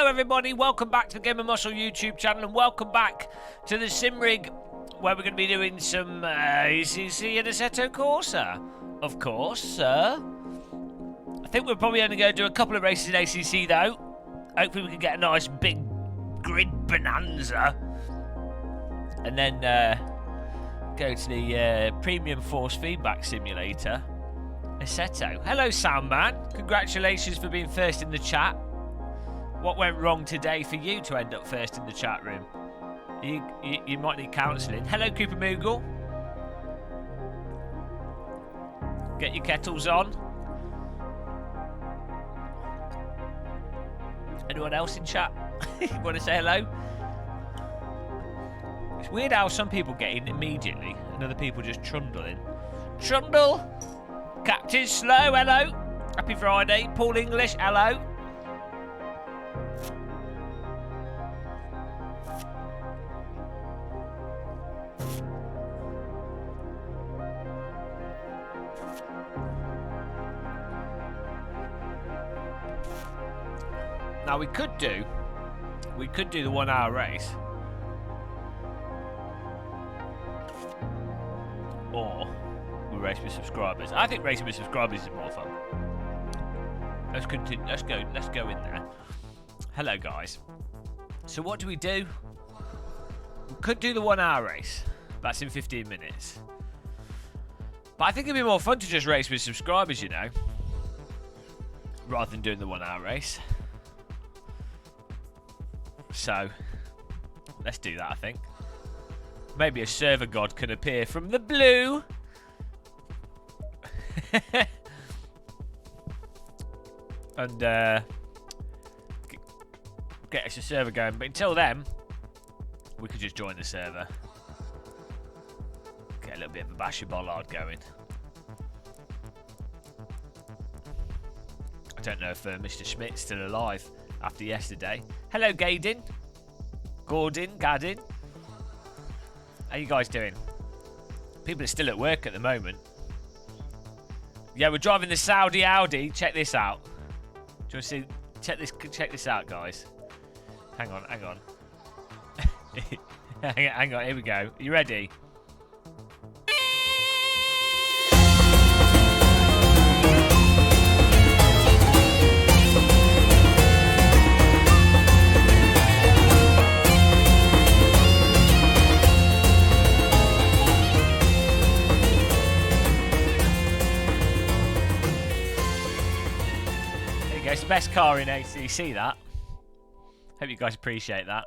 Hello everybody, welcome back to the Game of Muscle YouTube channel and welcome back to the sim rig where we're going to be doing some ACC and Assetto Corsa. Of course, sir. I think we're probably only going to do a couple of races in ACC though. Hopefully we can get a nice big grid bonanza. And then go to the Premium Force Feedback Simulator. Assetto. Hello Soundman, congratulations for being first in the chat. What went wrong today for you to end up first in the chat room? You might need counselling. Hello Cooper Moogle. Get your kettles on. Anyone else in chat? You want to say hello? It's weird how some people get in immediately and other people just trundle in. Trundle! Captain Slow, hello. Happy Friday. Paul English, hello. Now we could do the 1 hour race. Or we race with subscribers. I think racing with subscribers is more fun. Let's continue. Let's go in there. Hello guys. So what do? We could do the 1 hour race. That's in 15 minutes. But I think it'd be more fun to just race with subscribers, you know, rather than doing the 1 hour race. So, let's do that, I think. Maybe a server god can appear from the blue. And get us a server going. But until then, we could just join the server. Get a little bit of a Basher Bollard going. I don't know if Mr. Schmidt's still alive after yesterday. Hello, Gaydin. Gaddin. How you guys doing? People are still at work at the moment. Yeah, we're driving the Saudi Audi. Check this out. Do you want to see? Check this out, guys. Hang on. hang on, here we go. Are you ready? It's the best car in ACC, that. Hope you guys appreciate that.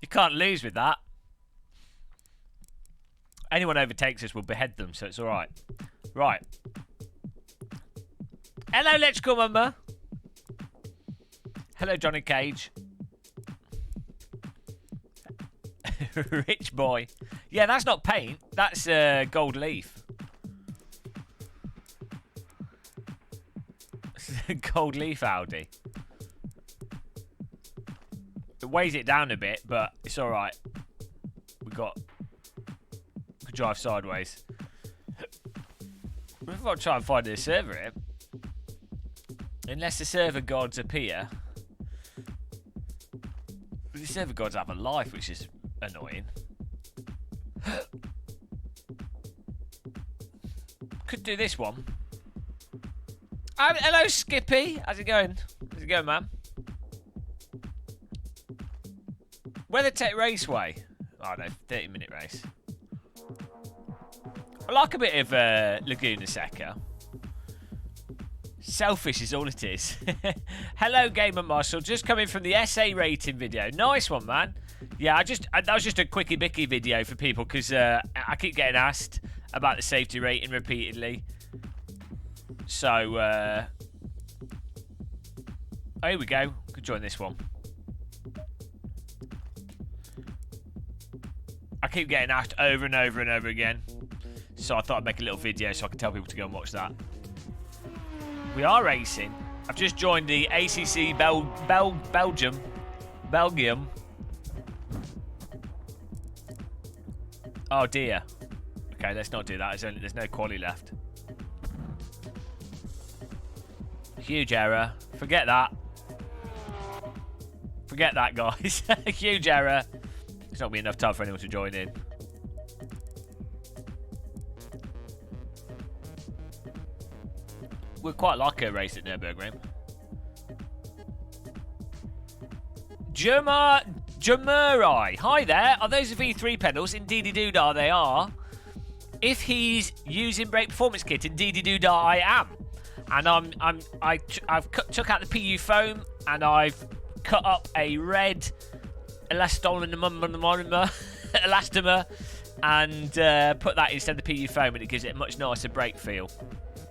You can't lose with that. Anyone overtakes us will behead them, so it's alright. Right. Hello, Electrical Mumma. Hello, Johnny Cage. Rich boy. Yeah, that's not paint. That's gold leaf. Gold leaf Audi. It weighs it down a bit, but it's alright. We could drive sideways. We've got to try and find a server here. Unless the server gods appear. The server gods have a life, which is annoying. Could do this one. Hello, Skippy. How's it going? How's it going, man? WeatherTech Raceway. Oh, no, 30-minute race. I like a bit of Laguna Seca. Selfish is all it is. Hello, Gamer Marshall. Just coming from the SA rating video. Nice one, man. Yeah, that was just a quickie bicky video for people because I keep getting asked about the safety rating repeatedly. So, here we go. Could join this one. I keep getting asked over and over and over again. So I thought I'd make a little video so I can tell people to go and watch that. We are racing. I've just joined the ACC Belgium. Oh dear. Okay, let's not do that. There's no quali left. Huge error. Forget that. Forget that, guys. Huge error. It's not going to be enough time for anyone to join in. We'd quite like a race at Nürburgring. Jamurai. Hi there. Are those V3 pedals? Indeedy doodah, they are. If he's using brake performance kit, indeedy doodah, I am. And I've took out the PU foam and I've cut up a red elastomer and put that instead of the PU foam, and it gives it a much nicer brake feel.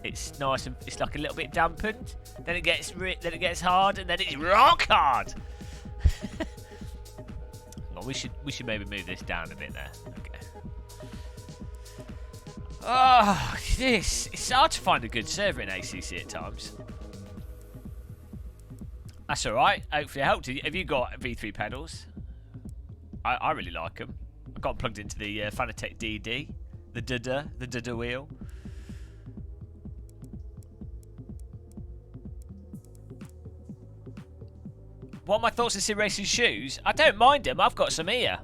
It's nice and it's like a little bit dampened. Then it gets hard, and then it's rock hard. Well, we should maybe move this down a bit there. Okay. Oh, it's hard to find a good server in ACC at times. That's all right. Hopefully, I helped you. Have you got V3 pedals? I really like them. I got them plugged into the Fanatec DD, the Duda wheel. What are my thoughts on sim racing shoes? I don't mind them. I've got some here.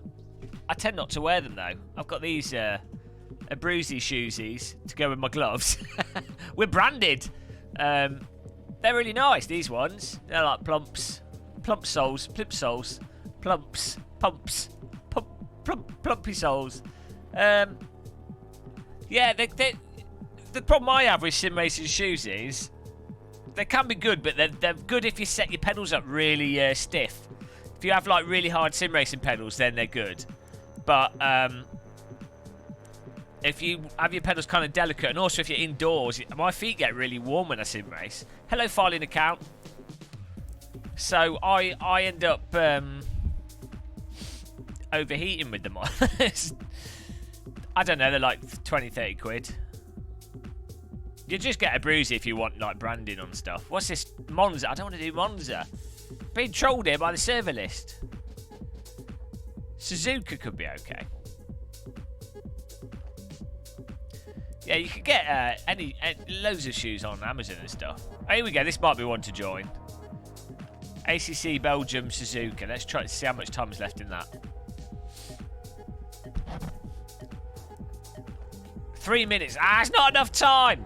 I tend not to wear them though. I've got these bruisey shoesies to go with my gloves. We're branded. They're really nice. These ones. They're like plumps, plump soles, plump soles, plumps, pumps, plumpy soles. Yeah. The problem I have with sim racing shoes is, they can be good, but they're good if you set your pedals up really stiff. If you have like really hard sim racing pedals, then they're good. But if you have your pedals kind of delicate, and also if you're indoors, my feet get really warm when I sim race. Hello, filing account. So I end up overheating with them on. I don't know, they're like 20-30 quid. You just get a bruise if you want like branding on stuff. What's this? Monza. I don't want to do Monza. Being trolled here by the server list. Suzuka could be okay. Yeah, you could get loads of shoes on Amazon and stuff. Oh, here we go. This might be one to join. ACC Belgium Suzuka. Let's try to see how much time is left in that. 3 minutes. It's not enough time.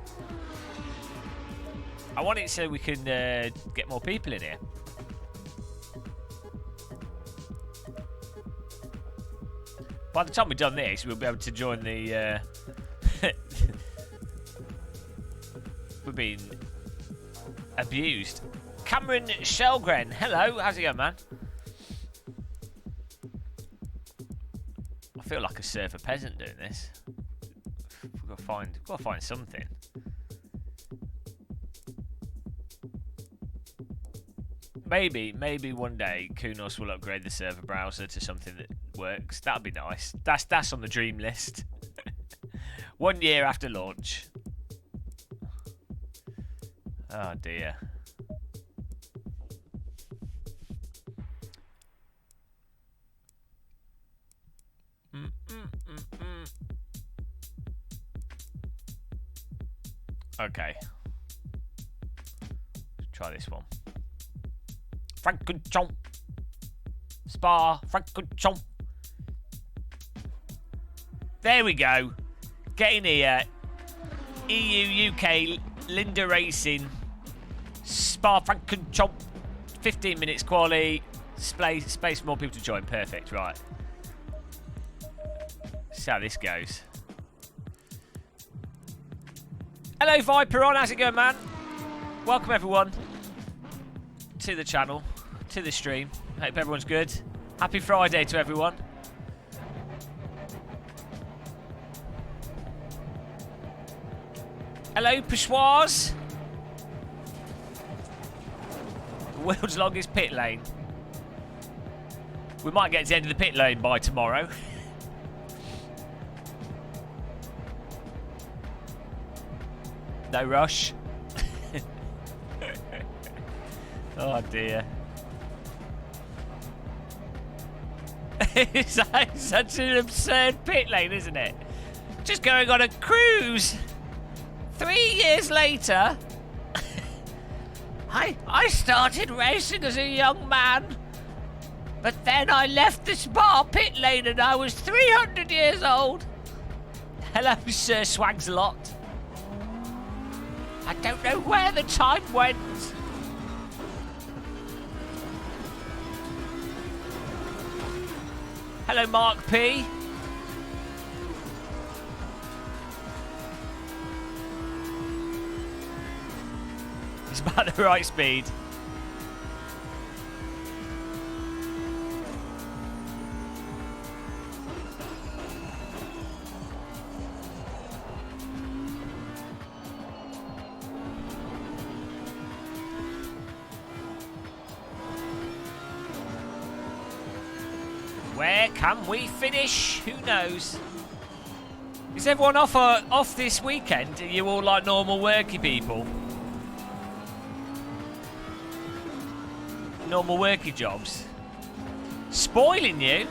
I want it so we can get more people in here. By the time we've done this, we'll be able to join the... We're being abused. Cameron Shelgren. Hello, how's it going, man? I feel like a surfer peasant doing this. We've got to find something. Maybe one day Kunos will upgrade the server browser to something that works. That'd be nice. That's on the dream list. 1 year after launch. Oh dear. Okay. Let's try this one. Frankenchomp. Spa. Frankenchomp. There we go. Getting here. EU, UK, Linda Racing. Spa Frankenchomp. 15 minutes quali. Space for more people to join. Perfect. Right. See how this goes. Hello, Viperon. How's it going, man? Welcome, everyone, to the channel, to the stream. Hope everyone's good. Happy Friday to everyone. Hello, Peshwaz. The world's longest pit lane. We might get to the end of the pit lane by tomorrow. No rush. Oh dear. It's like such an absurd pit lane, isn't it? Just going on a cruise. 3 years later, I started racing as a young man. But then I left the Spa pit lane and I was 300 years old. Hello, Sir Swagsalot. I don't know where the time went. Hello, Mark P. It's about the right speed. Where can we finish? Who knows? Is everyone off this weekend? Are you all like normal worky people? Normal worky jobs? Spoiling you?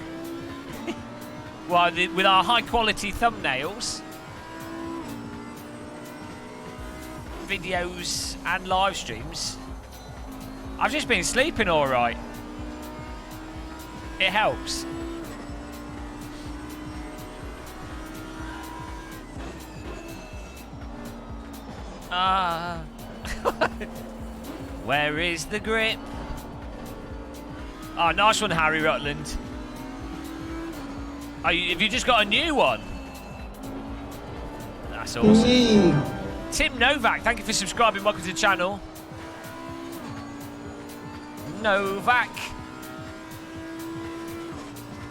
Well, with our high quality thumbnails, videos and live streams. I've just been sleeping alright. It helps. Where is the grip? Oh, nice one, Harry Rutland. Oh, have you just got a new one? That's awesome. Tim Novak, thank you for subscribing. Welcome to the channel. Novak.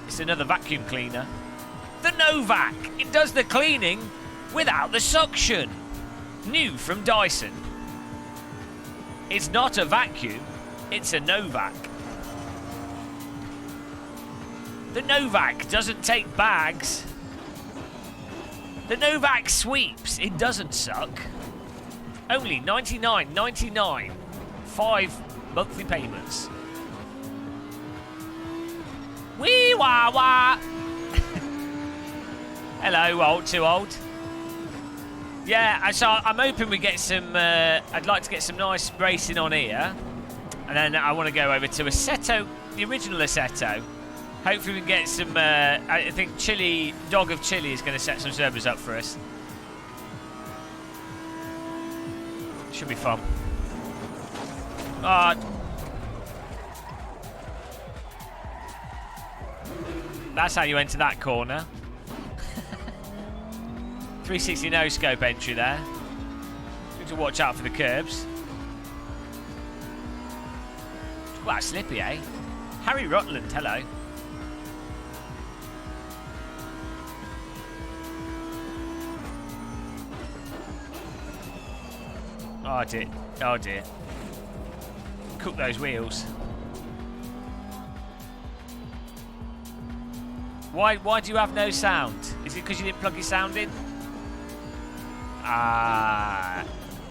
It's another vacuum cleaner. The Novak. It does the cleaning without the suction. New from Dyson. It's not a vacuum, it's a Novak. The Novak doesn't take bags. The Novak sweeps, it doesn't suck. Only $99.99. 5 monthly payments. Wee wah wah. Hello, old, too old. Yeah, so I'm hoping we get some, I'd like to get some nice racing on here. And then I want to go over to Assetto, the original Assetto. Hopefully we can get some, I think Dog of Chile is going to set some servers up for us. Should be fun. That's how you enter that corner. 360 no scope entry there. Need to watch out for the curbs. It's quite slippy, eh? Harry Rutland, hello. Oh dear. Oh dear. Cook those wheels. Why do you have no sound? Is it because you didn't plug your sound in?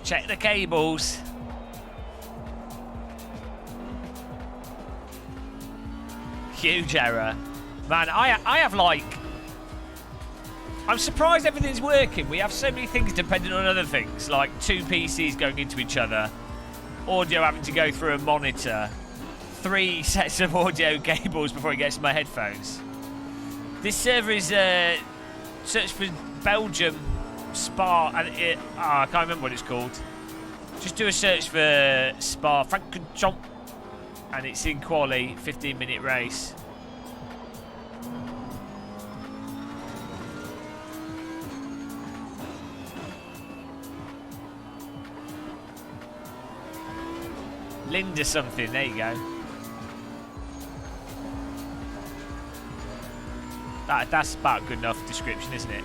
Check the cables. Huge error. Man, I have like... I'm surprised everything's working. We have so many things depending on other things, like 2 PCs going into each other, audio having to go through a monitor, 3 sets of audio cables before it gets to my headphones. This server is search for Belgium Spa, and I can't remember what it's called. Just do a search for Spa Francorchamps, and it's in quali, 15-minute race. Linda something, there you go. That's about good enough description, isn't it?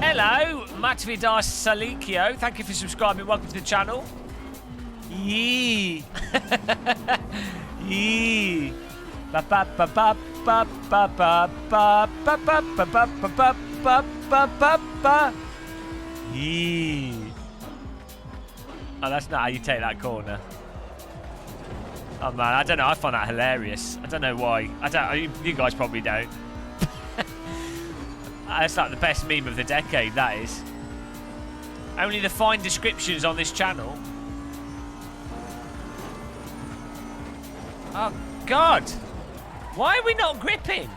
Hello, Matvidas Salikio. Thank you for subscribing. Welcome to the channel. Yee. Yee. Ba ba ba ba ba ba ba ba ba ba ba ba ba ba ba ba. Yee. Oh, that's not how you take that corner. Oh man, I don't know. I find that hilarious. I don't know why. You guys probably don't. That's like the best meme of the decade. That is. Only the fine descriptions on this channel. Oh God! Why are we not gripping?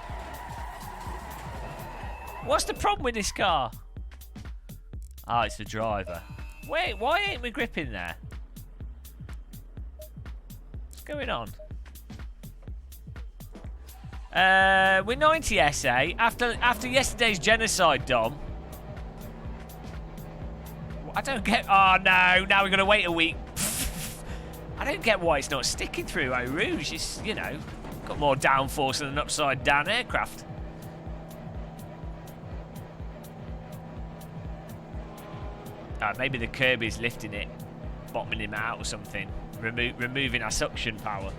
What's the problem with this car? Oh, it's the driver. Wait, why ain't we gripping there? What's going on? We're 90 SA. After yesterday's genocide, Dom. I don't get... Oh, no. Now we're going to wait a week. I don't get why it's not sticking through Eau Rouge. It's, you know, got more downforce than an upside-down aircraft. Maybe the Kirby's lifting it, bottoming him out or something, removing our suction power.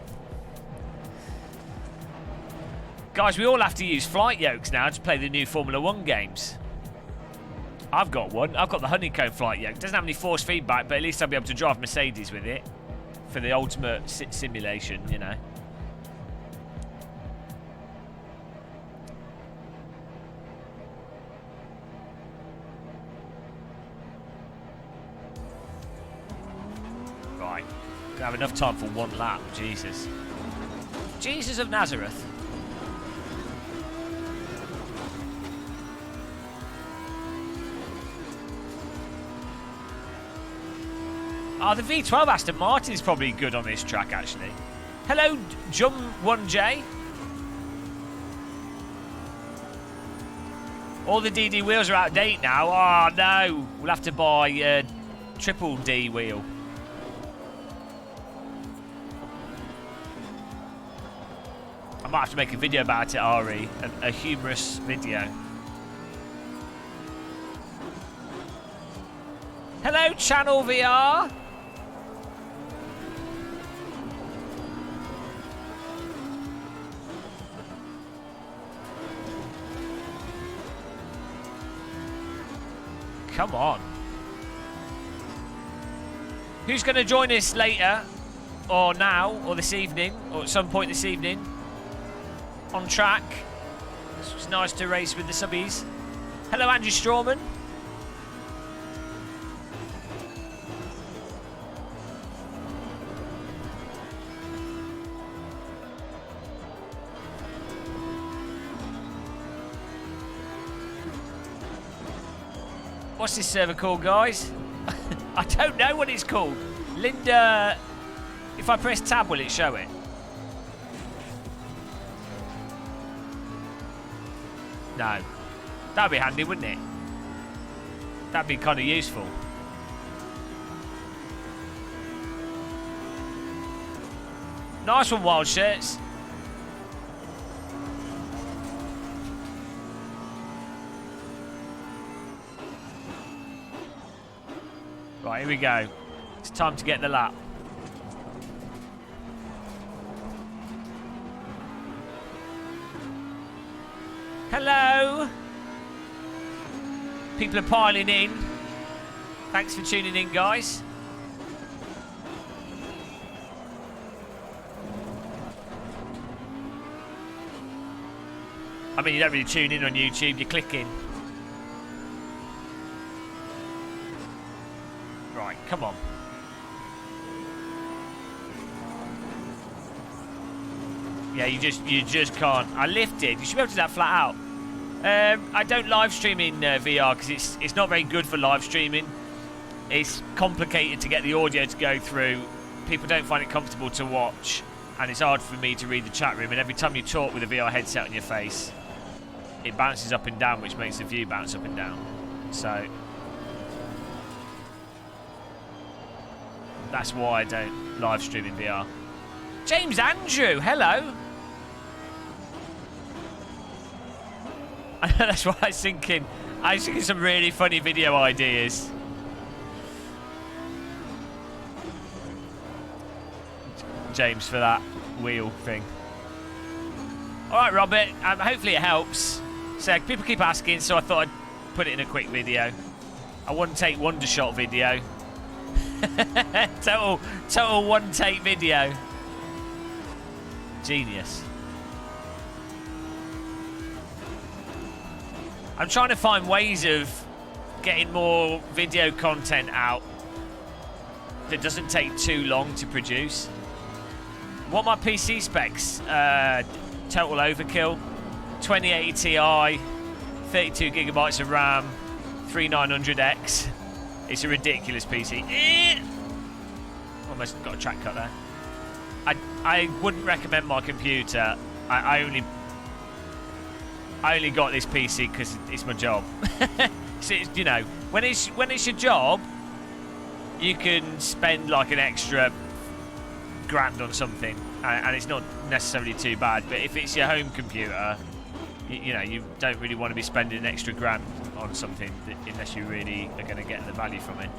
Guys, we all have to use flight yokes now to play the new Formula 1 games. I've got one. I've got the honeycomb flight yoke. Doesn't have any force feedback, but at least I'll be able to drive Mercedes with it for the ultimate simulation, you know. Right. Gonna have enough time for one lap. Jesus. Jesus of Nazareth. Oh, the V12 Aston Martin is probably good on this track, actually. Hello, Jum1J. All the DD wheels are out of date now. Oh, no. We'll have to buy a triple D wheel. I might have to make a video about it, Ari. A humorous video. Hello, Channel VR. Come on. Who's going to join us later, or now, or this evening, or at some point this evening? On track. It's nice to race with the subbies. Hello, Andrew Strawman. What's this server called, guys? I don't know what it's called. Linda... If I press tab, will it show it? No. That'd be handy, wouldn't it? That'd be kind of useful. Nice one, Wild Shirts. Right, here we go. It's time to get the lap. Hello. People are piling in. Thanks for tuning in, guys. I mean, you don't really tune in on YouTube, you're clicking. Right, come on. Yeah, you just can't. I lifted. You should be able to do that flat out. I don't live stream in VR because it's not very good for live streaming. It's complicated to get the audio to go through. People don't find it comfortable to watch, and it's hard for me to read the chat room. And every time you talk with a VR headset on your face, it bounces up and down, which makes the view bounce up and down. So that's why I don't live stream in VR. James Andrew, hello. That's what I was thinking. I was thinking some really funny video ideas. James, for that wheel thing. Alright, Robert. Hopefully it helps. So people keep asking, so I thought I'd put it in a quick video. A one-take wonder-shot video. total one-take video. Genius. I'm trying to find ways of getting more video content out that doesn't take too long to produce. What are my PC specs? Total overkill. 2080 Ti, 32 gigabytes of RAM, 3900X. It's a ridiculous PC. Almost got a track cut there. I wouldn't recommend my computer. I only got this PC because it's my job. So it's, you know, when it's your job, you can spend like an extra grand on something, and it's not necessarily too bad. But if it's your home computer, you know, you don't really want to be spending an extra grand on something unless you really are going to get the value from it.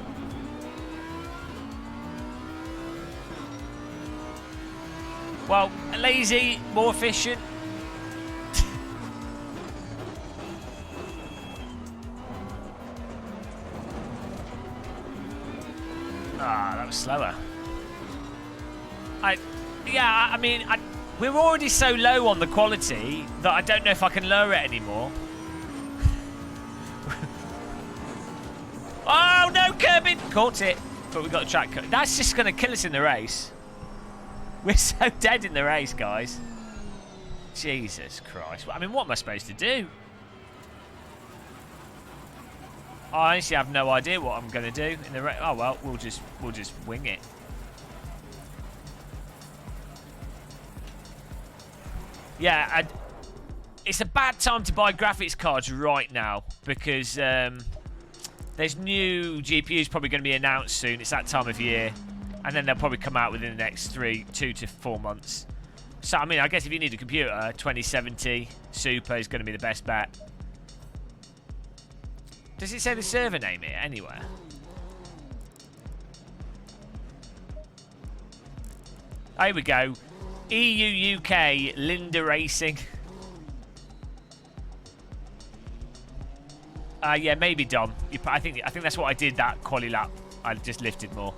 Well, lazy, more efficient. That was slower. I mean, we're already so low on the quality that I don't know if I can lower it anymore. Oh, no, curbing! Caught it, but we got a track cut. That's just going to kill us in the race. We're so dead in the race, guys. Jesus Christ. I mean, what am I supposed to do? I honestly have no idea what I'm going to do in the race. Oh well, we'll just wing it. Yeah, it's a bad time to buy graphics cards right now because there's new GPUs probably going to be announced soon. It's that time of year, and then they'll probably come out within the next 2 to 4 months. So I mean, I guess if you need a computer, 2070 Super is going to be the best bet. Does it say the server name here anywhere? Here we go. EU UK Linda Racing. Yeah, maybe Dom. I think that's what I did that quali lap. I just lifted more.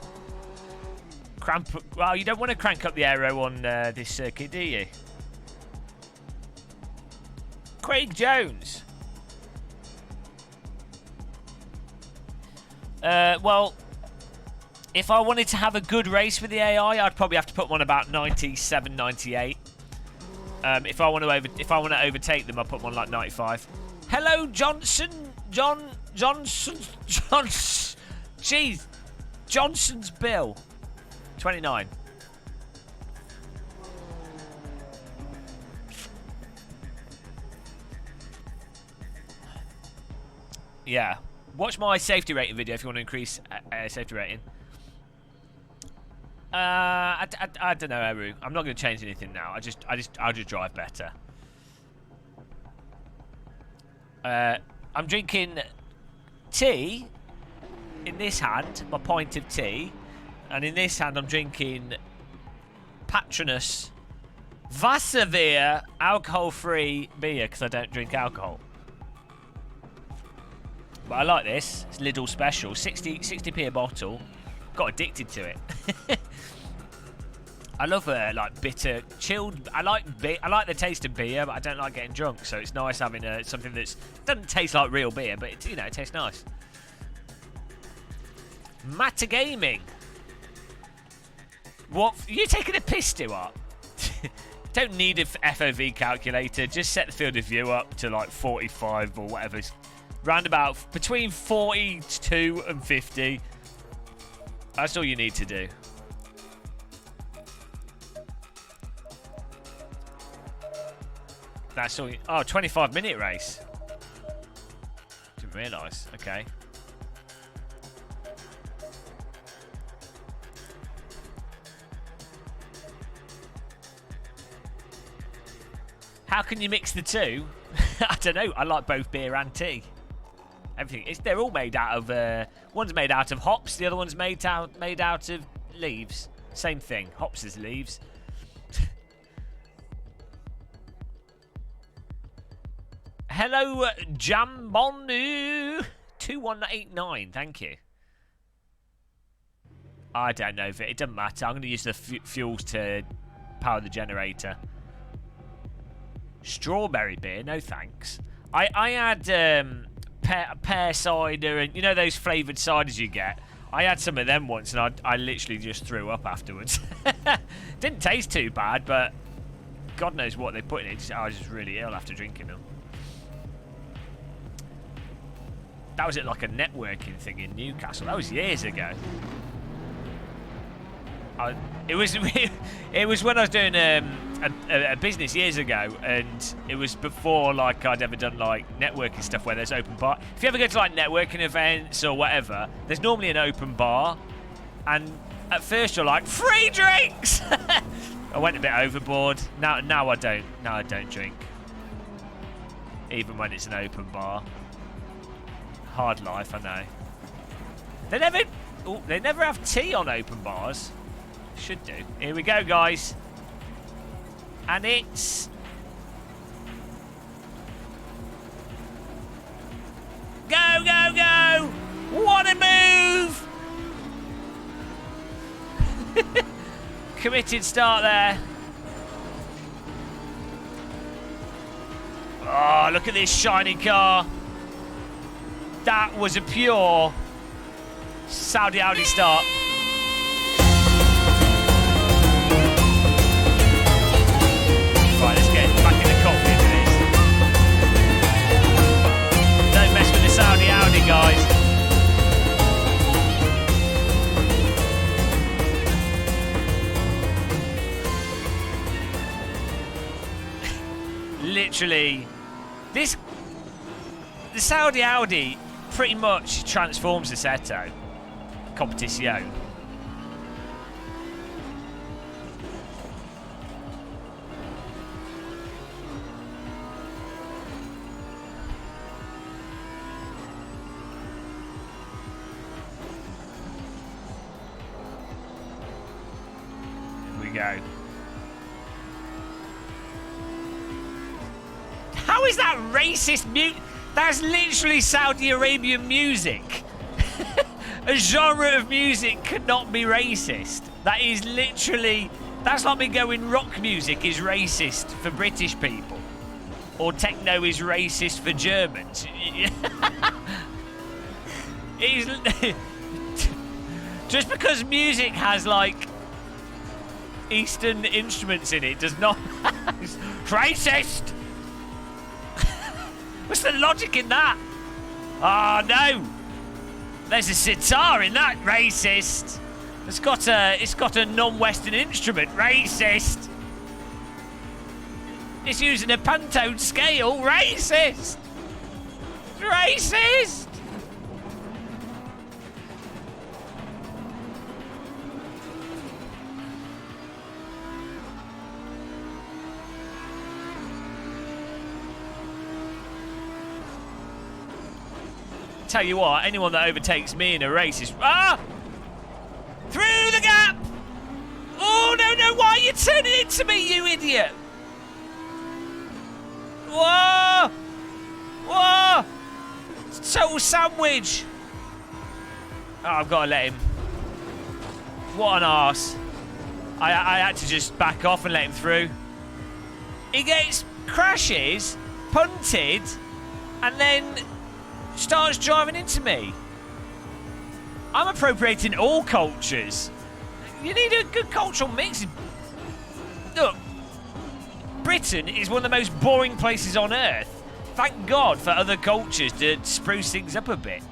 Well, you don't want to crank up the aero on this circuit, do you? Craig Jones. Well, if I wanted to have a good race with the AI, I'd probably have to put one about 97, 98. If I want to overtake them, I'll put one like 95. Hello, Johnson. Johnson. Jeez. Johnson's Bill. 29. Yeah. Watch my safety rating video if you want to increase safety rating. I don't know, Eru. I'm not going to change anything now. I'll just drive better. I'm drinking tea in this hand, my pint of tea, and in this hand I'm drinking Patronus Wasserwehr alcohol-free beer because I don't drink alcohol. But I like this. It's Lidl special, 60p a bottle. Got addicted to it. I love like bitter, chilled. I like the taste of beer, but I don't like getting drunk. So it's nice having something that doesn't taste like real beer, but it, it tastes nice. Matter Gaming. What? Are you taking a piss, Stuart? Don't need a FOV calculator. Just set the field of view up to like 45 or whatever. Round about between 42 and 50. That's all you need to do. That's all. 25-minute race. Didn't realise. Okay. How can you mix the two? I don't know. I like both beer and tea. Everything. They're all made out of. One's made out of hops. The other one's made out of leaves. Same thing. Hops is leaves. Hello, Jambonu 2189. Thank you. I don't know if it doesn't matter. I'm going to use the fuels to power the generator. Strawberry beer, no thanks. I had pear cider and, you know, those flavoured ciders you get. I had some of them once and I literally just threw up afterwards. Didn't taste too bad, but God knows what they put in it. I was just really ill after drinking them. That was at like a networking thing in Newcastle. That was years ago. It was when I was doing a business years ago, and it was before like I'd ever done like networking stuff where there's open bar. If you ever go to like networking events or whatever, there's normally an open bar, and at first you're like, free drinks. I went a bit overboard. Now I don't. Now I don't drink, even when it's an open bar. Hard life, I know. They never have tea on open bars. Should do. Here we go, guys. And it's... Go, go, go! What a move! Committed start there. Oh, look at this shiny car. That was a pure Saudi Audi start. Right, let's get back in the cockpit of this. Don't mess with the Saudi Audi, guys. Literally, the Saudi Audi pretty much transforms the Assetto Competizione. Go. How is that racist music? That's literally Saudi Arabian music. A genre of music cannot be racist. That is literally... That's like me going rock music is racist for British people. Or techno is racist for Germans. Just because music has like Eastern instruments in it does not... It's racist! What's the logic in that? Oh no! There's a sitar in that, racist! It's got a non-Western instrument, racist! It's using a pantone scale, racist! Racist! Tell you what, anyone that overtakes me in a race is... Ah! Through the gap! Oh, no, no, why are you turning into me, you idiot? Whoa! Whoa! Total sandwich! Oh, I've got to let him. What an arse. I had to just back off and let him through. He gets crashes, punted, and then... starts driving into me. I'm appropriating all cultures. You need a good cultural mix. Look, Britain is one of the most boring places on earth. Thank God for other cultures to spruce things up a bit.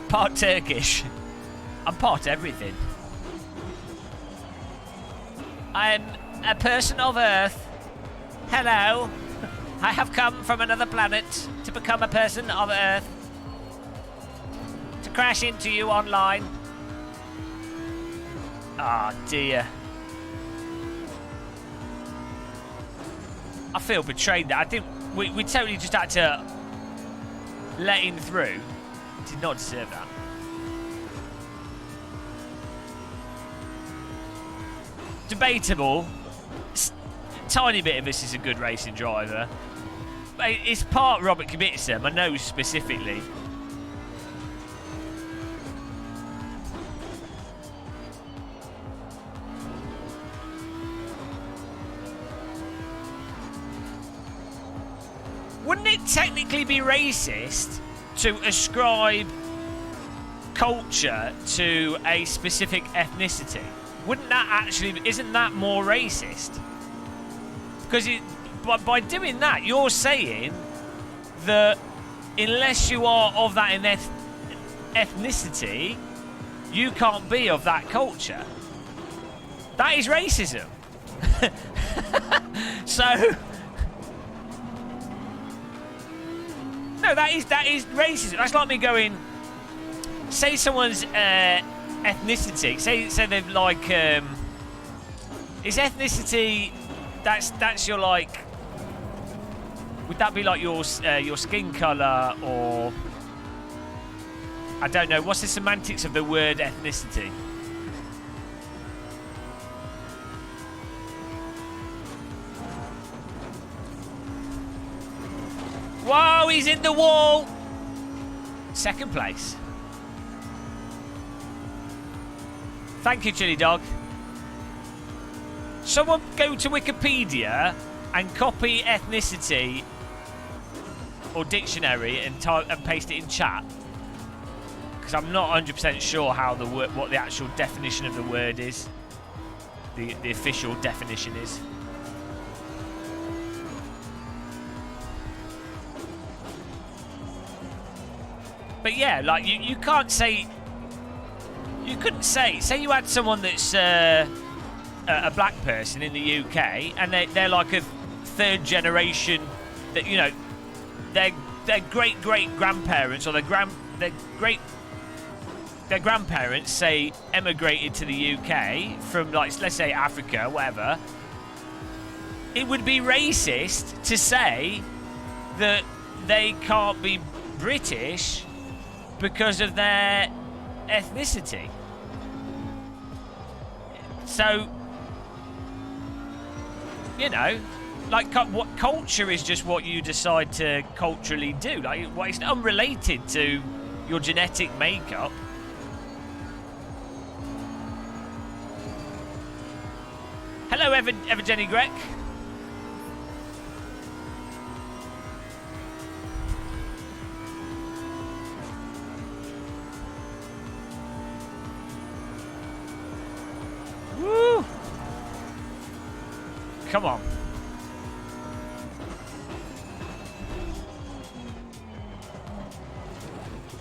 Part Turkish. I'm part everything. I'm a person of Earth. Hello. I have come from another planet to become a person of Earth. To crash into you online. Ah, oh, dear. I feel betrayed there. I think we totally just had to let him through. Did not deserve that. Debatable. Tiny bit of this is a good racing driver. It's part Robert Kubica, I know specifically. wouldn't it technically be racist to ascribe culture to a specific ethnicity? Wouldn't that actually, isn't that more racist? Because by doing that, you're saying that unless you are of that ethnicity, you can't be of that culture. That is racism. So, no, that is racism. That's like me going, say someone's ethnicity. Say they've like, is ethnicity? That's your like. Would that be like your skin colour, or I don't know? What's the semantics of the word ethnicity? Whoa, he's in the wall. Second place. Thank you, Chiledog. Someone go to Wikipedia and copy ethnicity or dictionary and paste it in chat, because I'm not 100% sure how what the actual definition of the word is. The official definition is. But yeah, like you can't say, you couldn't say you had someone that's a black person in the UK and they're like a third generation, that, you know, their great grandparents or their grandparents say emigrated to the UK from, like, let's say Africa, whatever. It would be racist to say that they can't be British because of their ethnicity. So, you know, like, what culture is just what you decide to culturally do. Like, well, it's unrelated to your genetic makeup. Hello, Ever-Jenny Greg. Woo! Come on.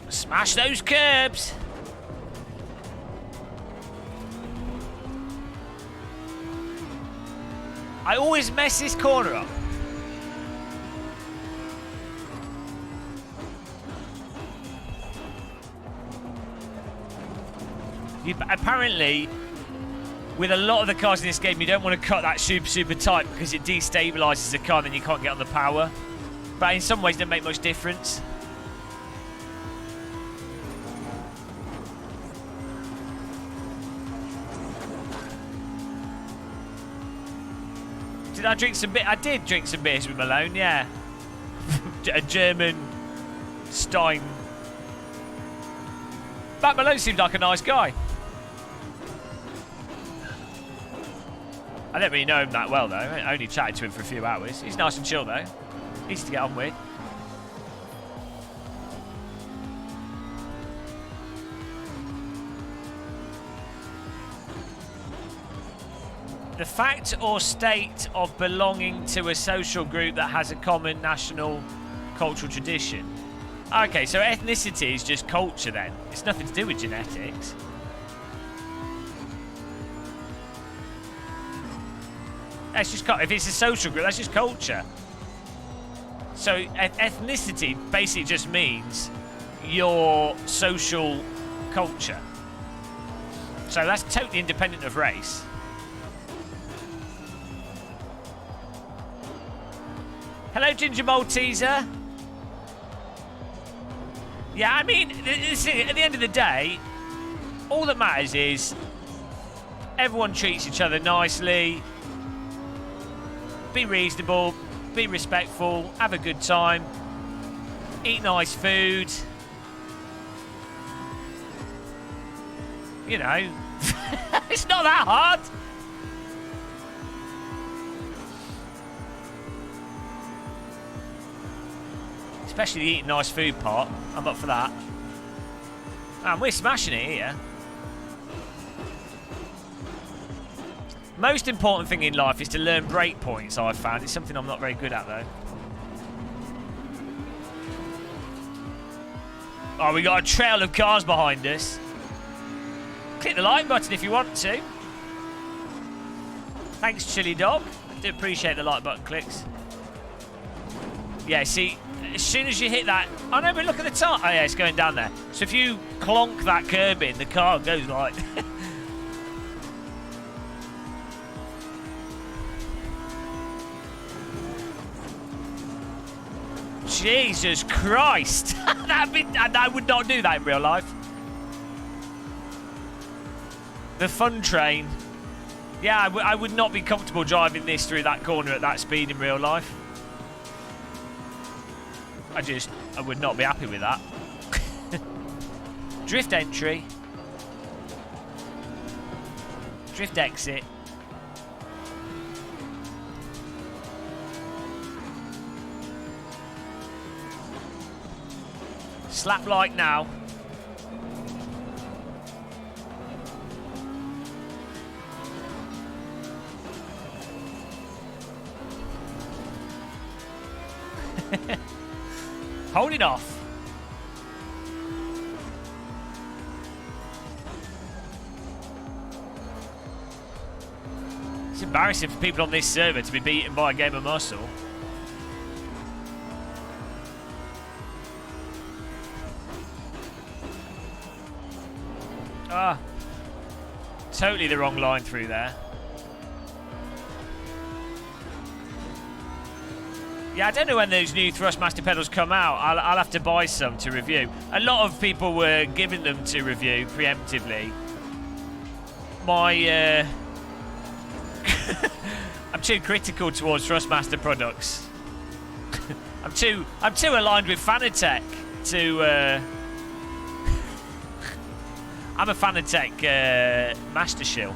Smash those curbs. I always mess this corner up. Apparently, with a lot of the cars in this game, you don't want to cut that super tight because it destabilises the car and then you can't get on the power. But in some ways, it doesn't make much difference. Did I drink some beer? I did drink some beers with Malone, yeah. A German Stein. But Malone seemed like a nice guy. I don't really know him that well, though. I only chatted to him for a few hours. He's nice and chill, though. Easy to get on with. The fact or state of belonging to a social group that has a common national cultural tradition. Okay, so ethnicity is just culture then. It's nothing to do with genetics. That's just, if it's a social group, that's just culture. So ethnicity basically just means your social culture. So that's totally independent of race. Hello, Ginger Malteser. Yeah, I mean, at the end of the day, all that matters is everyone treats each other nicely, be reasonable, be respectful, have a good time, eat nice food. You know, it's not that hard. Especially the eating nice food part. I'm up for that. And we're smashing it here. Most important thing in life is to learn brake points, I've found. It's something I'm not very good at, though. Oh, we got a trail of cars behind us. Click the like button if you want to. Thanks, Chiledog. I do appreciate the like button clicks. Yeah, see, as soon as you hit that... Oh, no, but look at the top. Oh, yeah, it's going down there. So if you clonk that curb in, the car goes like... Jesus Christ! I would not do that in real life. The fun train. Yeah, I would not be comfortable driving this through that corner at that speed in real life. I would not be happy with that. Drift entry. Drift exit. Slap light now. Holding off. It's embarrassing for people on this server to be beaten by a game of muscle. Ah, totally the wrong line through there. Yeah, I don't know when those new Thrustmaster pedals come out. I'll have to buy some to review. A lot of people were giving them to review preemptively. My, I'm too critical towards Thrustmaster products. I'm too aligned with Fanatec to. I'm a Fanatec master shill.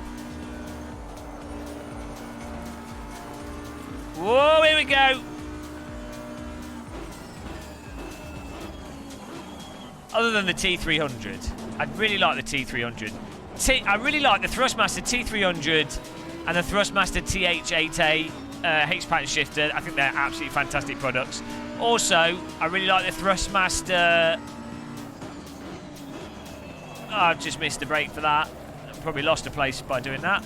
Whoa, here we go. Other than the T300, I really like the T300. I really like the Thrustmaster T300 and the Thrustmaster TH8A H-pattern shifter. I think they're absolutely fantastic products. Also, I really like the Thrustmaster... Oh, I've just missed the brake for that. Probably lost a place by doing that.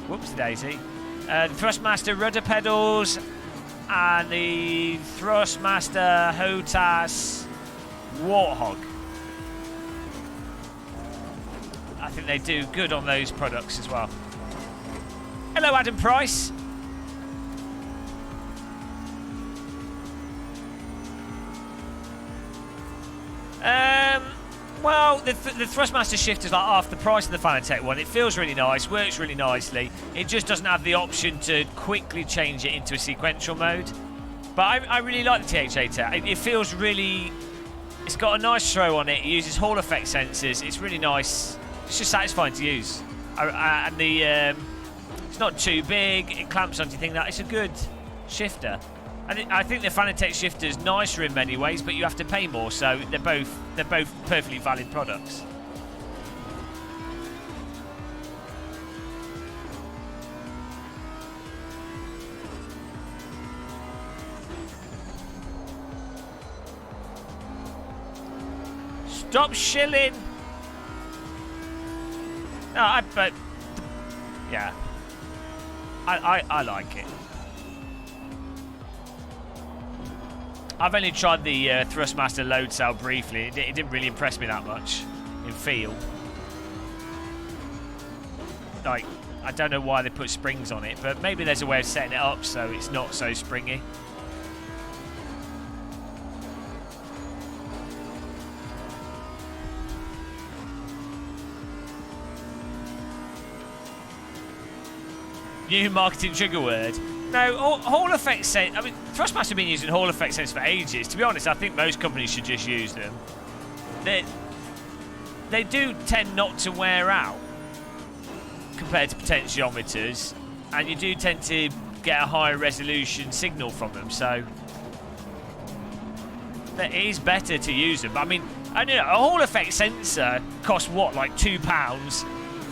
Whoops, daisy. The Thrustmaster rudder pedals and the Thrustmaster HOTAS Warthog. I think they do good on those products as well. Hello, Adam Price. Well, the Thrustmaster shifter is like half the price of the Fanatec one. It feels really nice, works really nicely. It just doesn't have the option to quickly change it into a sequential mode. But I really like the TH8. It feels really... It's got a nice throw on it. It uses Hall effect sensors. It's really nice. It's just satisfying to use. And the it's not too big. It clamps onto your thing. It's a good shifter. I think the Fanatec shifter is nicer in many ways, but you have to pay more. So they're both perfectly valid products. Stop shilling. No, but yeah, I like it. I've only tried the Thrustmaster load cell briefly. It didn't really impress me that much in feel. Like, I don't know why they put springs on it, but maybe there's a way of setting it up so it's not so springy. New marketing trigger word. No, Hall effect sense. I mean, Thrustmaster have been using Hall effect sense for ages. To be honest, I think most companies should just use them. They do tend not to wear out compared to potentiometers, and you do tend to get a higher resolution signal from them. So it is better to use them. I mean, I don't know, a Hall effect sensor costs what, like £2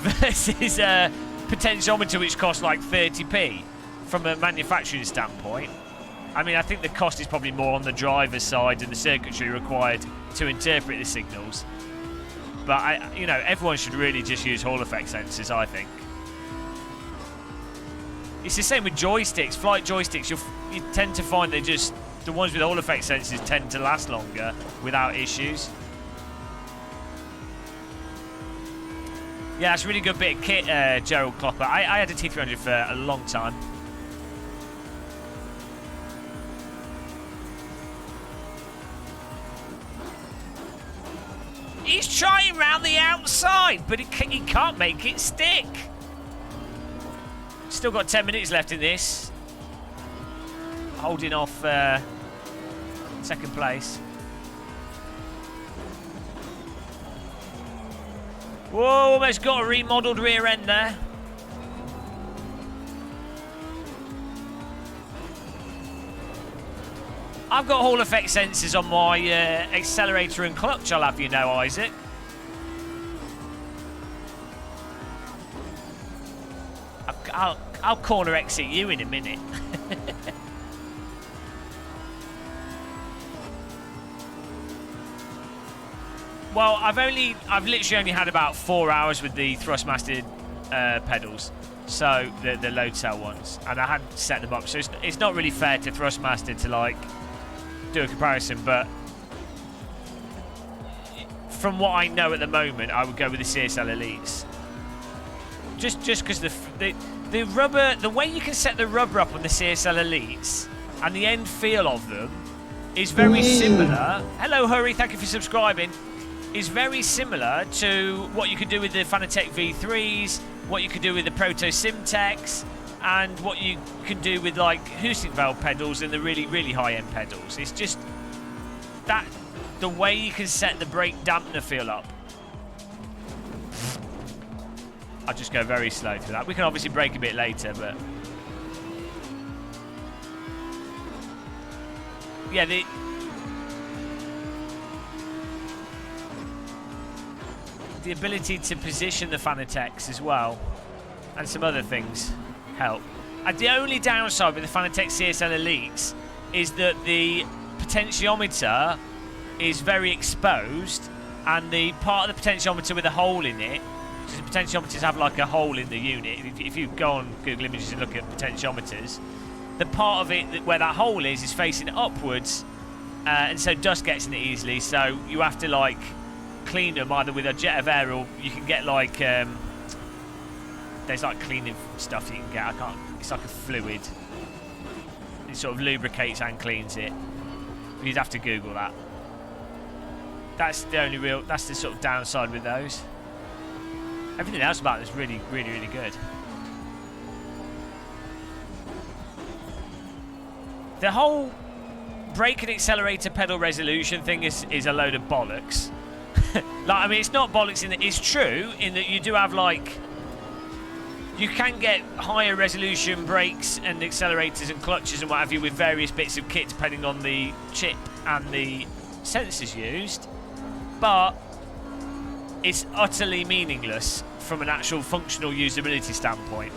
versus a potentiometer which costs like 30p from a manufacturing standpoint. I mean, I think the cost is probably more on the driver's side and the circuitry required to interpret the signals. But you know, everyone should really just use Hall effect sensors, I think. It's the same with joysticks. Flight joysticks, you tend to find they just, the ones with Hall effect sensors tend to last longer without issues. Yeah, that's a really good bit of kit, Gerald Clopper. I had a T300 for a long time. He's trying round the outside, but he can't make it stick. Still got 10 minutes left in this. Holding off second place. Whoa, almost got a remodeled rear end there. I've got Hall effect sensors on my accelerator and clutch, I'll have you know, Isaac. I'll corner exit you in a minute. Well, I've literally only had about 4 hours with the Thrustmaster pedals, so the load cell ones, and I hadn't set them up, so it's not really fair to Thrustmaster to like do a comparison, but from what I know at the moment, I would go with the CSL Elites. Just because the rubber, the way you can set the rubber up on the CSL Elites and the end feel of them is very similar. Hello, Hurry, thank you for subscribing. Is very similar to what you could do with the Fanatec V3s, what you could do with the Proto Simtex, and what you can do with like Husing valve pedals and the really, really high-end pedals. It's just that the way you can set the brake dampener feel up. I'll just go very slow through that. We can obviously brake a bit later, but yeah, the ability to position the Fanatec's as well, and some other things help. And the only downside with the Fanatec CSL Elites is that the potentiometer is very exposed, and the part of the potentiometer with a hole in it, because the potentiometers have like a hole in the unit. If you go on Google Images and look at potentiometers, the part of it where that hole is facing upwards, and so dust gets in it easily. So you have to like clean them either with a jet of air, or you can get like there's like cleaning stuff you can get. It's like a fluid. It sort of lubricates and cleans it. You'd have to Google that. That's the sort of downside with those. Everything else about it is really, really, really good. The whole brake and accelerator pedal resolution thing is a load of bollocks. Like, I mean, it's not bollocks in that it's true in that you do have like, you can get higher resolution brakes and accelerators and clutches and what have you with various bits of kit depending on the chip and the sensors used, but it's utterly meaningless from an actual functional usability standpoint.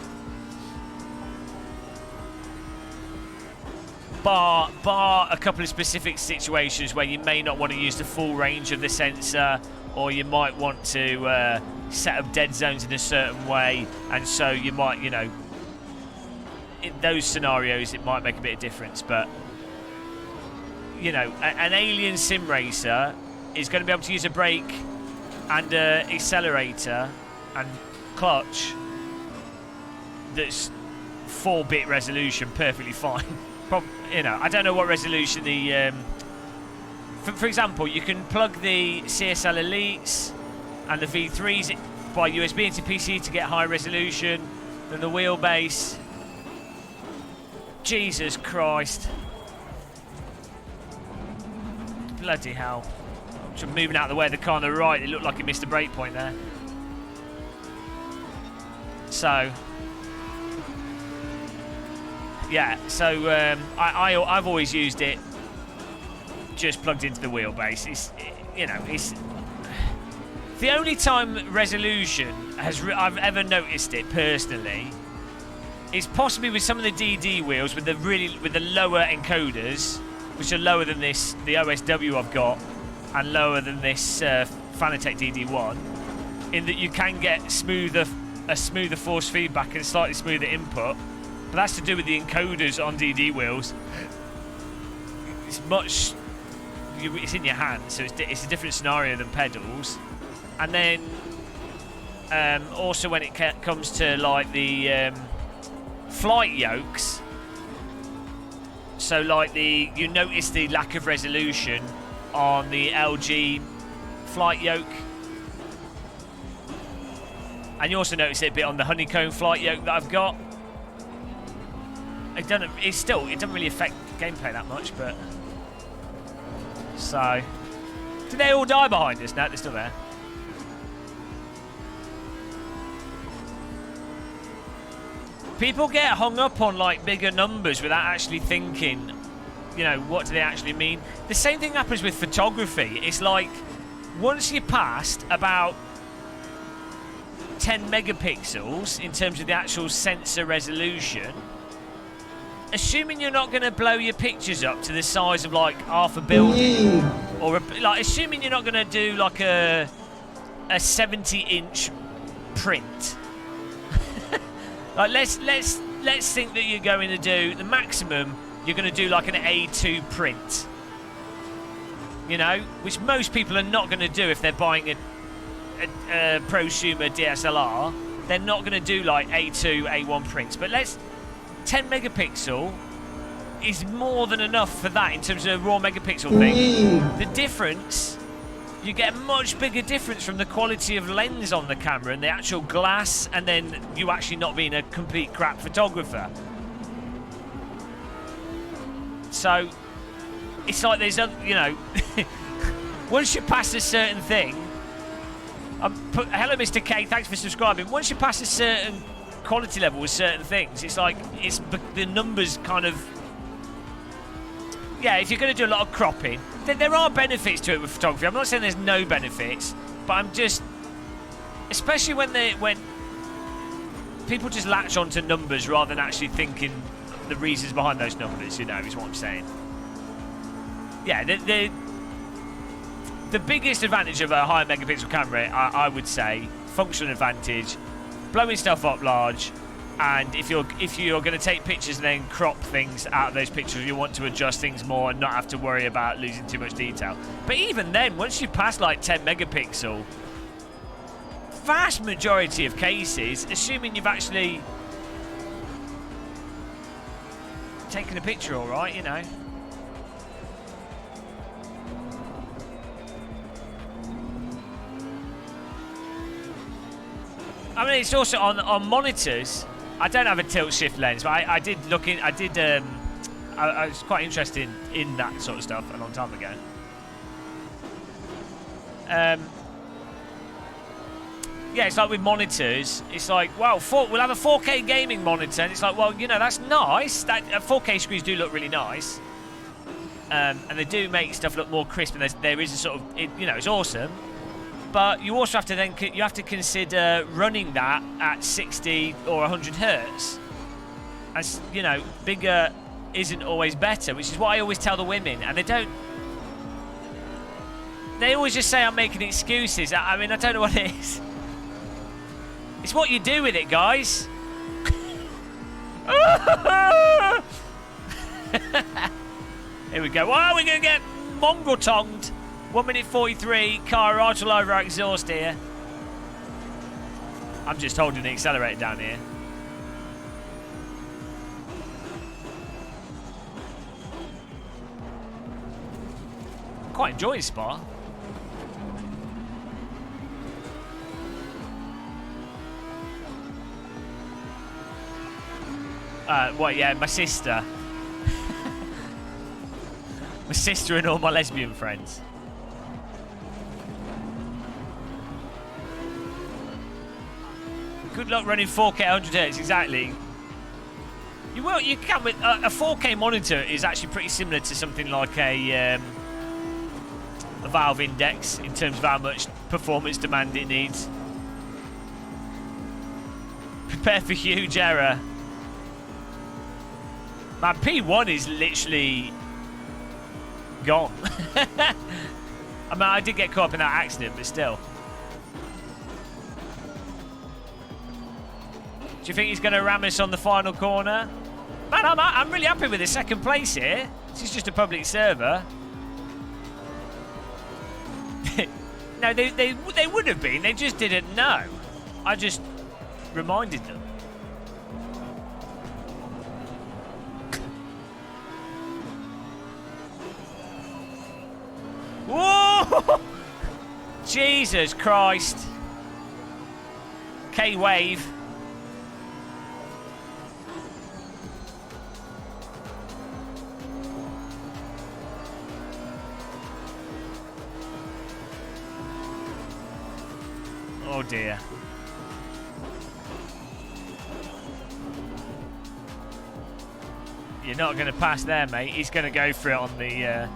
Bar a couple of specific situations where you may not want to use the full range of the sensor, or you might want to set up dead zones in a certain way, and so you might, you know, in those scenarios it might make a bit of difference. But you know, an alien sim racer is going to be able to use a brake and accelerator and clutch that's 4-bit resolution perfectly fine. You know, I don't know what resolution the for example, you can plug the CSL Elites and the V3s by USB into PC to get high resolution than the wheelbase. Jesus Christ. Bloody hell. Just moving out of the way of the car on the right, it looked like it missed a brake point there. So yeah, so I've always used it just plugged into the wheelbase. It's, you know, it's the only time resolution I've ever noticed it personally is possibly with some of the DD wheels with the lower encoders, which are lower than this, the OSW I've got, and lower than this Fanatec DD1, in that you can get a smoother force feedback and slightly smoother input, but that's to do with the encoders on DD wheels. It's in your hand, so it's a different scenario than pedals. And then also when it comes to like the flight yokes, so like you notice the lack of resolution on the LG flight yoke, and you also notice it a bit on the honeycomb flight yoke that I've got. It doesn't really affect gameplay that much, but so did they all die behind us? No, they're still there. People get hung up on like bigger numbers without actually thinking, you know, what do they actually mean? The same thing happens with photography. It's like once you're past about 10 megapixels in terms of the actual sensor resolution, assuming you're not going to blow your pictures up to the size of like half a building, or like assuming you're not going to do like a 70-inch print. Like let's think that you're going to do the maximum. You're going to do like an A2 print, you know, which most people are not going to do if they're buying a prosumer DSLR. They're not going to do like A2, A1 prints. But 10 megapixel is more than enough for that in terms of a raw megapixel thing. The difference, you get a much bigger difference from the quality of lens on the camera and the actual glass, and then you actually not being a complete crap photographer. So it's like there's other, you know, once you pass a certain thing, hello Mr. K, thanks for subscribing. Once you pass a certain quality level with certain things, it's like the numbers kind of, yeah, if you're going to do a lot of cropping, then there are benefits to it with photography. I'm not saying there's no benefits, but I'm just, especially when people just latch onto numbers rather than actually thinking the reasons behind those numbers, you know, is what I'm saying. Yeah, the biggest advantage of a higher megapixel camera, I would say, functional advantage, blowing stuff up large, and if you're going to take pictures and then crop things out of those pictures, you want to adjust things more and not have to worry about losing too much detail. But even then, once you pass like 10 megapixel, vast majority of cases, assuming you've actually taken a picture all right, you know. I mean, it's also on monitors. I don't have a tilt shift lens, but I did look in. I was quite interested in that sort of stuff a long time ago. Yeah, it's like with monitors. It's like, well, we'll have a 4K gaming monitor, and it's like, well, you know, that's nice. That 4K screens do look really nice, and they do make stuff look more crisp. And there is a sort of, you know, it's awesome. But you also have to consider running that at 60 or 100 hertz. As you know, bigger isn't always better, which is what I always tell the women, and they always just say I'm making excuses. I mean, I don't know what it is. It's what you do with it, guys. Here we go. Well, we're going to get mongrel-tongued. 1 minute 43, car right all over our exhaust here. I'm just holding the accelerator down here. Quite enjoying Spa. What, yeah, my sister. My sister and all my lesbian friends. Good luck running 4K 100 Hz, exactly. You can with a 4K monitor is actually pretty similar to something like a the valve index in terms of how much performance demand it needs. Prepare for huge error. Man, P1 is literally gone. I mean, I did get caught up in that accident, but still. Do you think he's going to ram us on the final corner? Man, I'm really happy with the second place here. This is just a public server. No, they would have been. They just didn't know. I just reminded them. Whoa! Jesus Christ. K-Wave. Oh dear. You're not going to pass there, mate. He's going to go for it on the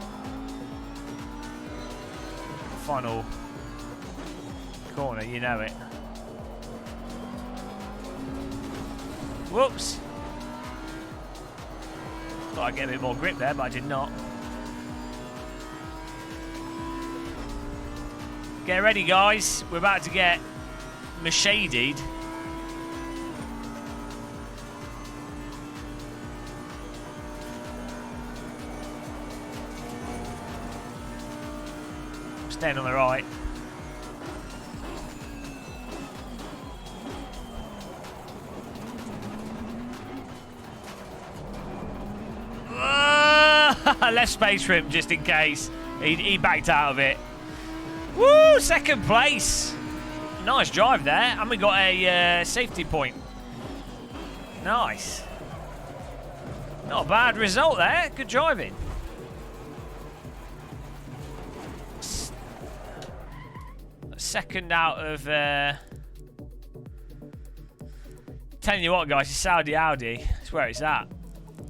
final corner, you know it. Whoops. Thought I'd get a bit more grip there, but I did not. Get ready, guys. We're about to get machaded. Staying on the right. Left space for him just in case. He backed out of it. Woo! Second place. Nice drive there. And we got a safety point. Nice. Not a bad result there. Good driving. Second out of... telling you what, guys, it's Saudi Audi. That's where it's at.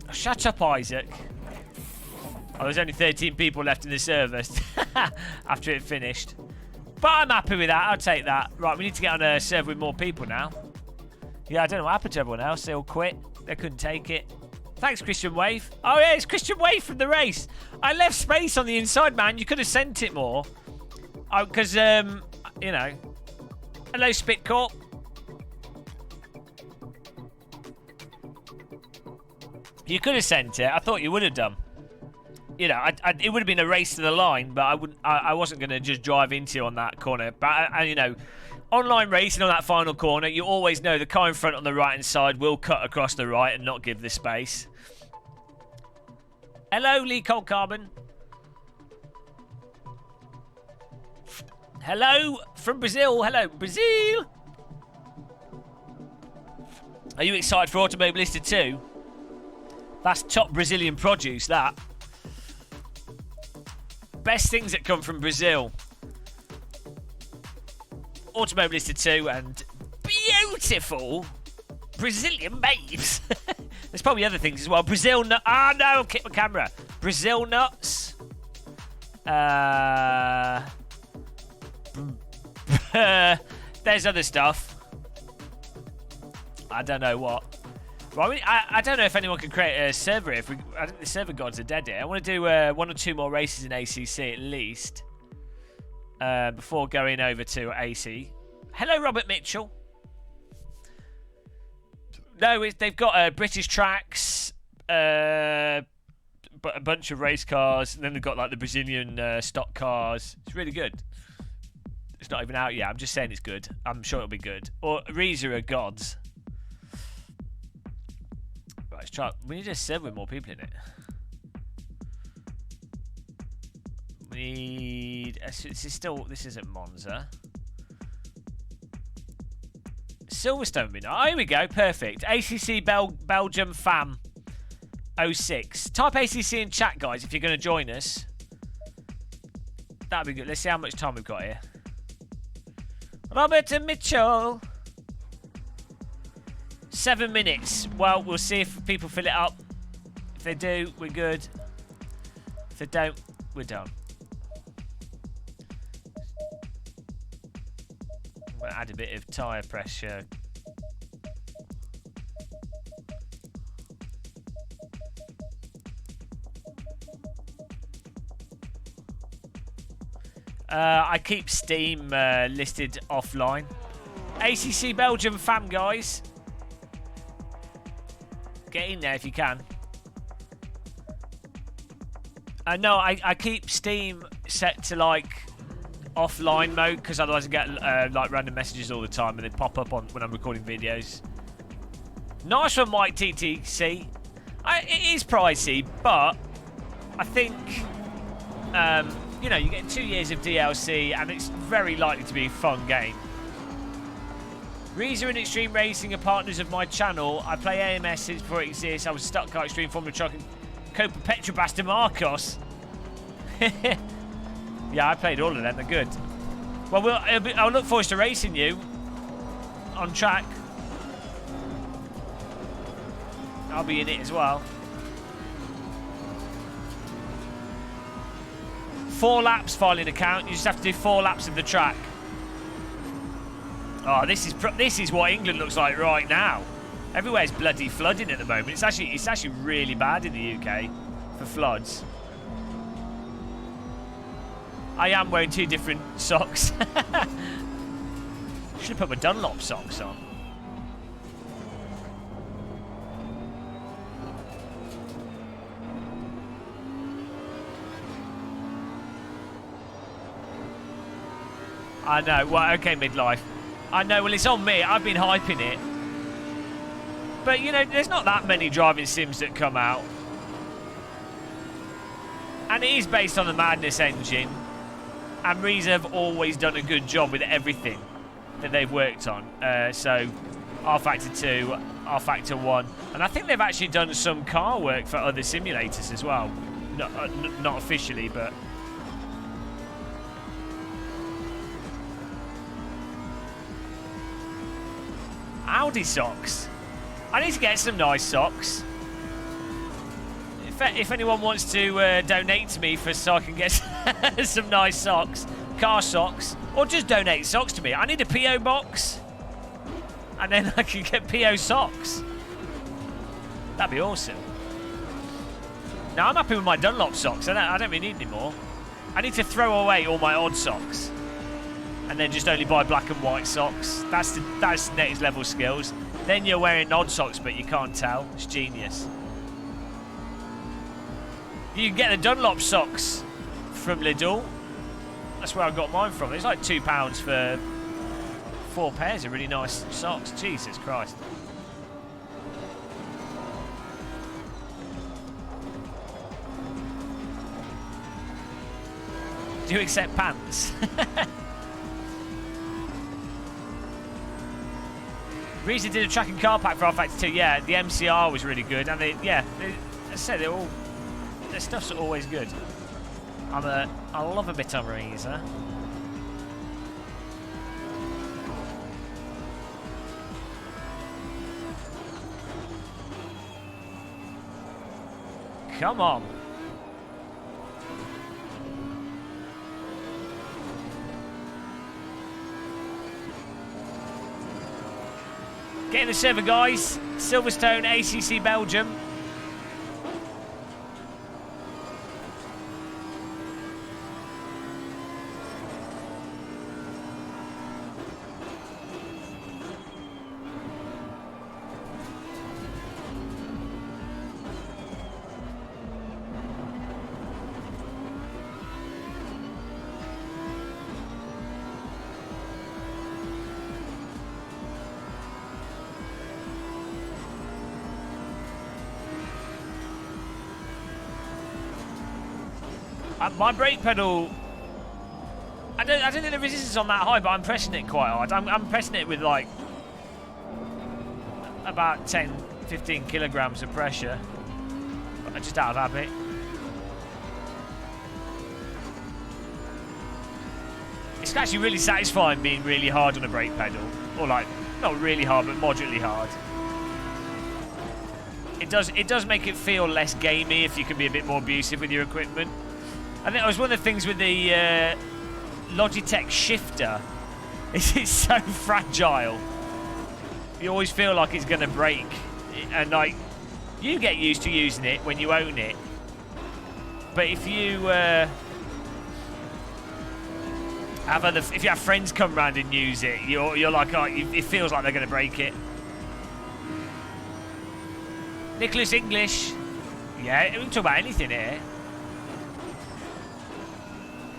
Oh, shut up, Isaac. Oh, there's only 13 people left in the server after it finished. But I'm happy with that. I'll take that. Right, we need to get on a server with more people now. Yeah, I don't know what happened to everyone else. They all quit. They couldn't take it. Thanks, Christian Wave. Oh, yeah, it's Christian Wave from the race. I left space on the inside, man. You could have sent it more. Because, you know. Hello, Spitcorp. You could have sent it. I thought you would have done. You know, it would have been a race to the line, but I wasn't going to just drive into you on that corner. But you know, online racing on that final corner, you always know the car in front on the right-hand side will cut across the right and not give the space. Hello, Lee Cold Carbon. Hello from Brazil. Hello, Brazil. Are you excited for Automobilista 2? That's top Brazilian produce, that. Best things that come from Brazil. Automobilista 2 and beautiful Brazilian babes. There's probably other things as well. Brazil nut. Ah, no, I've kicked my camera. Brazil nuts. There's other stuff. I don't know what. Right, I don't know if anyone can create a server. I think the server gods are dead here. I want to do 1 or 2 more races in ACC at least before going over to AC. Hello, Robert Mitchell. No, they've got British tracks, but a bunch of race cars, and then they've got like the Brazilian stock cars. It's really good. It's not even out yet. I'm just saying it's good. I'm sure it'll be good. Or Reza are gods. Let's try. We need a server with more people in it. We need. This isn't Monza. Silverstone. Oh, here we go. Perfect. ACC Belgium Fam 06. Type ACC in chat, guys, if you're going to join us. That'd be good. Let's see how much time we've got here. Robert and Mitchell. 7 minutes. Well, we'll see if people fill it up. If they do, we're good. If they don't, we're done. We'll add a bit of tyre pressure. I keep Steam listed offline. ACC Belgium fam, guys. Get in there if you can. No, I keep Steam set to like offline mode because otherwise I get like random messages all the time and they pop up on when I'm recording videos. Nice one, Mike TTC. It is pricey, but I think you know, you get 2 years of DLC and it's very likely to be a fun game. Reza and Extreme Racing are partners of my channel. I play AMS since before it exists. I was stuck car Extreme Formula Truck and Copa Petrobras de Marcos. Yeah, I played all of them. They're good. Well, I'll look forward to racing you on track. I'll be in it as well. 4 laps filing account. You just have to do 4 laps of the track. Oh, this is what England looks like right now. Everywhere's bloody flooding at the moment. It's actually really bad in the UK for floods. I am wearing 2 different socks. Should have put my Dunlop socks on. I know. Well, okay, midlife. I know. Well, it's on me. I've been hyping it. But, you know, there's not that many driving sims that come out. And it is based on the Madness engine. And Reza have always done a good job with everything that they've worked on. So, R-Factor 2, R-Factor 1. And I think they've actually done some car work for other simulators as well. Not officially, but... Audi socks. I need to get some nice socks. If anyone wants to donate to me so I can get some nice socks, car socks, or just donate socks to me. I need a PO box, and then I can get PO socks. That'd be awesome. Now I'm happy with my Dunlop socks. I don't really need any more. I need to throw away all my odd socks. And then just only buy black and white socks. That's next level skills. Then you're wearing odd socks, but you can't tell. It's genius. You can get the Dunlop socks from Lidl. That's where I got mine from. It's like £2 for 4 pairs of really nice socks. Jesus Christ. Do you accept pants? Reza did a track and car pack for R-Factor 2. Yeah, the MCR was really good. And as I said, their stuff's always good. I love a bit of Reza. Come on. Get in the server, guys. Silverstone, ACC Belgium. My brake pedal, I don't think the resistance is on that high, but I'm pressing it quite hard. I'm pressing it with like about 10-15 kilograms of pressure, but just out of habit. It's actually really satisfying being really hard on a brake pedal, or like not really hard, but moderately hard. It does make it feel less gamey if you can be a bit more abusive with your equipment. I think it was one of the things with the Logitech shifter It's so fragile. You always feel like it's going to break. And, like, you get used to using it when you own it. But if you if you have friends come around and use it, you're like, oh, it feels like they're going to break it. Nicholas English. Yeah, we can talk about anything here.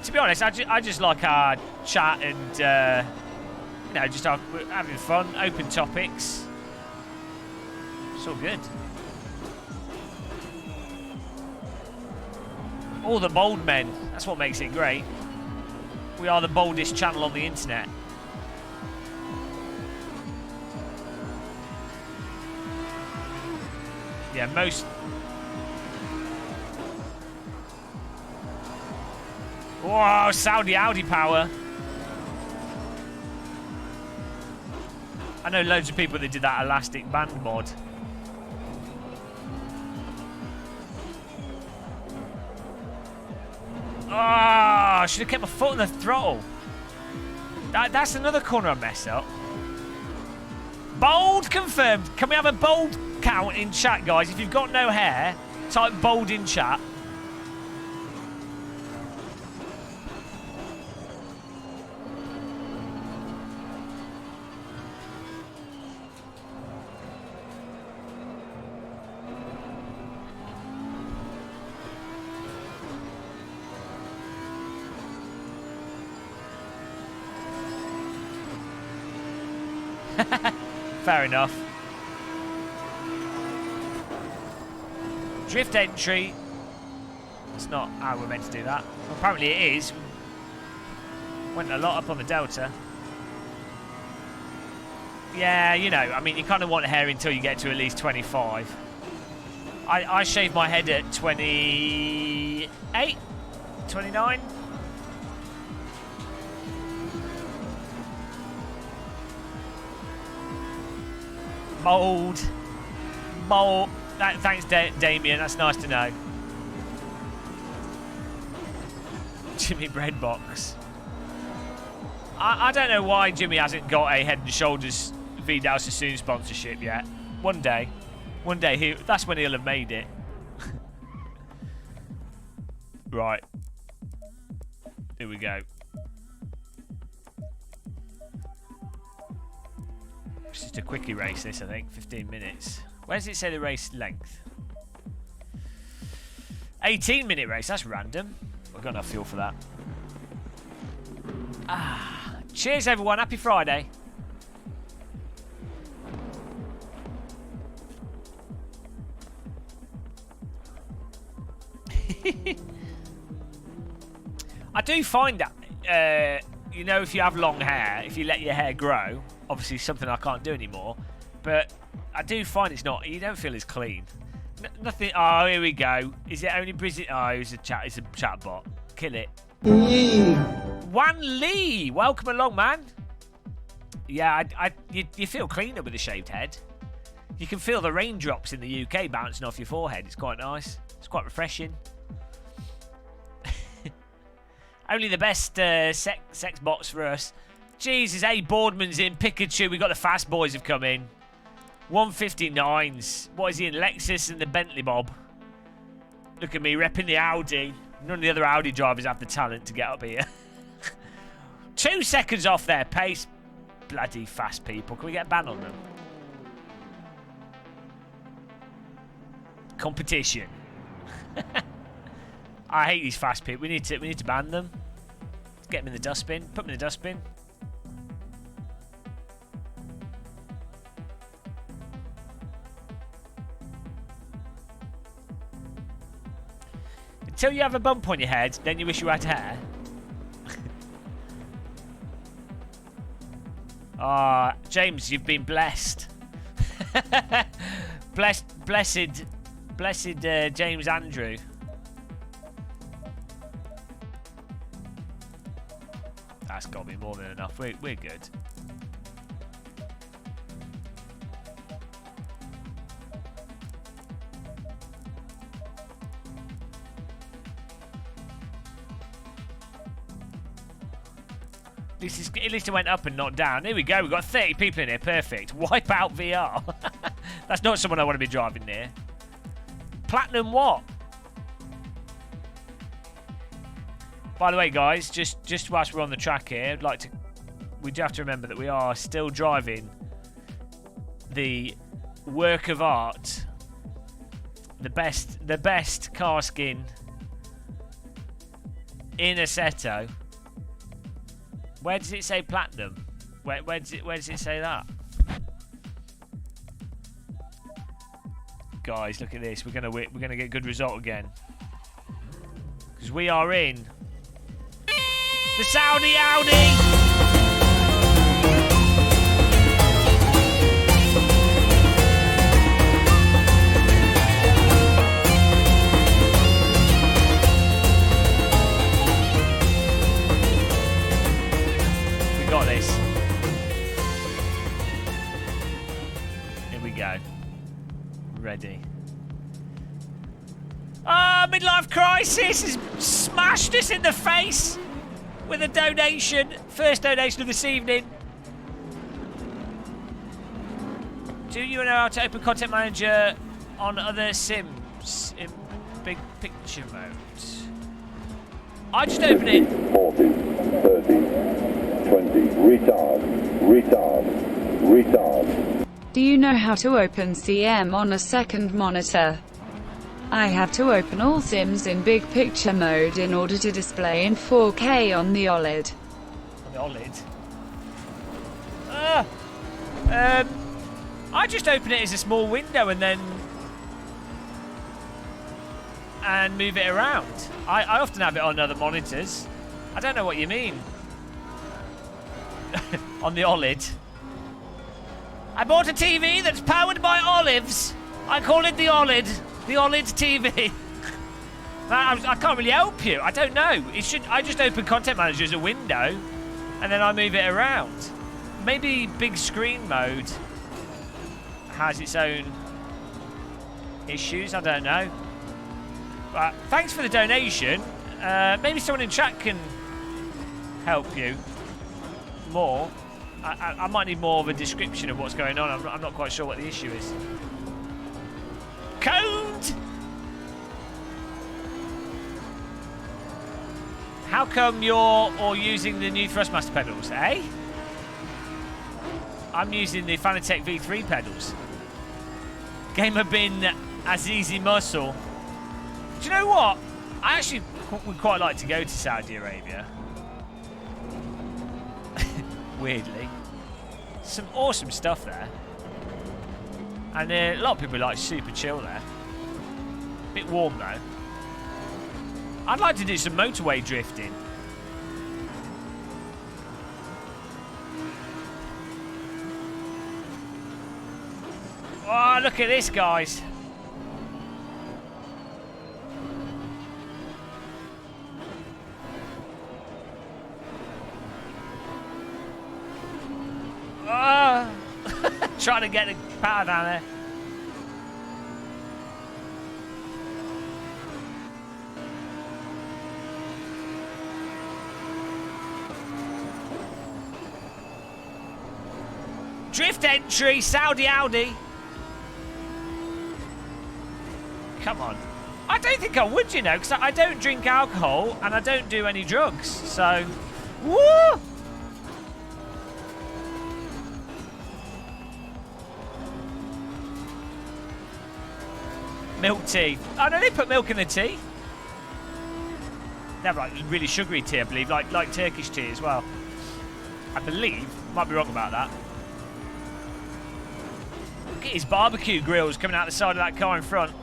To be honest, I just like our chat and, you know, just having fun, open topics. It's all good. All the bold men. That's what makes it great. We are the boldest channel on the internet. Yeah, most... Whoa, Saudi Audi power. I know loads of people that did that elastic band mod. Oh, I should have kept my foot on the throttle. That's another corner I messed up. Bold confirmed. Can we have a bold count in chat, guys? If you've got no hair, type bold in chat. Fair enough. Drift entry. It's not how we're meant to do that. Apparently it is. Went a lot up on the Delta. Yeah, you know, I mean, you kind of want hair until you get to at least 25. I shaved my head at 28, 29. Mold. Thanks, Damien. That's nice to know. Jimmy Breadbox. I don't know why Jimmy hasn't got a Head and Shoulders Vidal Sassoon sponsorship yet. One day, that's when he'll have made it. Right. Here we go. It's just a quickie race, this, I think. 15 minutes. Where does it say the race length? 18-minute race. That's random. I've got enough fuel for that. Cheers, everyone. Happy Friday. I do find that, you know, if you have long hair, if you let your hair grow, obviously something I can't do anymore, but I do find it's not, you don't feel as clean. Nothing. Oh, here we go. Is it only Brizzy? Oh, it's a chat bot. Kill it. Wan Lee, welcome along, man. Yeah, you feel cleaner with a shaved head. You can feel the raindrops in the UK bouncing off your forehead. It's quite nice. It's quite refreshing. Only the best sex bots for us. Jesus, A. Boardman's in. Pikachu, we got the fast boys have come in. 159s. What is he in? Lexus and the Bentley Bob. Look at me repping the Audi. None of the other Audi drivers have the talent to get up here. 2 seconds off their pace. Bloody fast people. Can we get a ban on them? Competition. I hate these fast people. We need to ban them. Get them in the dustbin. Put them in the dustbin. Until you have a bump on your head, then you wish you had hair. James, you've been blessed. blessed James Andrew. That's got to be more than enough. We're good. At least it went up and not down. Here we go. We've got 30 people in here. Perfect. Wipe out VR. That's not someone I want to be driving near. Platinum what? By the way, guys, just whilst we're on the track here, we do have to remember that we are still driving the work of art, the best car skin in Assetto. Where does it say platinum? Where does it say that? Guys, look at this. We're gonna get a good result again, because we are in the Saudi Audi. Got this. Here we go. Ready. Ah, midlife crisis has smashed us in the face with a donation. First donation of this evening. Do you know how to open Content Manager on other sims in big picture mode? I just open it. 40, 30. 20. Retard. Do you know how to open CM on a second monitor? I have to open all sims in big picture mode in order to display in 4K on the OLED. On the OLED? I just open it as a small window and then move it around. I often have it on other monitors. I don't know what you mean. On the OLED. I bought a TV that's powered by olives. I call it the OLED. The OLED TV. I can't really help you. I don't know. I just open Content Manager as a window, and then I move it around. Maybe big screen mode has its own issues. I don't know. But thanks for the donation. Maybe someone in chat can help you more. I might need more of a description of what's going on. I'm not quite sure what the issue is. Code! How come you're all using the new Thrustmaster pedals, eh? I'm using the Fanatec V3 pedals. Gamer bin Azizi Muscle. Do you know what? I actually would quite like to go to Saudi Arabia. Weirdly. Some awesome stuff there. And a lot of people are like super chill there. Bit warm though. I'd like to do some motorway drifting. Oh, look at this, guys. Trying to get the power down there. Drift entry, Saudi Audi. Come on. I don't think I would, you know, because I don't drink alcohol and I don't do any drugs. So, woo! Milk tea. Oh no, they put milk in the tea. They have like really sugary tea, I believe, like Turkish tea as well. I believe. Might be wrong about that. Look at his barbecue grills coming out the side of that car in front.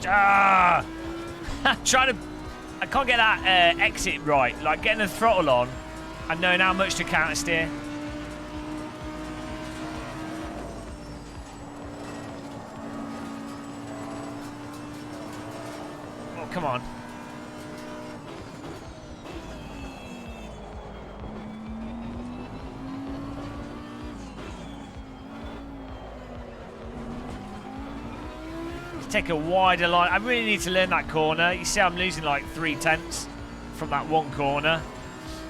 Ah! I can't get that exit right. Like getting the throttle on and knowing how much to counter steer. Oh, come on. Take a wider line. I really need to learn that corner. You see I'm losing like 3/10 from that one corner.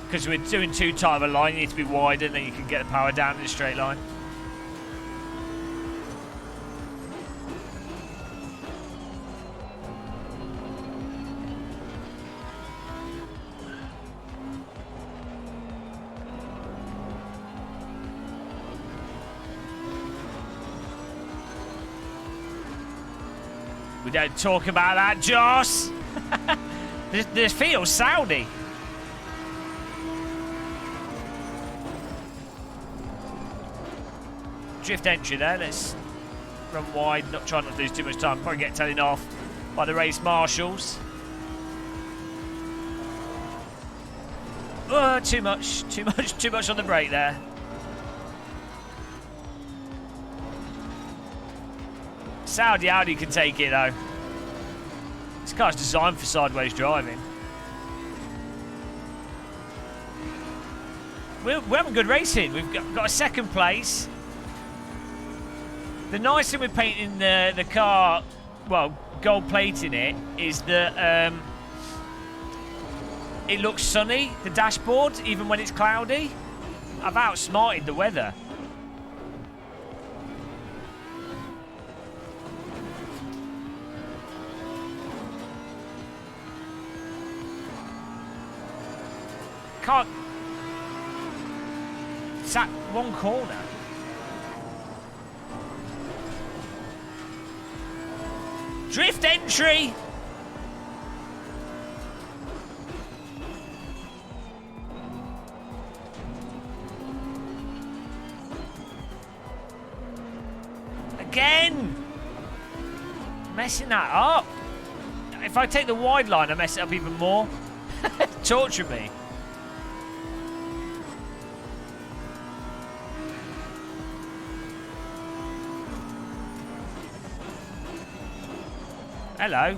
Because we're doing too tight of a line, you need to be wider, and then you can get the power down in a straight line. We don't talk about that, Joss. This feels Saudi. Drift entry there. Let's run wide. Try not to lose too much time. Probably get telling off by the race marshals. Oh, too much on the brake there. Saudi Audi can take it though. This car's designed for sideways driving. We're having good racing. We've got a second place. The nice thing with painting the car, well, gold plating it, is that it looks sunny, the dashboard, even when it's cloudy. I've outsmarted the weather. Can't. It's that one corner. Drift entry. Again. Messing that up. If I take the wide line, I mess it up even more. Torture me. Hello.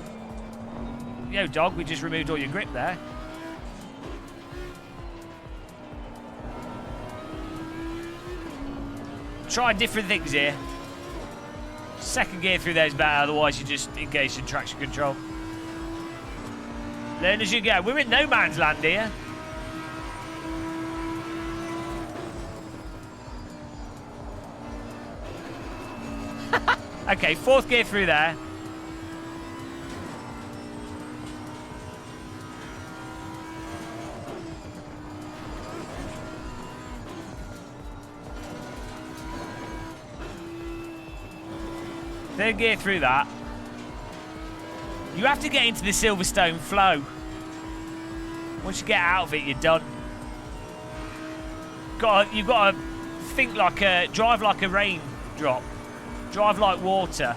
Yo, dog, we just removed all your grip there. Try different things here. Second gear through there is better, otherwise you just engage in traction control. Learn as you go. We're in no man's land here. Okay, fourth gear through there. Third gear through that. You have to get into the Silverstone flow. Once you get out of it, you're done. You've got to think like drive like a raindrop. Drive like water.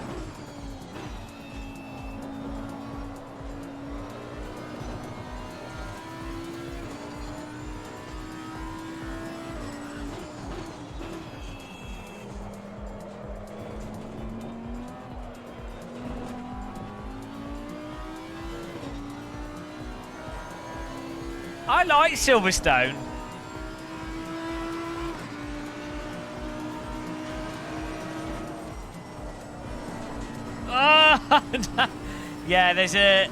I like Silverstone. Oh, no. Yeah, there's a...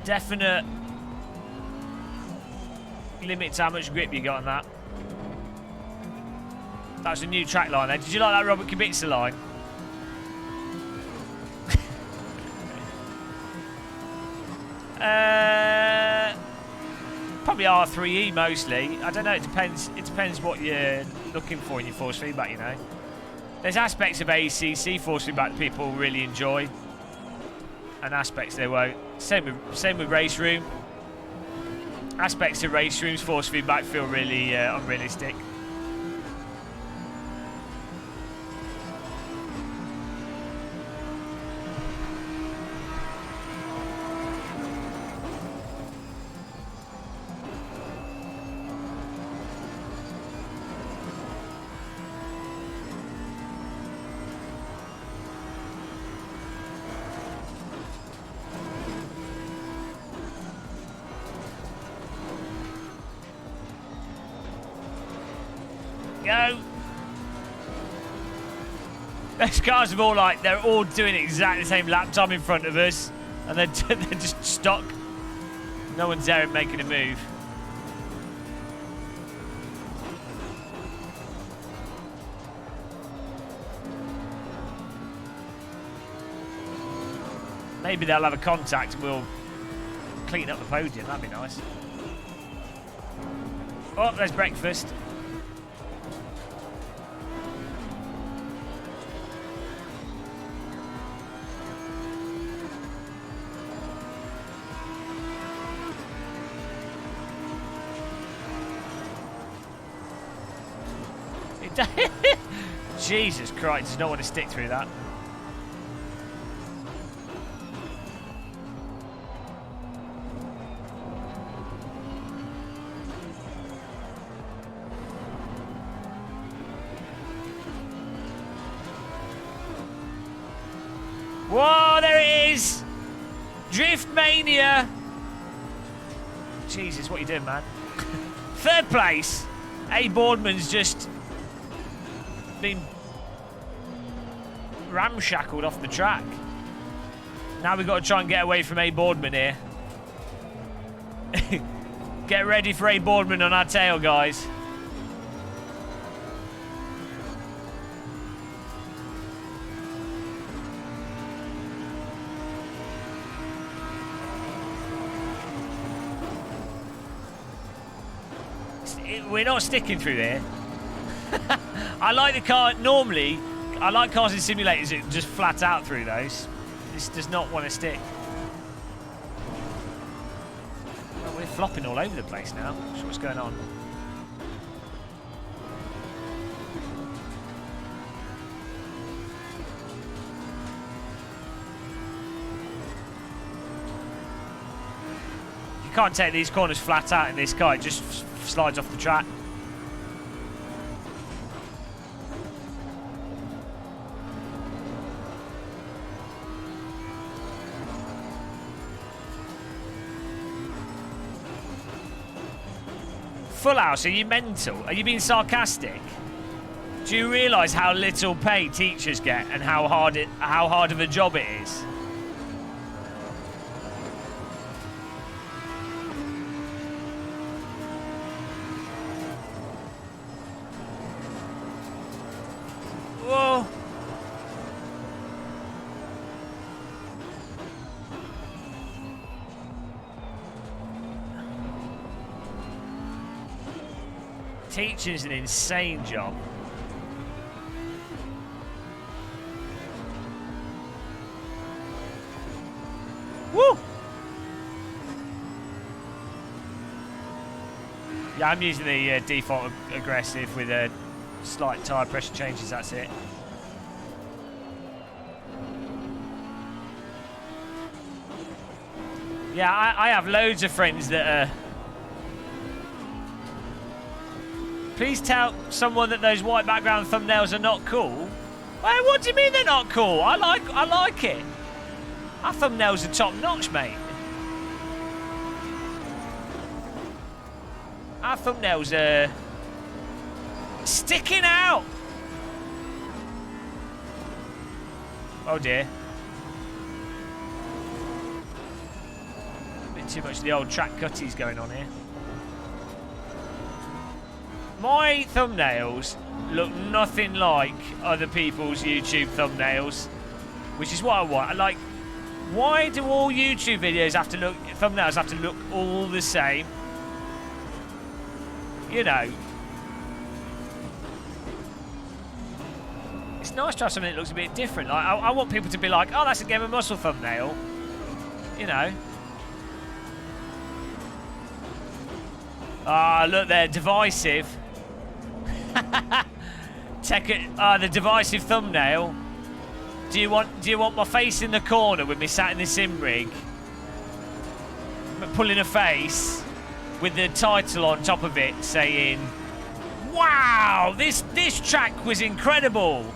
definite limit to how much grip you got on that. That's a new track line there. Did you like that Robert Kubica line? Probably R3E mostly. I don't know. It depends. It depends what you're looking for in your force feedback. You know, there's aspects of ACC force feedback that people really enjoy, and aspects they won't. Same with race room. Aspects of race room's force feedback feel really unrealistic. go. Those cars are all like, they're all doing exactly the same lap time in front of us. And they're just stuck. No one's there making a move. Maybe they'll have a contact and we'll clean up the podium. That'd be nice. Oh, there's breakfast. Jesus Christ, does not want to stick through that. Whoa, there it is! Drift Mania! Jesus, what are you doing, man? Third place! A. Boardman's just been ramshackled off the track. Now we've got to try and get away from A. Boardman here. Get ready for A. Boardman on our tail, guys. We're not sticking through there. I like the car. Normally, I like cars in simulators that just flat out through those. This does not want to stick. Well, we're flopping all over the place now. Not sure what's going on. You can't take these corners flat out in this car. It just slides off the track. Full house, are you mental? Are you being sarcastic? Do you realise how little pay teachers get and how hard of a job it is? Whoa. Teaching's an insane job. Woo! Yeah, I'm using the default aggressive with a slight tyre pressure changes, that's it. Yeah, I have loads of friends that are... Please tell someone that those white background thumbnails are not cool. Well, what do you mean they're not cool? I like it. Our thumbnails are top notch, mate. Our thumbnails are sticking out. Oh dear. A bit too much of the old track cutties going on here. My thumbnails look nothing like other people's YouTube thumbnails, which is what I want. I like, why do all YouTube videos have to look, thumbnails have to look all the same? You know. It's nice to have something that looks a bit different. Like, I want people to be like, oh, that's a Game of Muscle thumbnail. You know. Ah, look, they're divisive. The divisive thumbnail. Do you want my face in the corner with me sat in the sim rig, pulling a face with the title on top of it saying, "Wow, this track was incredible.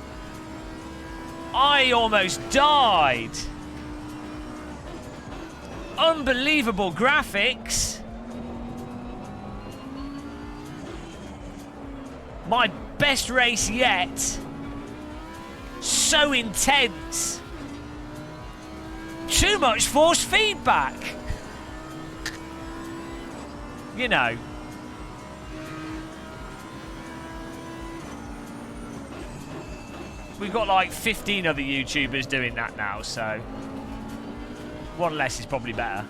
I almost died. Unbelievable graphics. best race yet. So intense. Too much force feedback. You know. We've got like 15 other YouTubers doing that now, so one less is probably better.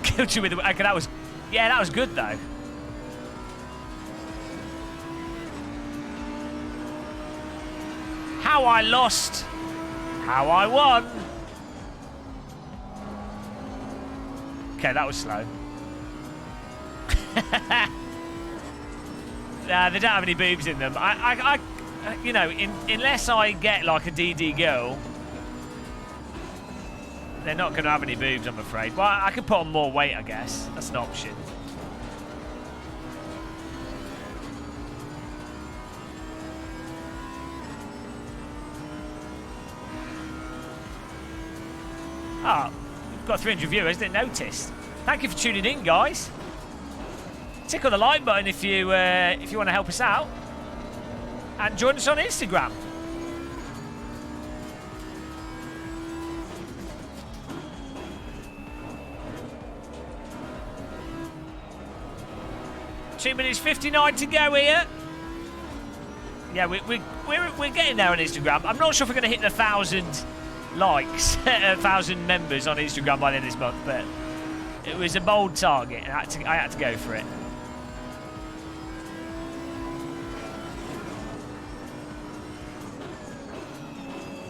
Killed you with the... Okay, that was... Yeah, that was good, though. How I lost. How I won. Okay, that was slow. Nah, they don't have any boobs in them. I you know, unless I get like a DD girl, they're not going to have any boobs, I'm afraid. Well, I could put on more weight, I guess. That's an option. Oh, we've got 300 viewers, didn't notice. Thank you for tuning in, guys. Tickle the like button if you want to help us out. And join us on Instagram. Two minutes 59 to go here. Yeah, we're getting there on Instagram. I'm not sure if we're going to hit the 1,000 likes, 1,000 members on Instagram by the end of this month, but it was a bold target, and I had to go for it.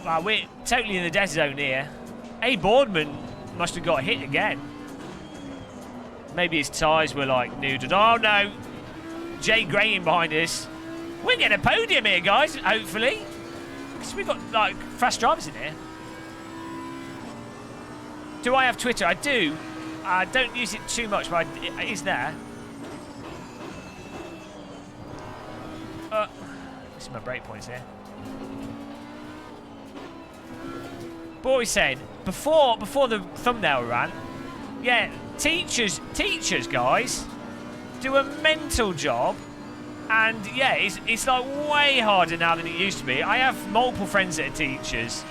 Wow, we're totally in the dead zone here. A. Boardman must have got hit again. Maybe his tyres were like noodled. Oh no! Jay Graham behind us. We're getting a podium here, guys, hopefully. Because we've got like fast drivers in here. Do I have Twitter? I do. I don't use it too much, but it is there. This is my break points here. Boy said before the thumbnail ran, yeah, teachers, guys, do a mental job, and yeah, it's like way harder now than it used to be. I have multiple friends that are teachers.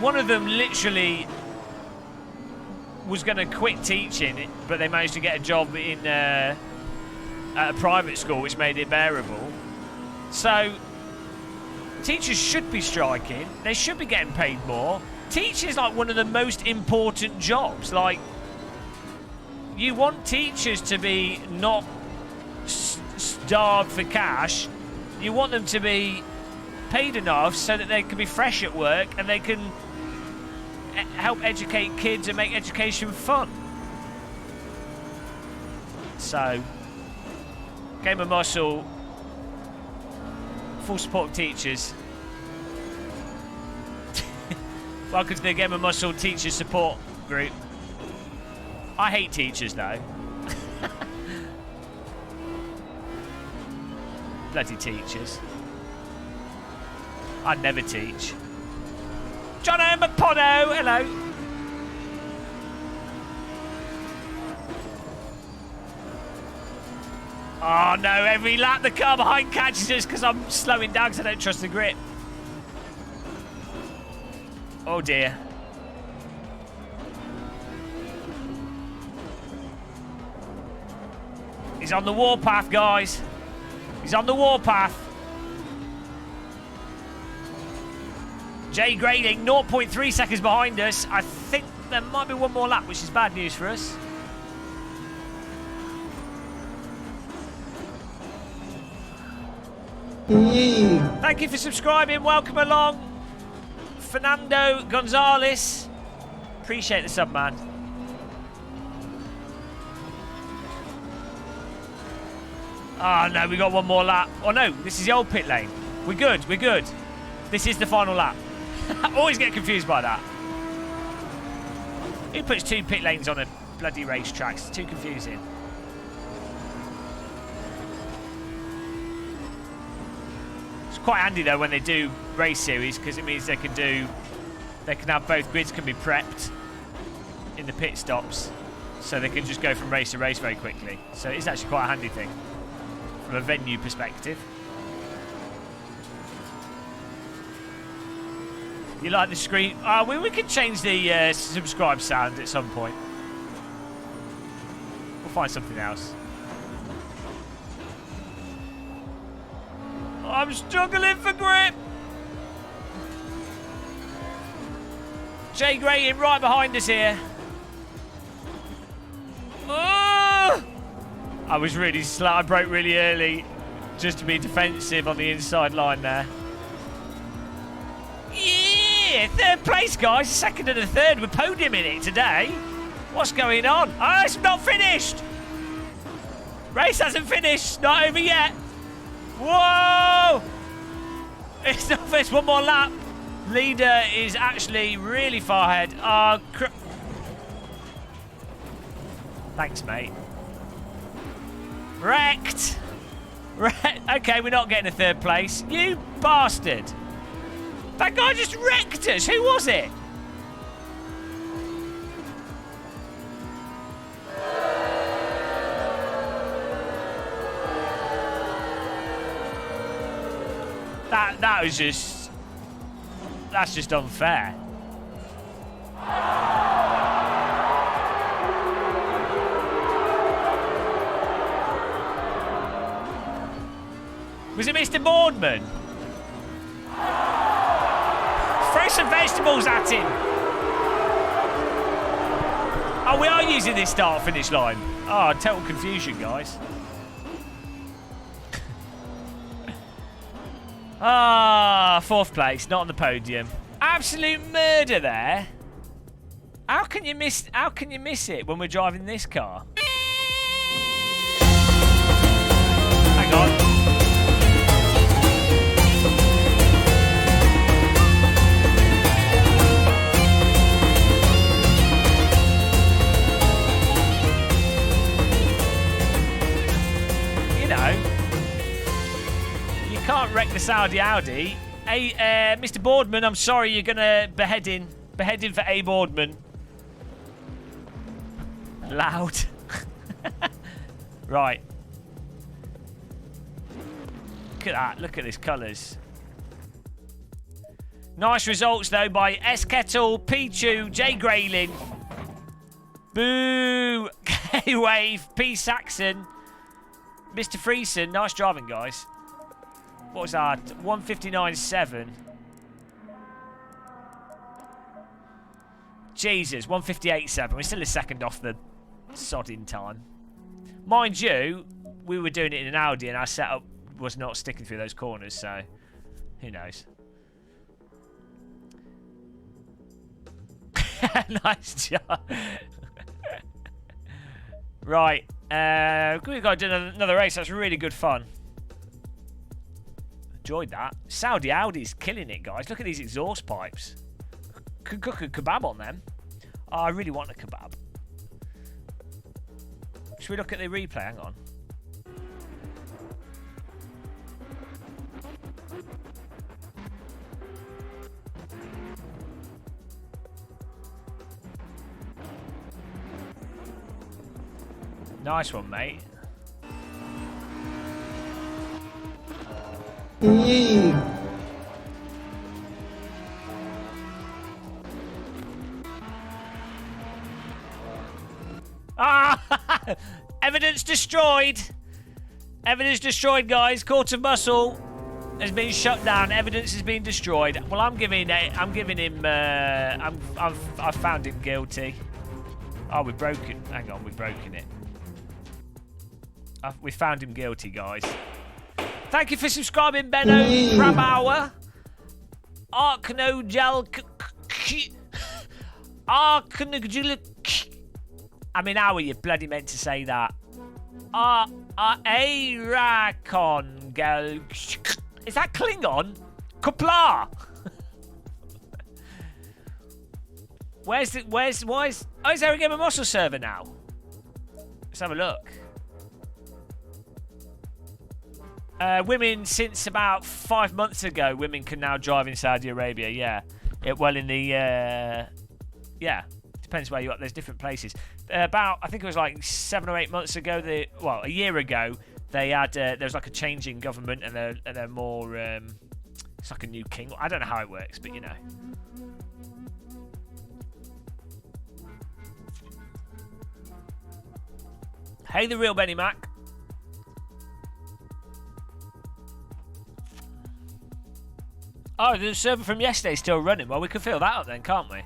One of them literally was going to quit teaching, but they managed to get a job in at a private school, which made it bearable. So teachers should be striking. They should be getting paid more. Teachers like one of the most important jobs. Like, you want teachers to be not starved for cash. You want them to be paid enough so that they can be fresh at work and they can help educate kids and make education fun. So, Game of Muscle, full support of teachers. Welcome to the Game of Muscle Teachers Support Group. I hate teachers though. Bloody teachers. I'd never teach. Jono McPono, hello. Oh no, every lap the car behind catches us because I'm slowing down because I don't trust the grip. Oh dear. He's on the warpath, guys. He's on the warpath. Jay Grayling, 0.3 seconds behind us. I think there might be one more lap, which is bad news for us. Thank you for subscribing. Welcome along, Fernando Gonzalez. Appreciate the sub, man. Oh no, we got one more lap. Oh no, this is the old pit lane. We're good, we're good. This is the final lap. I always get confused by that. Who puts two pit lanes on a bloody racetrack? It's too confusing. It's quite handy though when they do race series because it means they can have both grids can be prepped in the pit stops, so they can just go from race to race very quickly. So it's actually quite a handy thing from a venue perspective. You like the screen? We could change the subscribe sound at some point. We'll find something else. I'm struggling for grip. Jay Grayton right behind us here. Oh! I was really slow. I broke really early just to be defensive on the inside line there. Yeah, third place, guys. Second and a third with podium in it today. What's going on? Oh, it's not finished. Race hasn't finished. Not over yet. Whoa! It's not finished. One more lap. Leader is actually really far ahead. Thanks, mate. Wrecked. Okay, we're not getting a third place. You bastard. That guy just wrecked us. Who was it? That was just... That's just unfair. Was it Mr. Boardman? Throw some vegetables at him. Oh, we are using this start-finish line. Oh, total confusion, guys. Fourth place, not on the podium. Absolute murder there. How can you miss it when we're driving this car? Hang on. You know, you can't wreck the Saudi Audi. Hey, Mr. Boardman, I'm sorry, you're gonna beheading for A. Boardman. Loud. Right. Look at that. Look at these colours. Nice results though by S Kettle, Pichu, J Grayling, Boo, K Wave, P Saxon, Mr. Freeson. Nice driving, guys. What was that? 159.7. Jesus, 158.7. We're still a second off the sodding time. Mind you, we were doing it in an Audi and our setup was not sticking through those corners, so who knows. Nice job. Right, we've got to do another race. That's really good fun. Enjoyed that. Saudi Audi's killing it, guys. Look at these exhaust pipes. Could cook a kebab on them. Oh, I really want a kebab. Should we look at the replay? Hang on. Nice one, mate. Ah! Evidence destroyed. Evidence destroyed, guys. Court of Muscle has been shut down. Evidence has been destroyed. Well, I've found him guilty. Oh, we've broken. Hang on, we've broken it. We found him guilty, guys. Thank you for subscribing, Benno. Brabauer. I mean, how are you bloody meant to say that? Arakon go. Is that Klingon? Kupla. Why is there a Game of Muscle server now? Let's have a look. Women, since about 5 months ago, women can now drive in Saudi Arabia. Yeah. Well, in the Depends where you are. There's different places. About, I think it was like 7 or 8 months ago, a year ago, they had, there was like a change in government, and they're more, it's like a new king. I don't know how it works, but you know. Hey, the real Benny Mac. Oh, the server from yesterday is still running. Well, we can fill that up then, can't we?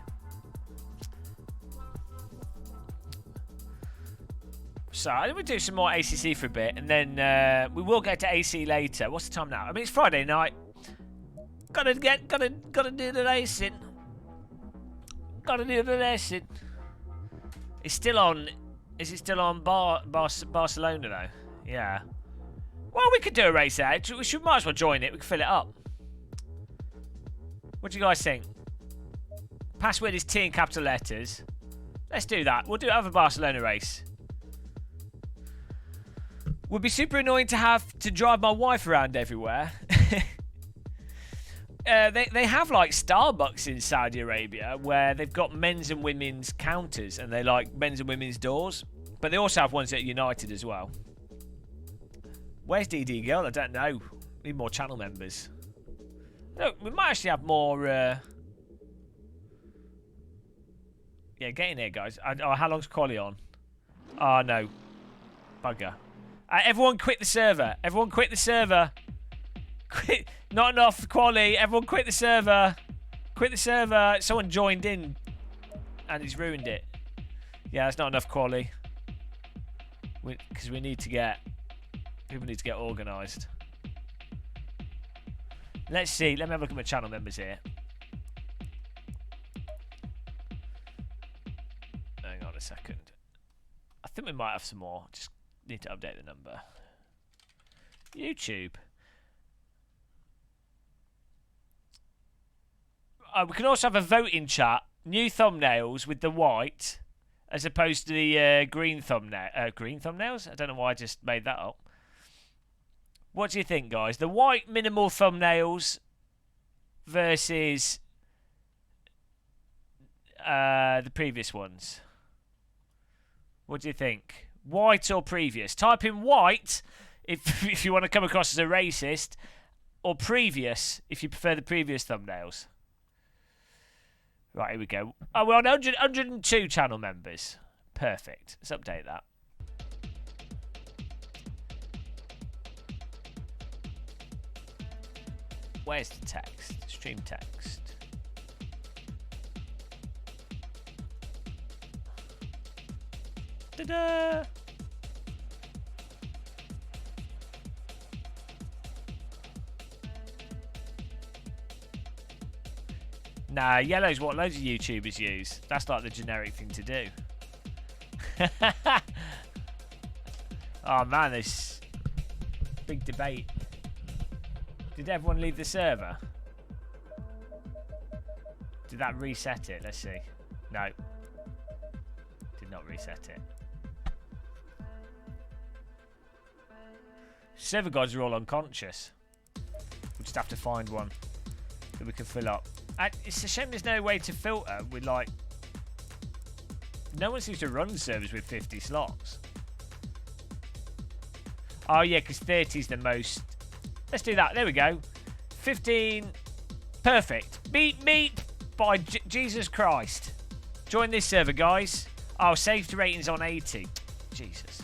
So, I think we'll do some more ACC for a bit, and then we will get to AC later. What's the time now? I mean, it's Friday night. Gotta do the racing. Gotta do the racing. It's still on. Is it still on Barcelona though? Yeah. Well, we could do a race there. We might as well join it. We can fill it up. What do you guys think? Password is T in capital letters. Let's do that. We'll have a Barcelona race. Would be super annoying to have to drive my wife around everywhere. They have like Starbucks in Saudi Arabia where they've got men's and women's counters, and they like men's and women's doors. But they also have ones at United as well. Where's DD Girl? I don't know. Need more channel members. Look, we might actually have more. Yeah, get in here, guys. How long's Quali on? Oh no, bugger. Everyone quit the server. Everyone quit the server. Quit. Not enough Quali. Everyone quit the server. Quit the server. Someone joined in and he's ruined it. Yeah, that's not enough Quali. Because we need to get... People need to get organised. Let's see. Let me have a look at my channel members here. Hang on a second. I think we might have some more. Just need to update the number. YouTube. We can also have a voting chat. New thumbnails with the white, as opposed to the green thumbnail. Green thumbnails? I don't know why I just made that up. What do you think, guys? The white minimal thumbnails versus the previous ones. What do you think? White or previous? Type in white if you want to come across as a racist, or previous if you prefer the previous thumbnails. Right, here we go. Oh, we're on 102 channel members. Perfect. Let's update that. Where's the text? Stream text. Ta-da! Nah, yellow's what loads of YouTubers use. That's like the generic thing to do. Oh man, this big debate. Did everyone leave the server? Did that reset it? Let's see. No. Did not reset it. Server gods are all unconscious. We'll just have to find one that we can fill up. It's a shame there's no way to filter with, like... No one seems to run servers with 50 slots. Oh, yeah, because 30 is the most... Let's do that. There we go. 15. Perfect. Meet by Jesus Christ. Join this server, guys. Oh, safety rating's on 80. Jesus.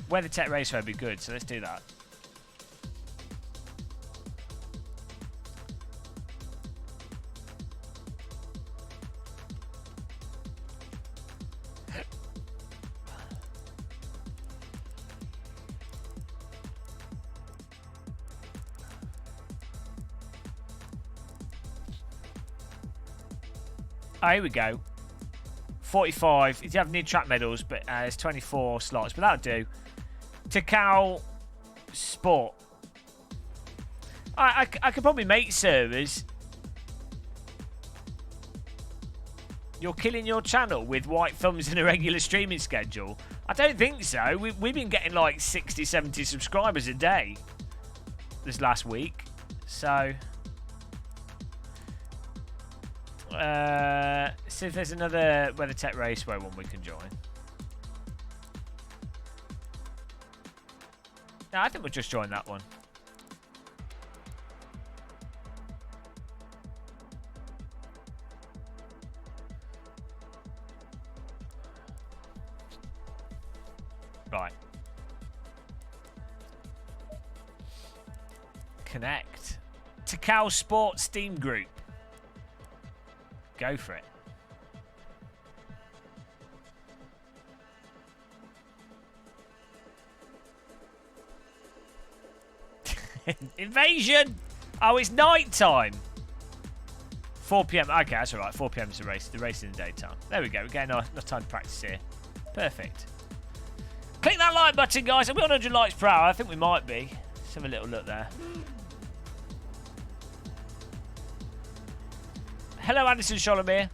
Weather Tech Racer would be good, so let's do that. Oh, here we go. 45. You have need track medals, but there's 24 slots, but that'll do. Takao Sport. I could probably make servers. You're killing your channel with white thumbs and a regular streaming schedule. I don't think so. We've been getting like 60, 70 subscribers a day this last week. So... See if there's another WeatherTech Raceway one we can join. No, I think we'll just join that one. Right. Connect. Takao Sports Steam Group. Go for it. Invasion! Oh, it's night time. 4 p.m. Okay, that's all right. 4 p.m. is the race. The race in the daytime. There we go. We're getting enough time to practice here. Perfect. Click that like button, guys. Are we on 100 likes per hour? I think we might be. Let's have a little look there. Hello, Anderson Sholomir.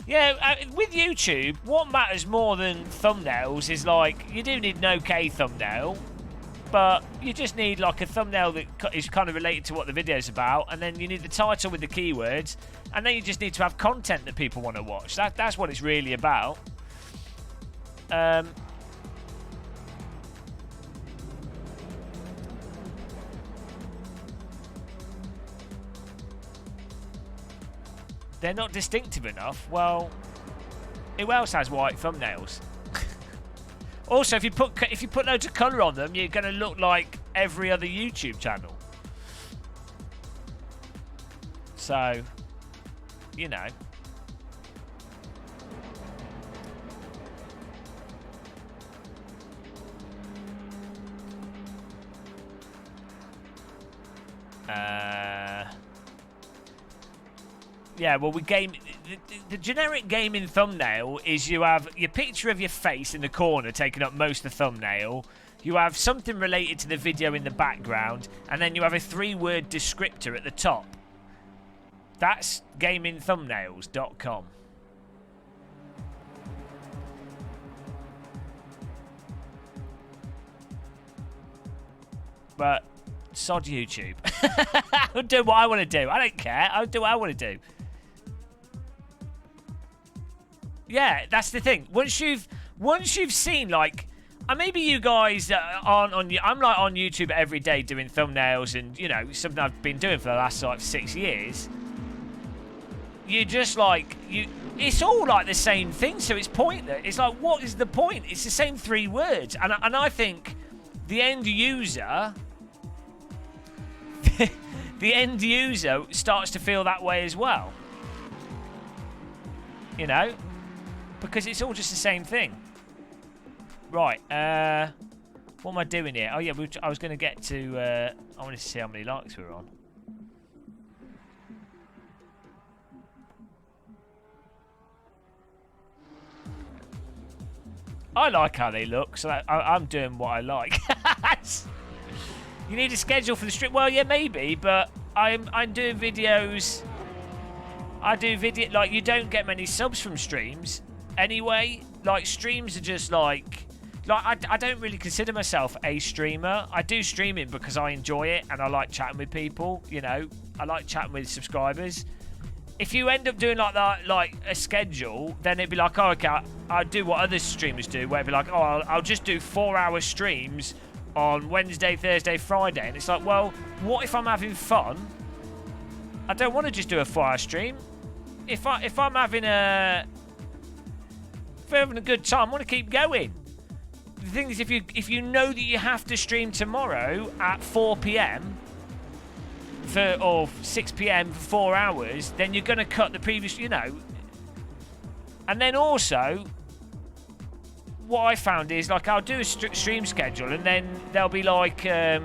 Yeah, with YouTube, what matters more than thumbnails is, like, you do need an okay thumbnail, but you just need, like, a thumbnail that is kind of related to what the video's about, and then you need the title with the keywords, and then you just need to have content that people want to watch. That's what it's really about. They're not distinctive enough. Well, who else has white thumbnails? Also, if you put loads of colour on them, you're going to look like every other YouTube channel. So, you know. Yeah, well, we game... The generic gaming thumbnail is you have your picture of your face in the corner taking up most of the thumbnail. You have something related to the video in the background. And then you have a 3-word descriptor at the top. That's gamingthumbnails.com. But, sod YouTube. I'll do what I want to do. I don't care. I'll do what I want to do. Yeah, that's the thing. Once you've seen, like, maybe you guys aren't on. I'm like on YouTube every day doing thumbnails, and you know, something I've been doing for the last like 6 years. You just like it's all like the same thing, so it's pointless. It's like, what is the point? It's the same 3 words, and I think the end user, the end user starts to feel that way as well. You know. Because it's all just the same thing. Right, what am I doing here? Oh, yeah, I was going to get to... I wanted to see how many likes we were on. I like how they look, so I'm doing what I like. You need a schedule for the stream? Well, yeah, maybe, but I'm doing videos... I do video... Like, you don't get many subs from streams. Anyway, like, streams are just like I don't really consider myself a streamer. I do streaming because I enjoy it and I like chatting with people, you know. I like chatting with subscribers. If you end up doing like that, like a schedule, then it'd be like, oh, okay, I'll do what other streamers do, where it'd be like, oh, I'll just do 4-hour streams on Wednesday, Thursday, Friday. And it's like, well, what if I'm having fun? I don't want to just do a 4-hour stream. If I'm having a good time, I want to keep going. The thing is, if you know that you have to stream tomorrow at 4 p.m. or 6 p.m. for 4 hours, then you're going to cut the previous, you know. And then also, what I found is, like, I'll do a stream schedule, and then there'll be like, I'll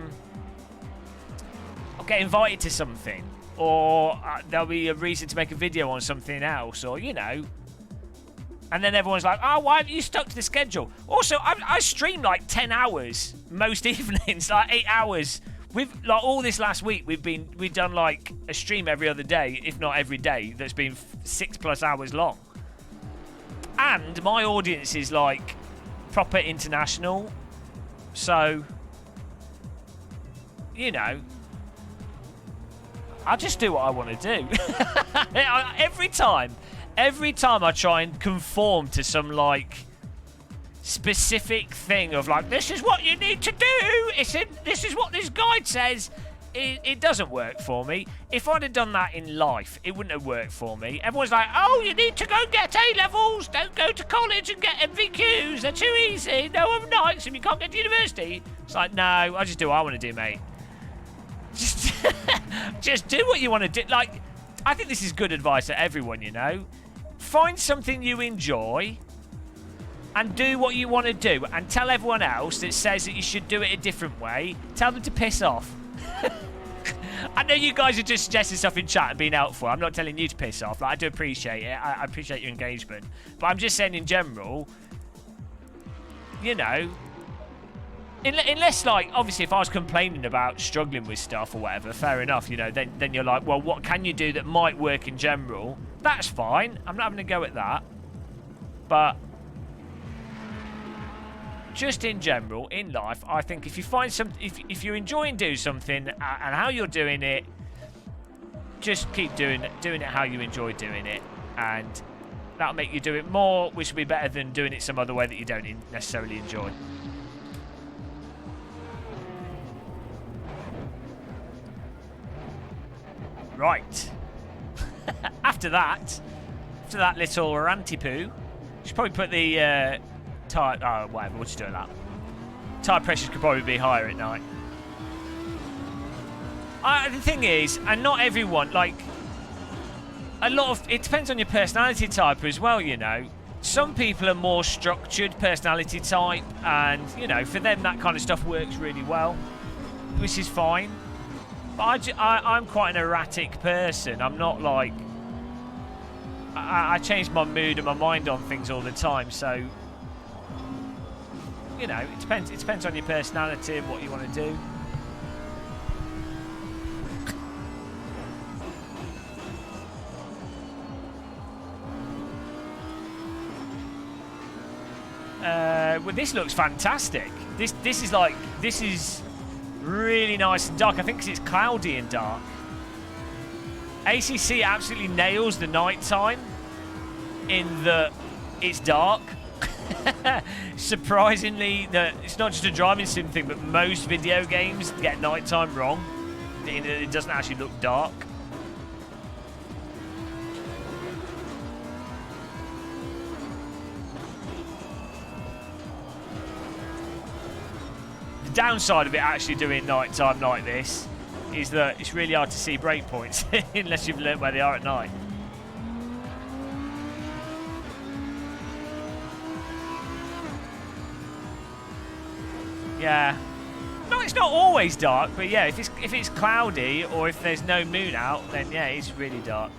get invited to something, or there'll be a reason to make a video on something else, or, you know. And then everyone's like, oh, why haven't you stuck to the schedule? Also, I stream like 10 hours most evenings, like 8 hours. We've like all this last week, we've done like a stream every other day, if not every day, that's been 6+ hours long. And my audience is like proper international. So, you know, I just do what I want to do. every time I try and conform to some like specific thing of like, this is what you need to do. This is what this guide says. It doesn't work for me. If I'd have done that in life, it wouldn't have worked for me. Everyone's like, oh, you need to go and get A-levels. Don't go to college and get MVQs. They're too easy. No overnights and you can't get to university. It's like, no, I just do what I want to do, mate. Just do what you want to do. Like, I think this is good advice to everyone, you know. Find something you enjoy and do what you want to do. And tell everyone else that says that you should do it a different way, tell them to piss off. I know you guys are just suggesting stuff in chat and being helpful. I'm not telling you to piss off. Like, I do appreciate it. I appreciate your engagement. But I'm just saying in general, you know, unless, like, obviously if I was complaining about struggling with stuff or whatever, fair enough, you know, then you're like, well, what can you do that might work in general? That's fine. I'm not having a go at that. But just in general, in life, I think if you find some, if you're enjoying doing something and how you're doing it, just keep doing it how you enjoy doing it, and that'll make you do it more, which will be better than doing it some other way that you don't necessarily enjoy. Right. After that little ranty poo, should probably put the tire, oh, whatever, we'll just do that. Tire pressures could probably be higher at night. The thing is, and not everyone, like, a lot of, it depends on your personality type as well, you know. Some people are more structured personality type, and, you know, for them that kind of stuff works really well, which is fine. But I'm quite an erratic person. I'm not like, I change my mood and my mind on things all the time, so, you know, it depends on your personality and what you want to do. Well, this looks fantastic. This is really nice and dark. I think 'cause it's cloudy and dark. ACC absolutely nails the night time in that it's dark. Surprisingly, that it's not just a driving sim thing, but most video games get nighttime wrong. It doesn't actually look dark. The downside of it actually doing nighttime like this is that it's really hard to see breakpoints unless you've learned where they are at night. Yeah. No, it's not always dark, but yeah, if it's cloudy or if there's no moon out, then yeah, it's really dark.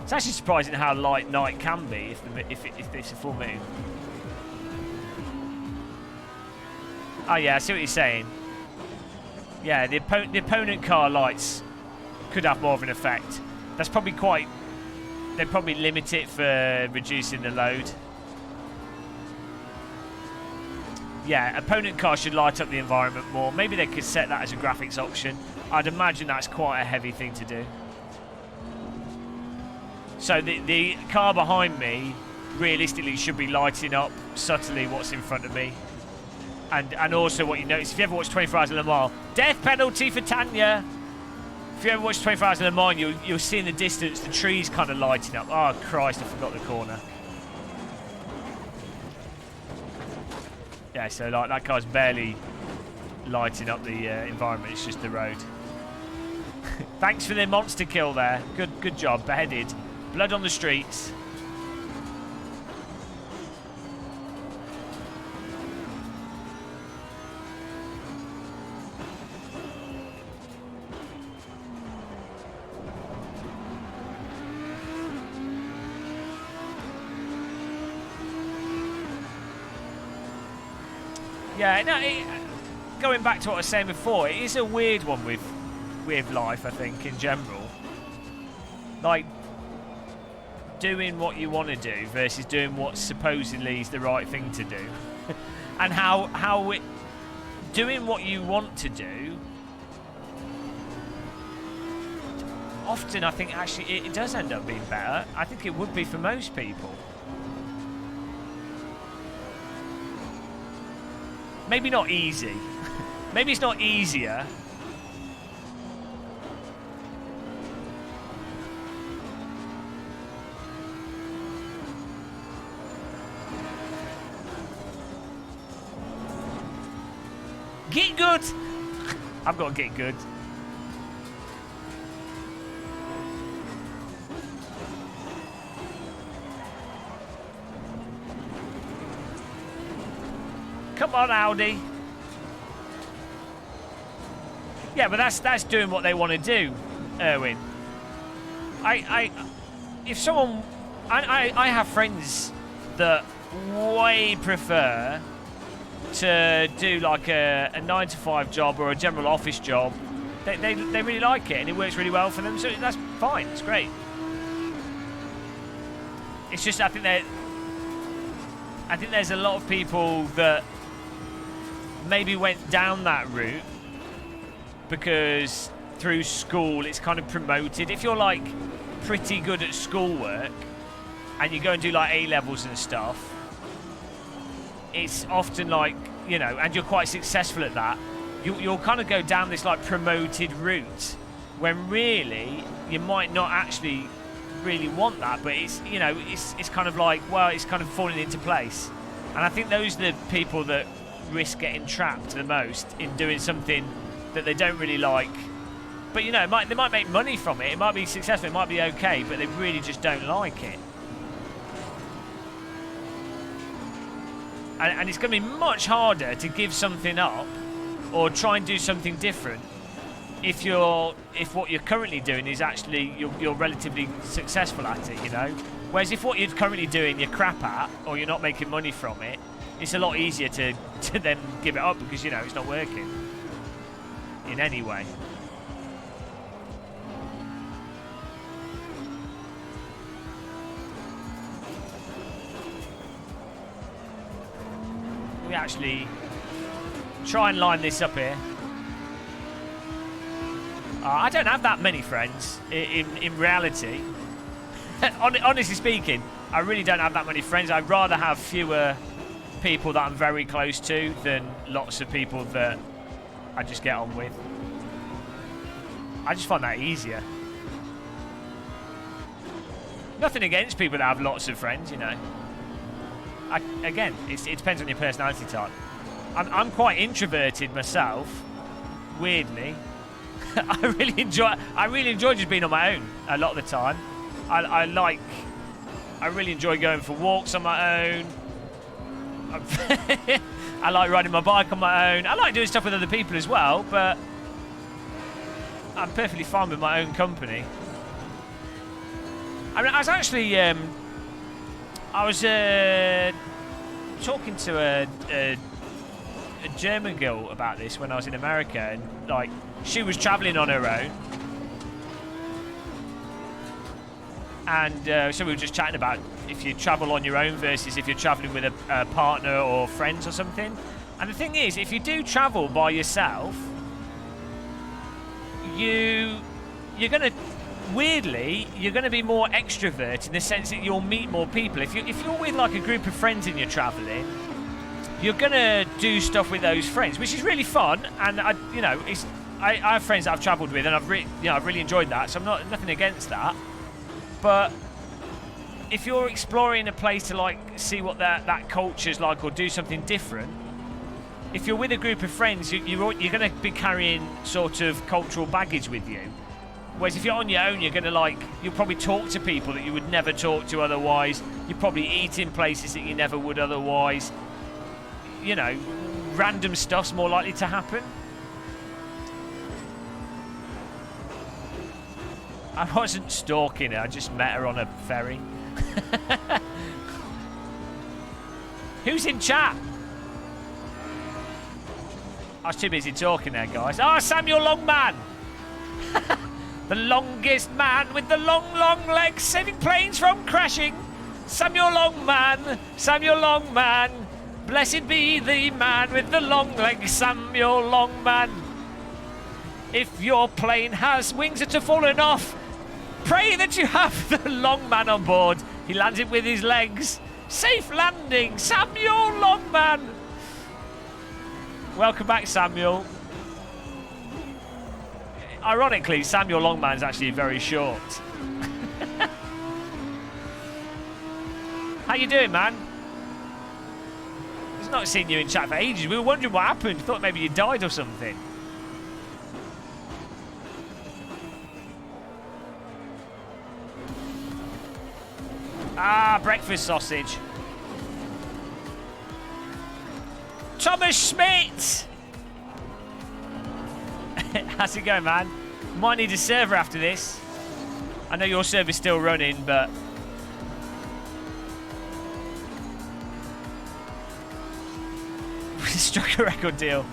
It's actually surprising how light night can be if it's a full moon. Oh yeah, I see what you're saying. Yeah, the opponent car lights could have more of an effect. That's probably quite... They'd probably limit it for reducing the load. Yeah, opponent cars should light up the environment more. Maybe they could set that as a graphics option. I'd imagine that's quite a heavy thing to do. So the car behind me realistically should be lighting up subtly what's in front of me. And also what you notice, if you ever watch 24 Hours of Le Mans, death penalty for Tanya. If you ever watch 24 Hours of Le Mans, you'll see in the distance the trees kind of lighting up. Oh Christ, I forgot the corner. Yeah, so like that car's barely lighting up the environment, it's just the road. Thanks for the monster kill there. Good job, beheaded. Blood on the streets. Yeah, no, going back to what I was saying before, it is a weird one with life, I think, in general. Like, doing what you want to do versus doing what supposedly is the right thing to do. And how doing what you want to do often I think actually it does end up being better. I think it would be for most people. Maybe not easy. Maybe it's not easier. Get good! I've got to get good. Come on, Audi. Yeah, but that's doing what they want to do, Erwin. If someone, I have friends that way prefer to do like a 9-to-5 job or a general office job. They really like it and it works really well for them, so that's fine, it's great. It's just I think there's a lot of people that maybe went down that route because through school it's kind of promoted. If you're like pretty good at schoolwork and you go and do like A-levels and stuff, it's often like, you know, and you're quite successful at that, you'll kind of go down this like promoted route when really you might not actually really want that, but it's, you know, it's kind of like, well, it's kind of falling into place. And I think those are the people that risk getting trapped the most in doing something that they don't really like. But, you know, they might make money from it, it might be successful, it might be okay, but they really just don't like it. And it's going to be much harder to give something up or try and do something different if what you're currently doing is actually you're relatively successful at it, you know. Whereas if what you're currently doing you're crap at or you're not making money from it, it's a lot easier to then give it up because, you know, it's not working in any way. We actually try and line this up here. I don't have that many friends in reality. Honestly speaking, I really don't have that many friends. I'd rather have fewer people that I'm very close to than lots of people that I just get on with. I just find that easier. Nothing against people that have lots of friends, you know. Again, it depends on your personality type. I'm quite introverted myself, weirdly. I really enjoy just being on my own a lot of the time. I really enjoy going for walks on my own. I like riding my bike on my own. I like doing stuff with other people as well, but I'm perfectly fine with my own company. I mean, I was actually talking to a German girl about this when I was in America, and like she was traveling on her own, and so we were just chatting about if you travel on your own versus if you're traveling with a partner or friends or something. And the thing is, if you do travel by yourself, you're gonna be more extrovert in the sense that you'll meet more people. If you're with like a group of friends and you're traveling, you're gonna do stuff with those friends, which is really fun. And I have friends that I've travelled with, and I've really enjoyed that. So I'm nothing against that. But if you're exploring a place to like see what that culture's like or do something different, if you're with a group of friends, you're going to be carrying sort of cultural baggage with you. Whereas if you're on your own, you'll probably talk to people that you would never talk to otherwise. You probably eat in places that you never would otherwise. You know, random stuff's more likely to happen. I wasn't stalking her, I just met her on a ferry. Who's in chat? I was too busy talking there, guys. Ah, Samuel Longman! The longest man with the long, long legs, saving planes from crashing. Samuel Longman, Samuel Longman. Blessed be the man with the long legs, Samuel Longman. If your plane has wings that have fallen off, Pray that you have the long man on board. He lands it with his legs. Safe landing, Samuel Longman. Welcome back, Samuel. Ironically, Samuel Longman's actually very short. How you doing, man? I've not seen you in chat for ages. We were wondering what happened. Thought maybe you died or something. Ah, breakfast sausage. Thomas Schmidt! How's it going, man? Might need a server after this. I know your server's still running, but... we struck a record deal.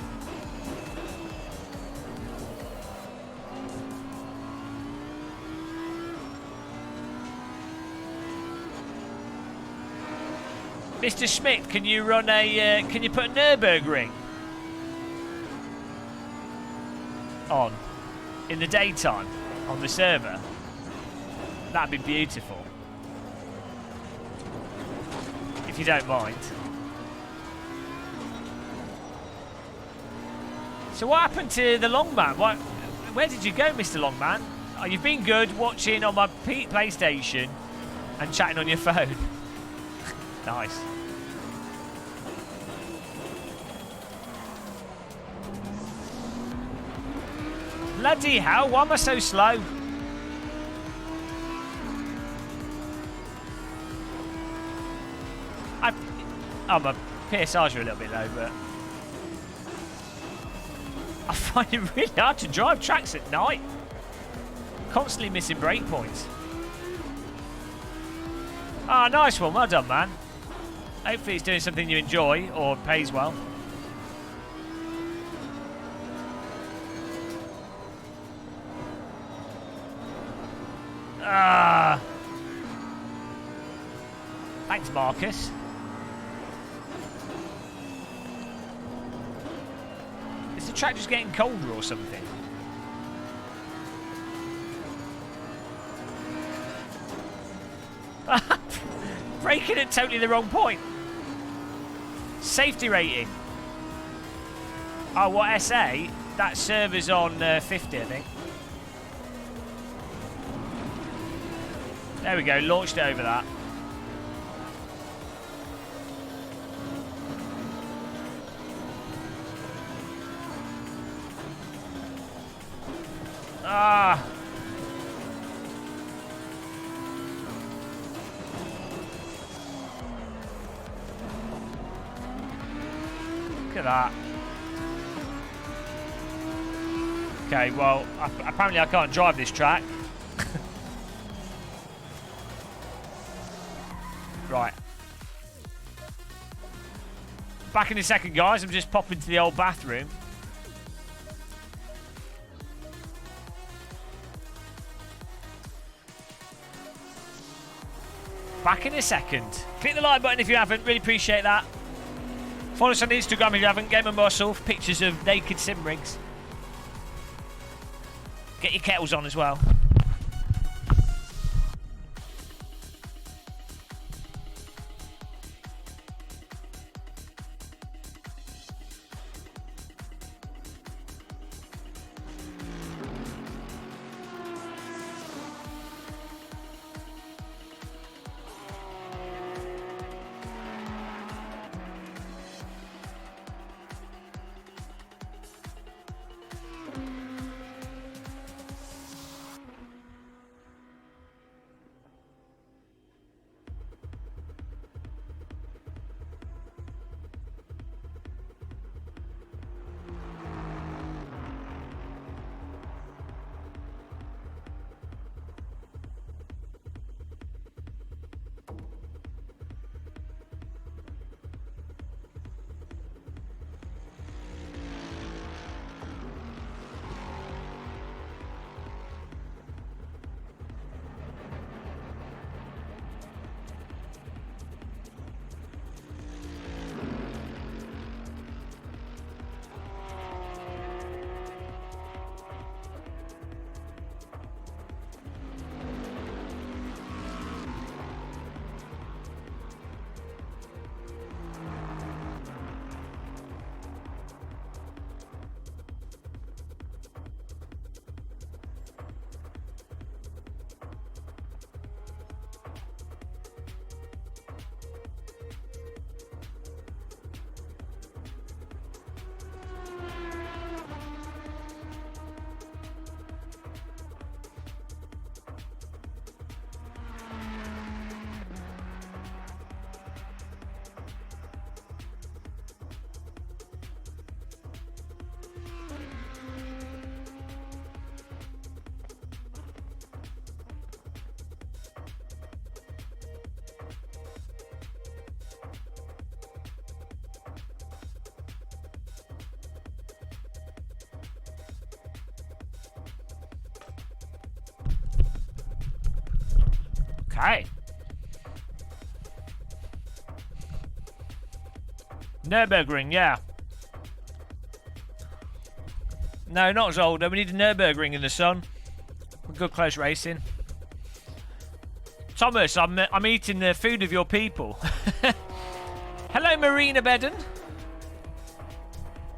Mr. Schmidt, can you run a... can you put a Nürburgring on in the daytime on the server? That'd be beautiful. If you don't mind. So what happened to the Longman? Where did you go, Mr. Longman? Oh, you've been good watching on my PlayStation and chatting on your phone. Nice. Bloody hell, why am I so slow? Oh, my PSRs are a little bit low, but... I find it really hard to drive tracks at night. Constantly missing breakpoints. Ah, nice one. Well done, man. Hopefully it's doing something you enjoy or pays well. Ah. Thanks, Marcus. Is the track just getting colder or something? Braking at totally the wrong point. Safety rating. Oh, what SA? That server's on 50, I think. There we go, launched it over that. Ah. Look at that. Okay, well, apparently I can't drive this track. Right. Back in a second, guys. I'm just popping to the old bathroom. Back in a second. Click the like button if you haven't. Really appreciate that. Follow us on Instagram if you haven't. Game of Muscle for pictures of naked sim rigs. Get your kettles on as well. Okay. Nürburgring, yeah. No, not Zolder. We need a Nürburgring in the sun. Good close racing. Thomas, I'm eating the food of your people. Hello, Marina Bedden.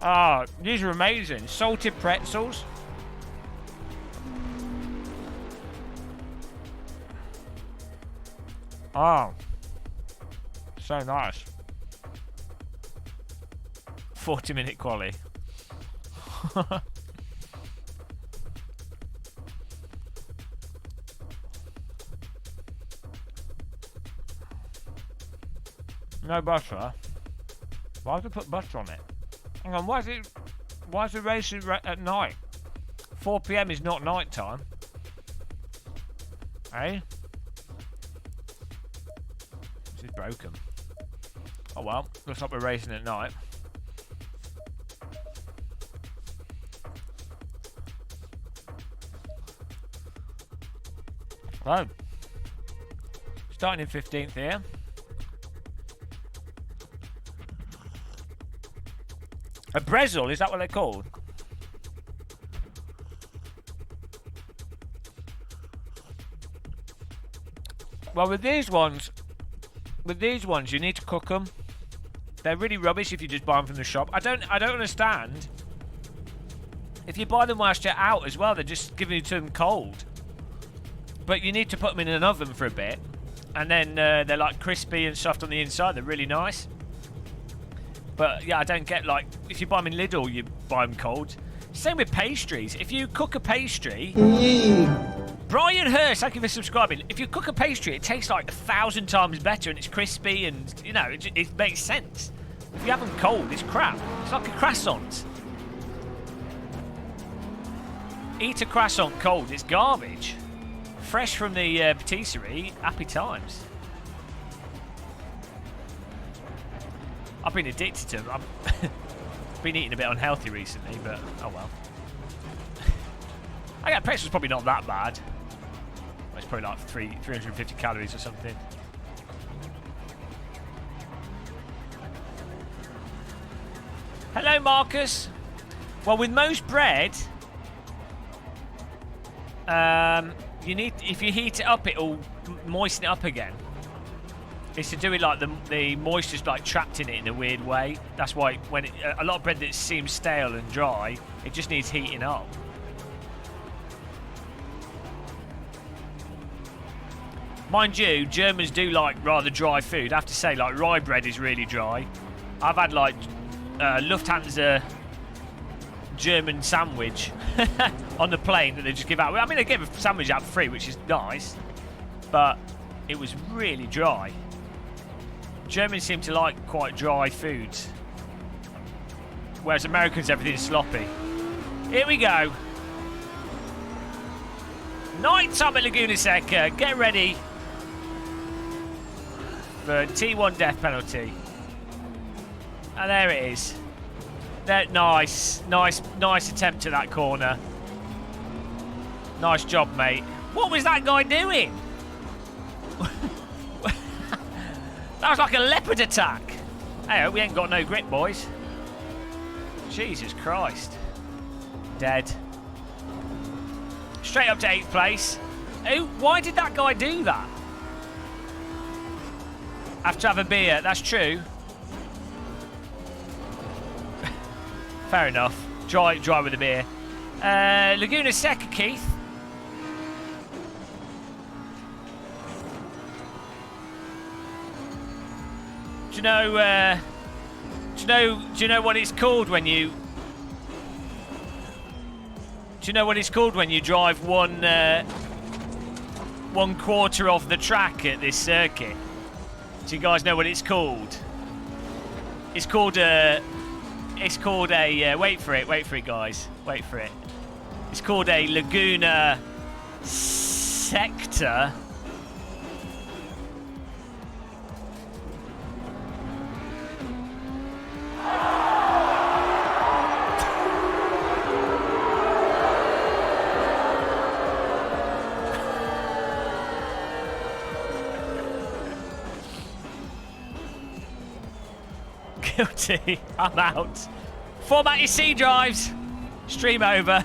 Ah, these are amazing. Salted pretzels. Oh, so nice. 40-minute quali. No butter. Why have they put butter on it? Hang on, why is the race at night? 4 PM is not night time. Hey? This is broken. Oh well, looks like we're racing at night. Oh. Starting in 15th here. A Brezel, is that what they're called? Well, with these ones, you need to cook them. They're really rubbish if you just buy them from the shop. I don't understand. If you buy them whilst you're out as well, they're just giving you to them cold. But you need to put them in an oven for a bit, and then they're like crispy and soft on the inside. They're really nice. But yeah, I don't get, like, if you buy them in Lidl, you buy them cold. Same with pastries. If you cook a pastry, Brian Hurst, thank you for subscribing. If you cook a pastry, it tastes like 1,000 times better, and it's crispy, and you know, it makes sense. If you have them cold, it's crap. It's like a croissant. Eat a croissant cold, it's garbage. Fresh from the patisserie, happy times. I've been addicted to them. I've been eating a bit unhealthy recently, but oh well. I got pretzel's probably not that bad. Well, it's probably like 350 calories or something. Hello, Marcus. Well, with most bread, you need, if you heat it up, it'll moisten it up again. It's to do with like the moisture's like trapped in it in a weird way. That's why when a lot of bread that seems stale and dry, it just needs heating up. Mind you, Germans do like rather dry food. I have to say, like, rye bread is really dry. I've had like Lufthansa German sandwich on the plane that they just give out. I mean, they give a sandwich out for free, which is nice, but it was really dry. Germans seem to like quite dry foods, whereas Americans, everything's sloppy. Here we go. Night time at Laguna Seca. Get ready for T1 death penalty. And there it is. Nice attempt at that corner. Nice job, mate. What was that guy doing? That was like a leopard attack. Hey, we ain't got no grip, boys. Jesus Christ. Dead. Straight up to 8th place. Oh, why did that guy do that? Have to have a beer. That's true. Fair enough. Dry with a beer. Laguna Seca, Keith. Do you know what it's called when you? Do you know what it's called when you drive 1/4 of the track at this circuit? Do you guys know what it's called? It's called a. Wait for it, guys. Wait for it. It's called a Laguna Sector. Guilty. I'm out. Format your C drives. Stream over.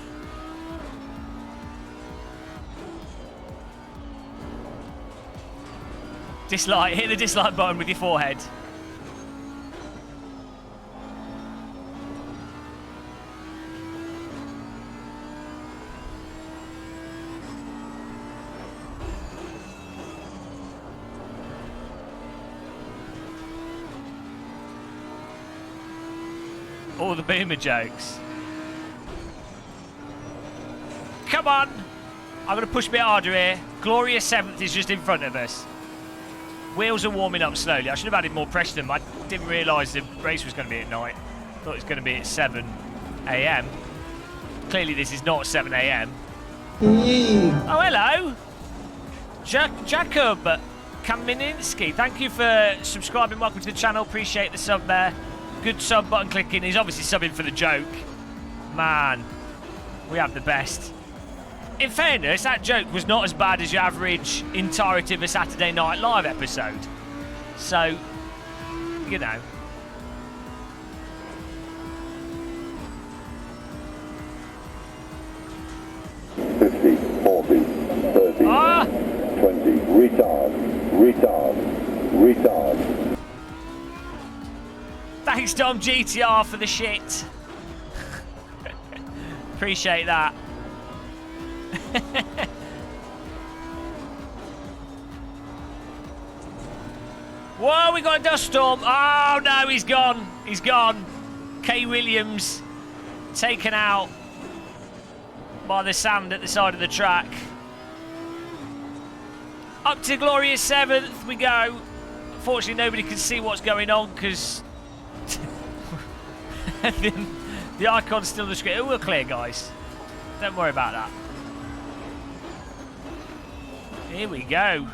Dislike. Hit the dislike button with your forehead. All the boomer jokes. Come on! I'm going to push a bit harder here. Glorious 7th is just in front of us. Wheels are warming up slowly. I should have added more pressure to them. I didn't realise the race was going to be at night. Thought it was going to be at 7 AM. Clearly this is not 7 AM. Oh, hello! Jacob Kamininski. Thank you for subscribing. Welcome to the channel. Appreciate the sub there. Good sub button clicking. He's obviously subbing for the joke. Man, we have the best. In fairness, that joke was not as bad as your average entirety of a Saturday Night Live episode. So, you know. Fifty, 40, 30, 20. Retard. Thanks, Dom GTR, for the shit. Appreciate that. Whoa, we got a dust storm. Oh no, he's gone. He's gone. K. Williams taken out by the sand at the side of the track. Up to glorious 7th we go. Unfortunately, nobody can see what's going on because the icon's still on the screen. It will clear, guys. Don't worry about that. Here we go.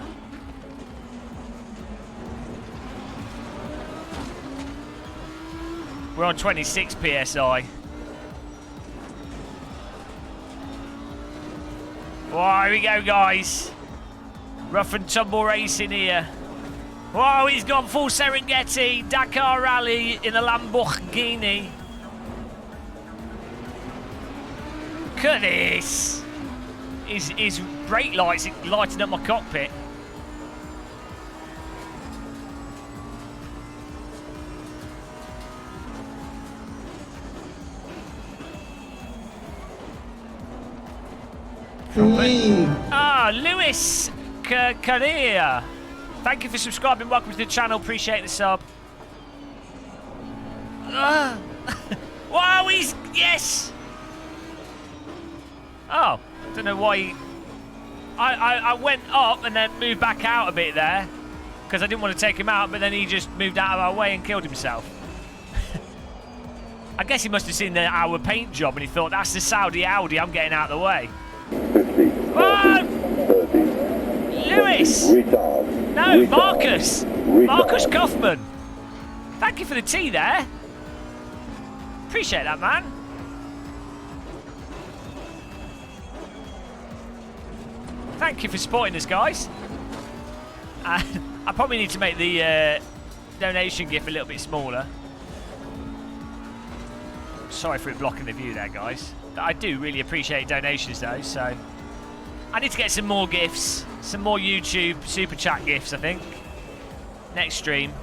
We're on 26 PSI. Oh, here we go, guys. Rough and tumble racing here. Whoa, he's gone full Serengeti. Dakar Rally in a Lamborghini. Look at this. His brake lights lighting up my cockpit. Lewis Carrera. Thank you for subscribing. Welcome to the channel. Appreciate the sub. Wow, he's... Yes! Oh, don't know why he... I went up and then moved back out a bit there because I didn't want to take him out, but then he just moved out of our way and killed himself. I guess he must have seen our paint job and he thought, that's the Saudi Audi, I'm getting out of the way. 50, 40, 30, Lewis! 20. Retard. No, Retard. Marcus! Retard. Marcus Kaufman! Thank you for the tea there. Appreciate that, man. Thank you for supporting us, guys. I probably need to make the donation gift a little bit smaller. Sorry for it blocking the view there, guys. I do really appreciate donations, though, so... I need to get some more gifts. Some more YouTube Super Chat gifts, I think. Next stream.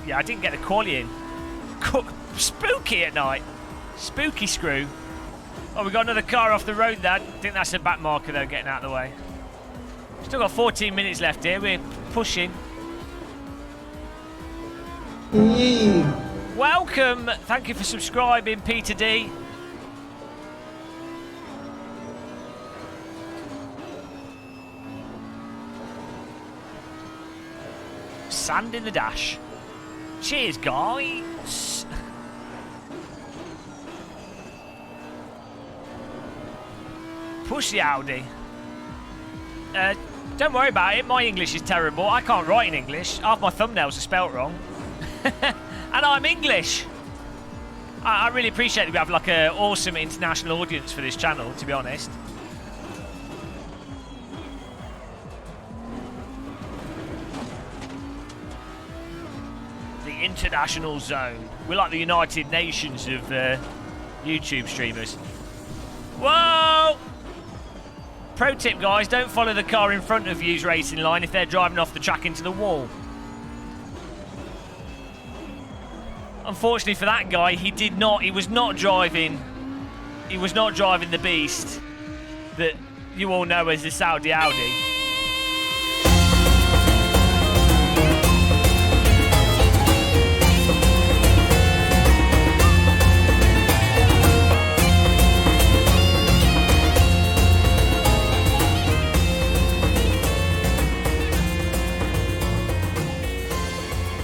Yeah, I didn't get the quali in. Spooky at night. Spooky screw. Oh, we got another car off the road there. I think that's a back marker, though, getting out of the way. Still got 14 minutes left here. We're pushing. Welcome. Thank you for subscribing, Peter D. Sand in the dash. Cheers, guys. Push the Audi. Don't worry about it. My English is terrible. I can't write in English. Half my thumbnails are spelt wrong. And I'm English. I really appreciate that we have like an awesome international audience for this channel, to be honest. international zone. We're like the United Nations of YouTube streamers. Whoa! Pro tip, guys, don't follow the car in front of you's racing line if they're driving off the track into the wall. Unfortunately for that guy, he was not driving the beast that you all know as the Saudi Audi.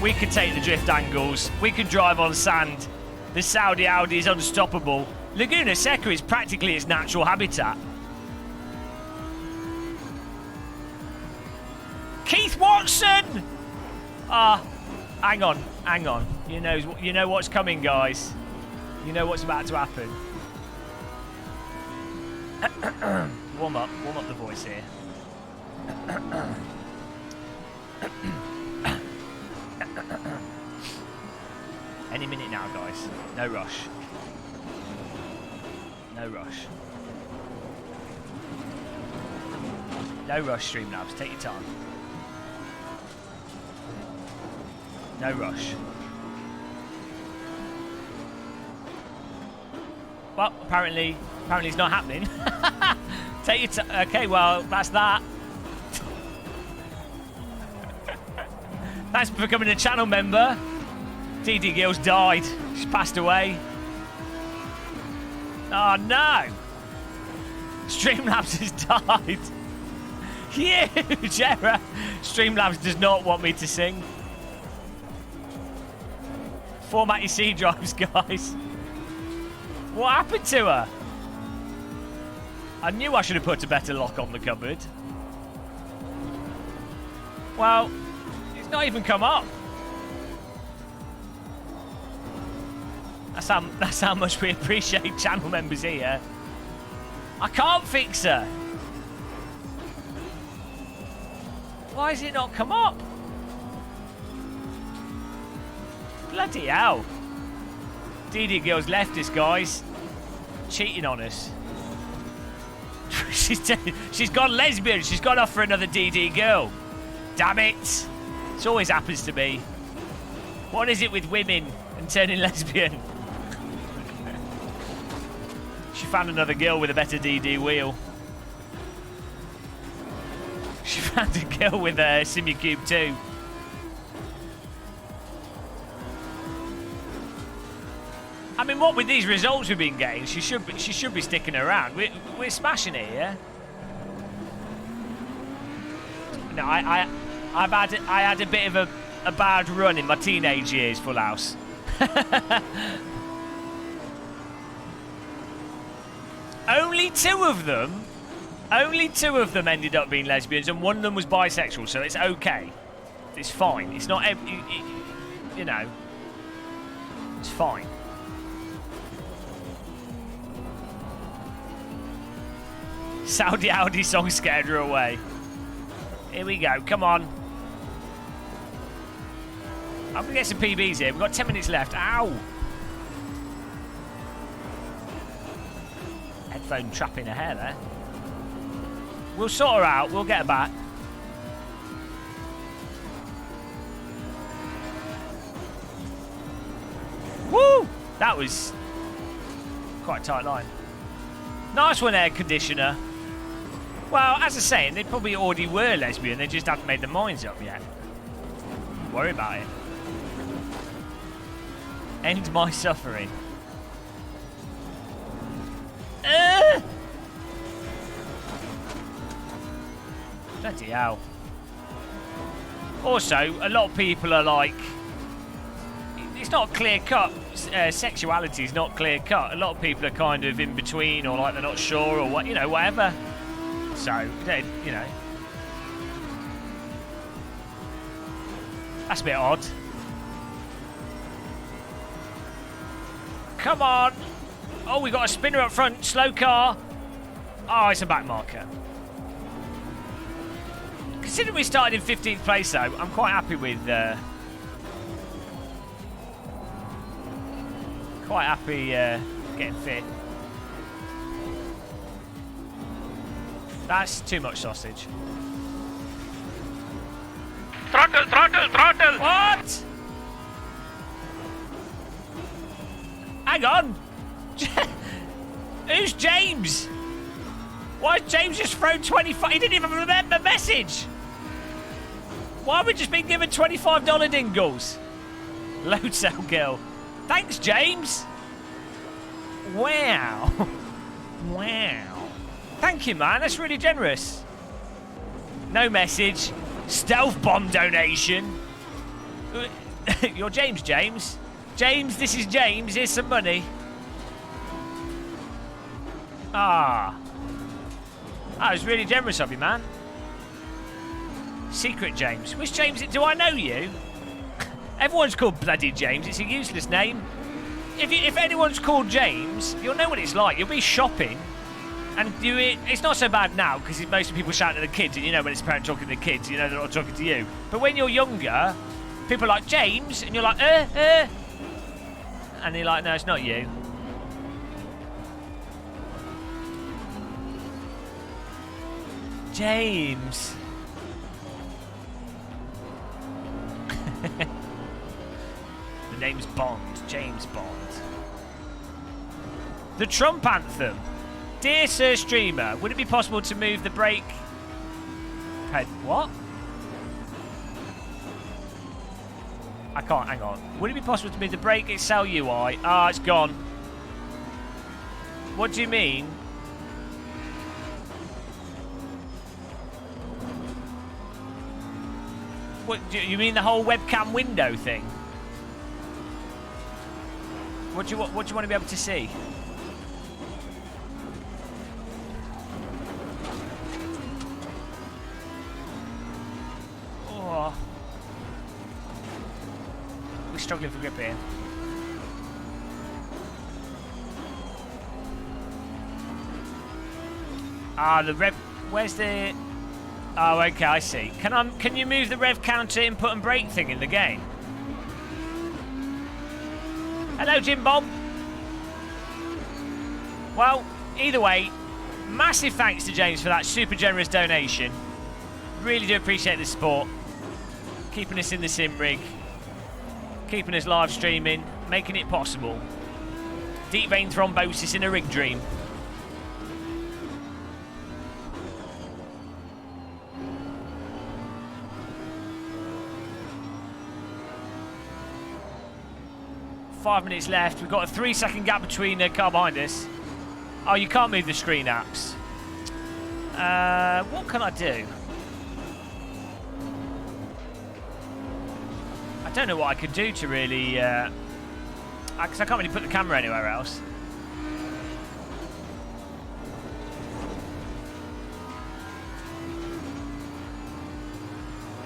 We can take the drift angles. We can drive on sand. The Saudi Audi is unstoppable. Laguna Seca is practically its natural habitat. Keith Watson! Hang on. You know what's coming, guys. You know what's about to happen. warm up the voice here. Any minute now, guys. No rush. No rush. No rush, Streamlabs. Take your time. No rush. Well, apparently it's not happening. Take your time. Okay, well, that's that. Thanks for becoming a channel member. DD Gill's died. She's passed away. Oh no! Streamlabs has died. Huge error. Streamlabs does not want me to sing. Format your C drives, guys. What happened to her? I knew I should have put a better lock on the cupboard. Well, it's not even come up. That's how much we appreciate channel members here. I can't fix her. Why has it not come up? Bloody hell. DD Girl's left us, guys. Cheating on us. She's gone lesbian. She's gone off for another DD Girl. Damn it. It always happens to me. What is it with women and turning lesbian? She found another girl with a better DD wheel. She found a girl with a SimuCube too. I mean, what with these results we've been getting, she should be sticking around. We're smashing it here. No, I had a bit of a bad run in my teenage years, Full House. Only two of them ended up being lesbians, and one of them was bisexual, so it's okay. It's fine. It's not, you know, it's fine. Saudi Audi song scared her away. Here we go. Come on. I'm going to get some PBs here. We've got 10 minutes left. Ow! Headphone trapping her hair there. We'll sort her out. We'll get her back. Woo! That was quite a tight line. Nice one, air conditioner. Well, as I was saying, they probably already were lesbian. They just haven't made their minds up yet. Don't worry about it. End my suffering. Bloody hell. Also, a lot of people are like, it's not clear cut. Sexuality is not clear cut. A lot of people are kind of in between, or like they're not sure, or what, you know, whatever. So, you know, that's a bit odd. Come on. Oh, we got a spinner up front. Slow car. Oh, it's a back marker. Considering we started in 15th place, though, I'm quite happy with Quite happy getting fit. That's too much sausage. Throttle, throttle, throttle! What? Hang on! Who's James? Why has James just thrown 25? He didn't even remember the message! Why have we just been given $25 dingles? Load cell girl. Thanks, James! Wow. Wow. Thank you, man. That's really generous. No message. Stealth bomb donation. You're James, James. James, this is James. Here's some money. Ah. That was really generous of you, man. Secret James. Which James? Do I know you? Everyone's called bloody James. It's a useless name. If anyone's called James, you'll know what it's like. You'll be shopping. And it's not so bad now because most people shouting at the kids, and you know when it's a parent talking to the kids, you know they're not talking to you. But when you're younger, people are like, James, and you're like, and they're like, no, it's not you. James. The name's Bond, James Bond. The Trump anthem. Dear Sir Streamer, would it be possible to move the brake ped? What? I can't, hang on. Would it be possible to move the brake Excel UI? Ah, it's gone. What do you mean? What do you mean the whole webcam window thing? What do you want to be able to see? Oh. We're struggling for grip here. Ah, the rev. Where's the? Oh, okay, I see. Can you move the rev counter input and brake thing in the game? Hello, Jim Bob. Well, either way, massive thanks to James for that super generous donation. Really do appreciate the support. Keeping us in the sim rig. Keeping us live streaming. Making it possible. Deep vein thrombosis in a rig dream. Five minutes left. We've got a 3-second gap between the car behind us. Oh, you can't move the screen apps. What can I do? I don't know what I could do to really... because I can't really put the camera anywhere else.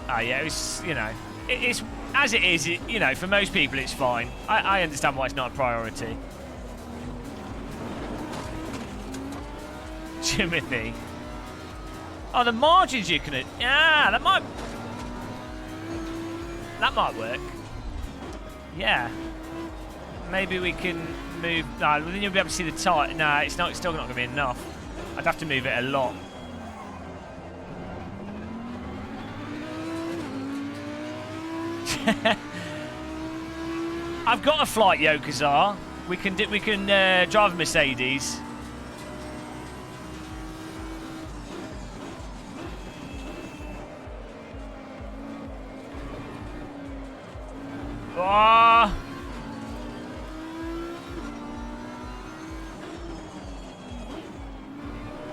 Oh, yeah, it's, you know... It's as it is, you know, for most people it's fine. I understand why it's not a priority. Timothy. Oh, the margins you can... Yeah, that might work. Yeah. Maybe we can move... No, then you'll be able to see the tyre. No, it's still not going to be enough. I'd have to move it a lot. I've got a flight Yokazar. We can drive a Mercedes. Oh.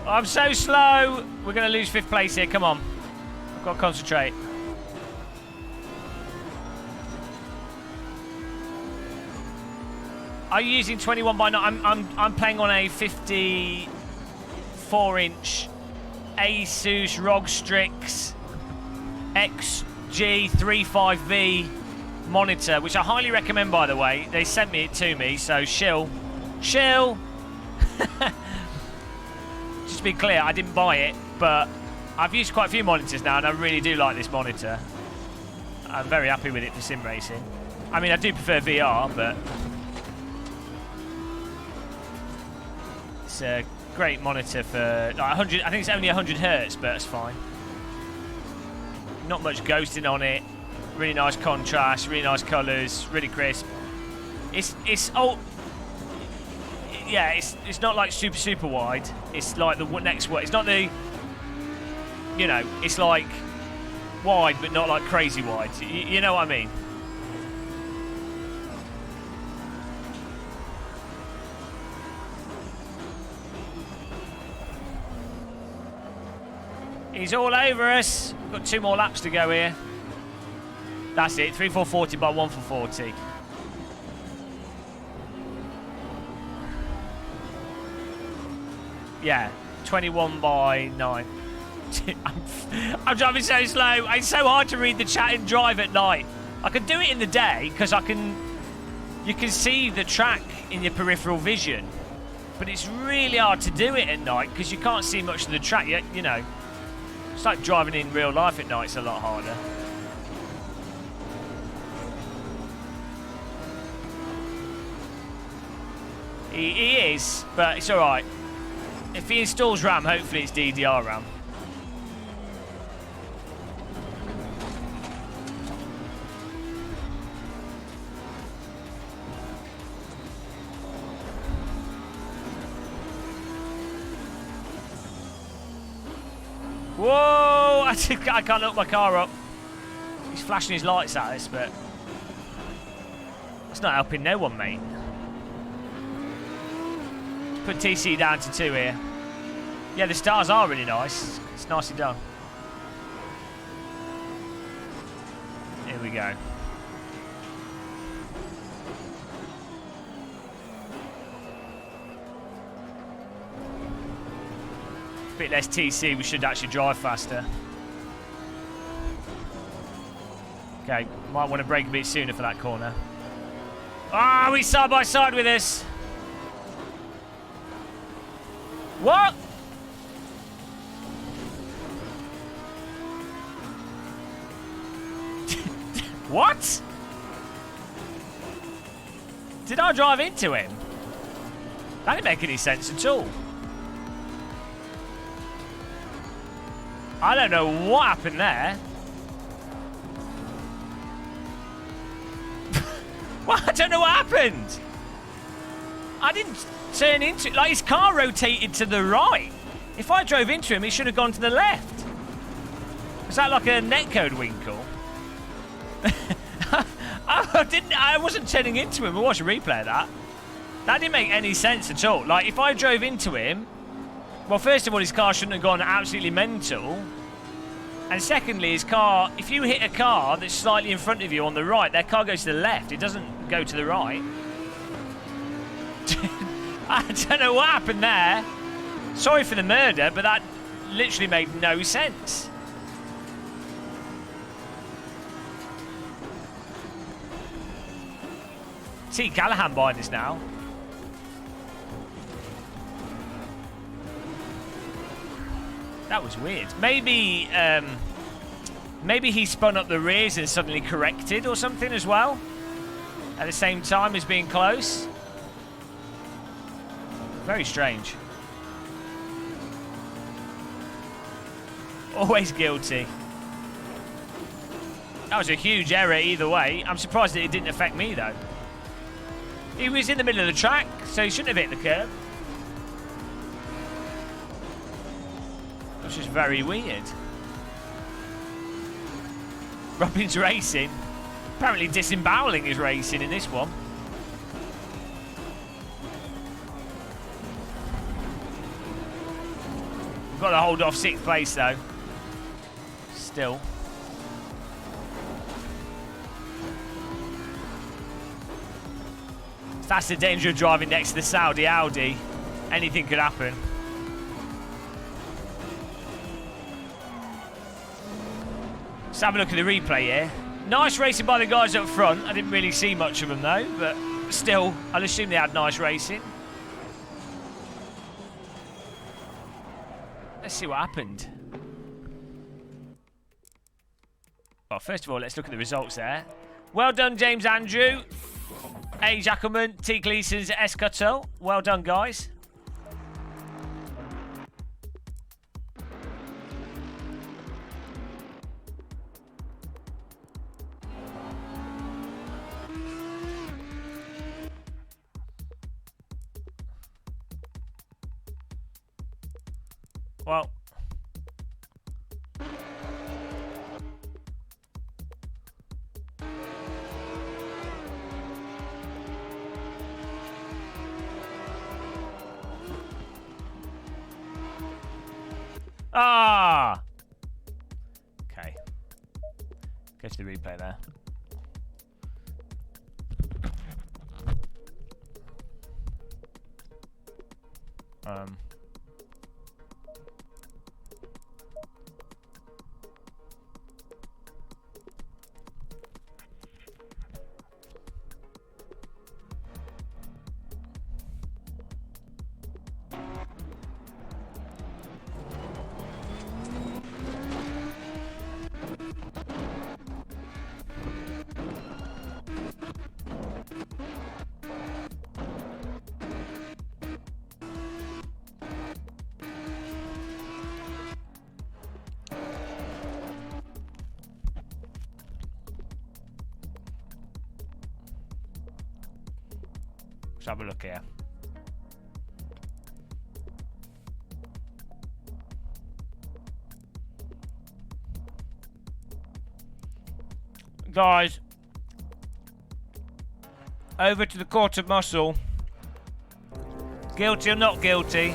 I'm so slow. We're going to lose 5th place here. Come on. I've got to concentrate. Are you using 21x9? I'm playing on a 54-inch Asus ROG Strix XG35V monitor, which I highly recommend, by the way. They sent it to me, so shill. Just to be clear, I didn't buy it, but I've used quite a few monitors now, and I really do like this monitor. I'm very happy with it for sim racing. I mean, I do prefer VR, but... It's a great monitor for like 100. I think it's only 100 hertz, but it's fine. Not much ghosting on it. Really nice contrast, really nice colours, really crisp. It's old. Yeah, it's not like super wide. It's like the next one. It's not the. You know, it's like wide, but not like crazy wide. You know what I mean? He's all over us. We've got 2 more laps to go here. That's it. 3 for 40 by 1 for 40. Yeah, 21 by 9. I'm driving so slow. It's so hard to read the chat and drive at night. I can do it in the day because you can see the track in your peripheral vision, but it's really hard to do it at night because you can't see much of the track. You know, it's like driving in real life at night. It's a lot harder. He is, but it's all right. If he installs RAM, hopefully it's DDR RAM. Whoa! I can't look my car up. He's flashing his lights at us, but that's not helping no one, mate. Put TC down to 2 here. Yeah, the stars are really nice. It's nicely done. Here we go. A bit less TC, we should actually drive faster. Okay, might want to brake a bit sooner for that corner. Ah, he's side by side with us. What? What? Did I drive into him? That didn't make any sense at all. I don't know what happened there. Well, I don't know what happened. I didn't turn into it. Like, his car rotated to the right. If I drove into him, he should have gone to the left. Was that like a netcode winkle? I wasn't turning into him. I watched a replay of that. That didn't make any sense at all. Like, if I drove into him, well, first of all, his car shouldn't have gone absolutely mental. And secondly, his car, if you hit a car that's slightly in front of you on the right, their car goes to the left. It doesn't go to the right. I don't know what happened there. Sorry for the murder, but that literally made no sense. See Callahan behind us now. That was weird. Maybe he spun up the rears and suddenly corrected or something as well. At the same time as being close. Very strange. Always guilty. That was a huge error either way. I'm surprised that it didn't affect me though. He was in the middle of the track, so he shouldn't have hit the curb. Which is very weird. Robin's racing. Apparently disemboweling his racing in this one. We've got to hold off 6th place though. Still. That's the danger of driving next to the Saudi Audi. Anything could happen. Let's have a look at the replay here. Nice racing by the guys up front. I didn't really see much of them though, but still, I'll assume they had nice racing. Let's see what happened. Well, first of all, let's look at the results there. Well done, James Andrew. A. Jackelman, T. Gleason's S. Cuttle. Well done, guys. Well. Ah! Okay. Go to the replay there. Let's have a look here. Guys, over to the court of muscle. Guilty or not guilty?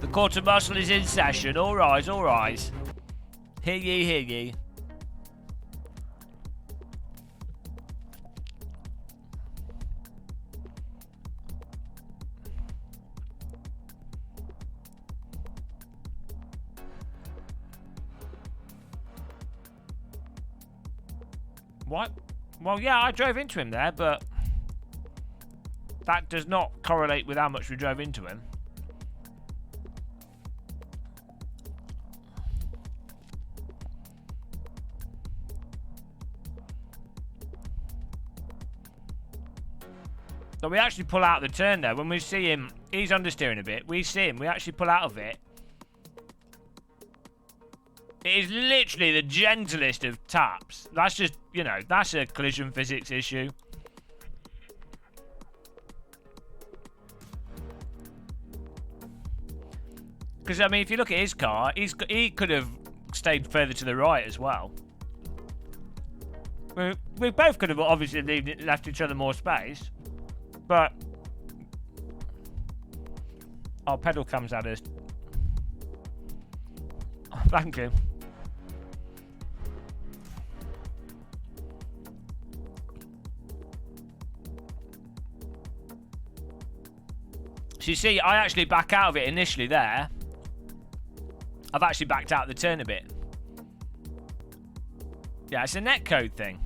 The court of muscle is in session. All rise, all rise. Hear ye, hear ye. What? Well, yeah, I drove into him there, but that does not correlate with how much we drove into him. So we actually pull out the turn there. When we see him, he's understeering a bit. We see him, we actually pull out of it. It is literally the gentlest of taps. That's just, you know, that's a collision physics issue. Because, I mean, if you look at his car, he could have stayed further to the right as well. We both could have obviously left each other more space. But... oh, pedal comes at us. Oh, thank you. So you see, I actually back out of it initially there. I've actually backed out the turn a bit. Yeah, it's a netcode thing.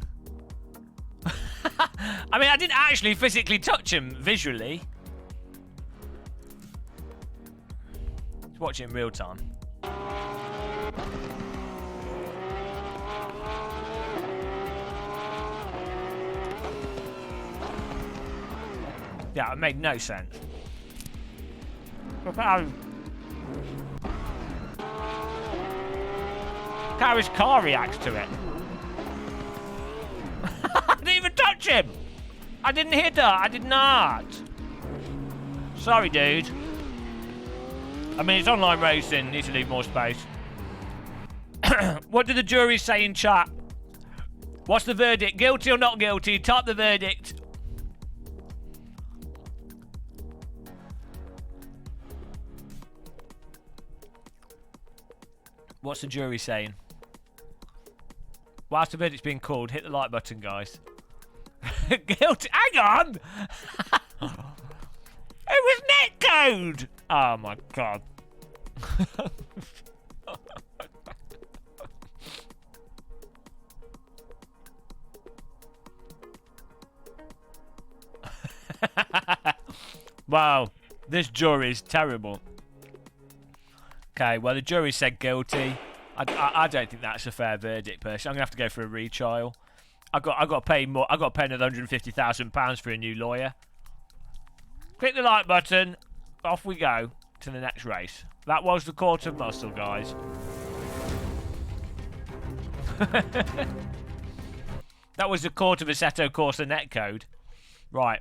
I mean, I didn't actually physically touch him visually. Let's watch it in real time. Yeah, it made no sense. Look how his car reacts to it. I didn't even touch him. I didn't hit her. I did not. Sorry, dude. I mean, it's online racing. Need to leave more space. What did the jury say in chat? What's the verdict? Guilty or not guilty? Type the verdict. What's the jury saying? Whilst the verdict's being called, hit the like button, guys. Guilty. Hang on! It was netcode! Oh my god. Wow, this jury is terrible. Okay, well the jury said guilty. I don't think that's a fair verdict, personally. I'm gonna have to go for a retrial. I got to pay more. I got to pay another £150,000 for a new lawyer. Click the like button. Off we go to the next race. That was the court of muscle, guys. That was the court of Assetto Corsa netcode. Right.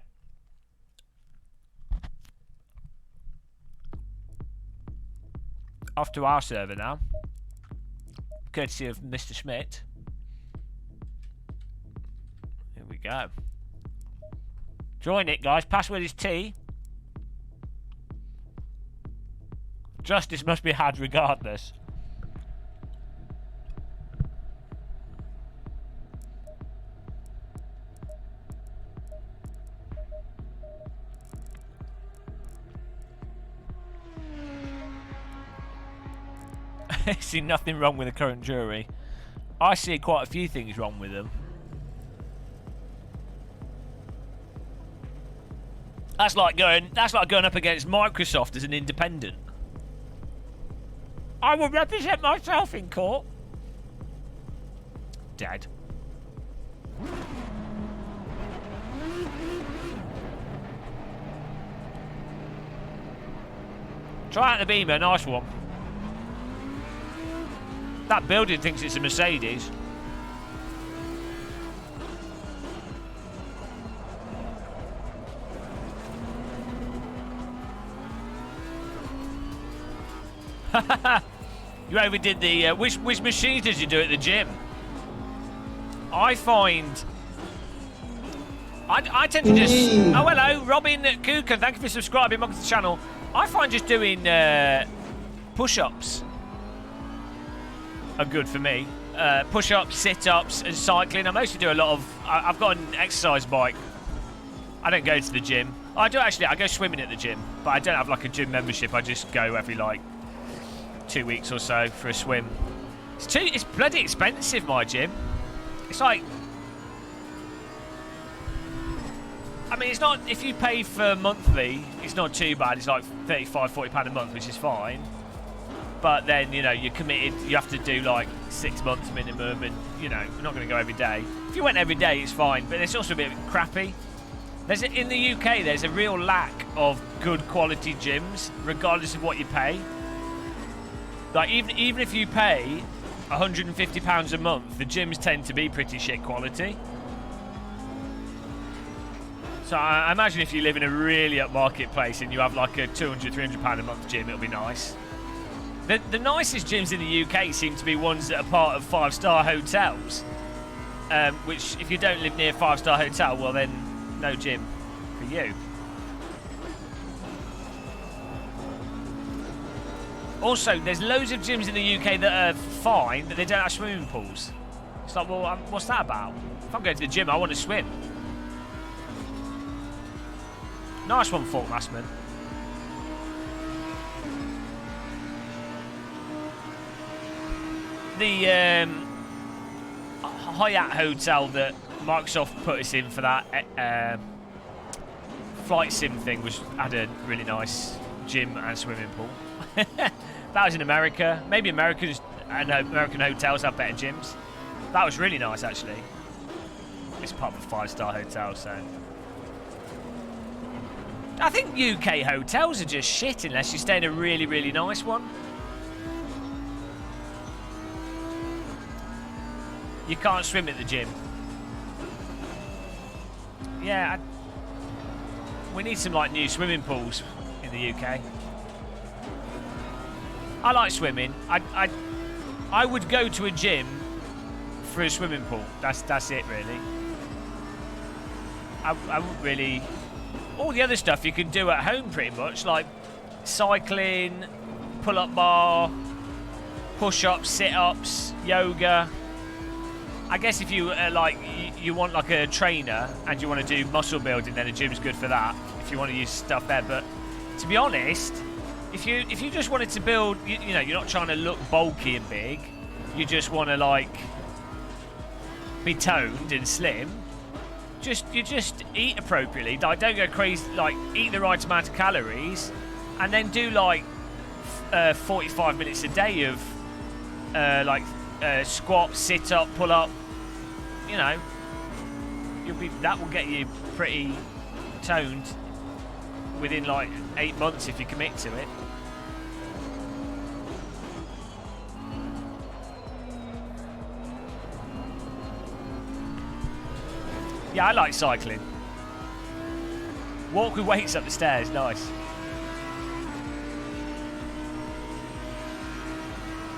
Off to our server now. Courtesy of Mr. Schmidt. Here we go. Join it, guys. Password is T. Justice must be had regardless. I see nothing wrong with the current jury. I see quite a few things wrong with them. That's like going up against Microsoft as an independent. I will represent myself in court. Dead. Try out the Beamer, nice one. That building thinks it's a Mercedes. You overdid the... which machines did you do at the gym? I find... I tend to just... Oh, hello, Robin Kukan. Thank you for subscribing. Welcome to the channel. I find just doing push-ups are good for me. Push-ups, sit-ups, and cycling. I mostly do a lot of... I've got an exercise bike. I don't go to the gym. I do actually. I go swimming at the gym, but I don't have like a gym membership. I just go every like 2 weeks or so for a swim. It's bloody expensive, my gym. It's like... I mean, it's not... If you pay for monthly, it's not too bad. It's like £35, £40 a month, which is fine. But then, you know, you're committed. You have to do like 6 months minimum, and you know, you're not going to go every day. If you went every day, it's fine. But it's also a bit crappy. In the UK, there's a real lack of good quality gyms, regardless of what you pay. Like even if you pay £150 a month, the gyms tend to be pretty shit quality. So I imagine if you live in a really upmarket place and you have like a £200, £300 a month gym, it'll be nice. The nicest gyms in the UK seem to be ones that are part of 5-star hotels. Which, if you don't live near a 5-star hotel, well then, no gym for you. Also, there's loads of gyms in the UK that are fine, but they don't have swimming pools. It's like, well, what's that about? If I'm going to the gym, I want to swim. Nice one, Fort Massman. The Hyatt hotel that Microsoft put us in for that flight sim thing had a really nice gym and swimming pool. That was in America. Maybe American hotels have better gyms. That was really nice, actually. It's part of a 5-star hotel, so... I think UK hotels are just shit unless you stay in a really, really nice one. You can't swim at the gym. Yeah, we need some like new swimming pools in the UK. I like swimming. I would go to a gym for a swimming pool. That's it really. I wouldn't really. All the other stuff you can do at home pretty much, like cycling, pull-up bar, push-ups, sit-ups, yoga. I guess if you you want like a trainer and you want to do muscle building, then a gym's good for that. If you want to use stuff there, but to be honest, if you just wanted to build, you know, you're not trying to look bulky and big, you just want to like be toned and slim. You just eat appropriately. Like, don't go crazy. Like, eat the right amount of calories, and then do like 45 minutes a day of squat, sit up, pull up. You know, that will get you pretty toned within like 8 months if you commit to it. Yeah, I like cycling. Walk with weights up the stairs, nice.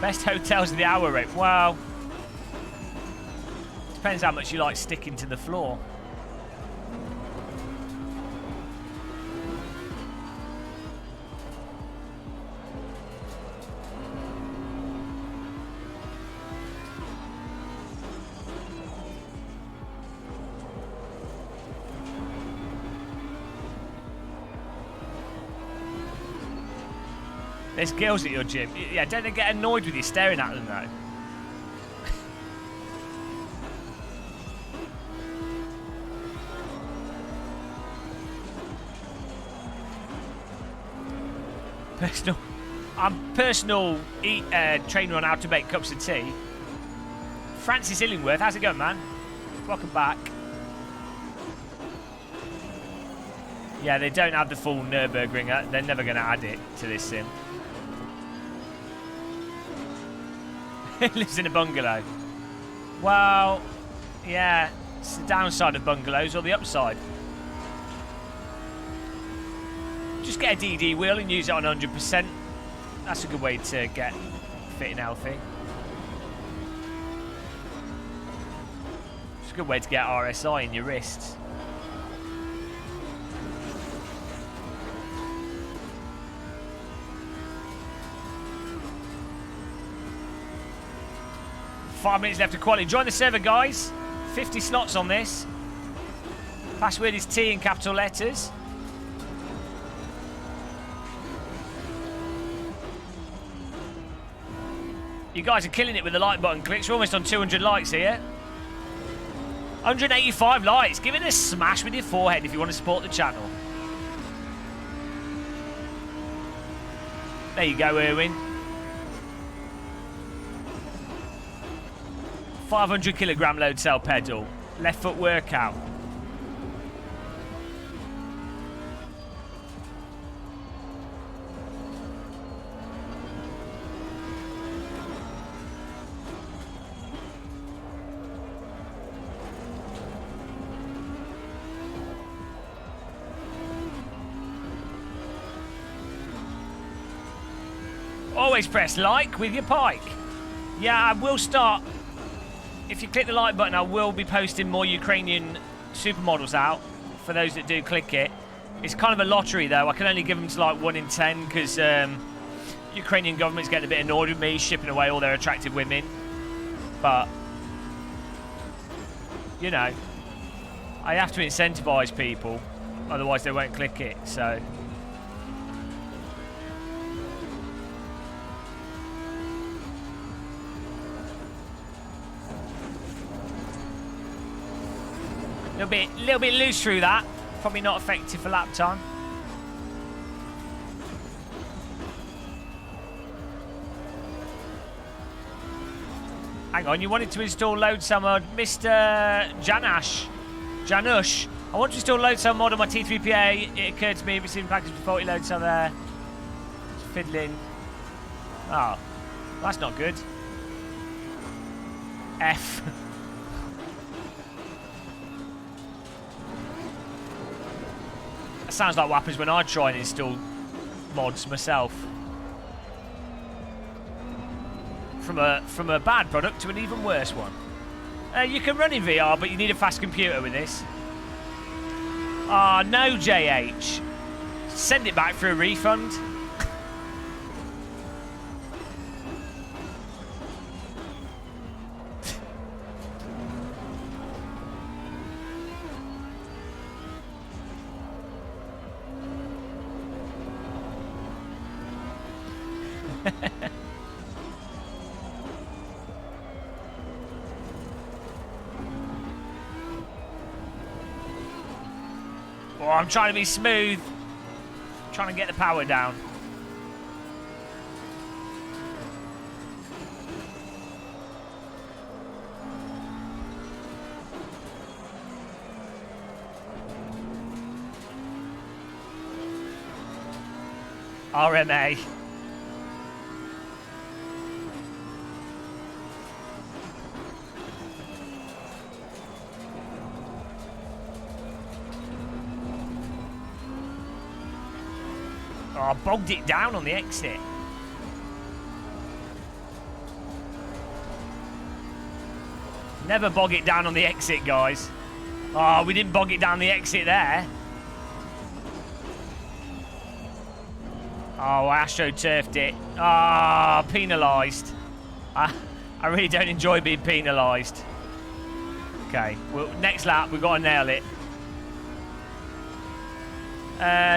Best hotels of the hour rate. Well, depends how much you like sticking to the floor. There's girls at your gym. Yeah, don't they get annoyed with you staring at them though? I'm personal trainer on how to make cups of tea. Francis Illingworth, how's it going, man? Welcome back. Yeah, they don't have the full Nürburgring. They're never going to add it to this sim. Lives in a bungalow. Well, yeah, it's the downside of bungalows or the upside. Just get a DD wheel and use it on 100%. That's a good way to get fit and healthy. It's a good way to get RSI in your wrists. Five minutes left of quality. Join the server, guys. 50 slots on this. Password is T in capital letters. You guys are killing it with the like button clicks. We're almost on 200 likes here. 185 likes. Give it a smash with your forehead if you want to support the channel. There you go, Erwin. 500 kilogram load cell pedal. Left foot workout. Always press like with your pike. Yeah, I will start. If you click the like button, I will be posting more Ukrainian supermodels out for those that do click it. It's kind of a lottery, though. I can only give them to like 1 in 10 because Ukrainian government's getting a bit annoyed with me shipping away all their attractive women. But, you know, I have to incentivize people, otherwise they won't click it, so... Little bit loose through that. Probably not effective for lap time. Hang on, you wanted to install load cell mod, Mr. Janush. I want to install load cell mod on my T3PA. It occurred to me receiving package with faulty load cell there. It's fiddling. Oh, that's not good. F. Sounds like what happens when I try and install mods myself. From a bad product to an even worse one. You can run in VR, but you need a fast computer with this. Ah, oh, no, JH. Send it back for a refund. Oh, I'm trying to be smooth. Trying to get the power down. RMA. Oh, I bogged it down on the exit. Never bog it down on the exit, guys. Oh, we didn't bog it down the exit there. Oh, I AstroTurfed it. Ah, penalised. I really don't enjoy being penalised. Okay, well, next lap, we've got to nail it.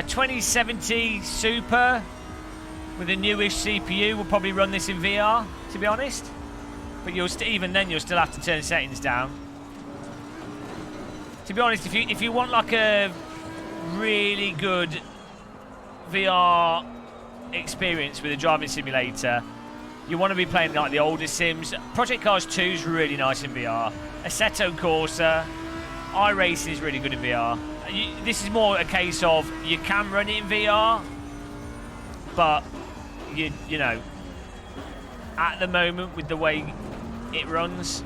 2070 Super with a newish CPU. We'll probably run this in VR, to be honest. But even then, you'll still have to turn settings down. To be honest, if you want like a really good VR experience with a driving simulator, you want to be playing like the older sims. Project Cars 2 is really nice in VR. Assetto Corsa, iRacing is really good in VR. This is more a case of you can run it in VR, but you know, at the moment with the way it runs,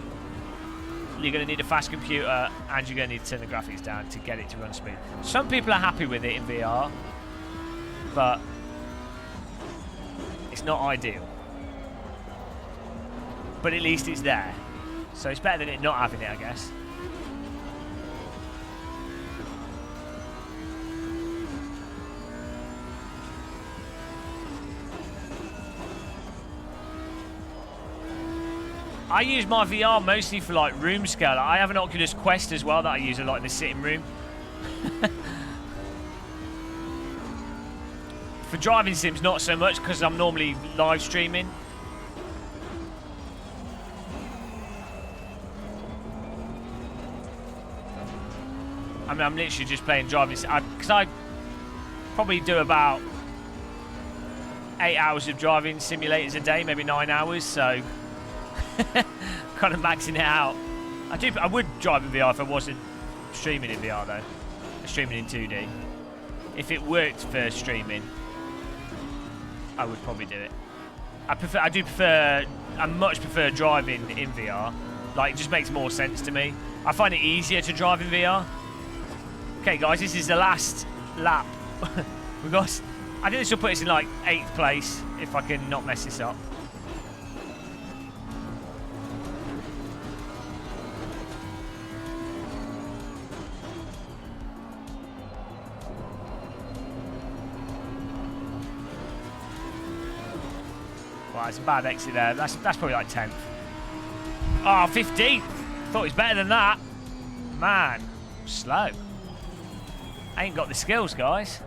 you're going to need a fast computer and you're going to need to turn the graphics down to get it to run smooth. Some people are happy with it in VR, but it's not ideal. But at least it's there. So it's better than it not having it, I guess. I use my VR mostly for like room scale. I have an Oculus Quest as well that I use a lot in the sitting room. For driving sims, not so much because I'm normally live streaming. I mean, I'm literally just playing driving because I probably do about 8 hours of driving simulators a day, maybe 9 hours, so kind of maxing it out. I would drive in VR if I wasn't streaming in VR though. Streaming in 2D. If it worked for streaming, I would probably do it. I much prefer driving in VR. Like, it just makes more sense to me. I find it easier to drive in VR. Okay, guys, this is the last lap. I think this will put us in like 8th place if I can not mess this up. Right, it's a bad exit there. That's probably like 10th. Oh, 15th. Thought it was better than that. Man, slow. I ain't got the skills, guys.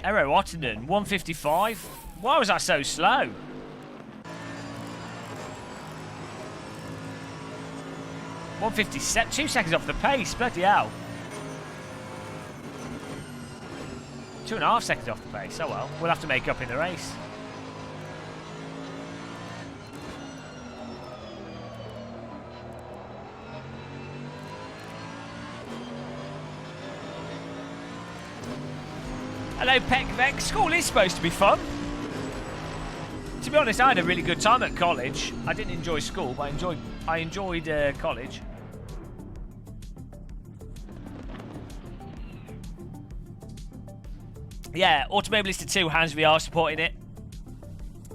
Errol Ottenden, 155. Why was that so slow? $157, 2 seconds off the pace, bloody hell. 2.5 seconds off the pace, oh well. We'll have to make up in the race. Hello, Peckvex. School is supposed to be fun. To be honest, I had a really good time at college. I didn't enjoy school, but I enjoyed college. Yeah, Automobilista 2 Hands VR supporting it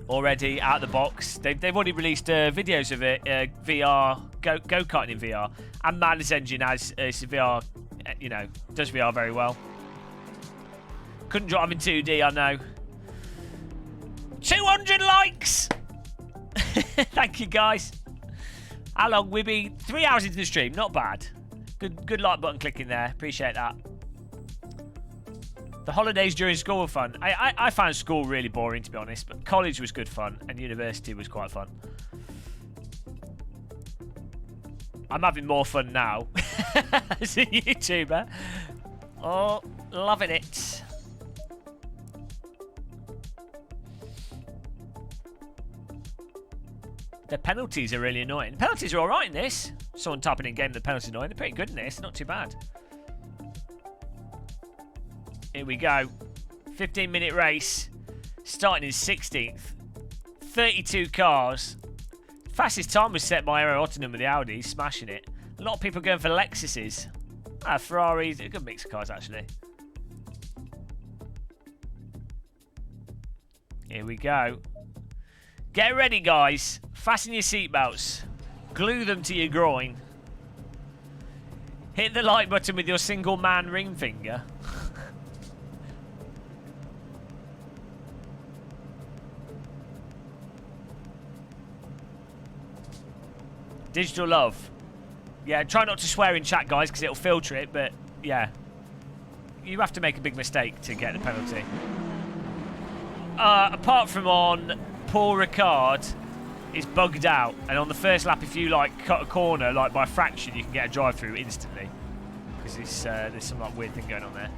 already out of the box. They've already released videos of it, VR go-karting in VR, and Madness Engine has VR, you know, does VR very well. Couldn't drive in 2D, I know. 200 likes! Thank you, guys. How long we be? 3 hours into the stream, not bad. Good like button clicking there, appreciate that. The holidays during school were fun. I found school really boring, to be honest, but college was good fun, and university was quite fun. I'm having more fun now as a YouTuber. Oh, loving it. The penalties are really annoying. The penalties are alright in this. Someone typing in game the penalties are annoying. They're pretty good in this. Not too bad. Here we go. 15-minute race. Starting in 16th. 32 cars. Fastest time was set by Errol Ottenden with the Audi. Smashing it. A lot of people going for Lexuses. Ferraris. A good mix of cars, actually. Here we go. Get ready, guys. Fasten your seatbelts. Glue them to your groin. Hit the like button with your single man ring finger. Digital love. Yeah, try not to swear in chat, guys, because it'll filter it, but yeah. You have to make a big mistake to get the penalty. Apart from on Paul Ricard is bugged out, and on the first lap, if you like cut a corner like by fraction, you can get a drive through instantly because there's some like weird thing going on there.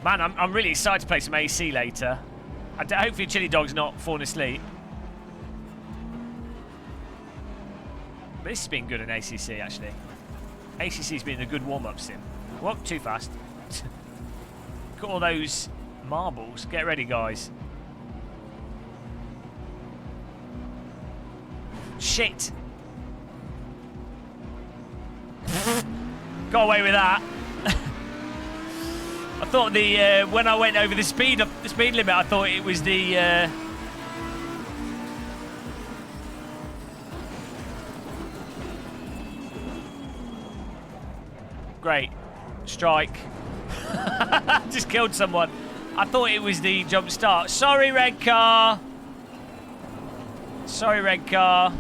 Man, I'm really excited to play some AC later. Hopefully Chiledog's not falling asleep. But this has been good in ACC actually. ACC's been a good warm-up sim. Whoop, too fast. Got all those marbles. Get ready, guys. Shit. Got away with that. I thought when I went over the speed limit, I thought it was the great strike. Just killed someone. I thought it was the jump start. Sorry, red car. Sorry, red car.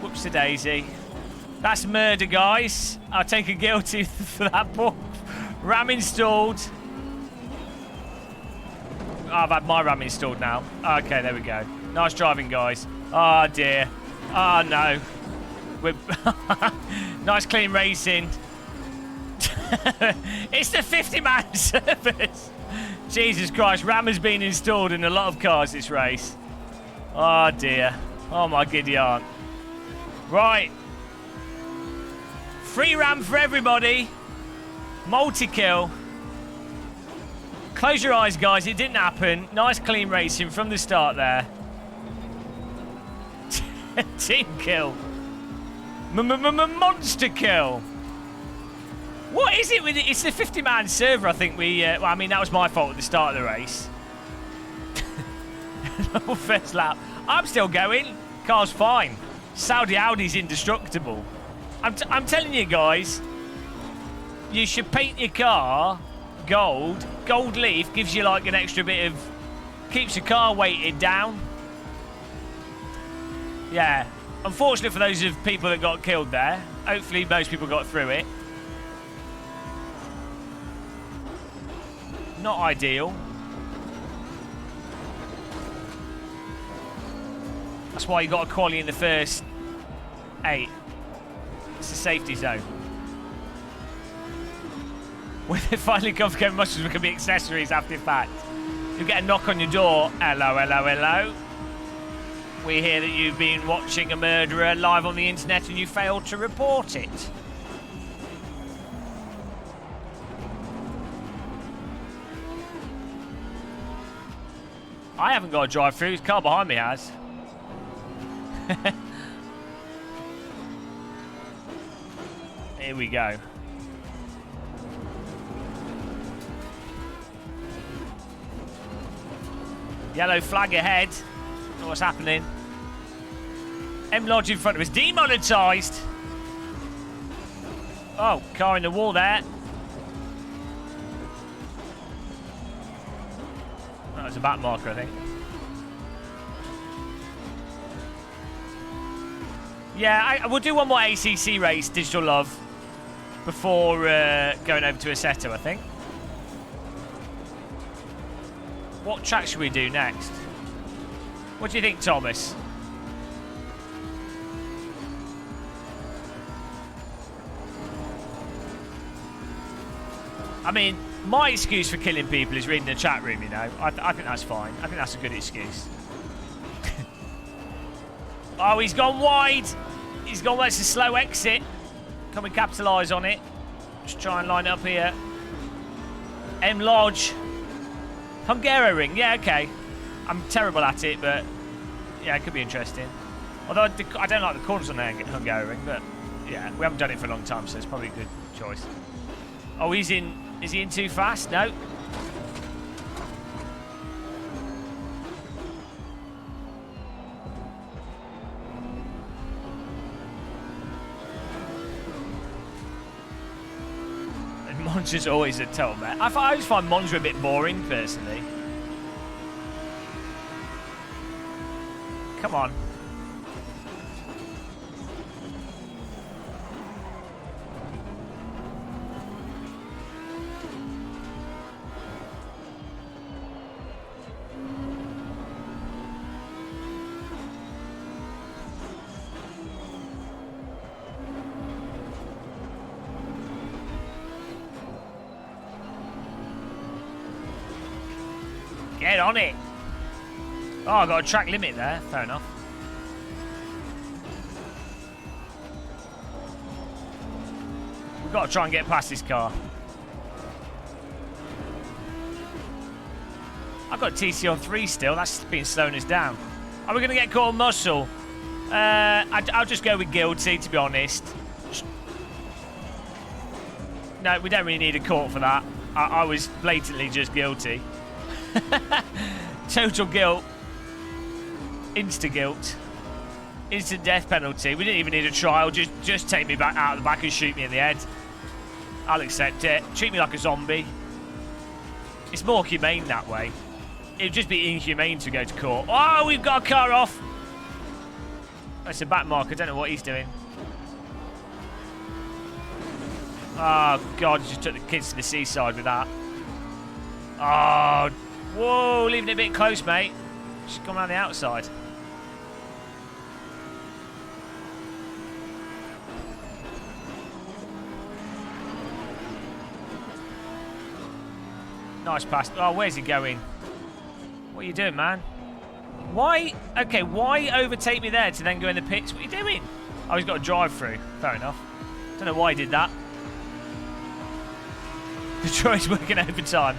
Whoops-a-daisy. That's murder, guys. I'll take a guilty for that poor ram installed. Oh, I've had my ram installed now. Okay, there we go. Nice driving, guys. Oh, dear. Oh, no. We're nice clean racing. It's the 50-man service. Jesus Christ, ram has been installed in a lot of cars this race. Oh dear. Oh my giddy aunt. Right. Free ram for everybody. Multi-kill. Close your eyes, guys. It didn't happen. Nice clean racing from the start there. Team kill. Monster kill. What is it with it? It's the 50-man server, I think we... well, I mean, that was my fault at the start of the race. First lap. I'm still going. Car's fine. Saudi Audi's indestructible. I'm telling you, guys, you should paint your car gold. Gold leaf gives you, like, an extra bit of... keeps your car weighted down. Yeah. Unfortunate for those of people that got killed there. Hopefully, most people got through it. Not ideal. That's why you got a quali in the first 8. It's a safety zone. When they finally confirm mushrooms can be accessories after the fact. You get a knock on your door. Hello, hello, hello. We hear that you've been watching a murderer live on the internet and you failed to report it. I haven't got a drive-through. The car behind me has. Here we go. Yellow flag ahead. What's happening? M Lodge in front of us. Demonetised. Oh, car in the wall there. That was a back marker, I think. Yeah, we'll do one more ACC race, Digital Love, before going over to Assetto, I think. What track should we do next? What do you think, Thomas? I mean, my excuse for killing people is reading the chat room, you know. I think that's fine. I think that's a good excuse. Oh, he's gone wide. He's gone wide. It's a slow exit. Can we capitalise on it? Just try and line it up here. M Lodge. Hungaro-ring. Yeah, okay. I'm terrible at it, but yeah, it could be interesting. Although I don't like the corners on the Hungaro-ring, but yeah, we haven't done it for a long time, so it's probably a good choice. Oh, he's in Is he in too fast? No. And Monza's always a total mess. I always find Monza a bit boring, personally. Come on. Get on it. Oh, I got a track limit there. Fair enough. We've got to try and get past this car. I've got TC on 3 still. That's been slowing us down. Are we going to get caught on muscle? I'll just go with guilty, to be honest. No, we don't really need a court for that. I was blatantly just guilty. Total guilt. Insta-guilt. Instant death penalty. We didn't even need a trial. Just take me back out of the back and shoot me in the head. I'll accept it. Treat me like a zombie. It's more humane that way. It'd just be inhumane to go to court. Oh, we've got a car off. That's a back mark. I don't know what he's doing. Oh, God. Just took the kids to the seaside with that. Oh, whoa. Leaving it a bit close, mate. Just gone around the outside. Nice pass. Oh, where's he going? What are you doing, man? Why? Okay, why overtake me there to then go in the pits? What are you doing? Oh, he's got a drive through. Fair enough. Don't know why he did that. Detroit's working overtime.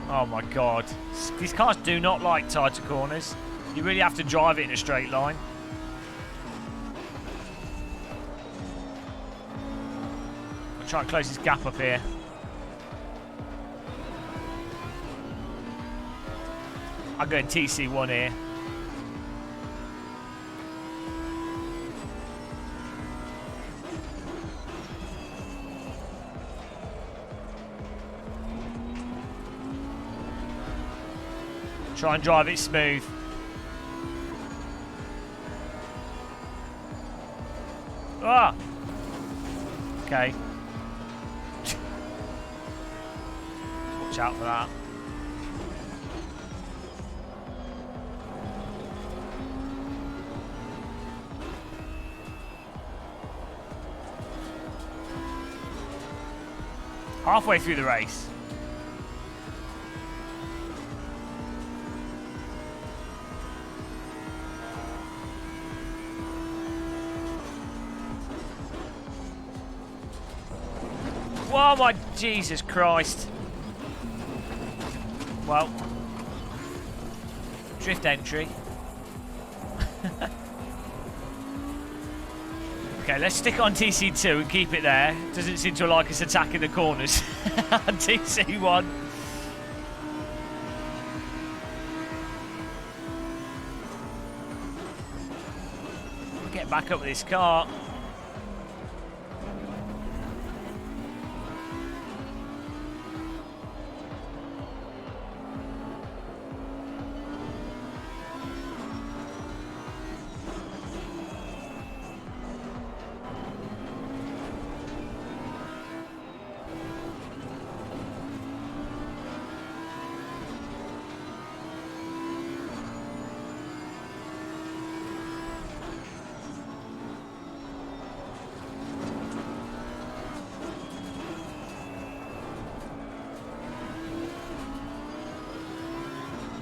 Oh my God. These cars do not like tighter corners. You really have to drive it in a straight line. I'll try and close this gap up here. I'll go in TC1 here. Try and drive it smooth. Ah! Okay. Watch out for that. Halfway through the race. Oh my Jesus Christ. Well, drift entry. Okay, let's stick on TC2 and keep it there. Doesn't seem to like us attacking the corners. On TC1. Get back up with this car.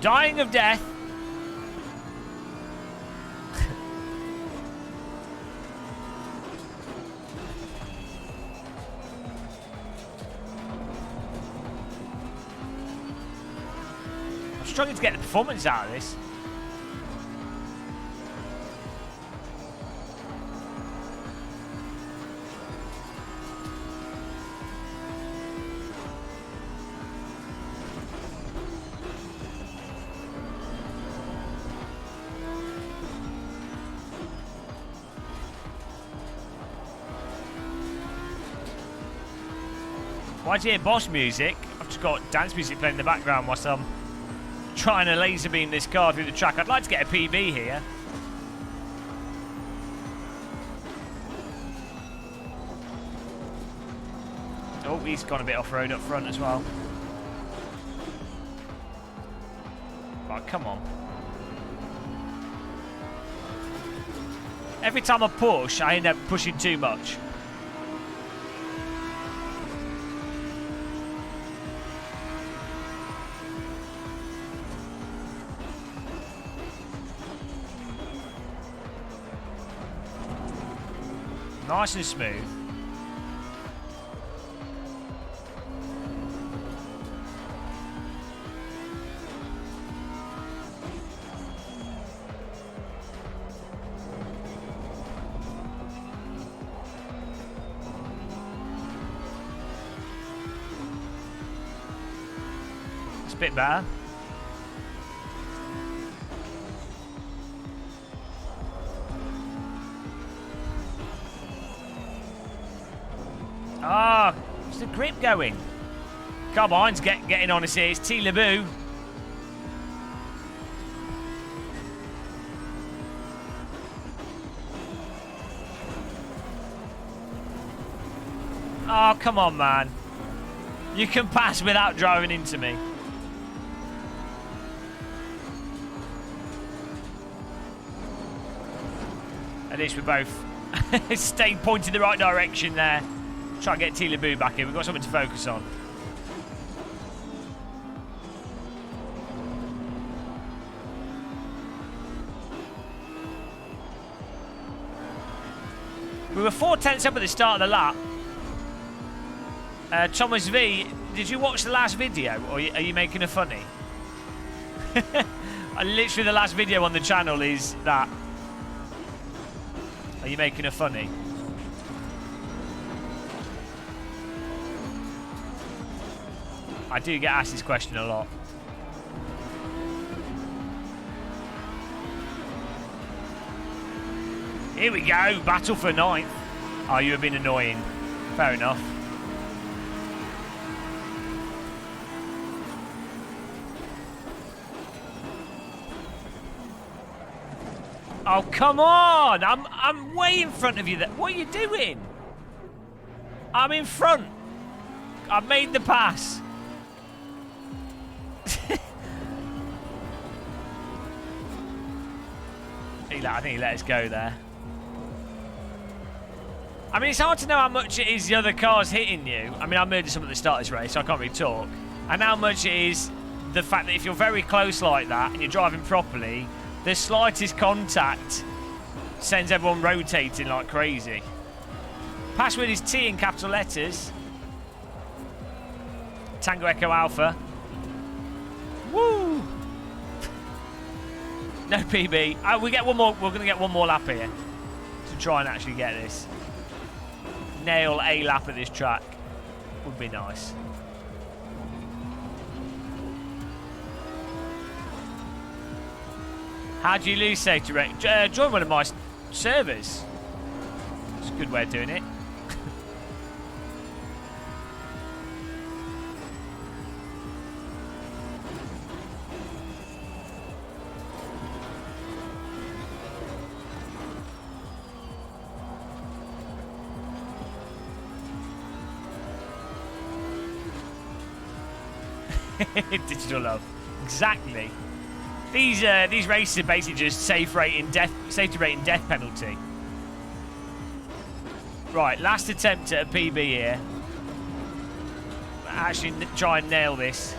dying of death. I'm struggling to get the performance out of this. Why do you hear boss music? I've just got dance music playing in the background whilst I'm trying to laser beam this car through the track. I'd like to get a PB here. Oh, he's gone a bit off-road up front as well. Oh, come on. Every time I push, I end up pushing too much. Nice and smooth. It's a bit better. Ah, where's the grip going? Carbine's getting on us here. It's Chiledog. Oh, come on, man. You can pass without driving into me. At least we're both staying pointed the right direction there. Try and get Chiledog back in. We've got something to focus on. We were 4/10 up at the start of the lap. Thomas V, did you watch the last video, or are you making a funny? Literally the last video on the channel is that. Are you making a funny? I do get asked this question a lot. Here we go, battle for 9th. Oh, you have been annoying. Fair enough. Oh, come on! I'm way in front of you. What are you doing? I'm in front. I've made the pass. I think he let us go there. I mean, it's hard to know how much it is the other car's hitting you. I mean, I murdered someone at the start of this race, so I can't really talk. And how much it is the fact that if you're very close like that and you're driving properly, the slightest contact sends everyone rotating like crazy. Password is T in capital letters. Tango Echo Alpha. Woo! No PB. We get one more. We're going to get one more lap here to try and actually get this. Nail a lap at this track would be nice. How do you lose safety rate? Join one of my servers. It's a good way of doing it. Digital love. Exactly. These races are basically just safety rating death penalty. Right, last attempt at a PB here. Actually, try and nail this.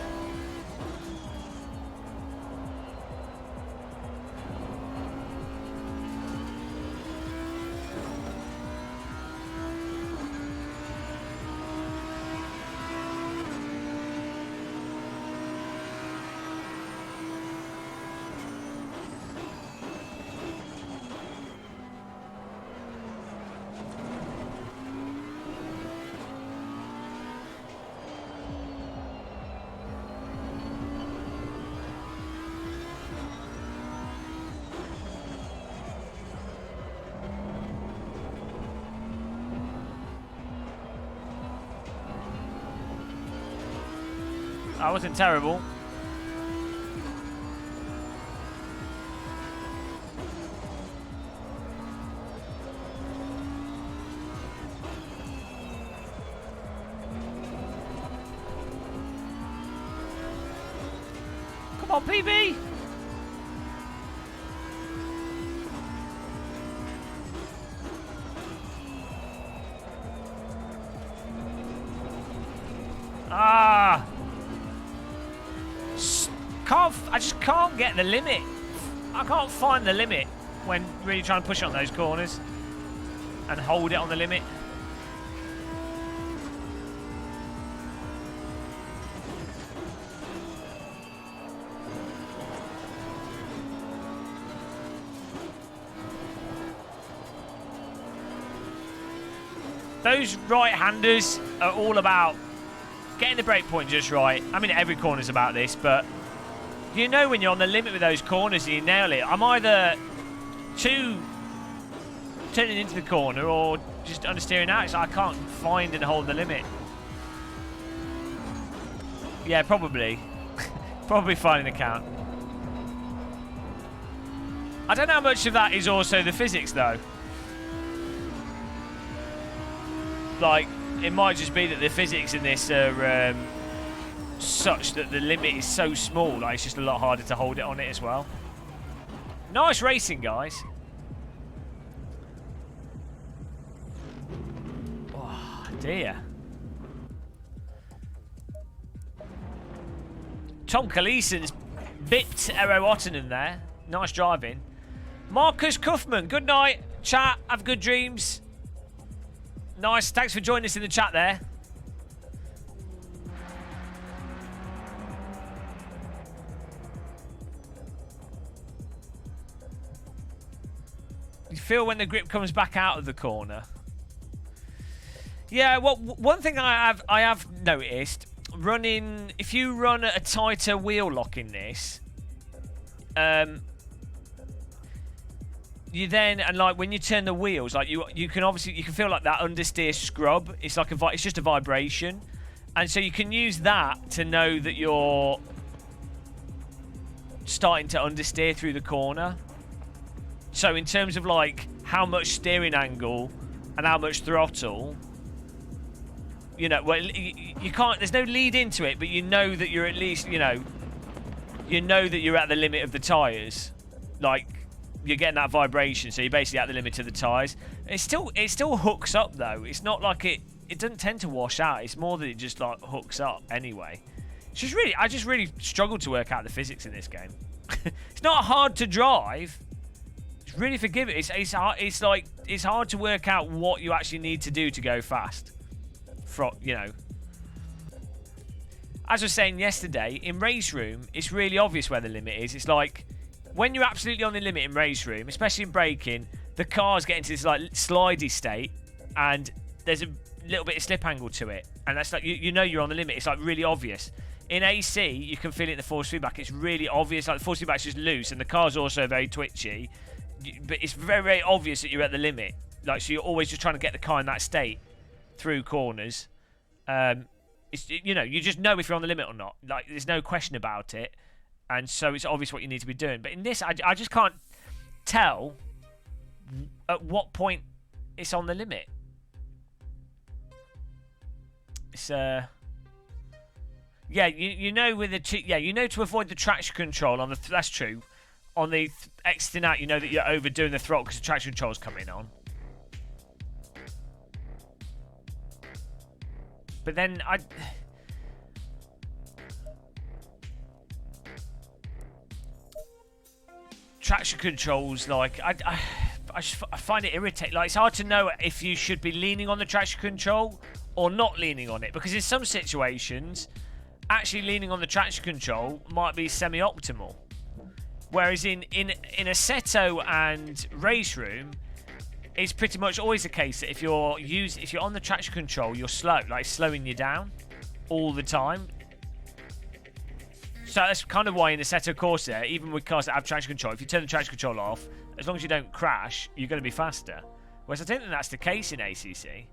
I wasn't terrible. Come on, PB! Ah! I just can't get the limit. I can't find the limit when really trying to push on those corners and hold it on the limit. Those right-handers are all about getting the brake point just right. I mean, every corner's about this, but you know when you're on the limit with those corners and you nail it. I'm either too turning into the corner or just understeering out. So I can't find and hold the limit. Yeah, probably. Probably finding the count. I don't know how much of that is also the physics, though. Like, it might just be that the physics in this are such that the limit is so small, like it's just a lot harder to hold it on it as well. Nice racing, guys. Oh, dear. Tom Kaleeson's bit Ero Ottonen there. Nice driving. Marcus Kuffman, good night. Chat, have good dreams. Nice, thanks for joining us in the chat there. You feel when the grip comes back out of the corner. Yeah, well, one thing I have noticed, running, if you run a tighter wheel lock in this, you then, and like when you turn the wheels, like you can obviously, you can feel like that understeer scrub. It's like it's just a vibration, and so you can use that to know that you're starting to understeer through the corner. So in terms of like how much steering angle and how much throttle, you know, well, you can't, there's no lead into it, but you know that you're at least, you know that you're at the limit of the tyres. Like, you're getting that vibration, so you're basically at the limit of the tyres. It still hooks up though. It's not like it doesn't tend to wash out. It's more that it just like hooks up anyway. It's just really, I just really struggled to work out the physics in this game. It's not hard to drive. It's really forgiving. It's hard to work out what you actually need to do to go fast. You know, as I was saying yesterday, in race room, it's really obvious where the limit is. It's like when you're absolutely on the limit in race room, especially in braking, the cars get into this like slidey state, and there's a little bit of slip angle to it, and that's like you know you're on the limit. It's like really obvious. In AC, you can feel it in the force feedback. It's really obvious. Like the force feedback's just loose, and the car's also very twitchy. But it's very, very obvious that you're at the limit. Like, so you're always just trying to get the car in that state through corners. It's, you know, you just know if you're on the limit or not. Like, there's no question about it. And so it's obvious what you need to be doing. But in this, I just can't tell at what point it's on the limit. It's, yeah, you know with the... Yeah, you know to avoid the traction control on the... That's true. On the exiting out, you know that you're overdoing the throttle because the traction control's coming on. But then traction controls, like I find it irritating. Like, it's hard to know if you should be leaning on the traction control or not leaning on it, because in some situations, actually leaning on the traction control might be semi-optimal. Whereas in Assetto and race room, it's pretty much always the case that if you're on the traction control, you're slow, like slowing you down all the time. So that's kind of why in Assetto Corsa, even with cars that have traction control, if you turn the traction control off, as long as you don't crash, you're going to be faster. Whereas I don't think that's the case in ACC.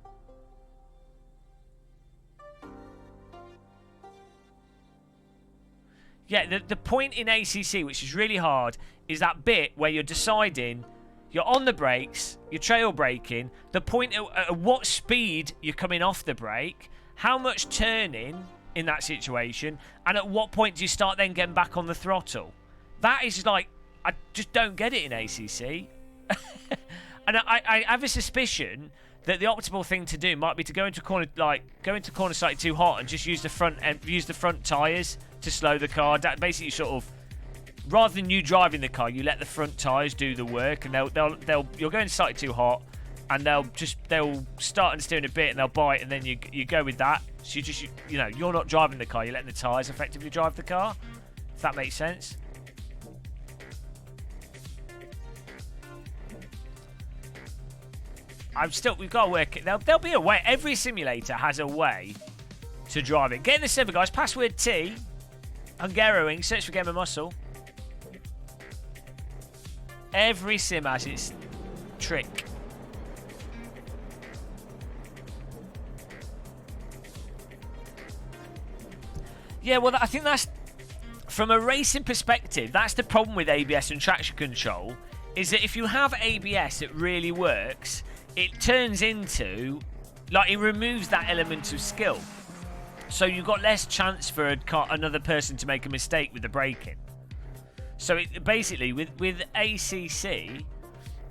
Yeah, the point in ACC, which is really hard, is that bit where you're deciding, you're on the brakes, you're trail braking, the point at what speed you're coming off the brake, how much turning in that situation, and at what point do you start then getting back on the throttle. That is like, I just don't get it in ACC. And I have a suspicion that the optimal thing to do might be to go into corner, slightly too hot and just use the front tyres to slow the car down. Basically, sort of, rather than you driving the car, you let the front tyres do the work, and you're going slightly too hot, and they'll start understeering a bit, and they'll bite, and then you go with that. So you're not driving the 're letting the tyres effectively drive the car. If that makes sense. We've got to work it. There'll be a way. Every simulator has a way to drive it. Get in the server, guys. Password T. Hungaroring. Search for Game of Muscle. Every sim has its trick. Yeah, well, I think that's, from a racing perspective, that's the problem with ABS and traction control, is that if you have ABS that really works, it turns into, it removes that element of skill. So you've got less chance for another person to make a mistake with the braking. So basically, with ACC,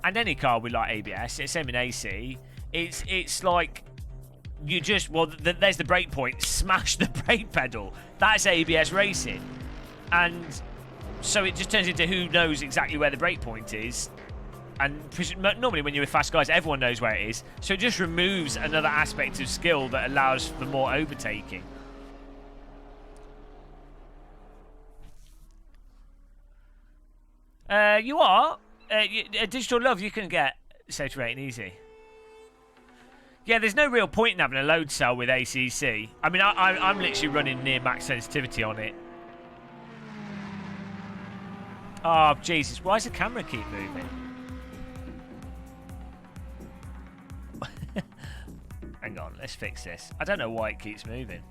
and any car with ABS, it's same in AC, it's like, you just, there's the brake point, smash the brake pedal. That's ABS racing. And so it just turns into who knows exactly where the brake point is. And normally when you're with fast guys, everyone knows where it is. So it just removes another aspect of skill that allows for more overtaking. You are. Digital Love, you can get safety rating easy. Yeah, there's no real point in having a load cell with ACC. I mean, I'm literally running near max sensitivity on it. Oh, Jesus. Why does the camera keep moving? Hang on, let's fix this. I don't know why it keeps moving.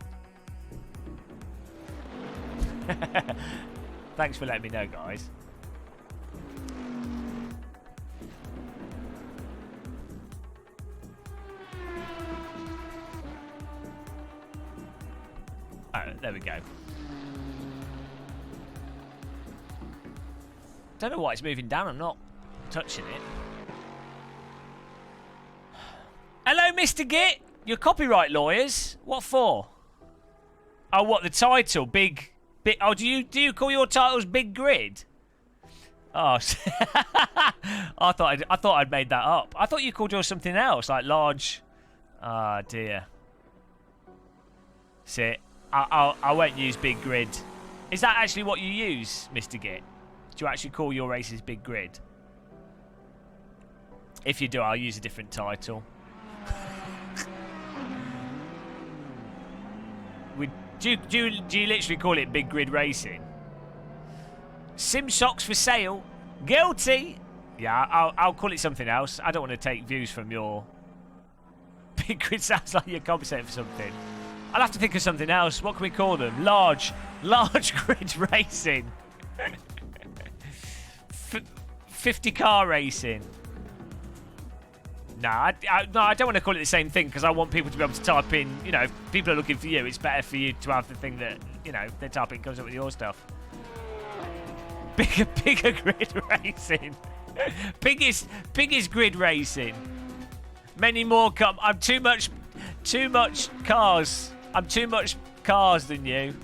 Thanks for letting me know, guys. Oh, there we go. Don't know why it's moving down. I'm not touching it. Hello, Mr. Git. You're copyright lawyers. What for? Oh, what, the title? Big. Oh, do you call your titles Big Grid? Oh, I thought I'd made that up. I thought you called yours something else, like large. Ah, dear. See, I won't use Big Grid. Is that actually what you use, Mr. Git? Do you actually call your races Big Grid? If you do, I'll use a different title. Do you literally call it Big Grid Racing? Sim socks for sale. Guilty. Yeah, I'll call it something else. I don't want to take views from your... Big Grid sounds like you're compensating for something. I'll have to think of something else. What can we call them? Large Grid Racing. 50 car racing. No, I don't want to call it the same thing because I want people to be able to type in, if people are looking for you, it's better for you to have the thing that, they're typing comes up with your stuff. Bigger grid racing. biggest grid racing. Many more come. I'm too much cars. I'm too much cars than you.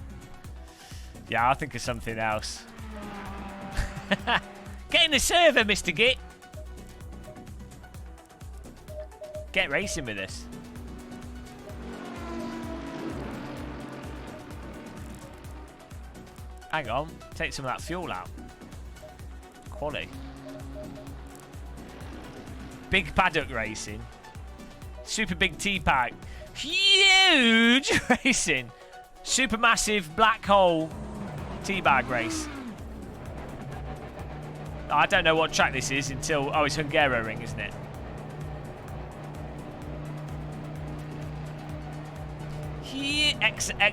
Yeah, I'll think of something else. Get in the server, Mr. Git. Get racing with us. Hang on. Take some of that fuel out. Quality. Big paddock racing. Super big T-pack. Huge racing. Super massive black hole T-bag race. I don't know what track this is until... Oh, it's Hungaroring, isn't it?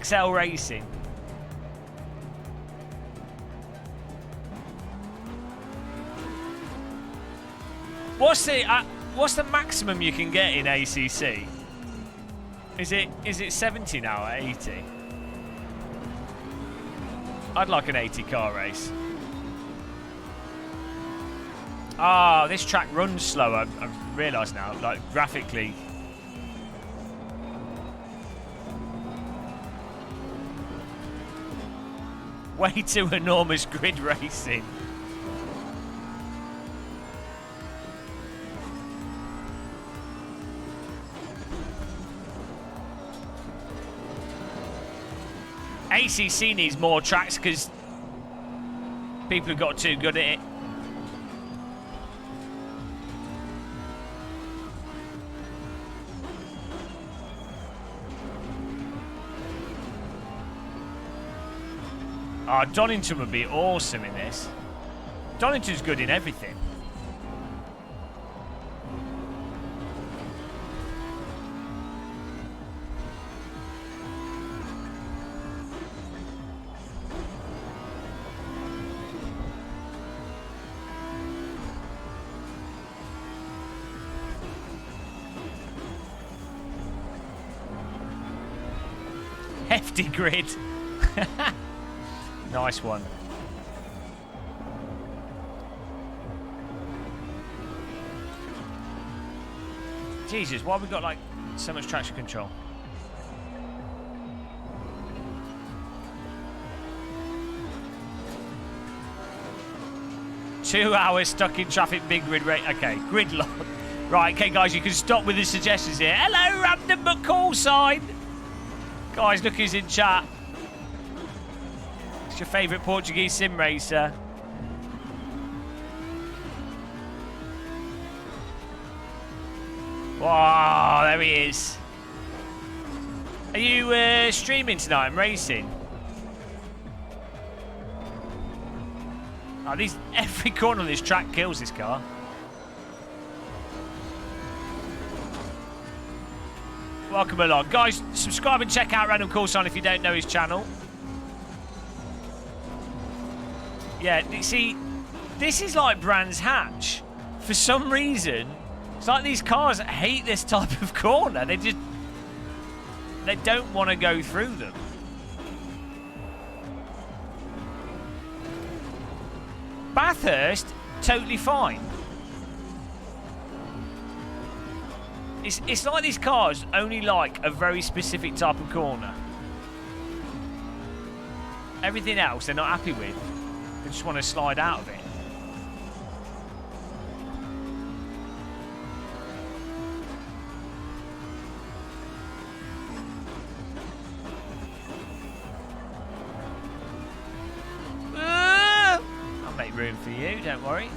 XL Racing. What's the maximum you can get in ACC? Is it 70 now at 80? I'd like an 80 car race. Ah, this track runs slower. I've realised now, like graphically. Way too enormous grid racing. ACC needs more tracks because people have got too good at it. Oh, Donington would be awesome in this. Donington's good in everything. Hefty grid. Nice one. Jesus, why have we got like so much traction control? Two hours stuck in traffic, big grid rate. Okay, gridlock. Right, okay, guys, you can stop with the suggestions here. Hello, random but call sign. Guys, look who's in chat. It's your favourite Portuguese sim racer. Wow, there he is. Are you streaming tonight and racing? Oh, every corner of this track kills this car. Welcome along. Guys, subscribe and check out Random Call Sign if you don't know his channel. Yeah, see, this is like Brands Hatch. For some reason, it's like these cars hate this type of corner. They don't want to go through them. Bathurst, totally fine. It's like these cars only like a very specific type of corner. Everything else they're not happy with. They just want to slide out of it. I'll make room for you, don't worry.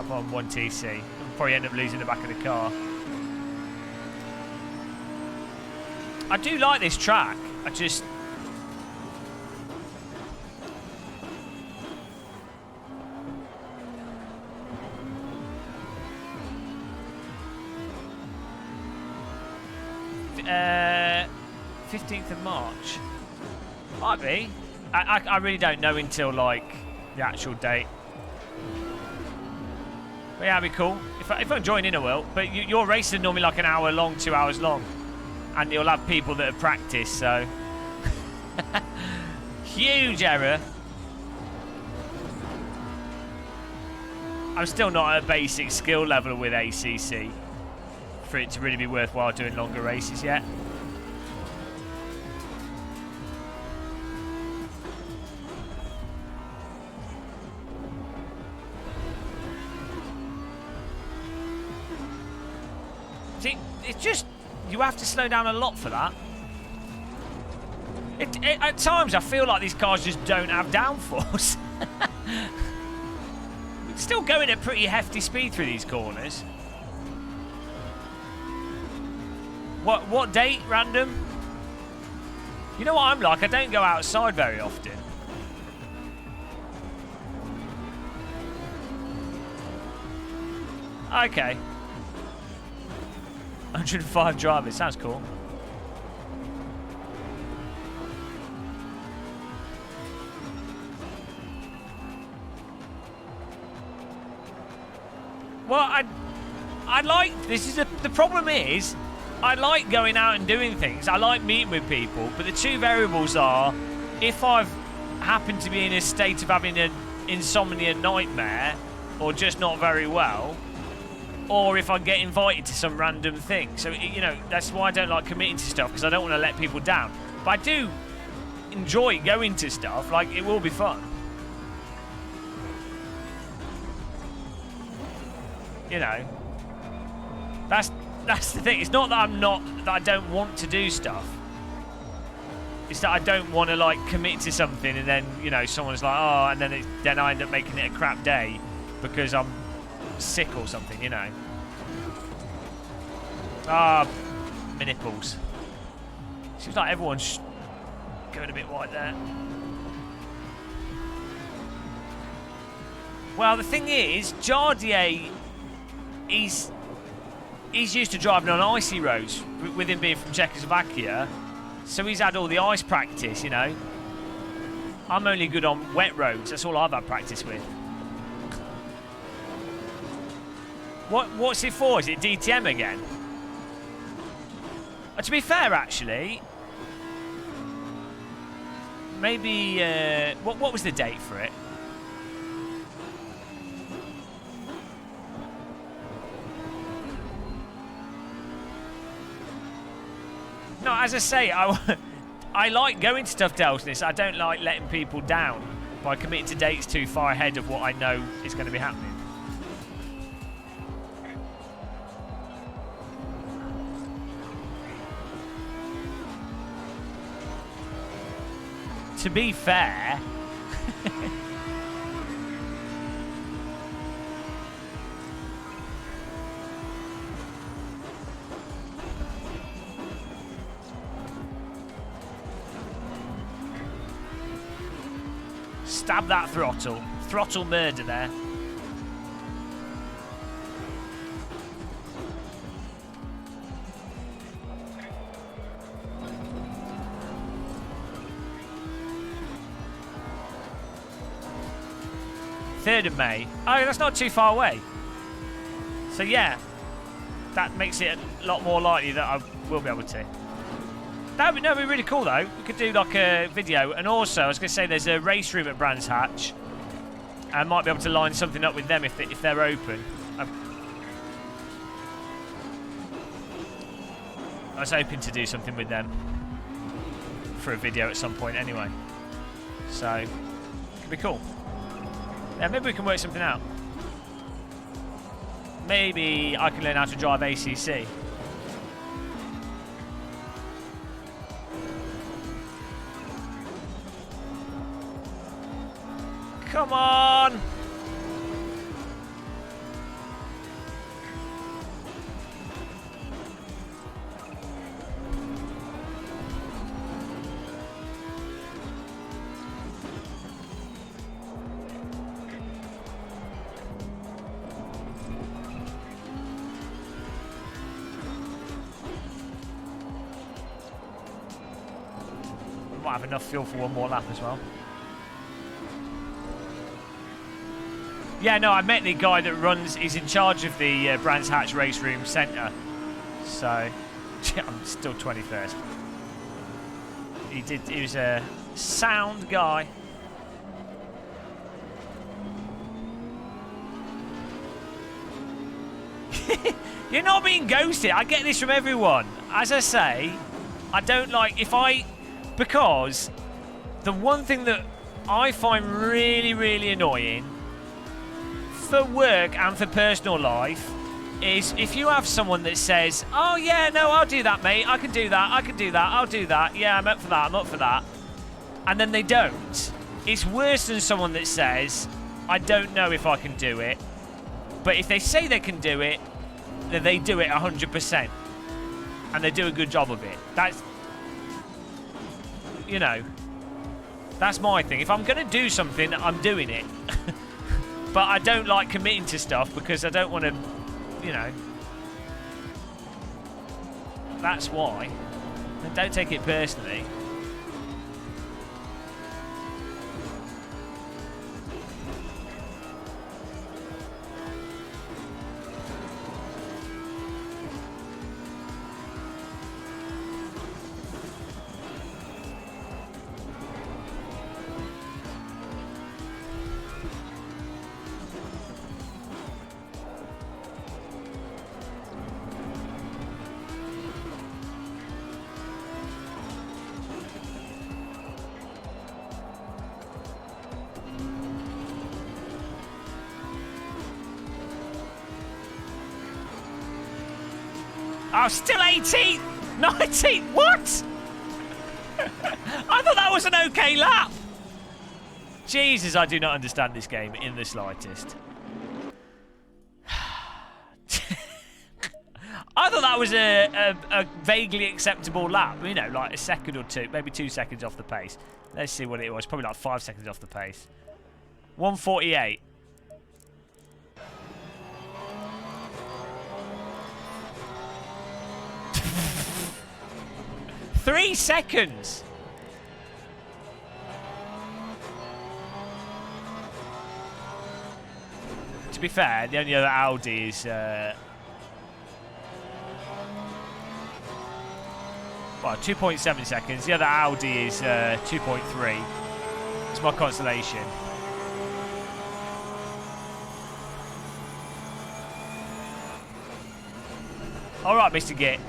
On 1TC. We'll probably end up losing the back of the car. I do like this track. I just... Uh, 15th of March. Might be. I really don't know until, like, the actual date. But yeah, that'd be cool. If I'm joining, I will. But your races are normally like an hour long, 2 hours long. And you'll have people that have practiced, so... Huge error. I'm still not at a basic skill level with ACC for it to really be worthwhile doing longer races yet. It's just, you have to slow down a lot for that. At times, I feel like these cars just don't have downforce. Still going at pretty hefty speed through these corners. What date, random? You know what I'm like? I don't go outside very often. Okay. 105 drivers. Sounds cool. Well, I like, this is the problem is, I like going out and doing things. I like meeting with people, but the two variables are, if I've happened to be in a state of having an insomnia nightmare, or just not very well, or if I get invited to some random thing. So, you know, that's why I don't like committing to stuff, because I don't want to let people down. But I do enjoy going to stuff, like, it will be fun. You know, that's the thing. It's not that that I don't want to do stuff. It's that I don't want to like commit to something and then, you know, someone's like, oh, and then I end up making it a crap day because I'm sick or something, you know. Ah, my nipples. Seems like everyone's going a bit white there. Well, the thing is, Jardier, he's used to driving on icy roads, with him being from Czechoslovakia, so he's had all the ice practice, you know. I'm only good on wet roads, that's all I've had practice with. What's it for? Is it DTM again? To be fair, actually, maybe, what was the date for it? No, as I say, I like going to stuff, Delsnis. I don't like letting people down by committing to dates too far ahead of what I know is going to be happening. To be fair... Stab that throttle. Throttle murder there. Third of May. Oh, that's not too far away. So yeah, that makes it a lot more likely that I will be able to. That would be really cool though. We could do like a video, and also I was going to say there's a race room at Brands Hatch. I might be able to line something up with them if they're open. I was hoping to do something with them for a video at some point anyway. So it could be cool. Yeah, maybe we can work something out. Maybe I can learn how to drive ACC. Come on! We might have enough fuel for one more lap as well. Yeah, no, I met the guy that he's in charge of the Brands Hatch Race Room Centre. So, I'm still 21st. He was a sound guy. You're not being ghosted. I get this from everyone. As I say, I don't like, because the one thing that I find really, really annoying for work and for personal life is if you have someone that says, oh yeah, no, I'll do that, mate, I can do that, I'll do that, yeah, I'm up for that, and then they don't. It's worse than someone that says, I don't know if I can do it, but if they say they can do it, then they do it 100%, and they do a good job of it. That's, you know, that's my thing. If I'm going to do something, I'm doing it. But I don't like committing to stuff because I don't want to you know, that's why. And don't take it personally. Oh, still 18th! 19th! What? I thought that was an okay lap! Jesus, I do not understand this game in the slightest. I thought that was a vaguely acceptable lap. You know, like a second or two, maybe 2 seconds off the pace. Let's see what it was. Probably like 5 seconds off the pace. 1:48. 3 seconds! To be fair, the only other Audi is... well, 2.7 seconds. The other Audi is 2.3. It's my consolation. Alright, Mr. Git.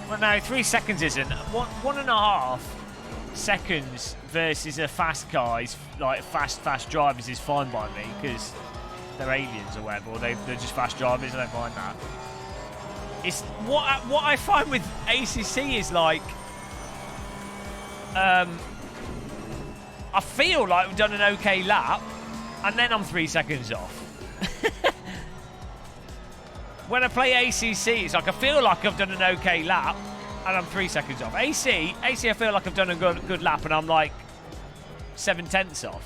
Well, no, 3 seconds isn't. 1.5 seconds versus a fast car is like fast drivers is fine by me because they're aliens or whatever, or they're just fast drivers. I don't mind that. It's what I find with ACC is like, I feel like we've done an okay lap, and then I'm 3 seconds off. When I play ACC, it's like I feel like I've done an okay lap, and I'm 3 seconds off. AC, I feel like I've done a good lap, and I'm like 7/10 off.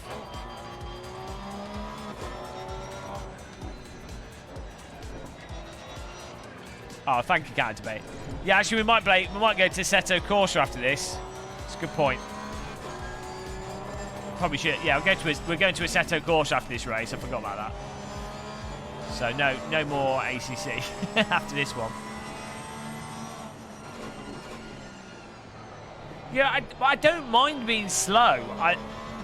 Oh, thank you, Counter Debate. Yeah, actually, we might go to Assetto Corsa after this. It's a good point. Probably should. Yeah, we're going to Assetto Corsa after this race. I forgot about that. So no more ACC after this one. Yeah, I don't mind being slow.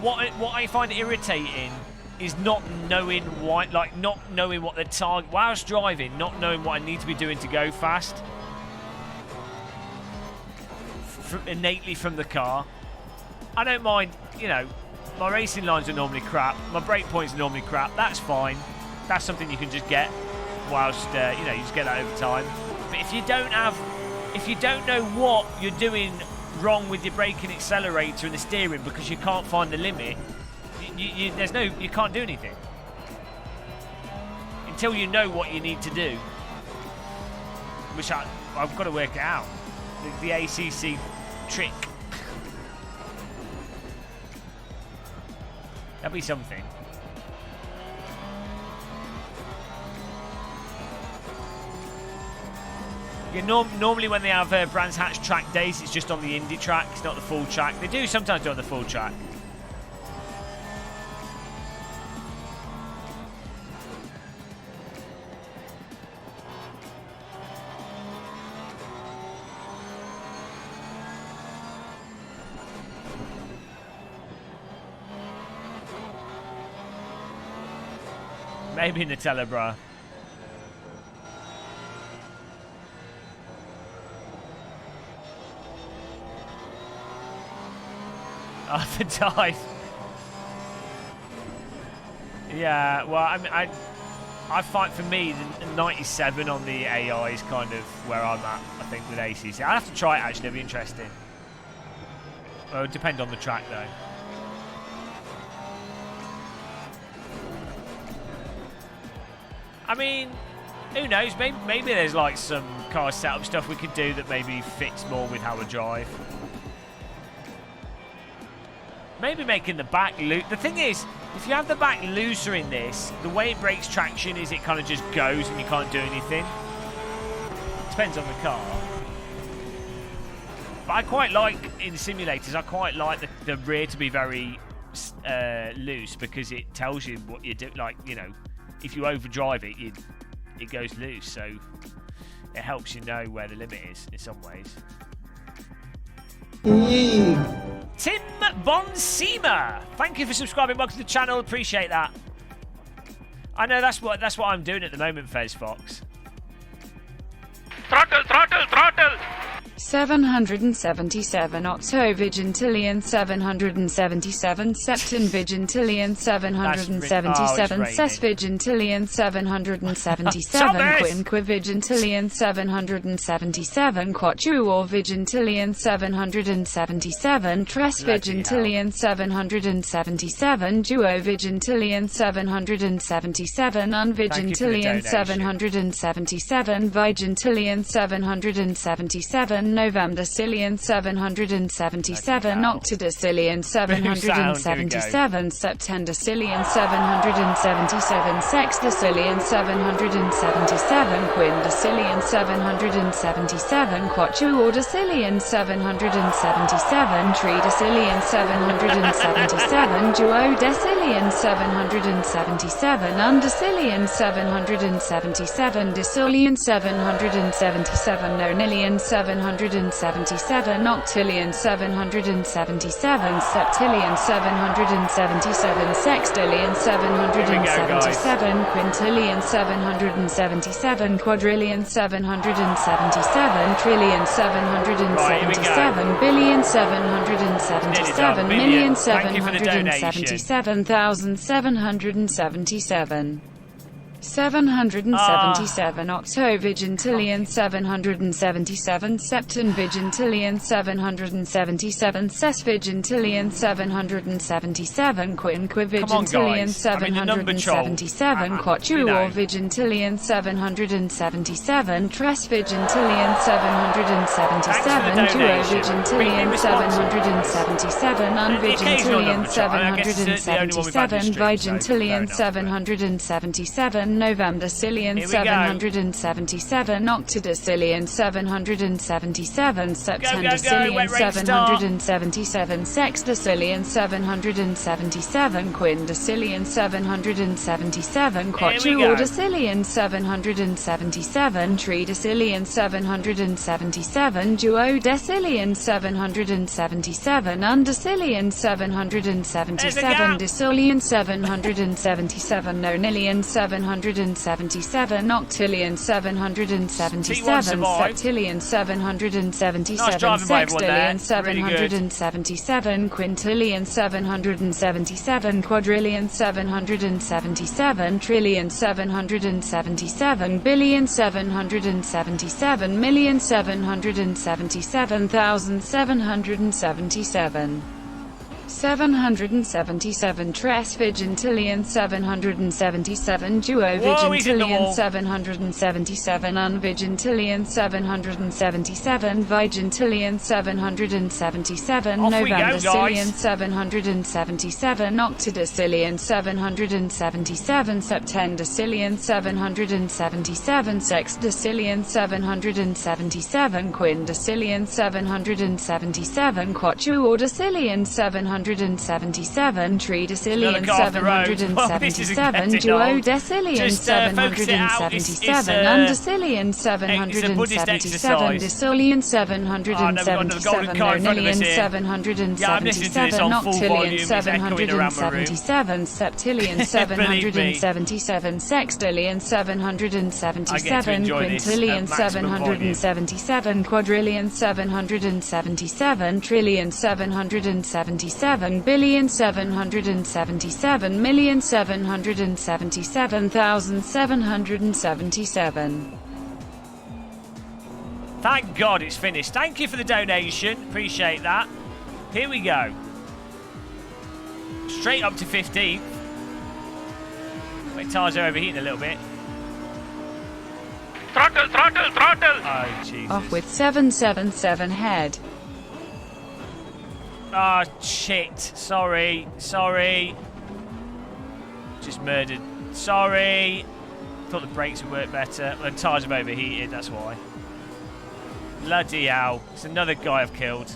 What I find irritating is not knowing why, like not knowing what the target. Whilst driving, not knowing what I need to be doing to go fast. Innately from the car. I don't mind. You know, my racing lines are normally crap. My brake points are normally crap. That's fine. That's something you can just get whilst, you know, you just get that over time. But if you don't know what you're doing wrong with your braking accelerator and the steering because you can't find the limit, you can't do anything. Until you know what you need to do. Which I've got to work it out. The ACC trick. That'll be something. Yeah, normally when they have Brands Hatch track days, it's just on the Indy track. It's not the full track. They do sometimes do it on the full track. Maybe Nutella, bro. Oh, the dive. Yeah, well, I mean, I find for me the 97 on the AI is kind of where I'm at. I think with ACC, I have to try it actually. It'll be interesting. Well, it depends on the track though. I mean, who knows? Maybe there's like some car setup stuff we could do that maybe fits more with how we drive. Maybe making the back loose. The thing is, if you have the back looser in this, the way it breaks traction is it kind of just goes and you can't do anything. Depends on the car. But I quite like, in simulators, I quite like the rear to be very loose because it tells you what you do. Like, you know, if you overdrive it, it goes loose. So it helps you know where the limit is in some ways. Tim Bonsema, thank you for subscribing. Welcome to the channel. Appreciate that. I know that's what I'm doing at the moment, Fezz Fox. Throttle, throttle, throttle! 777 Octo Vigintillion 777 Septon Vigintillion 777 Ses Vigintillion 777 Quinque Vigintillion 777 Quatuor Vigintillion 777 Tres Vigintillion 777 Duo Vigintillion 777 Unvigintillion 777 Vigintillion 777 November Cillion 777 Octodecillion 777 September Cillion 777 Sextacillion 777 Quindecillion 777 Quatuordecillion 777 Tridecillion 777 Duodecillion 777 Undecillion 777 Decillion 777 Nonillion 777 Octillion 777 Septillion 777 Sextillion 777 Quintillion 777 Quadrillion 777 Trillion 777 Billion 777 Million 777,777 777 Octo Vigintillion 777 Septon Vigintillion 777 Ses Vigintillion 777 Quinque Vigintillion 777 Quatuor Vigintillion 777 Tres Vigintillion 777 Duo Vigintillion 777 Unvigintillion 777 Vigintillion 777 November Cillion 777 Octodecillion 777 September Cillion 777 Sextacillion 777 Quindecillion 777 Quatuordecillion 777 Tridecillion 777 Duodecillion 777 Undecillion 777 Decillion 777 Nonillion 777 Octillion 777 Septillion 777 Sextillion 777 Quintillion 777 Quadrillion 777 Trillion 777 Billion 777 Million 777,777 777 Tres Vigintillion 777 Duo Vigintillion 777 Unvigintillion 777 Vigintillion 777 November Cillion 777 Octodecillion 777 Septendecillion 777 Sextacillion 777 Quindecillion 777 Quatuordecillion 777 Tridecillion 777 Duodecillion 777 Undecillion 777 Decillion 777 Nonillion 777 Octillion 777 Septillion 777 Sextillion 777 Quintillion 777 Quadrillion 777 Trillion 777 Billion 777 Million 777,777 Thank God it's finished. Thank you for the donation. Appreciate that. Here we go. Straight up to 15th. My tires are overheating a little bit. Throttle, throttle, throttle! Oh, Jesus. Off with 777 head. Ah, shit. Sorry. Just murdered. Sorry. Thought the brakes would work better. The tyres have overheated, that's why. Bloody hell. It's another guy I've killed.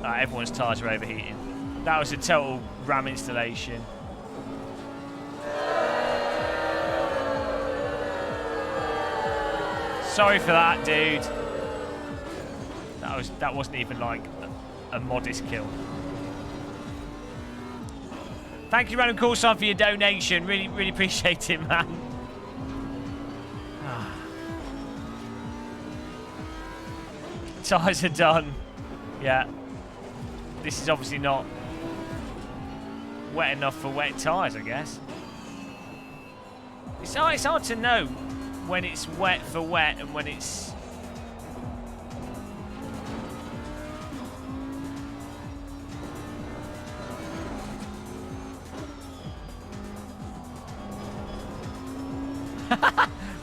Everyone's tyres are overheating. That was a total ram installation. Sorry for that, dude. That wasn't even like a modest kill. Thank you, Random Call Sign, for your donation. Really appreciate it, man. Tyres are done. Yeah. This is obviously not wet enough for wet tyres, I guess. It's hard to know when it's wet for wet and when it's...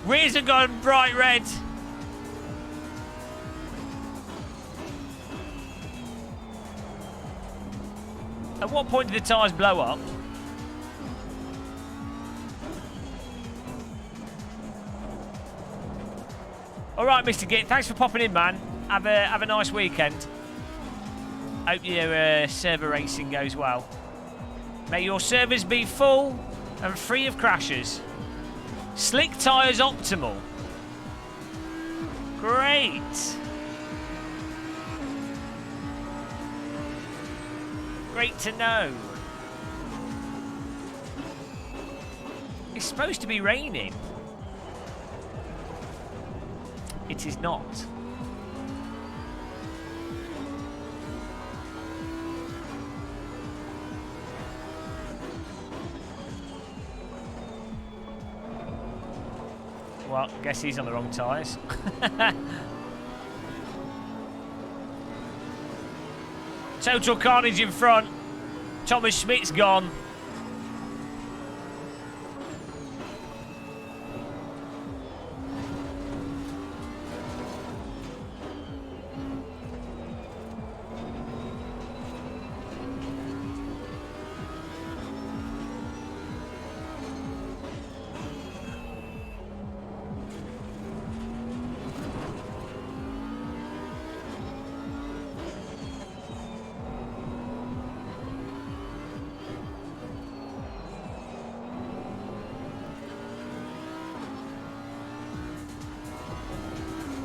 Rears have gone bright red. At what point did the tyres blow up? All right, Mr. Git, thanks for popping in, man. Have a nice weekend. Hope your server racing goes well. May your servers be full and free of crashes. Slick tyres optimal. Great. Great to know. It's supposed to be raining. It is not. Well, I guess he's on the wrong tyres. Total carnage in front. Thomas Schmidt's gone.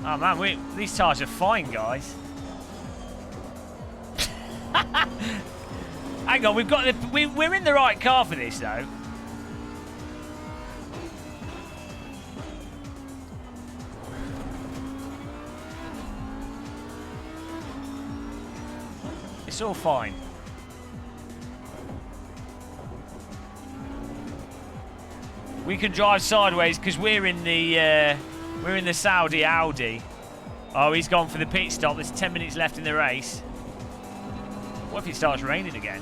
Oh man, these tyres are fine, guys. Hang on, we're in the right car for this though. It's all fine. We can drive sideways because we're in the Saudi Audi. Oh, he's gone for the pit stop. There's 10 minutes left in the race. What if it starts raining again?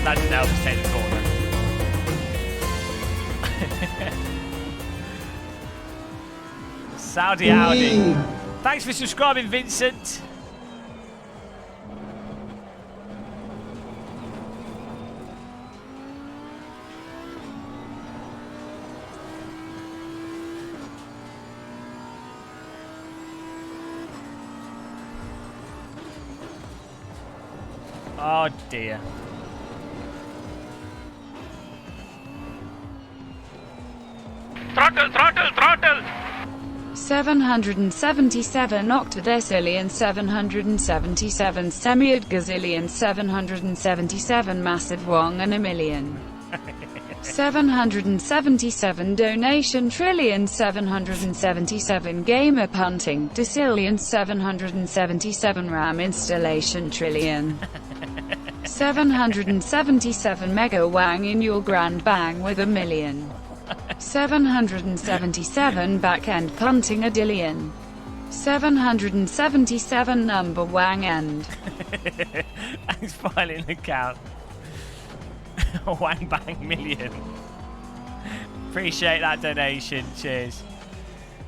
That didn't help us take the corner. Saudi Audi. Thanks for subscribing, Vincent. Oh dear. Throttle, throttle, throttle! 777 octodecillion, 777 semiad gazillion, 777 massive wong and a million. 777 donation trillion, 777 gamer punting decillion, 777 RAM installation trillion. 777 mega wang in your grand bang with a million. 777 back-end punting a dillion. 777 number Wang end. Thanks for filing an account. Wang bang million. Appreciate that donation. Cheers.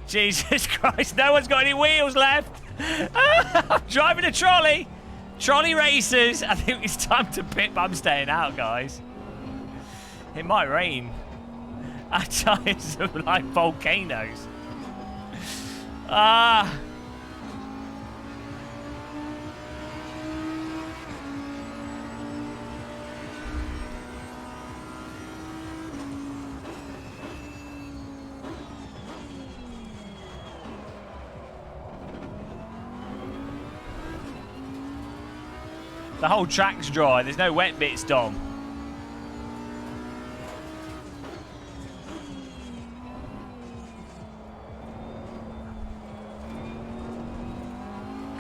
Jesus Christ, no one's got any wheels left. I'm driving a trolley. Trolley racers. I think it's time to pit. I'm staying out, guys. It might rain. Our tires are like volcanoes. Ah. The whole track's dry. There's no wet bits, Dom.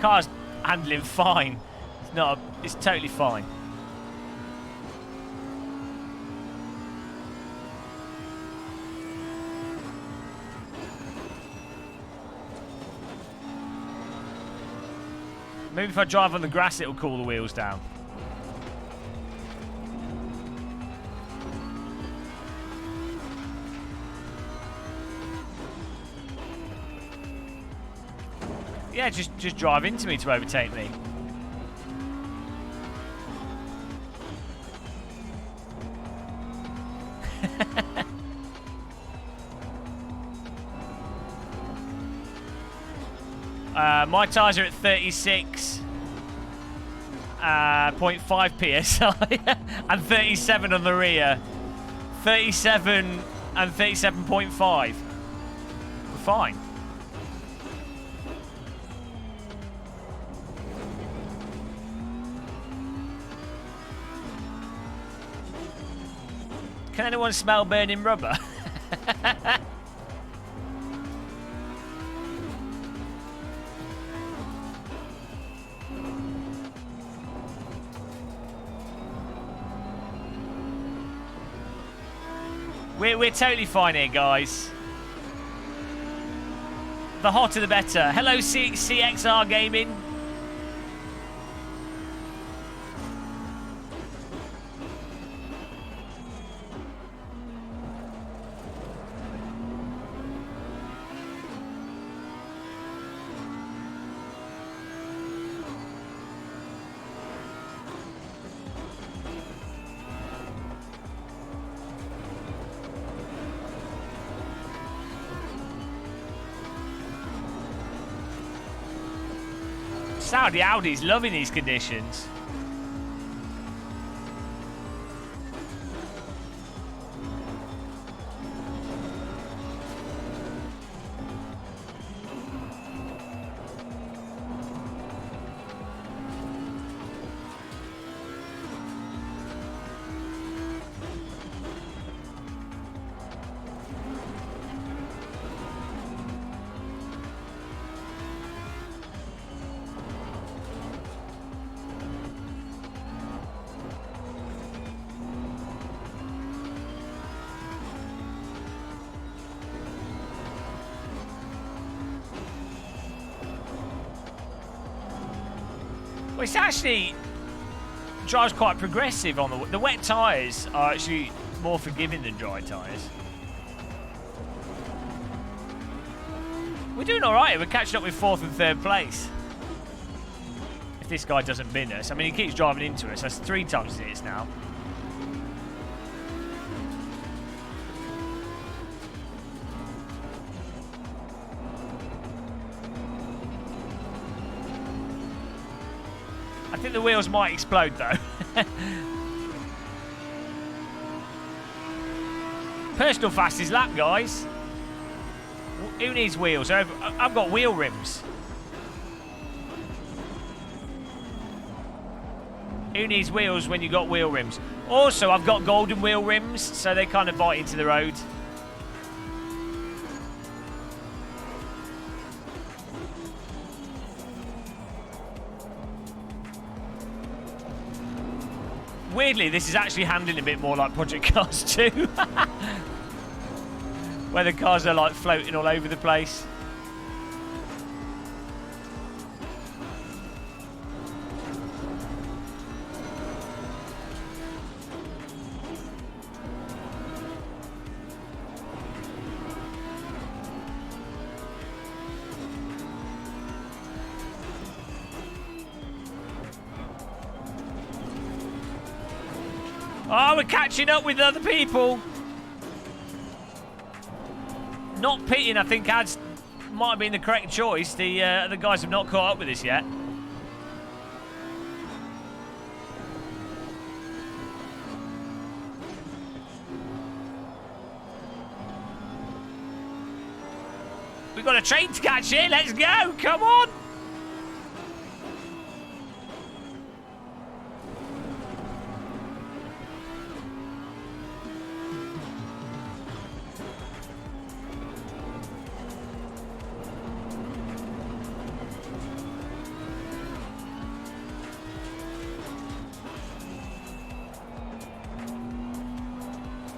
Car's handling fine. It's not. It's totally fine. Maybe if I drive on the grass, it'll cool the wheels down. Yeah, just drive into me to overtake me. My tyres are at 36.5 psi and 37 on the rear. 37 and 37.5. We're fine. Can anyone smell burning rubber? We're totally fine here, guys. The hotter the better. Hello, CXR Gaming. Saudi Audi's loving these conditions. Well, it's actually drives quite progressive on the wet tyres are actually more forgiving than dry tyres. We're doing all right. We're catching up with 4th and 3rd place. If this guy doesn't bin us, I mean, he keeps driving into us. That's 3 times as it is now. I think the wheels might explode though. Personal fastest lap, guys. Who needs wheels? I've got wheel rims. Who needs wheels when you got wheel rims? Also, I've got golden wheel rims, so they kind of bite into the road. Weirdly, this is actually handling a bit more like Project Cars 2. Where the cars are like floating all over the place. Oh, we're catching up with other people. Not pitting, I think, might have been the correct choice. The guys have not caught up with us yet. We've got a train to catch here. Let's go. Come on.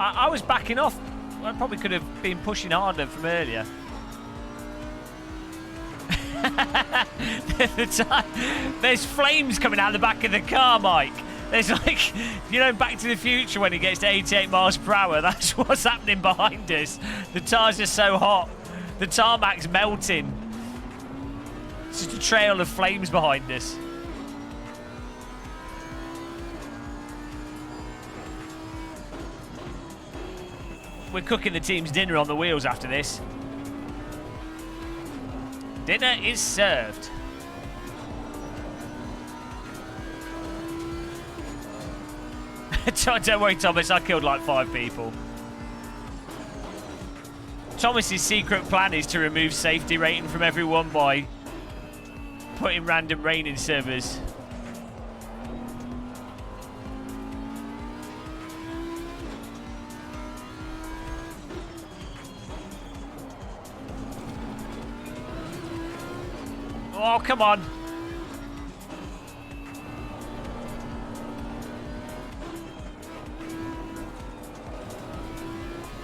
I was backing off. I probably could have been pushing harder from earlier. There's flames coming out the back of the car, Mike. There's like, you know, Back to the Future when he gets to 88 miles per hour. That's what's happening behind us. The tyres are so hot. The tarmac's melting. It's just a trail of flames behind us. We're cooking the team's dinner on the wheels after this. Dinner is served. Don't worry, Thomas, I killed like 5 people. Thomas's secret plan is to remove safety rating from everyone by putting random rain in servers. Oh, come on.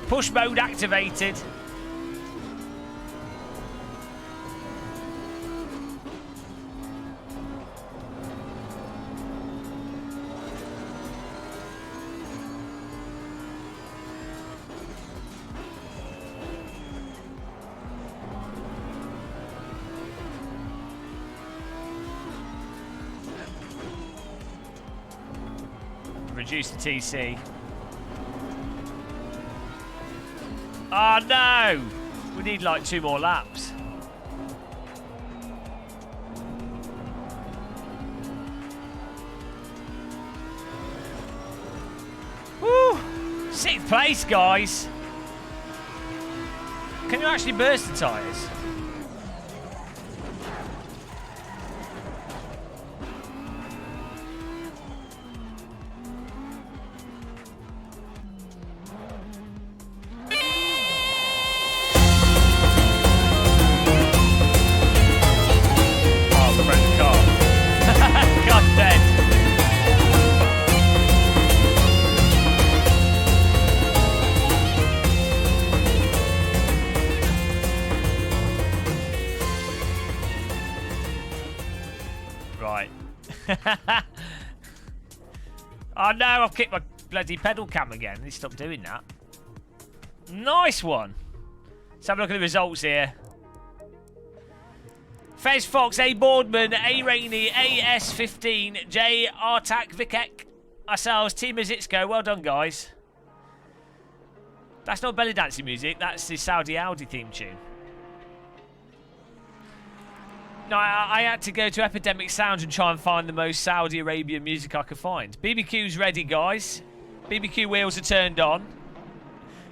Push mode activated. Reduce the TC. Oh no! We need like 2 more laps. Woo! 6th place, guys. Can you actually burst the tyres? Oh no, I've kicked my bloody pedal cam again. They stopped doing that. Nice one. Let's have a look at the results here. Fezz Fox, A Boardman, A Rainey, AS15, J Artak, Vikek, ourselves, Team Azitsko. Well done, guys. That's not belly dancing music, that's the Saudi Audi theme tune. No, I had to go to Epidemic Sounds and try and find the most Saudi Arabian music I could find. BBQ's ready, guys. BBQ wheels are turned on.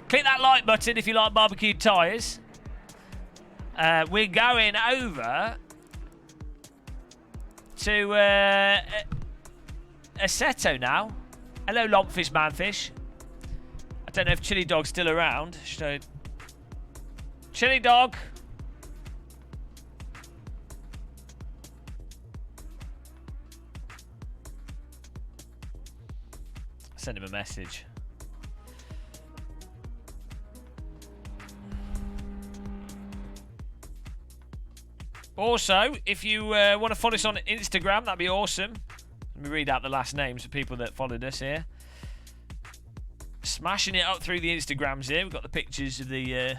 Click that like button if you like barbecued tyres. We're going over to Assetto now. Hello, Lumpfish Manfish. I don't know if Chiledog's still around. Should I... Chiledog. Send him a message. Also, if you want to follow us on Instagram, that'd be awesome. Let me read out the last names of people that followed us here. Smashing it up through the Instagrams here. We've got the pictures of the...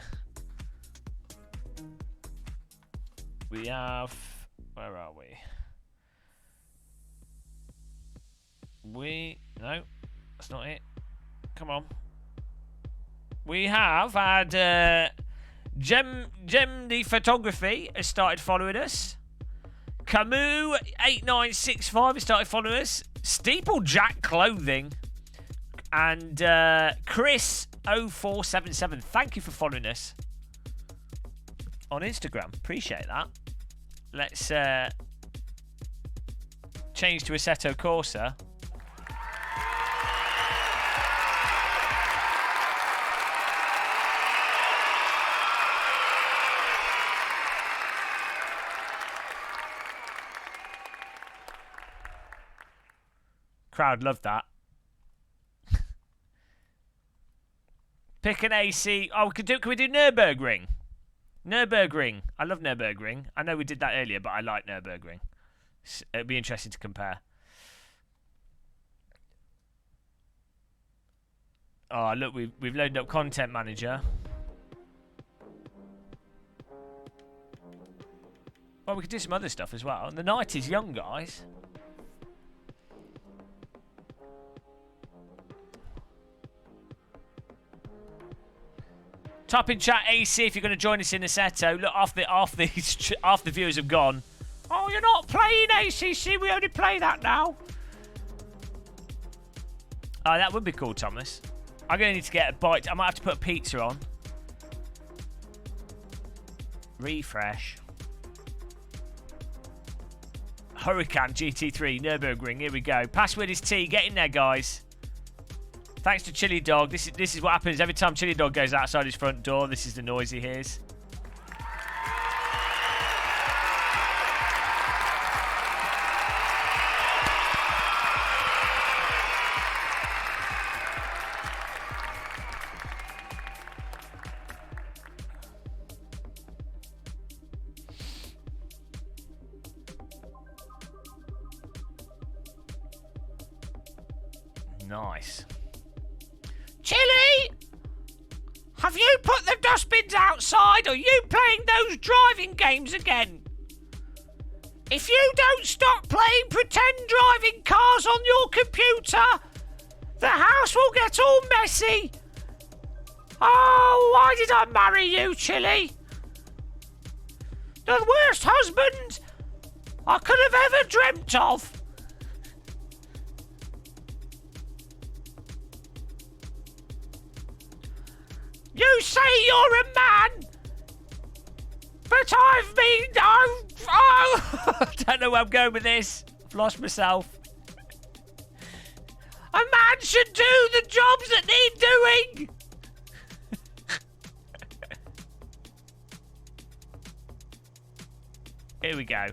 we have... Where are we? No. That's not it. Come on. We have had Gem the Photography has started following us. Camus8965 has started following us. Steeplejack Clothing. And Chris0477. Thank you for following us on Instagram. Appreciate that. Let's change to Assetto Corsa. Crowd loved that. Pick an AC. Oh, can we do Nürburgring? Nürburgring. I love Nürburgring. I know we did that earlier, but I like Nürburgring. It'd be interesting to compare. Oh, look, we've loaded up Content Manager. Well, we could do some other stuff as well. And the night is young, guys. Type in chat AC if you're going to join us in Assetto. Look, half the viewers have gone. Oh, you're not playing ACC. We only play that now. Oh, that would be cool, Thomas. I'm going to need to get a bite. I might have to put a pizza on. Refresh. Hurricane GT3 Nürburgring. Here we go. Password is T. Get in there, guys. Thanks to Chiledog. This is what happens every time Chiledog goes outside his front door. This is the noise he hears. Nice. Chili! Have you put the dustbins outside, or are you playing those driving games again? If you don't stop playing pretend driving cars on your computer, the house will get all messy. Oh, why did I marry you, Chili? The worst husband I could have ever dreamt of. You say you're a man, but I've been... I don't know where I'm going with this. I've lost myself. A man should do the jobs that need doing. Here we go.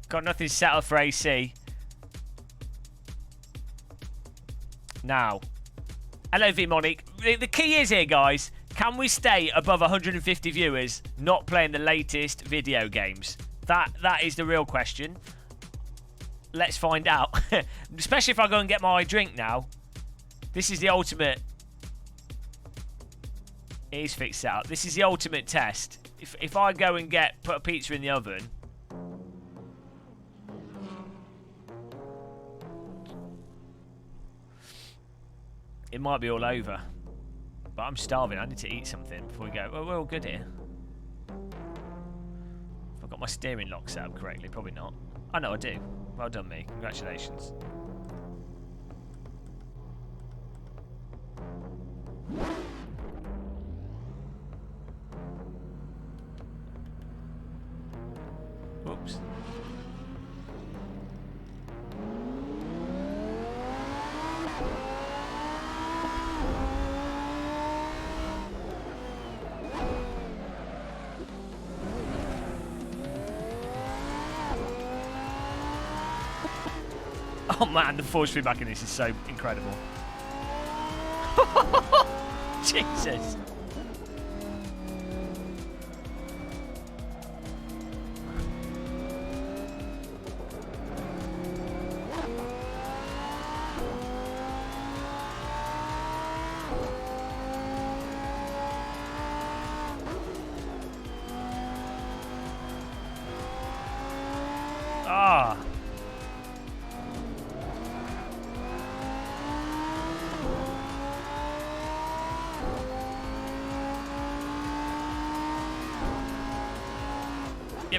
Got nothing set up for AC. Now... Hello, V-Monic. The key is here, guys. Can we stay above 150 viewers not playing the latest video games? That is the real question. Let's find out. Especially if I go and get my drink now. This is the ultimate... It is fixed set up. This is the ultimate test. If I go and put a pizza in the oven... It might be all over. But I'm starving. I need to eat something before we go. Well, we're all good here. If I've got my steering lock set up correctly. Probably not. I know I do. Well done, me. Congratulations. Whoops. Oh man, the force feedback in this is so incredible. Jesus.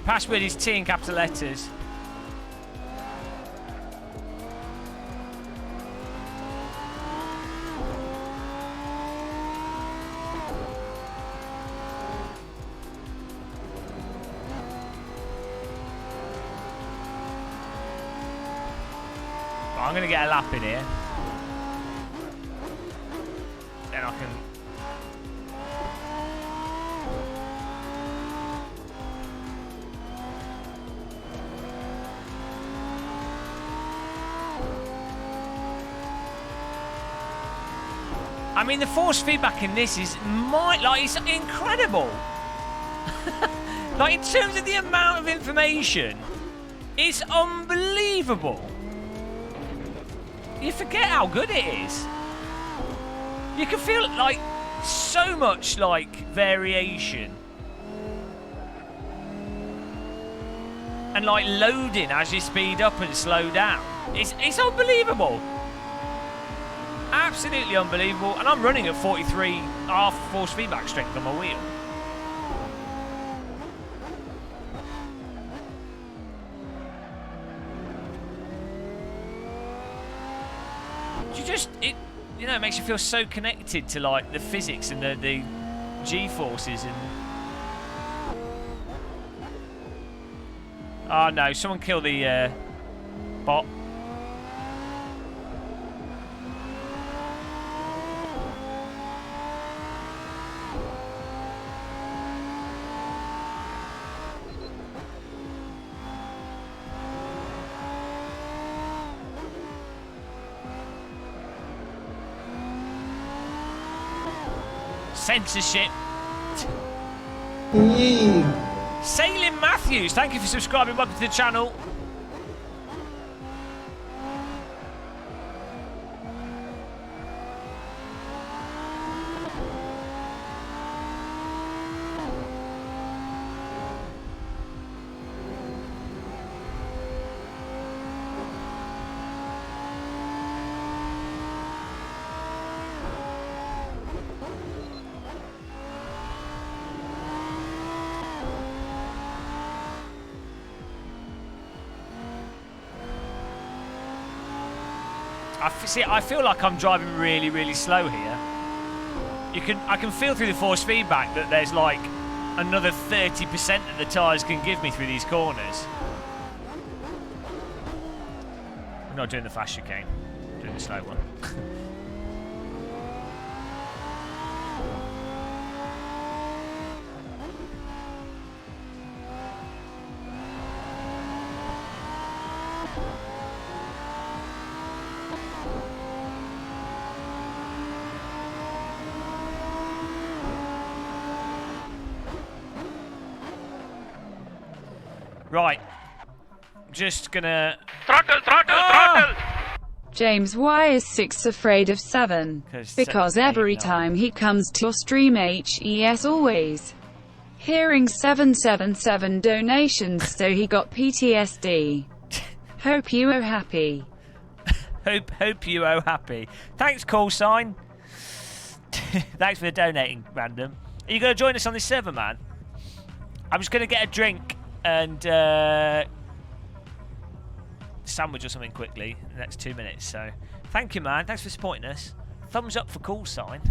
password is T in capital letters. I'm going to get a lap in here. Then I can... I mean, the force feedback in this is it's incredible. Like, in terms of the amount of information, it's unbelievable. You forget how good it is. You can feel like so much like variation and like loading as you speed up and slow down. It's unbelievable. Absolutely unbelievable. And I'm running at 43 half force feedback strength on my wheel. It makes you feel so connected to like the physics and the G-forces and... Oh no, someone kill the bot. Censorship. Sailing Matthews, thank you for subscribing. Welcome to the channel. I feel like I'm driving really, really slow here. I can feel through the force feedback that there's like another 30% that the tyres can give me through these corners. I'm not doing the fast chicane, I'm doing the slow one. Right, just gonna... Throttle, throttle, throttle! James, why is 6 afraid of 7? Because every time he comes to your stream, HES always hearing 777 donations, so he got PTSD. Hope you are happy. Hope you are happy. Thanks, call sign. Thanks for donating, random. Are you going to join us on this server, man? I'm just going to get a drink and sandwich or something quickly in the next 2 minutes. So, thank you, man. Thanks for supporting us. Thumbs up for call sign.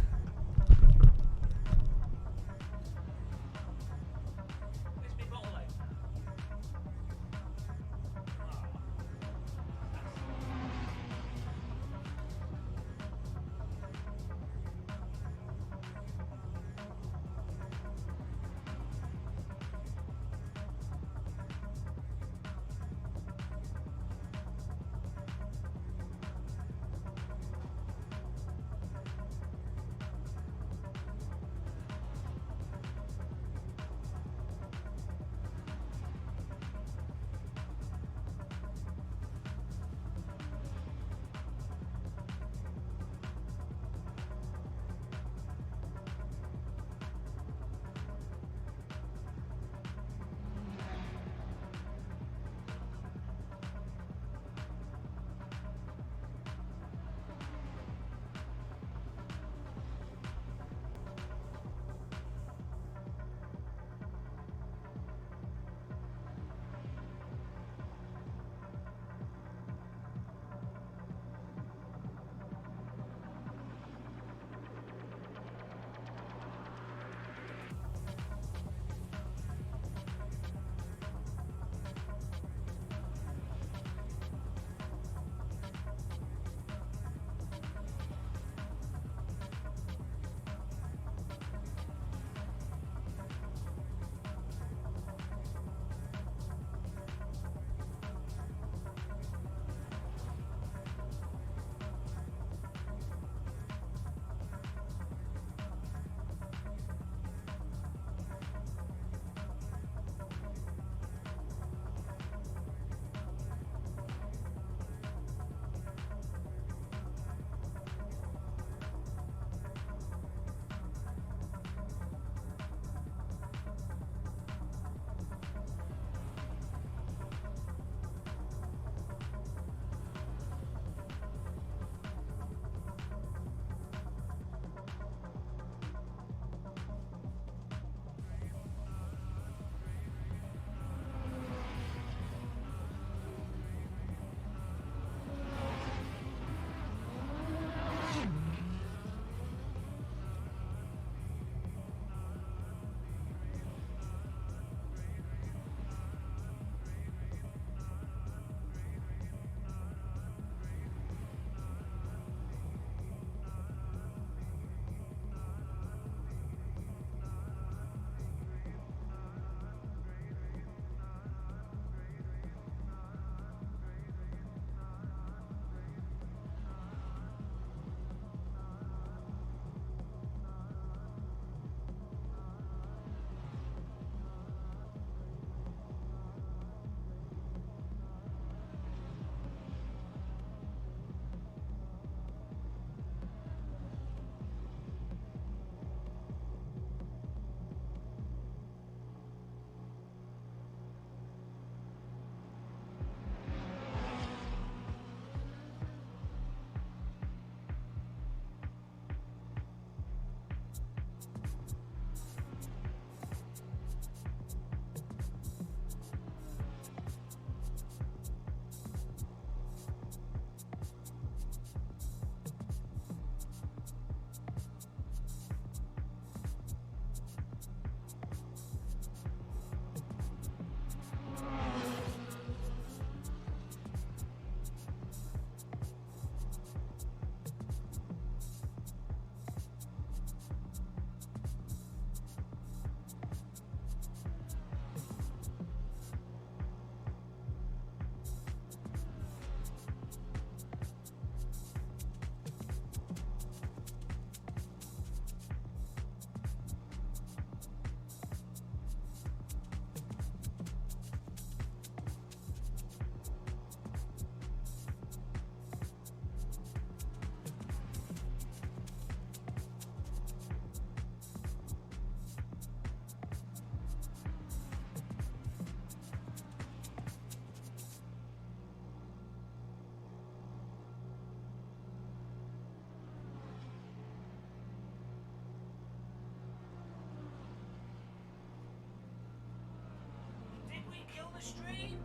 stream?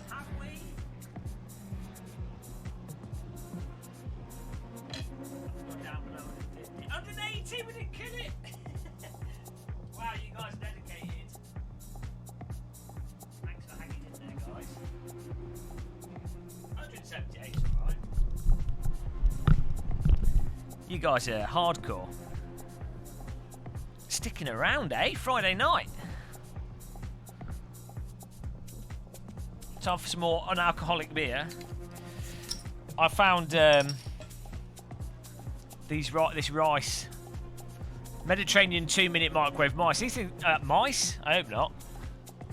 Have we? Gone down below 150. 180, we didn't kill it! Wow, you guys are dedicated. Thanks for hanging in there, guys. 178, alright. You guys are hardcore. Sticking around, eh? Friday night. Time for some more unalcoholic beer. I found this rice. Mediterranean 2-minute microwave mice. These things, mice? I hope not.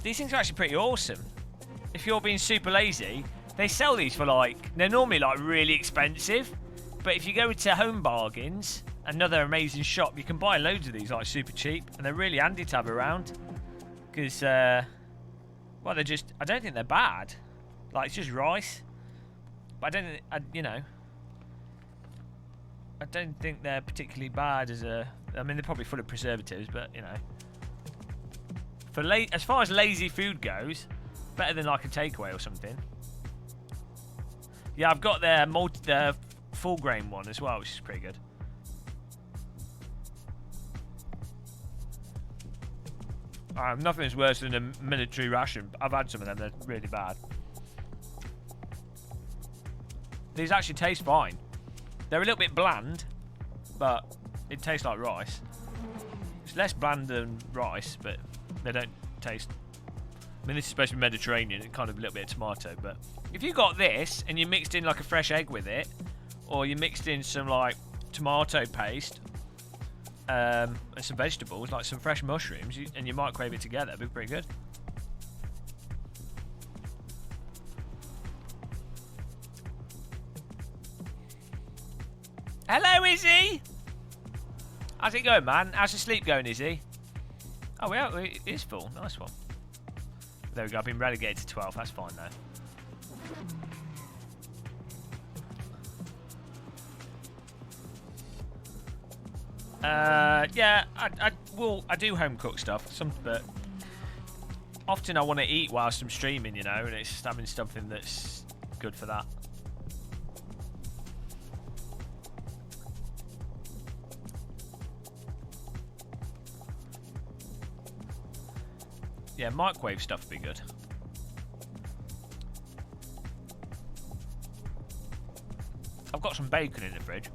These things are actually pretty awesome. If you're being super lazy, they sell these for like, they're normally like really expensive. But if you go to Home Bargains, another amazing shop, you can buy loads of these like super cheap. And they're really handy to have around. Because, well, they're just, I don't think they're bad. Like, it's just rice. But I don't think, I don't think they're particularly bad as a, I mean, they're probably full of preservatives, but, you know. For as far as lazy food goes, better than like a takeaway or something. Yeah, I've got their full grain one as well, which is pretty good. Nothing's worse than a military ration. I've had some of them, they're really bad. These actually taste fine. They're a little bit bland, but it tastes like rice. It's less bland than rice, but they don't taste... I mean, this is supposed to be Mediterranean, and kind of a little bit of tomato, but... If you got this, and you mixed in like a fresh egg with it, or you mixed in some like tomato paste, and some vegetables, like some fresh mushrooms, and you microwave it together, it'd be pretty good. Hello, Izzie! How's it going, man? How's your sleep going, Izzie? Oh, it is full. Nice one. There we go. I've been relegated to 12. That's fine, though. Yeah, I do home cook stuff, but often I want to eat whilst I'm streaming, you know, and it's just having something that's good for that. Yeah, microwave stuff would be good. I've got some bacon in the fridge.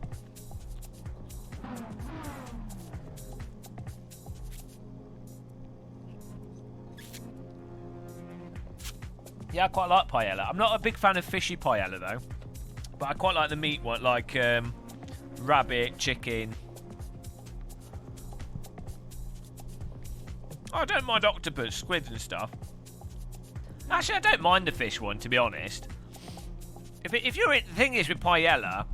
Yeah, I quite like paella. I'm not a big fan of fishy paella though, but I quite like the meat one, like rabbit, chicken. I don't mind octopus, squid and stuff. Actually, I don't mind the fish one, to be honest. If you're the thing is with paella,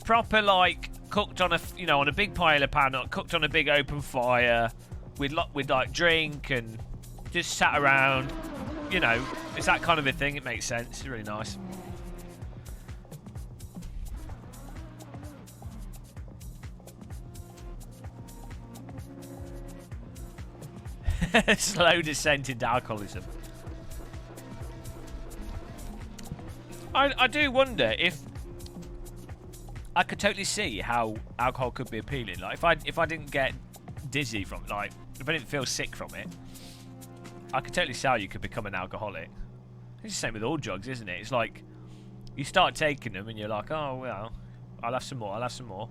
proper like cooked on a big paella pan, or cooked on a big open fire, with like drink and just sat around, you know, it's that kind of a thing. It makes sense. It's really nice. Slow descent into alcoholism. I do wonder if I could totally see how alcohol could be appealing. Like if I didn't get dizzy from it, like if I didn't feel sick from it, I could totally see how you could become an alcoholic. It's the same with all drugs, isn't it? It's like you start taking them and you're like, oh well, I'll have some more. I'll have some more.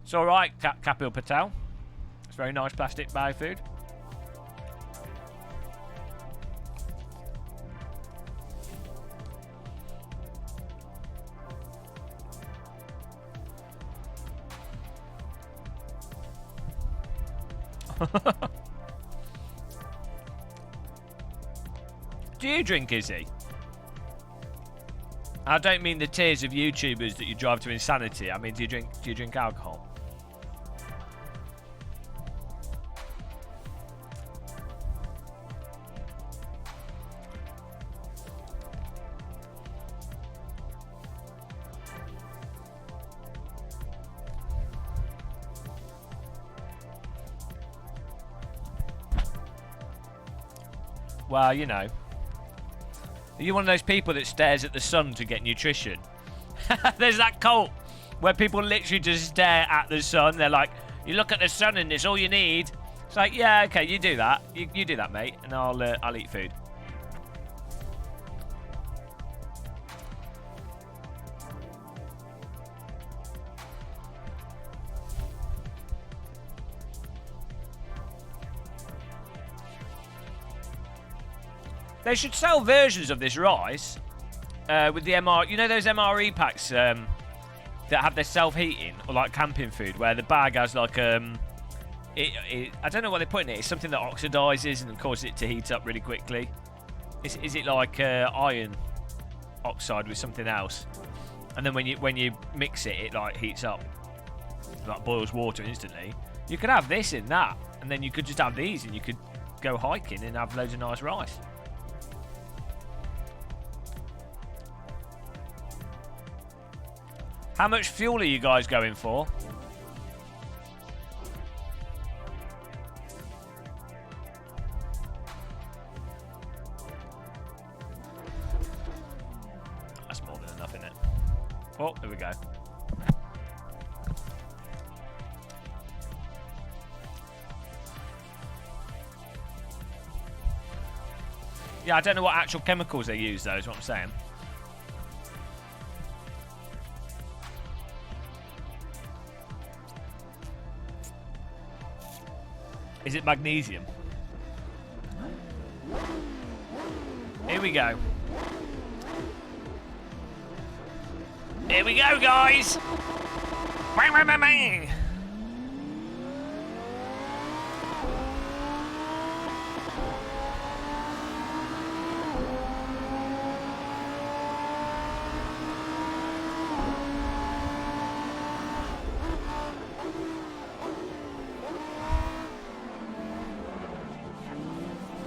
It's all right, Kapil Patel. It's very nice plastic bag food. Do you drink, Izzie? I don't mean the tiers of YouTubers that you drive to insanity. I mean, do you drink alcohol? Well, you know. Are you one of those people that stares at the sun to get nutrition? There's that cult where people literally just stare at the sun. They're like, you look at the sun and it's all you need. It's like, yeah, okay, you do that. You do that, mate, and I'll eat food. They should sell versions of this rice with the MR. You know those MRE packs that have their self-heating or like camping food, where the bag has like I don't know what they put in it. It's something that oxidizes and causes it to heat up really quickly. Is it like iron oxide with something else? And then when you mix it, it like heats up, like boils water instantly. You could have this in that, and then you could just have these, and you could go hiking and have loads of nice rice. How much fuel are you guys going for? That's more than enough, isn't it? Oh, there we go. Yeah, I don't know what actual chemicals they use, though, is what I'm saying. Is it magnesium? Here we go. Here we go, guys! Bang, bang, bang, bang!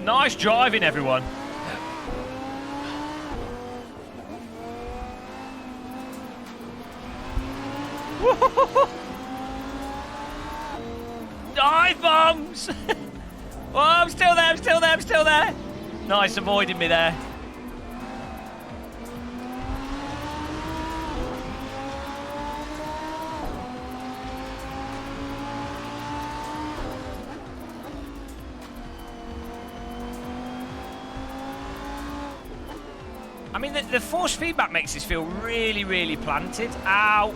Nice driving, everyone. Dive bombs! Oh, I'm still there, I'm still there, I'm still there. Nice, avoiding me there. I mean, the force feedback makes this feel really, really planted. Ow.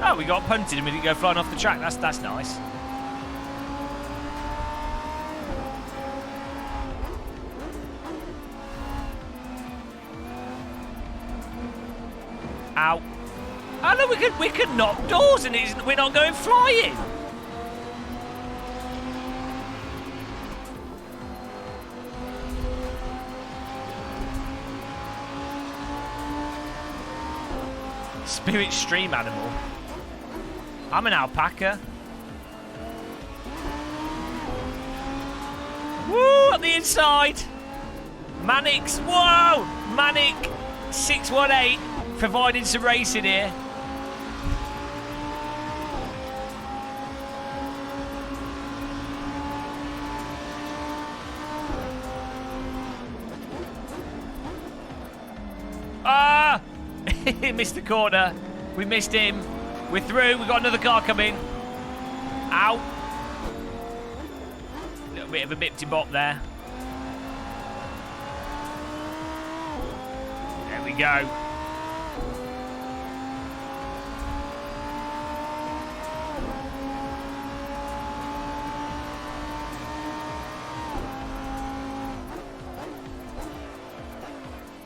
Oh, we got punted and we didn't go flying off the track. That's nice. Ow. Oh, no, we could knock doors and we're not going flying. Spirit stream animal. I'm an alpaca. Woo! On the inside. Manix. Whoa! Manic 618 providing some racing here. Ah! He missed the corner. We missed him. We're through. We've got another car coming. Ow. A little bit of a bip-to-bop there. There we go.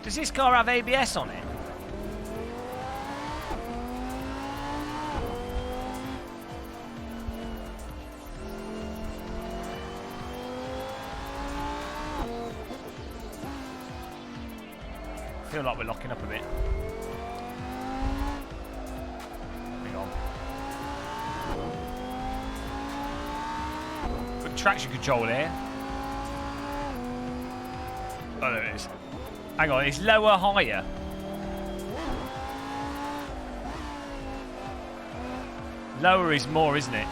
Does this car have ABS on it? I feel like we're locking up a bit. Hang on. Good traction control here. Oh, there it is. Hang on, it's lower, higher. Lower is more, isn't it?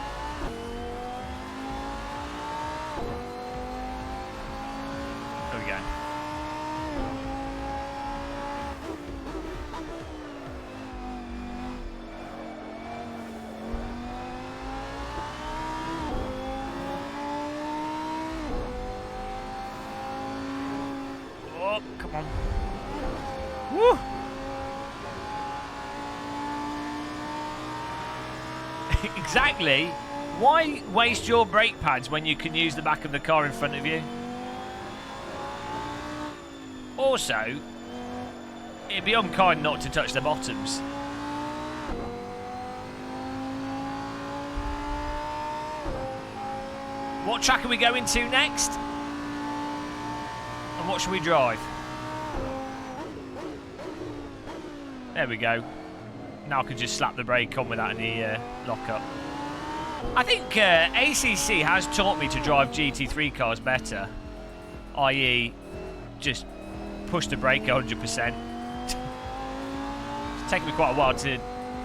Oh, come on. Woo! Exactly. Why waste your brake pads when you can use the back of the car in front of you? Also, it'd be unkind not to touch the bottoms. What track are we going to next? And what should we drive? There we go. Now I can just slap the brake on without any lock-up. I think ACC has taught me to drive GT3 cars better. I.e. just push the brake 100%. It's taken me quite a while to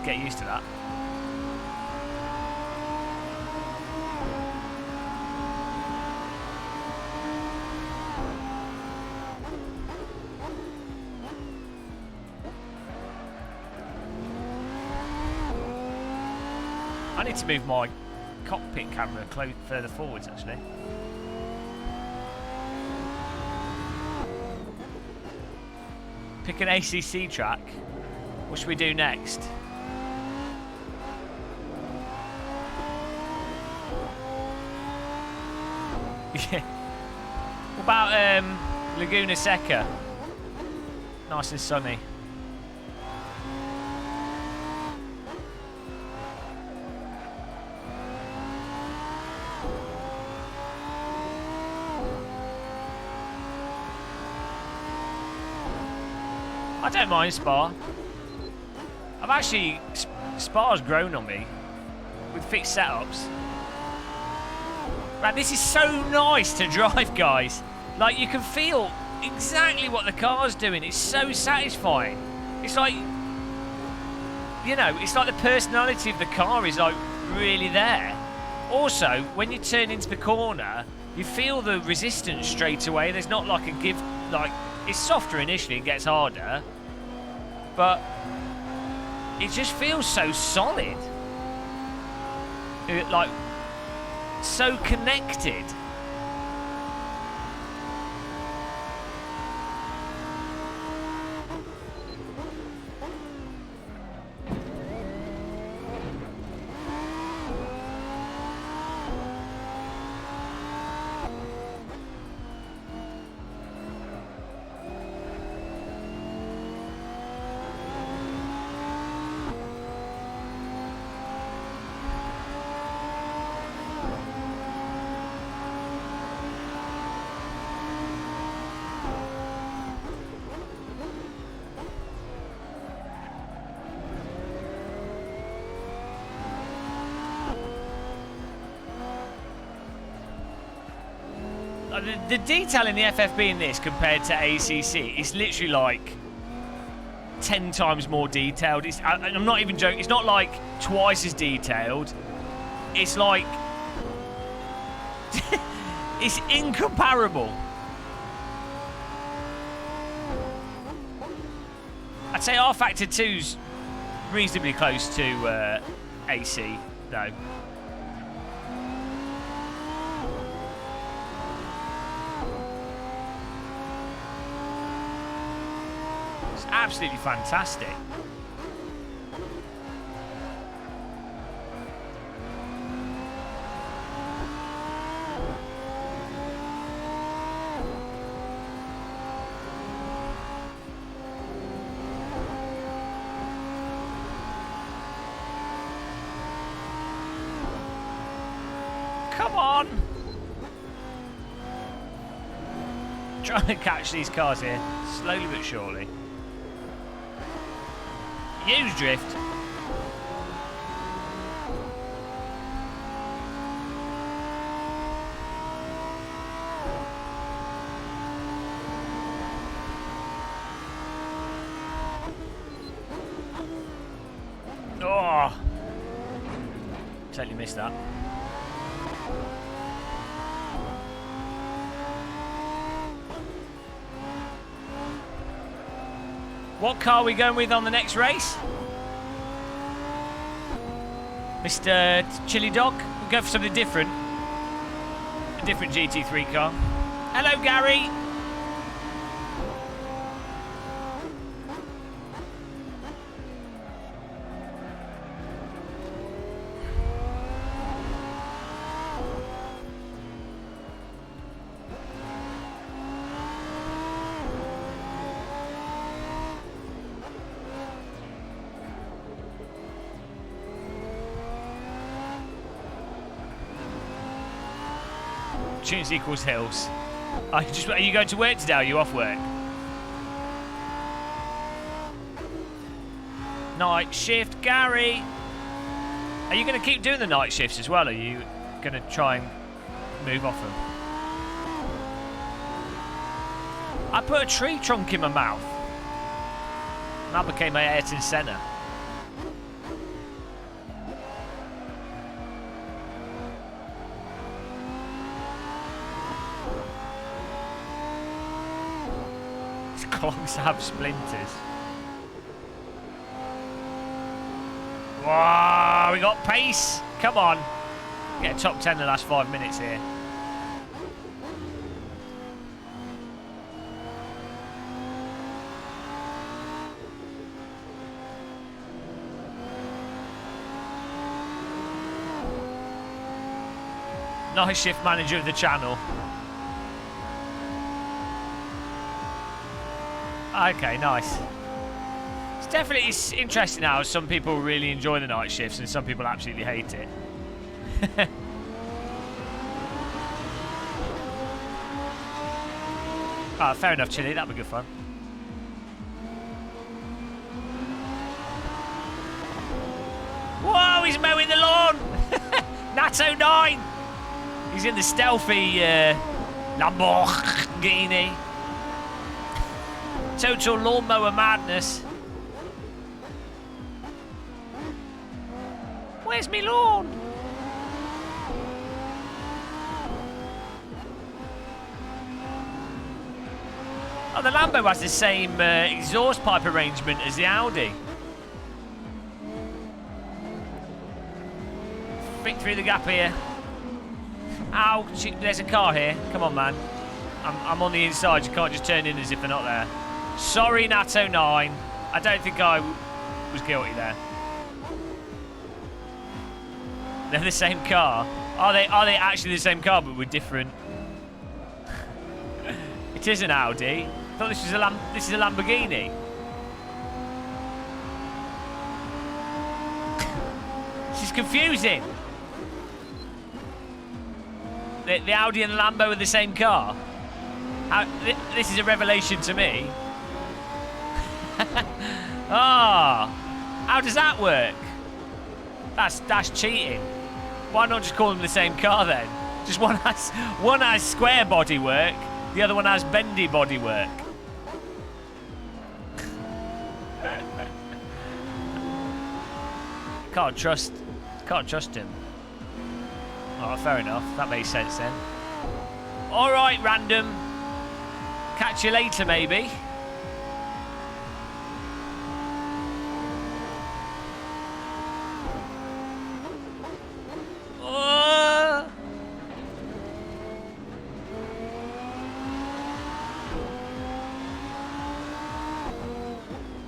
get used to that. I need to move my cockpit camera further forwards, actually. Pick an ACC track. What should we do next? Yeah. What about Laguna Seca? Nice and sunny. I don't mind Spa. I've actually... Spa's grown on me with fixed setups. Man, this is so nice to drive, guys. Like, you can feel exactly what the car's doing. It's so satisfying. It's like... You know, it's like the personality of the car is, like, really there. Also, when you turn into the corner, you feel the resistance straight away. There's not like a give... Like, it's softer initially, it gets harder. But it just feels so solid. Like, so connected. The detail in the FFB in this compared to ACC is literally like 10 times more detailed. I'm not even joking. It's not like twice as detailed. It's like... it's incomparable. I'd say R Factor 2's reasonably close to AC, though. Absolutely fantastic. Come on. Trying to catch these cars here, slowly but surely. Use drift. Oh, totally missed that. What car are we going with on the next race? Mr. Chiledog? We'll go for something different. A different GT3 car. Hello, Gary. tunes equals hills. Are you going to work today, or are you off work? Night shift, Gary. Are you going to keep doing the night shifts as well? Or are you going to try and move off them? I put a tree trunk in my mouth. And that became my Ayrton Senna. These clogs have splinters. Wow, we got pace. Come on. Get a top 10 in the last 5 minutes here. Nice shift manager of the channel. Okay, nice. It's interesting how some people really enjoy the night shifts and some people absolutely hate it. Ah, fair enough, Chile. That'll be good fun. Whoa, he's mowing the lawn! Natto 9! He's in the stealthy Lamborghini. Total lawnmower madness. Where's me lawn? Oh, the Lambo has the same exhaust pipe arrangement as the Audi. Think through the gap here. Ow, there's a car here. Come on, man. I'm on the inside. You can't just turn in as if they're not there. Sorry, Natto 9. I don't think I was guilty there. They're the same car. Are they actually the same car but with different? It is an Audi. I thought this is a Lamborghini. This is confusing. The Audi and the Lambo are the same car. This is a revelation to me. Ah, how does that work? That's cheating. Why not just call them the same car then? Just one has square bodywork, the other one has bendy bodywork. Can't trust him. Oh, fair enough. That makes sense then. All right, random. Catch you later, maybe.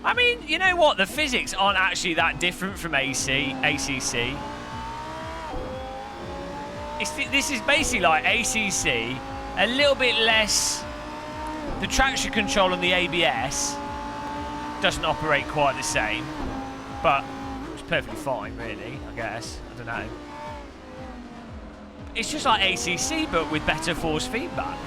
I mean, you know what? The physics aren't actually that different from ACC. This is basically like ACC, a little bit less. The traction control on the ABS doesn't operate quite the same, but it's perfectly fine, really, I guess. I don't know. It's just like ACC, but with better force feedback.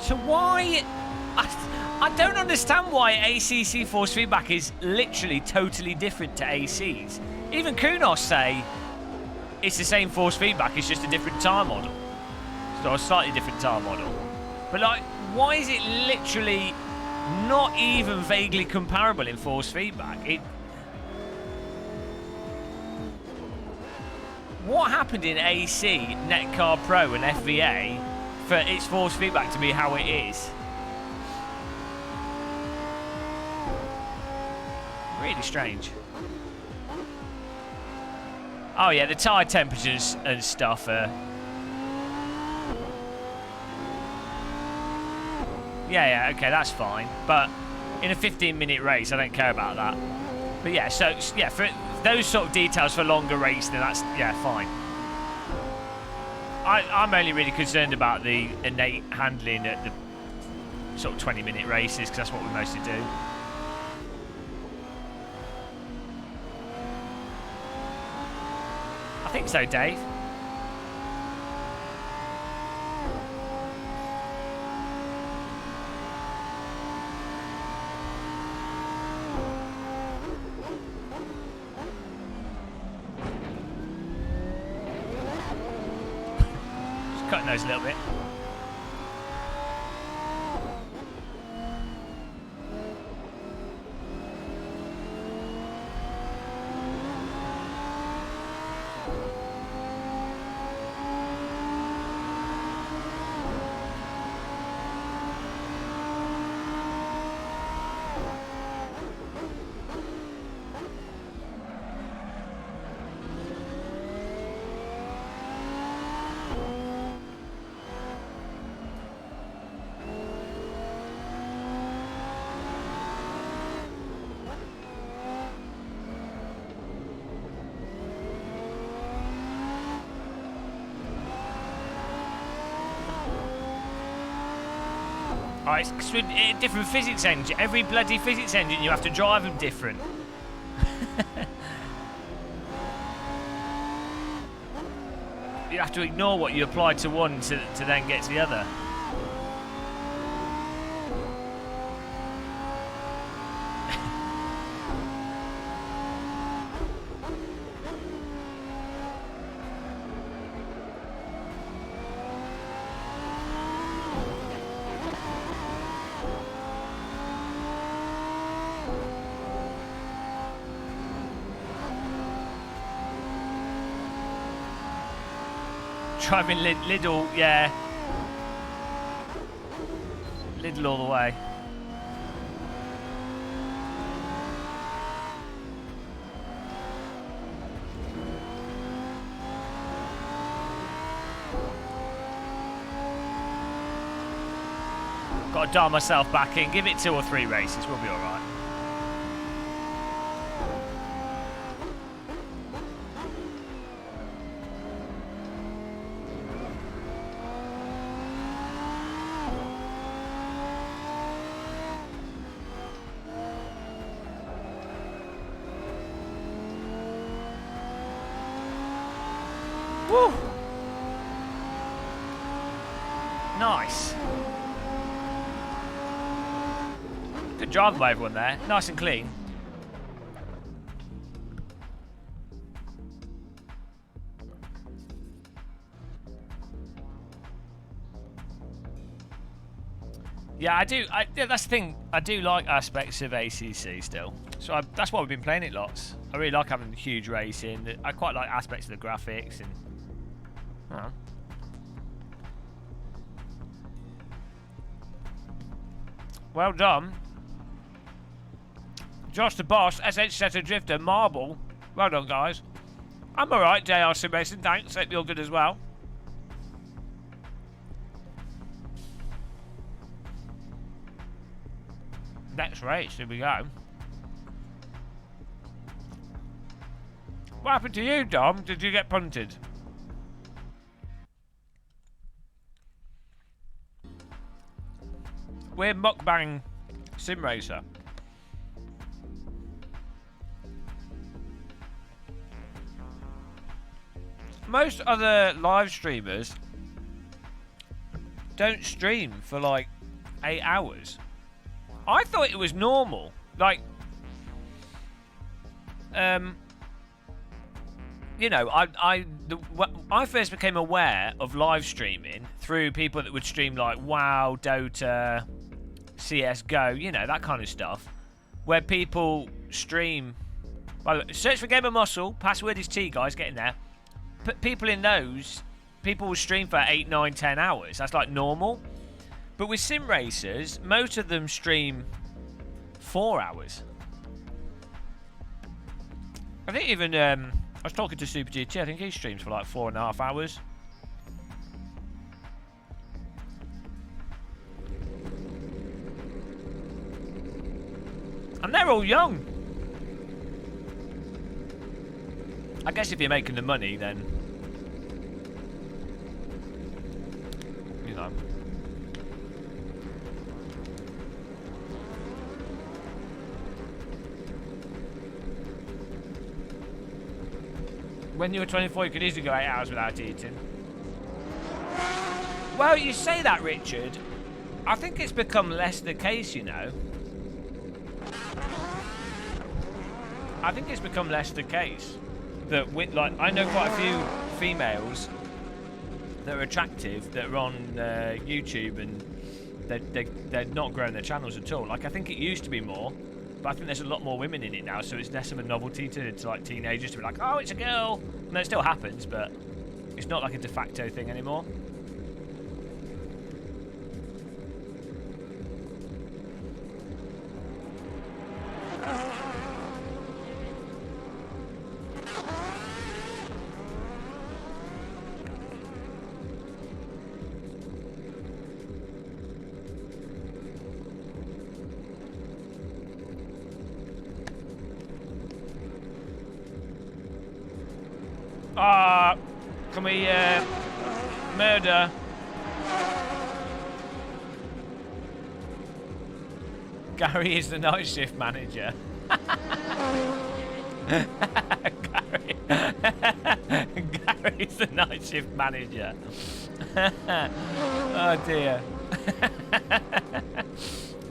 So why... I don't understand why ACC force feedback is literally totally different to AC's. Even Kunos say it's the same force feedback, it's just a different tire model. So a slightly different tire model. But like, why is it literally not even vaguely comparable in force feedback? What happened in AC, Netcar Pro and FVA for its force feedback to be how it is? Really strange. Oh yeah, the tyre temperatures and stuff are... Yeah, okay, that's fine. But in a 15-minute race, I don't care about that. But yeah, so yeah, for those sort of details for longer race, then that's, yeah, fine. I'm only really concerned about the innate handling at the sort of 20-minute races, because that's what we mostly do. think so, Dave. Just cutting those a little bit. Oh, it's with different physics engine. Every bloody physics engine, you have to drive them different. You have to ignore what you applied to one to then get to the other. Driving Lidl, yeah. Lidl all the way. Got to dial myself back in. Give it 2 or 3 races. We'll be all right. Woo! Nice. Good job by everyone there. Nice and clean. Yeah, I do. Yeah, that's the thing. I do like aspects of ACC still. So that's why we've been playing it lots. I really like having huge racing. I quite like aspects of the graphics and. Well done. Josh the Boss, SH Setter Drifter, Marble. Well done, guys. I'm alright, JR Sim Racing, thanks. Hope you're good as well. Next race, here we go. What happened to you, Dom? Did you get punted? We're Mukbang Sim Racer. Most other live streamers don't stream for like 8 hours. I thought it was normal. Like, you know, I first became aware of live streaming through people that would stream like WoW, Dota, CSGO, you know, that kind of stuff, where people stream. By the way, search for Game of Muscle. Password is T, guys. Get in there. Put people in those. People will stream for 8, 9, 10 hours. That's like normal. But with sim racers, most of them stream 4 hours. I think even I was talking to Super GT. I think he streams for like 4.5 hours. And they're all young. I guess if you're making the money, then you know. When you were 24, you could easily go 8 hours without eating. Well, you say that, Richard. I think it's become less the case, you know. I think it's become less the case that, like, I know quite a few females that are attractive that are on YouTube, and they're not growing their channels at all. Like, I think it used to be more, but I think there's a lot more women in it now, so it's less of a novelty to like teenagers to be like, oh, it's a girl. And it still happens, but it's not like a de facto thing anymore. Can we murder? Gary is the night shift manager. Gary's the night shift manager. Oh dear.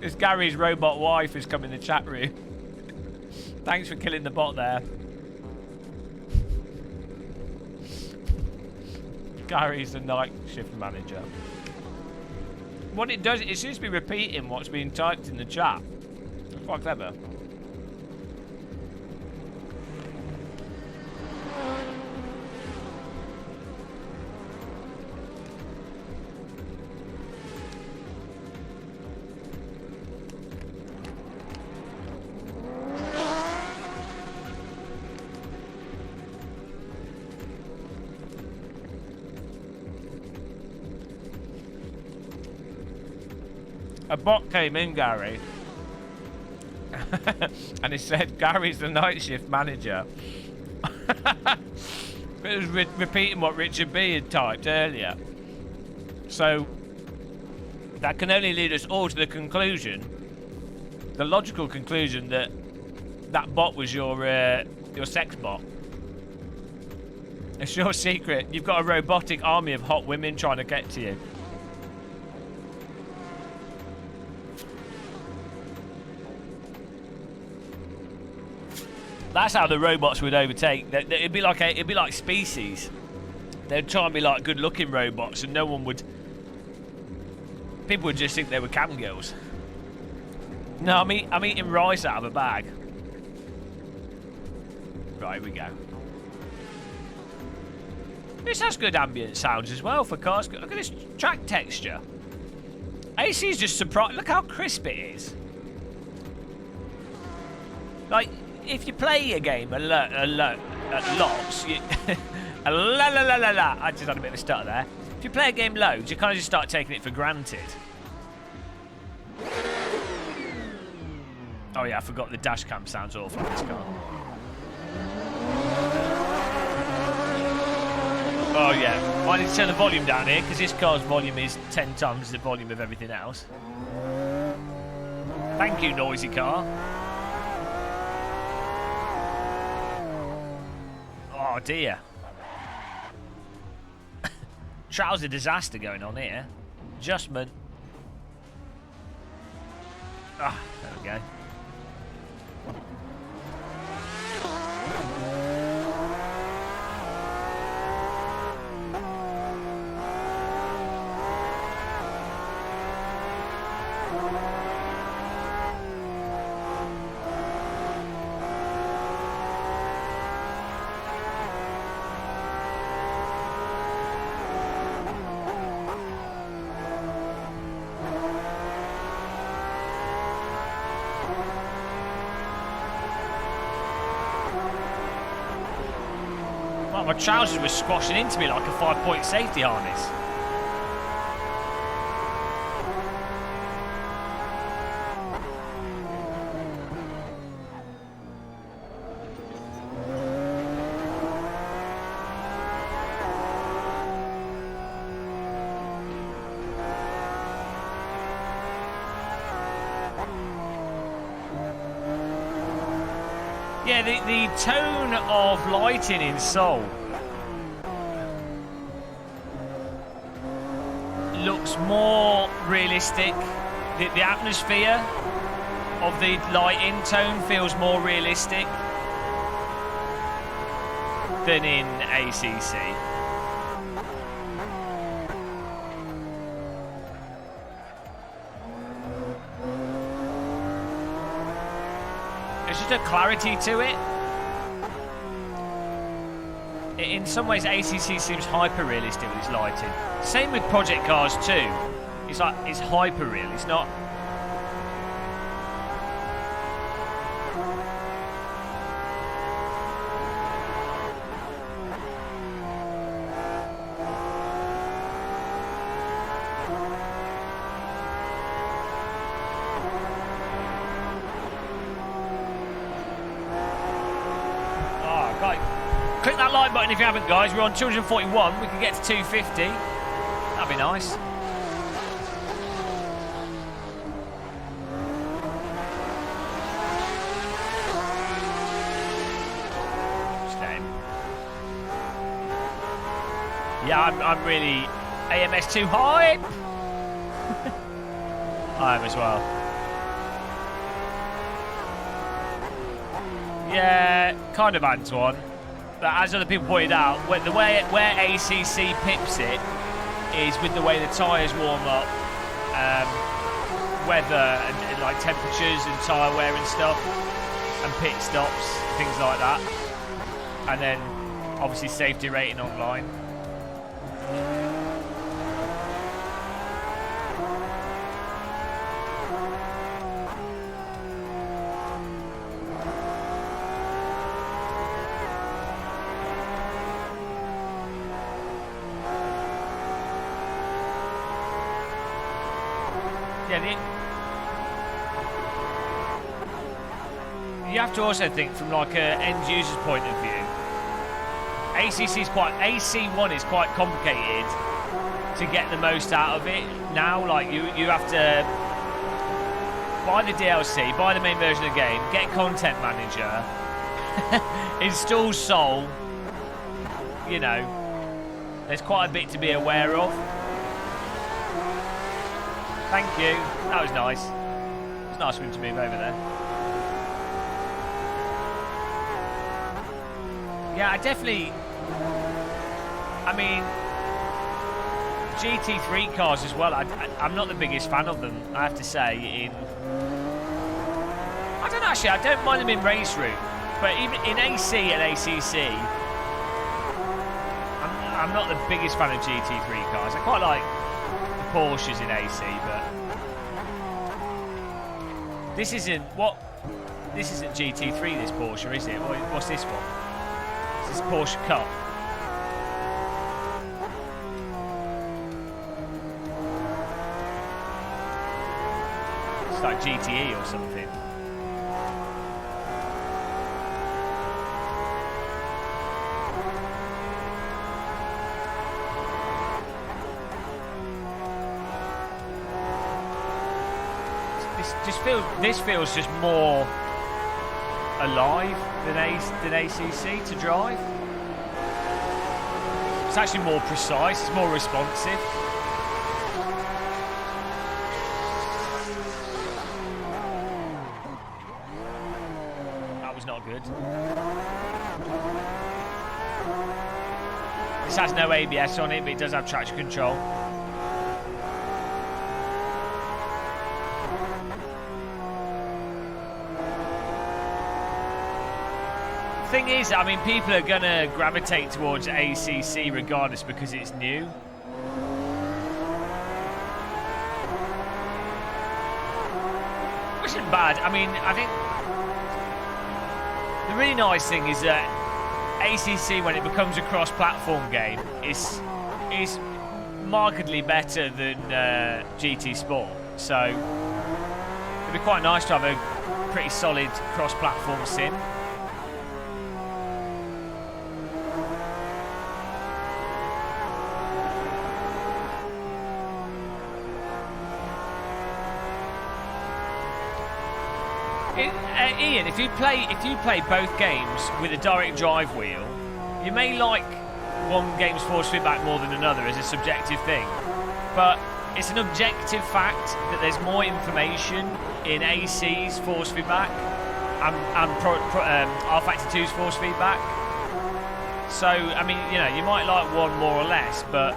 It's Gary's robot wife who's come in the chat room. Thanks for killing the bot there. Gary's the night shift manager. What it does, it seems to be repeating what's being typed in the chat. It's quite clever. A bot came in, Gary, and it said Gary's the night shift manager. It was repeating what Richard B had typed earlier. So that can only lead us all to the conclusion, the logical conclusion, that that bot was your sex bot. It's your secret. You've got a robotic army of hot women trying to get to you. That's how the robots would overtake. It'd be like species. They'd try and be like good-looking robots, and no one would. People would just think they were cam girls. No, I'm eating rice out of a bag. Right, here we go. This has good ambient sounds as well for cars. Look at this track texture. AC is just surprised. Look how crisp it is. Like, if you play a game a lots, you I just had a bit of a stutter there. If you play a game loads, you kind of just start taking it for granted. Oh yeah, I forgot the dash cam sounds awful in this car. Oh yeah, I need to turn the volume down here because this car's volume is 10 times the volume of everything else. Thank you, noisy car. Oh dear. Trouser disaster going on here. Adjustment. Ah, there we go. My trousers were squashing into me like a 5-point safety harness. Yeah, Yeah, the tone of lighting in Soul looks more realistic. The atmosphere of the lighting tone feels more realistic than in ACC. There's just a clarity to it. In some ways, ACC seems hyper-realistic with its lighting. Same with Project Cars 2. It's like, it's hyper-real. It's not... Click that like button if you haven't, guys. We're on 241. We can get to 250. That'd be nice. Same. Yeah, I'm really AMS2 hype. I am as well. Yeah, kind of, Antoine. But as other people pointed out, where ACC pips it is with the way the tyres warm up, weather and like temperatures and tyre wear and stuff, and pit stops, things like that, and then obviously safety rating online. You have to also think from like an end user's point of view. AC1 is quite complicated to get the most out of it now. Like you have to buy the DLC, buy the main version of the game, get Content Manager, install Soul. You know, there's quite a bit to be aware of. Thank you. That was nice. It was nice of him to move over there. Yeah, I mean, GT3 cars as well. I'm not the biggest fan of them, I have to say. I don't know, actually, I don't mind them in race route, but even in AC and ACC, I'm not the biggest fan of GT3 cars. I quite like the Porsches in AC, but this isn't GT3. This Porsche, is it? What's this one? This is Porsche Cup. It's like GTE or something. This feels just more alive than ACC to drive. It's actually more precise, it's more responsive. That was not good. This has no ABS on it, but it does have traction control. Thing is, I mean, people are going to gravitate towards ACC regardless because it's new. Which isn't bad. I mean, I think the really nice thing is that ACC, when it becomes a cross-platform game, is markedly better than GT Sport. So it'd be quite nice to have a pretty solid cross-platform sim. Ian, if you play both games with a direct drive wheel, you may like one game's force feedback more than another as a subjective thing, but it's an objective fact that there's more information in AC's force feedback and R-Factor 2's force feedback. So, I mean, you know, you might like one more or less, but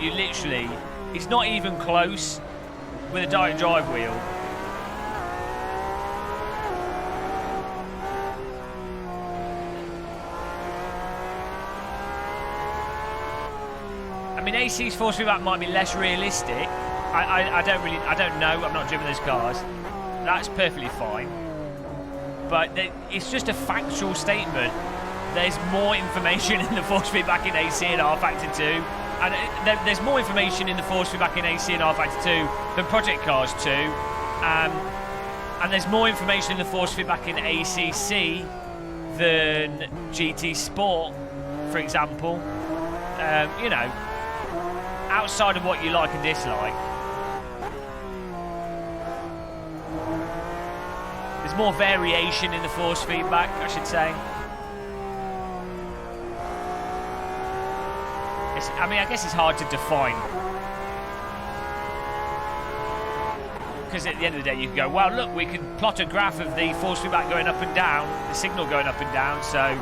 you literally, it's not even close with a direct drive wheel. I mean, AC's force feedback might be less realistic. I don't know. I'm not driven those cars. That's perfectly fine. But it's just a factual statement. There's more information in the force feedback in AC and R-Factor 2. And there's more information in the force feedback in AC and R-Factor 2 than Project Cars 2. And there's more information in the force feedback in ACC than GT Sport, for example. You know, outside of what you like and dislike. There's more variation in the force feedback, I should say. I mean, I guess it's hard to define. Because at the end of the day, you can go, well, look, we can plot a graph of the force feedback going up and down, the signal going up and down, so...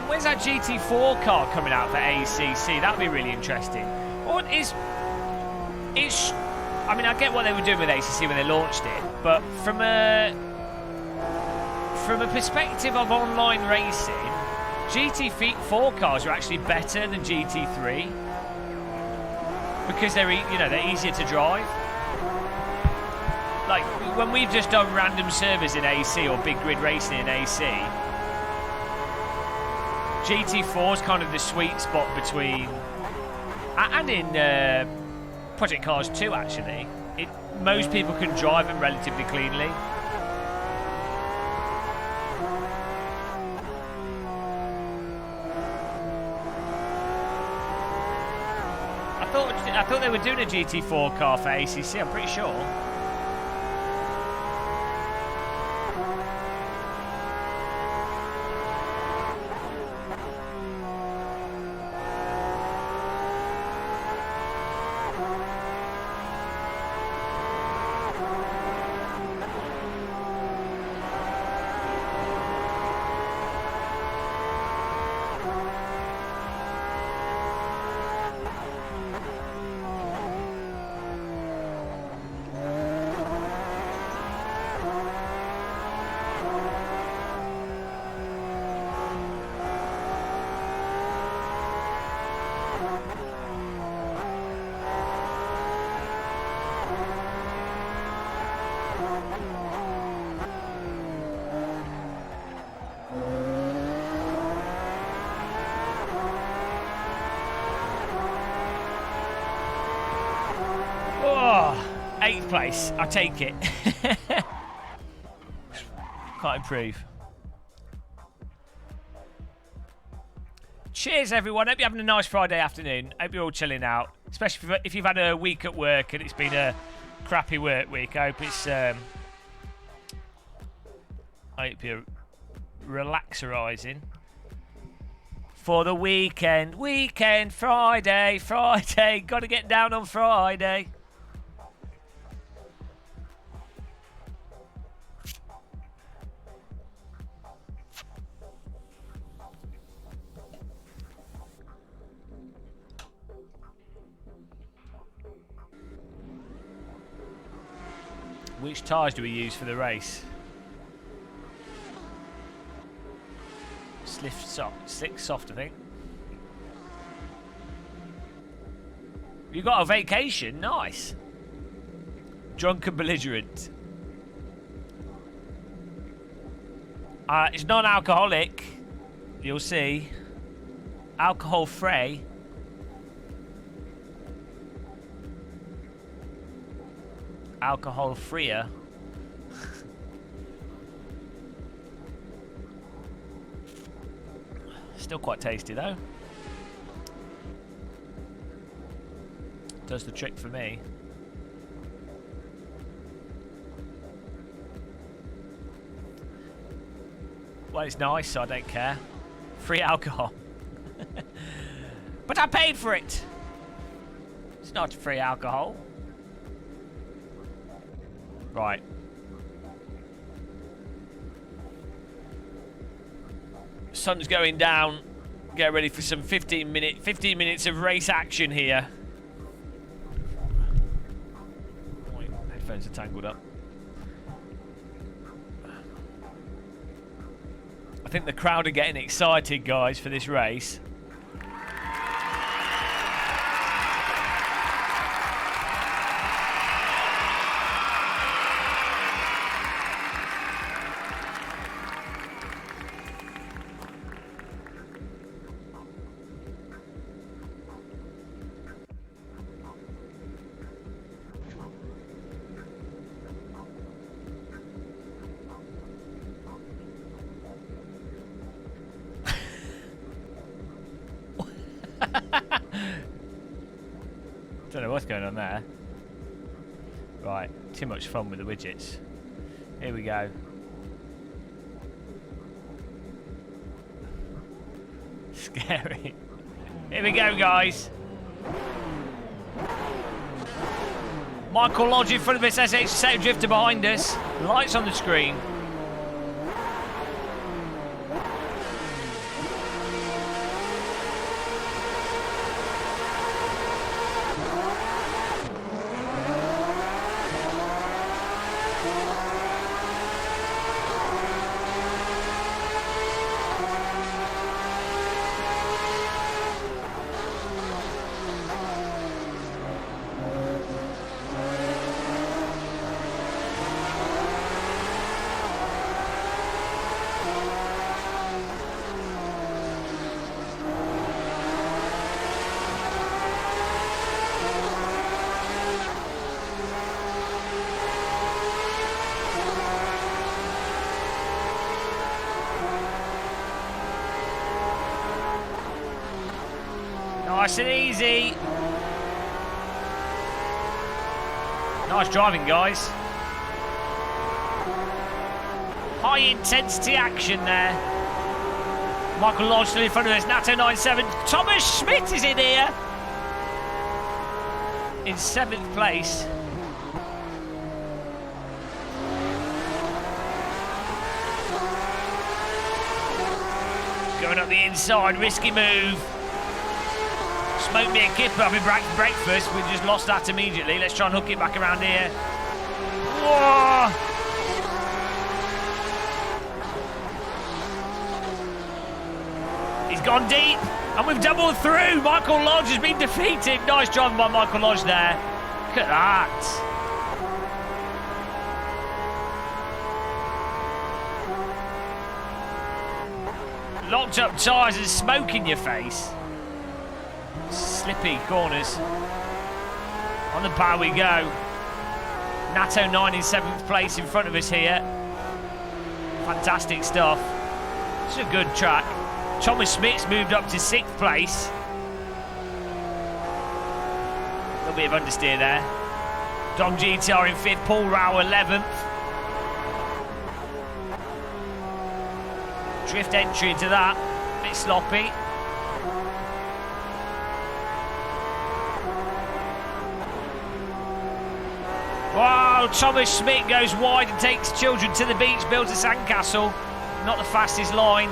When's that GT4 car coming out for ACC? That'd be really interesting. Or I mean, I get what they were doing with ACC when they launched it, but from a perspective of online racing, GT4 cars are actually better than GT3 because they're easier to drive. Like when we've just done random servers in AC or big grid racing in AC. GT4 is kind of the sweet spot between, and in Project Cars 2 actually, most people can drive them relatively cleanly. I thought they were doing a GT4 car for ACC. I'm pretty sure. Eighth place, I'll take it. Can't improve. Cheers, everyone. Hope you're having a nice Friday afternoon. Hope you're all chilling out, especially if you've had a week at work and it's been a crappy work week. I hope it's I hope you're relaxerising for the weekend. Friday. Got to get down on Friday. Which tyres do we use for the race? Slick soft, I think. You got a vacation? Nice. Drunk and belligerent. It's non-alcoholic. You'll see. Alcohol-free. alcohol freer. Still quite tasty though. Does the trick for me. Well, it's nice, so I don't care. Free alcohol. But I paid for it. It's not free alcohol. Right. Sun's going down. Get ready for some 15 minutes of race action here. My headphones are tangled up. I think the crowd are getting excited, guys, for this race. Don't know what's going on there. Right, too much fun with the widgets. Here we go. Scary. Here we go, guys. Michael Lodge in front of us, SH Set Drifter behind us. Lights on the screen. Nice and easy. Nice driving, guys. High intensity action there. Michael Lodge still in front of us. Nato 97. Thomas Schmidt is in here. In 7th place. Going up the inside. Risky move. Smoked me a kipper up in breakfast. We just lost that immediately. Let's try and hook it back around here. Whoa! He's gone deep, and we've doubled through. Michael Lodge has been defeated. Nice driving by Michael Lodge there. Look at that. Locked up tyres and smoke in your face. Slippy corners. On the bar we go. Nato 9 in 7th place in front of us here. Fantastic stuff. It's a good track. Thomas Smith's moved up to 6th place. A little bit of understeer there. Dom GTR in 5th. Paul Rao 11th. Drift entry into that. A bit sloppy. Wow, Thomas Smith goes wide and takes children to the beach, builds a sandcastle. Not the fastest line.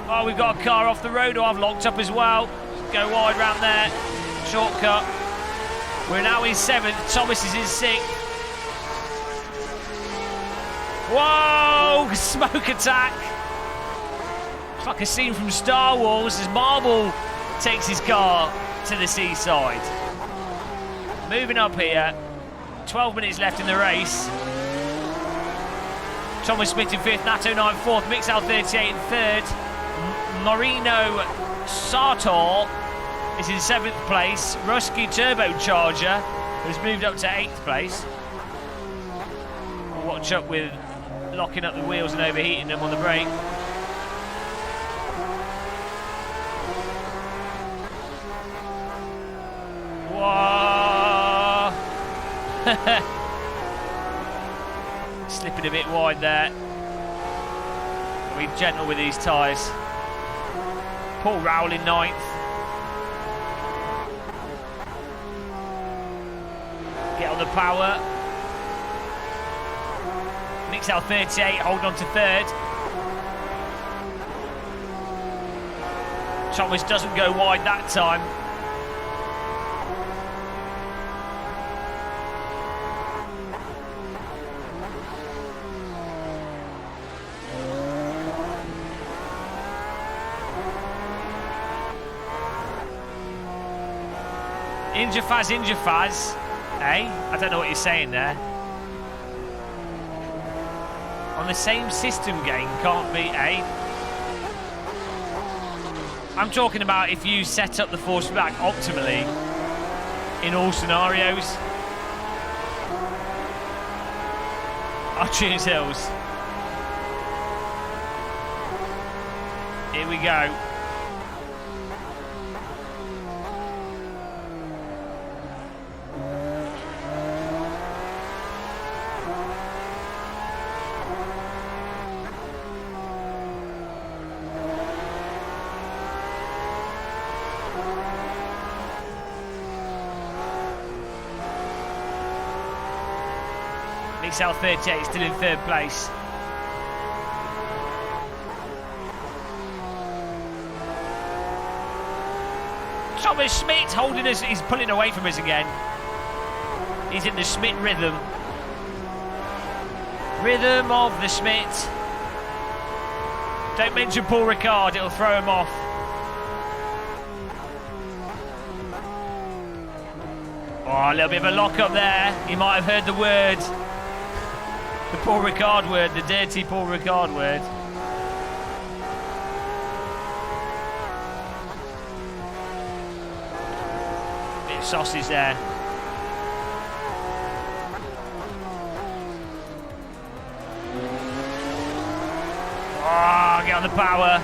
Oh, we've got a car off the road who I've locked up as well. Go wide round there. Shortcut. We're now in 7th. Thomas is in 6th. Whoa! Smoke attack. It's like a scene from Star Wars as Marvel takes his car to the seaside. Moving up here, 12 minutes left in the race. Thomas Smith in 5th, Nato 9 4th, Mixel 38 in 3rd. Marino Sartor is in 7th place. Ruski Turbocharger has moved up to 8th place. Watch up with locking up the wheels and overheating them on the brake. Whoa! Slipping a bit wide there. Be gentle with these tyres. Paul Rowell in 9th. Get on the power. Mixel 38, holding on to 3rd. Thomas doesn't go wide that time. Injafaz, eh? I don't know what you're saying there. On the same system game, can't be, eh? I'm talking about if you set up the force back optimally in all scenarios. I'll choose Hills. Here we go. Mixel 38 still in 3rd place. Thomas Schmidt holding us, he's pulling away from us again. He's in the Schmidt rhythm. Rhythm of the Schmidt. Don't mention Paul Ricard, it'll throw him off. Oh, a little bit of a lock up there. You might have heard the word. The Paul Ricard word, the dirty Paul Ricard word. Bit of sausage there. Oh, get on the power.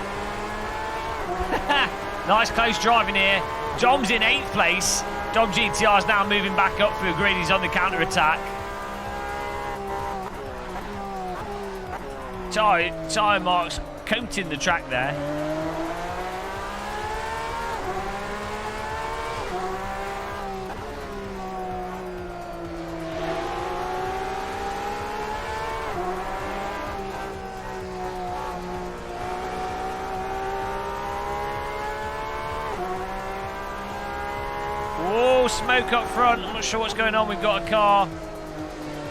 Nice close driving here. Dom's in 8th place. Dom GTR is now moving back up through green. He's on the counter-attack. Tyre marks coating the track there. Oh, smoke up front. I'm not sure what's going on. We've got a car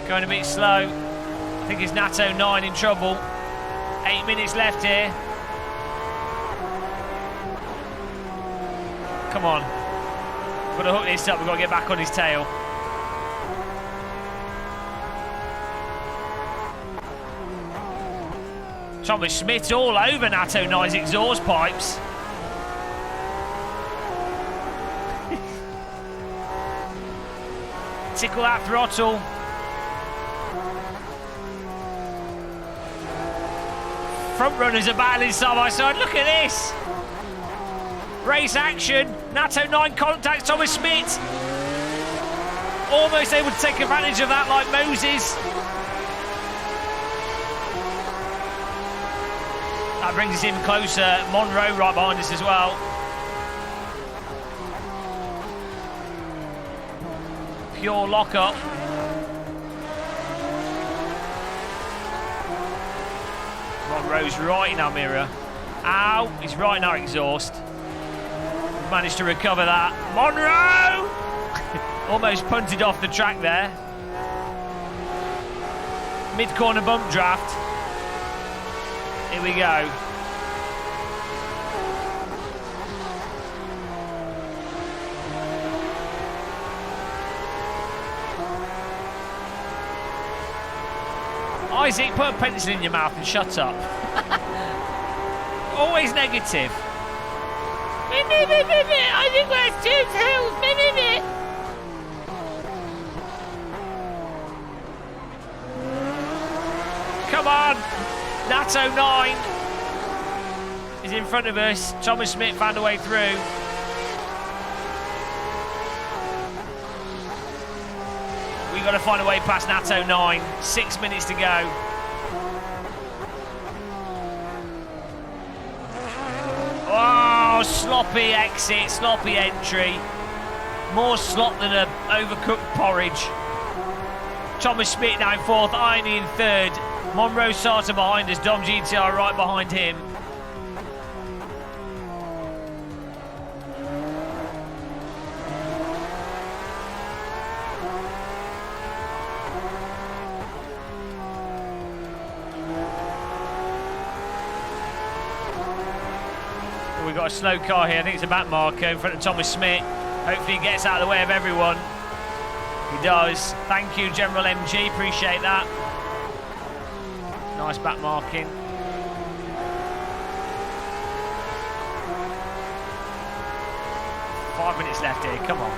going a bit slow. I think it's Nato 9 in trouble. 8 minutes left here. Come on. We've got to hook this up. We've got to get back on his tail. Thomas Schmidt all over Nato 9's exhaust pipes. Tickle that throttle. Front runners are battling side by side. Look at this. Race action. Nato 9 contacts Thomas Schmidt. Almost able to take advantage of that like Moses. That brings us in closer. Monroe right behind us as well. Pure lock-up. Monroe's right in our mirror. Ow, he's right in our exhaust. We've managed to recover that. Monroe! Almost punted off the track there. Mid-corner bump draft. Here we go. Isaac, put a pencil in your mouth and shut up. Always negative. I think we're 2-2. come on. Nato 9 is in front of us. Thomas Smith found a way through. We've got to find a way past Nato 9. 6 minutes to go. Oh, sloppy exit, sloppy entry. More slop than an overcooked porridge. Thomas Smith now in 4th, Irony in 3rd. Monroe Sartor behind us, Dom GTR right behind him. We've got a slow car here. I think it's a back marker in front of Thomas Smith. Hopefully he gets out of the way of everyone. He does. Thank you, General MG. Appreciate that. Nice back marking. Five minutes left here. Come on.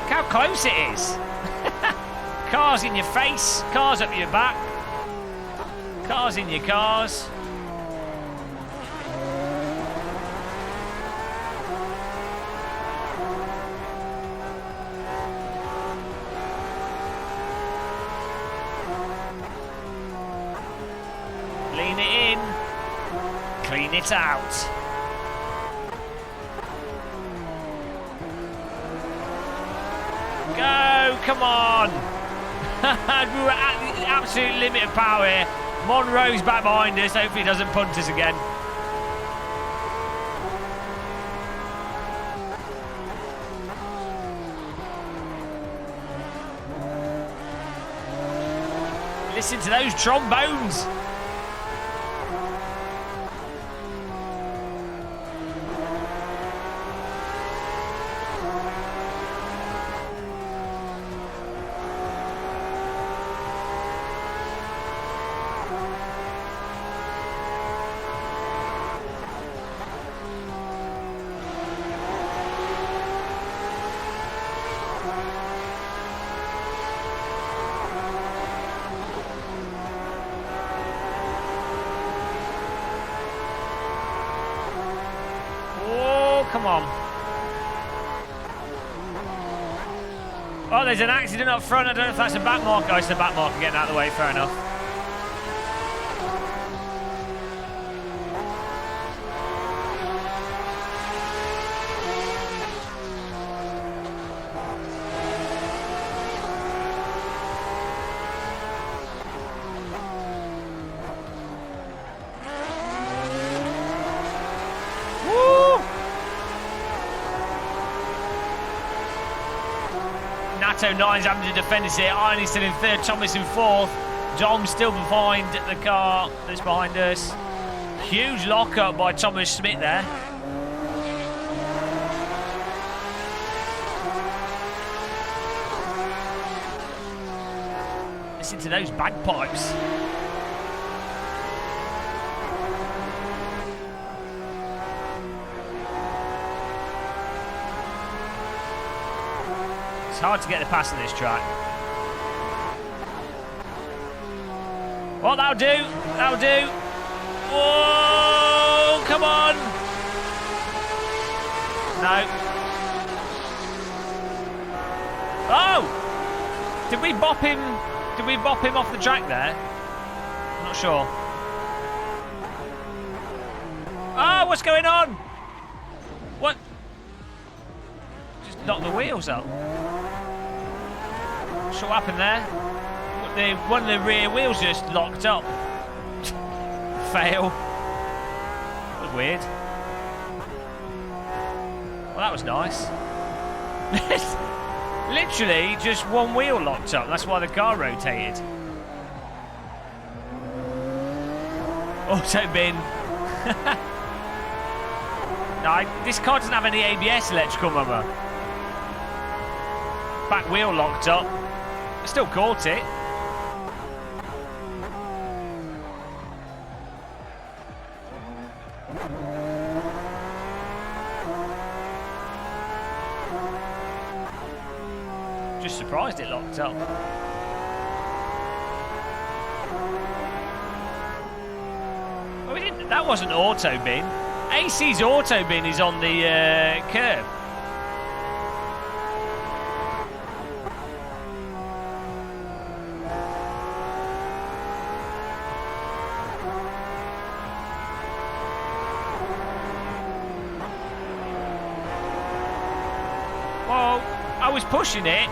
Look how close it is. Cars in your face. Cars up your back. Cars in your cars. Lean it in. Clean it out. Go, come on. We were at the absolute limit of power here. Monroe's back behind us. Hopefully he doesn't punt us again. Listen to those trombones. Come on. Oh, there's an accident up front. I don't know if that's a back marker. Oh, it's the back marker getting out of the way. Fair enough. Nato 9's having to defend us here. Irony's still in 3rd, Thomas in 4th. Dom still behind the car that's behind us. Huge lock-up by Thomas Smith there. Listen to those bagpipes. It's hard to get the pass on this track. Well, that'll do. That'll do. Whoa! Come on! No. Oh! Did we bop him? Did we bop him off the track there? I'm not sure. Oh, what's going on? What? Just knocked the wheels up. What's what happened there? One of the rear wheels just locked up. Fail. That was weird. Well, that was nice. Literally just one wheel locked up. That's why the car rotated. Auto bin. No, this car doesn't have any ABS electrical, mama. Back wheel locked up. I still caught it. surprised it locked up. Oh, we didn't. That wasn't auto bin. AC's auto bin is on the curb. Well, I was pushing it.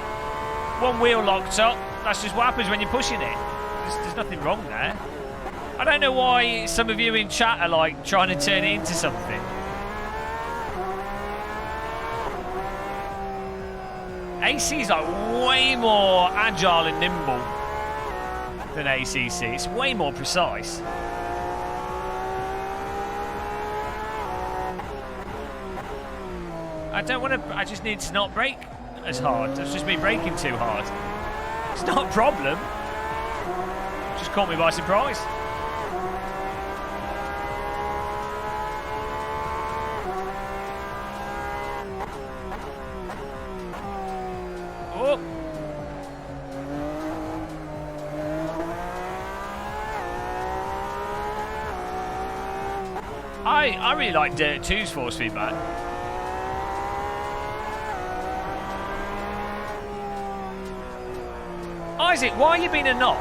One wheel locked up. That's just what happens when you're pushing it. There's nothing wrong there. I don't know why some of you in chat are like trying to turn it into something. AC's like way more agile and nimble than ACC. It's way more precise. I don't want to. I just need to not brake as hard. That's just me braking too hard. It's not a problem. Just caught me by surprise. Oh. I really like Dirt 2's force feedback. Isaac, why are you being a knob?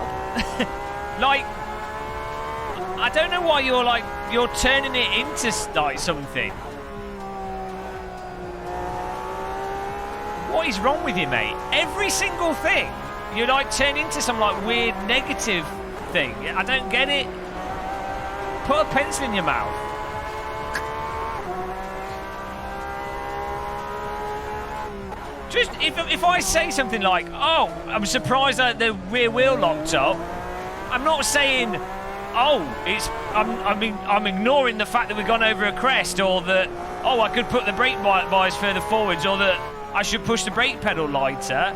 Like, I don't know why you're turning it into like something. What is wrong with you, mate? Every single thing you like turn into some like weird negative thing. I don't get it. Put a pencil in your mouth. Just if I say something like, "Oh, I'm surprised that the rear wheel locked up," I'm not saying, "Oh, I'm ignoring the fact that we've gone over a crest," or that, "Oh, I could put the brake bias further forwards," or that I should push the brake pedal lighter.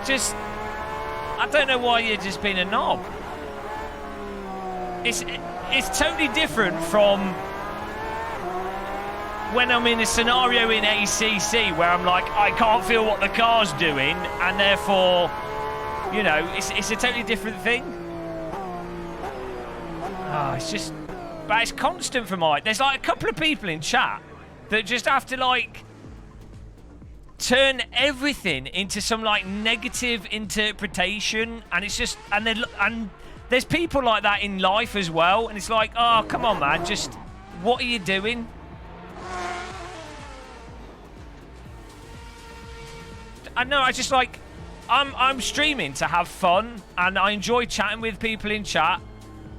Just, I don't know why you're just being a knob. It's totally different from when I'm in a scenario in ACC where I'm like, I can't feel what the car's doing, and therefore, you know, it's a totally different thing. Oh, it's just, but it's constant for Mike. There's like a couple of people in chat that just have to like turn everything into some like negative interpretation, and it's just, and there's people like that in life as well, and it's like, oh, come on, man, just, what are you doing? I know, I just like, I'm streaming to have fun, and I enjoy chatting with people in chat.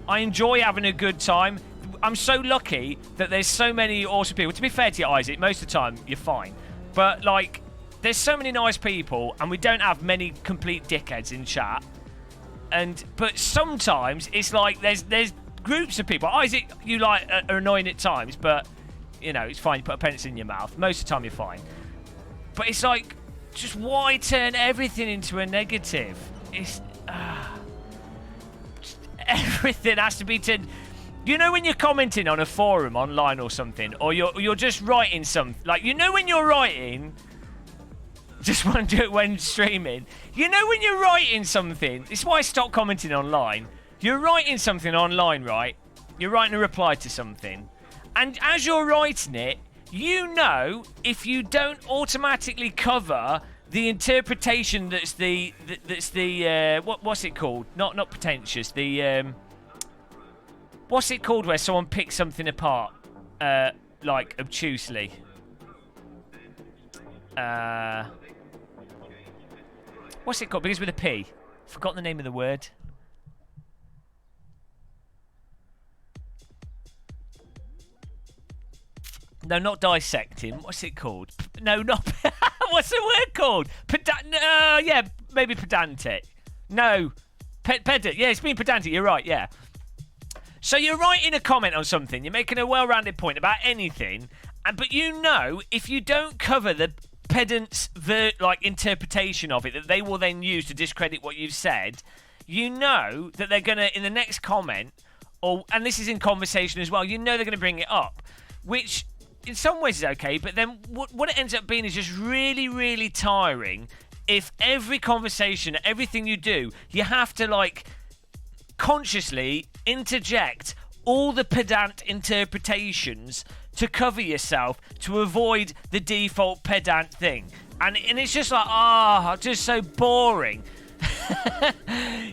I enjoy having a good time. I'm so lucky that there's so many awesome people. To be fair to you, Isaac, most of the time you're fine. But like, there's so many nice people, and we don't have many complete dickheads in chat. But sometimes it's like there's groups of people. Isaac, you like are annoying at times, but you know, it's fine. You put a pencil in your mouth. Most of the time you're fine. But it's like, just why turn everything into a negative? It's just everything has to be turned. You know when you're commenting on a forum online or something, or you're just writing something, like, you know when you're writing, just want to do it when streaming. You know when you're writing something, it's why I stopped commenting online. You're writing something online, right? You're writing a reply to something, and as you're writing it, you know, if you don't automatically cover the interpretation that's the what's it called? Not pretentious. The what's it called where someone picks something apart like obtusely? What's it called? Begins with a P. Forgot the name of the word. No, not dissecting. What's it called? No, not... What's the word called? Yeah, maybe pedantic. No. Pedant. Yeah, it's being pedantic. You're right, yeah. So you're writing a comment on something. You're making a well-rounded point about anything. But you know, if you don't cover the pedant's interpretation of it that they will then use to discredit what you've said, you know that they're going to, in the next comment, and this is in conversation as well, you know they're going to bring it up. Which... in some ways it's okay, but then what it ends up being is just really, really tiring. If every conversation, everything you do, you have to like consciously interject all the pedant interpretations to cover yourself to avoid the default pedant thing. And it's just like, just so boring. Do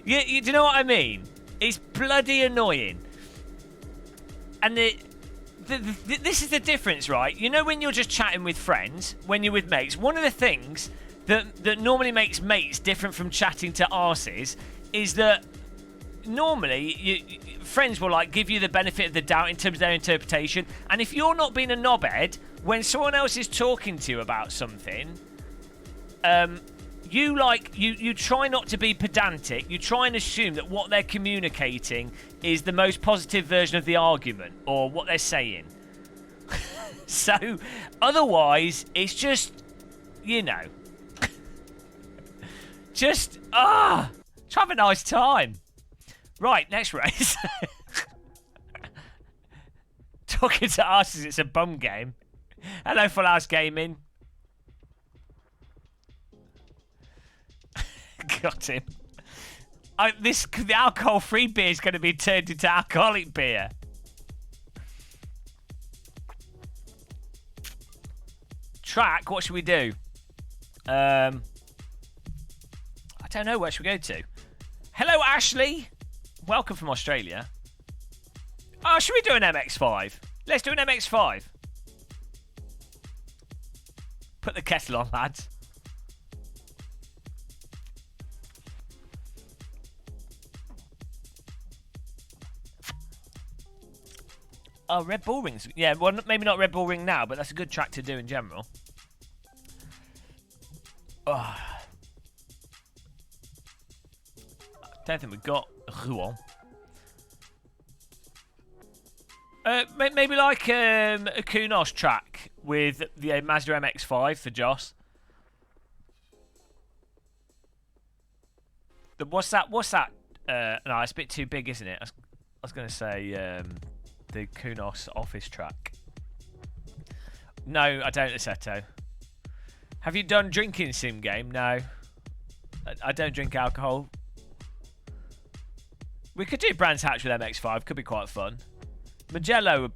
you know what I mean? It's bloody annoying. And this is the difference, right? You know, when you're just chatting with friends, when you're with mates, one of the things that normally makes mates different from chatting to arses is that normally friends will like give you the benefit of the doubt in terms of their interpretation, and if you're not being a knobhead when someone else is talking to you about something, you try not to be pedantic. You try and assume that what they're communicating is the most positive version of the argument or what they're saying. So otherwise it's just, you know, just have a nice time. Right, next race. Talking to arses, it's a bum game. Hello, Full House Gaming. Got him. The alcohol-free beer is going to be turned into alcoholic beer. Track, what should we do? I don't know, where should we go to? Hello, Ashley. Welcome from Australia. Oh, should we do an MX-5? Let's do an MX-5. Put the kettle on, lads. Oh, Red Bull Rings. Yeah, well, maybe not Red Bull Ring now, but that's a good track to do in general. Oh. I don't think we've got Rouen. Maybe like a Kunos track with the Mazda MX-5 for Joss. What's that? No, it's a bit too big, isn't it? I was going to say the Kunos office track. No, I don't, Assetto. Have you done drinking sim game? No. I don't drink alcohol. We could do Brands Hatch with MX-5. Could be quite fun. Magello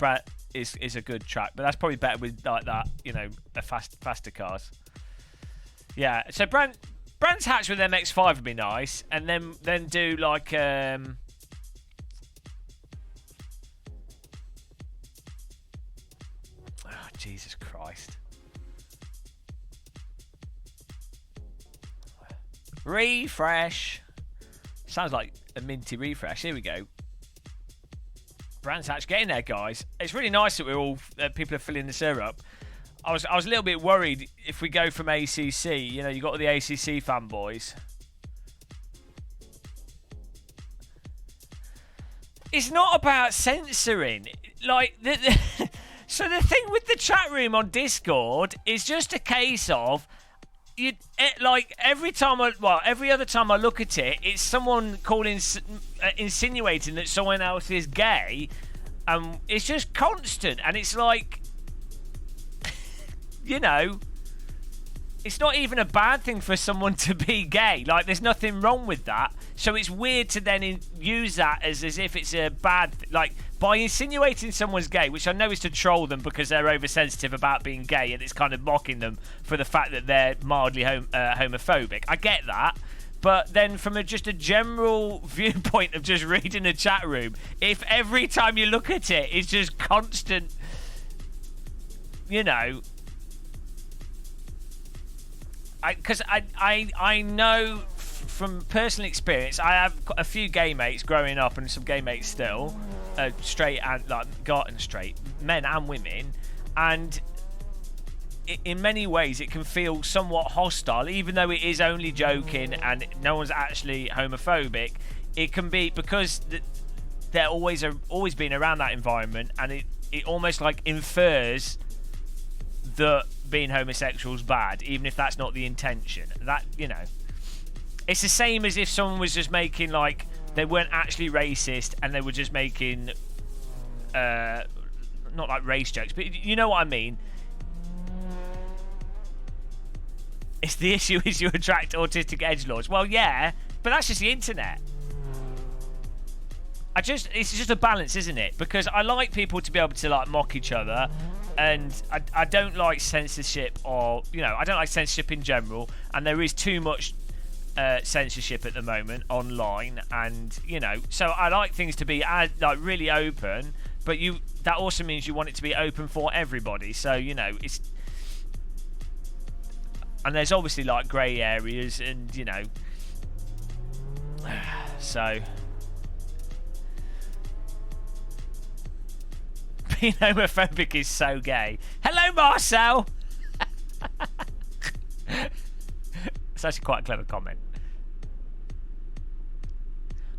is a good track, but that's probably better with like that, you know, the faster cars. Yeah, so Brands Hatch with MX-5 would be nice, and then do like oh, Jesus Christ. Refresh. Sounds like a minty refresh. Here we go. Brands Hatch, getting there, guys. It's really nice that we're all people are filling the server up. I was a little bit worried if we go from ACC. You know, you got all the ACC fanboys. It's not about censoring. Like so the thing with the chat room on Discord is just a case of like every other time I look at it, it's someone insinuating that someone else is gay, it's just constant, and it's like, you know, it's not even a bad thing for someone to be gay. Like, there's nothing wrong with that. So it's weird to then use that as if it's a bad thing. Like, by insinuating someone's gay, which I know is to troll them because they're oversensitive about being gay, and it's kind of mocking them for the fact that they're mildly homophobic. I get that. But then from just a general viewpoint of just reading a chat room, if every time you look at it, it's just constant, you know... Because I know from personal experience, I have got a few gay mates growing up and some gay mates still, straight and like gotten straight, men and women, and in many ways it can feel somewhat hostile, even though it is only joking and no one's actually homophobic. It can be because they're always been around that environment, and it almost like infers that being homosexual is bad, even if that's not the intention. That, you know, it's the same as if someone was just making, like, they weren't actually racist and they were just making not not like race jokes, but you know what I mean. It's the issue is you attract autistic edgelords. Well, yeah, but that's just the internet. It's just a balance, isn't it? Because I like people to be able to like mock each other, and I don't like censorship, or I don't like censorship in general. And there is too much censorship at the moment online, and so I like things to be like really open, but that also means you want it to be open for everybody. So it's, and there's obviously like grey areas, and so. Being homophobic is so gay. Hello, Marcel. It's actually quite a clever comment.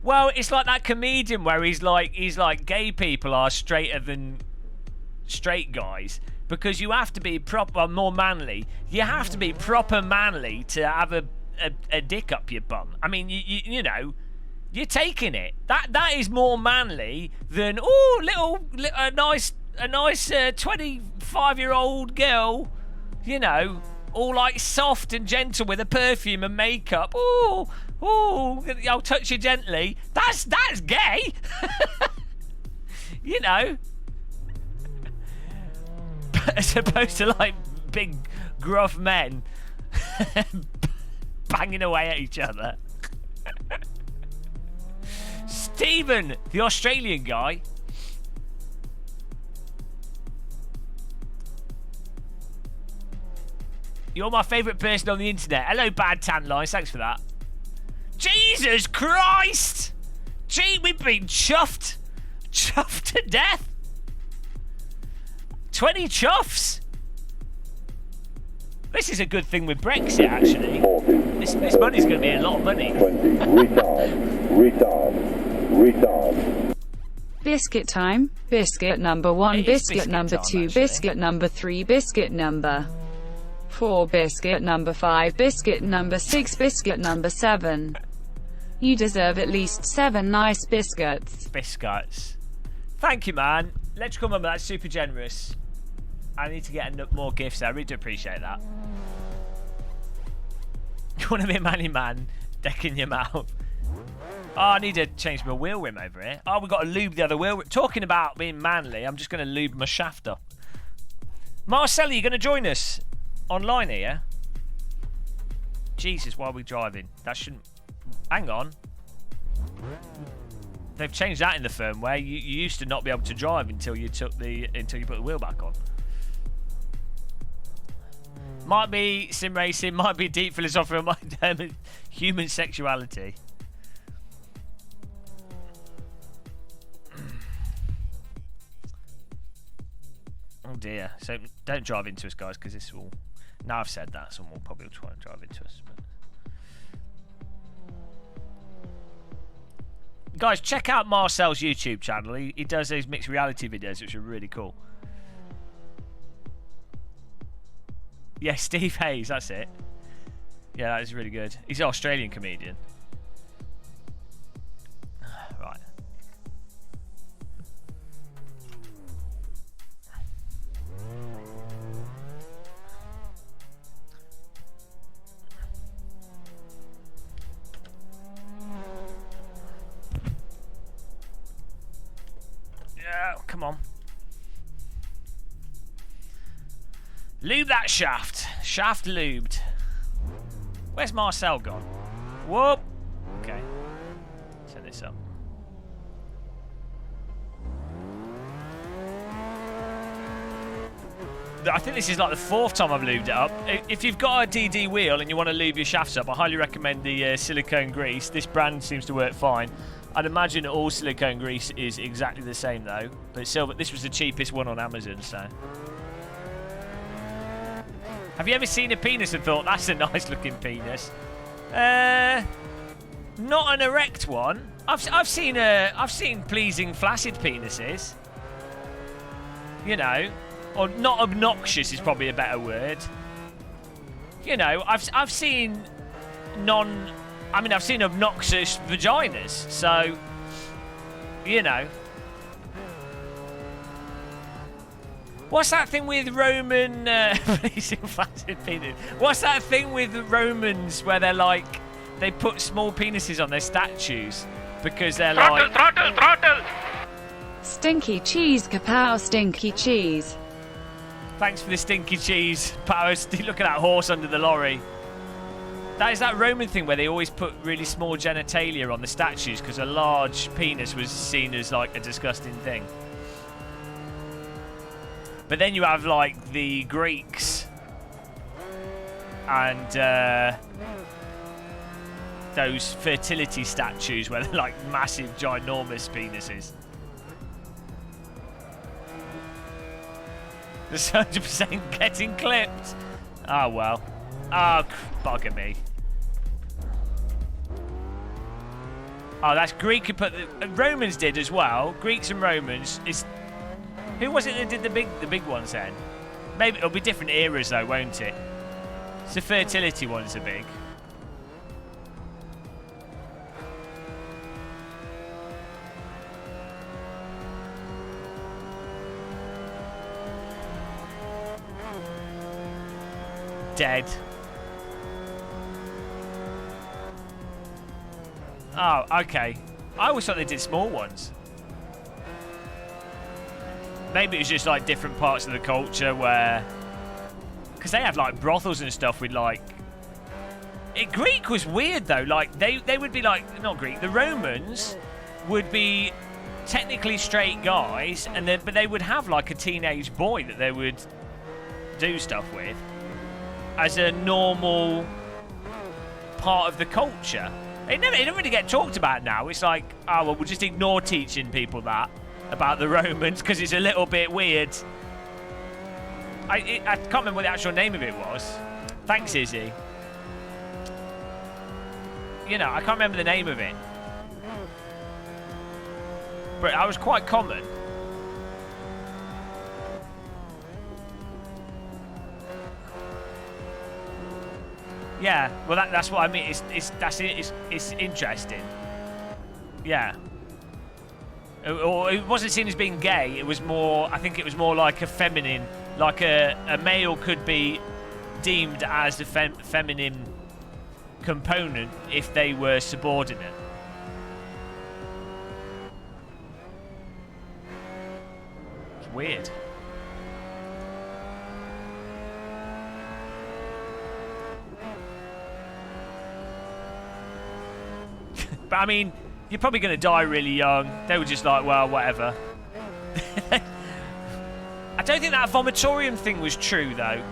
Well, it's like that comedian where he's like gay people are straighter than straight guys, because you have to be more manly. You have to be proper manly to have a dick up your bum. I mean, you're taking it. That is more manly than a nice 25-year-old girl, all like soft and gentle with a perfume and makeup. Ooh, I'll touch you gently. That's gay. As opposed to like big gruff men banging away at each other. Stephen, the Australian guy. You're my favourite person on the internet. Hello, Bad Tan Lines. Thanks for that. Jesus Christ! Gee, we've been chuffed. Chuffed to death. 20 chuffs. This is a good thing with Brexit, actually. This money's going to be a lot of money. 20. Retard. Biscuit time. Biscuit number 1, biscuit number 2, actually. biscuit number 3, biscuit number 4, biscuit number 5, biscuit number 6, biscuit number 7. You deserve at least 7 nice biscuits. Biscuits. Thank you, man. Electrical Mummer, that's super generous. I need to get more gifts there. I really do appreciate that. You want to be a manly man? Decking your mouth. Oh, I need to change my wheel rim over here. Oh, we've got to lube the other wheel rim. Talking about being manly, I'm just going to lube my shaft up. Marcel, are you going to join us online here? Jesus, why are we driving? That shouldn't... Hang on. They've changed that in the firmware. You used to not be able to drive until you put the wheel back on. Might be sim racing, might be deep philosophy, might be human sexuality. Oh dear. So don't drive into us, guys, because this will... Now I've said that, someone will probably try and drive into us. But... Guys, check out Marcel's YouTube channel. He does these mixed reality videos, which are really cool. Yeah, Steve Hayes, that's it. Yeah, that is really good. He's an Australian comedian. Right. Yeah, come on. Lube that shaft. Shaft lubed. Where's Marcel gone? Whoop. Okay. Set this up. I think this is like the 4th time I've lubed it up. If you've got a DD wheel and you want to lube your shafts up, I highly recommend the silicone grease. This brand seems to work fine. I'd imagine all silicone grease is exactly the same though. But still, this was the cheapest one on Amazon, so... Have you ever seen a penis and thought, that's a nice looking penis? Not an erect one. I've seen pleasing flaccid penises. You know, or not obnoxious is probably a better word. You know, I've seen I've seen obnoxious vaginas, so you know. What's that thing with Roman What's that thing with the Romans where they're like they put small penises on their statues because they're like Throttle! Stinky cheese, kapow, stinky cheese. Thanks for the stinky cheese, Powers. Look at that horse under the lorry. That is that Roman thing where they always put really small genitalia on the statues because a large penis was seen as like a disgusting thing. But then you have like the Greeks and those fertility statues where they're like massive, ginormous penises. There's 100% getting clipped. Oh well. Oh, bugger me. Oh, that's Greek. But the Romans did as well. Greeks and Romans. Who was it that did the big ones then? Maybe it'll be different eras though, won't it? It's the fertility ones are big. Dead. Oh, okay. I always thought they did small ones. Maybe it was just like different parts of the culture where... Because they have like brothels and stuff with like... Greek was weird though. Like they would be like... Not Greek. The Romans would be technically straight guys, and but they would have like a teenage boy that they would do stuff with as a normal part of the culture. It don't really get talked about now. It's like, oh, well, we'll just ignore teaching people that about the Romans because it's a little bit weird. I can't remember what the actual name of it was. Thanks, Izzie. You know, I can't remember the name of it. But I was quite common. Yeah, well that's what I mean. It's interesting. Yeah. Or it wasn't seen as being gay. It was more. I think it was more like a feminine, like a male could be deemed as a feminine component if they were subordinate. It's weird. But I mean, you're probably going to die really young. They were just like, well, whatever. I don't think that vomitorium thing was true, though.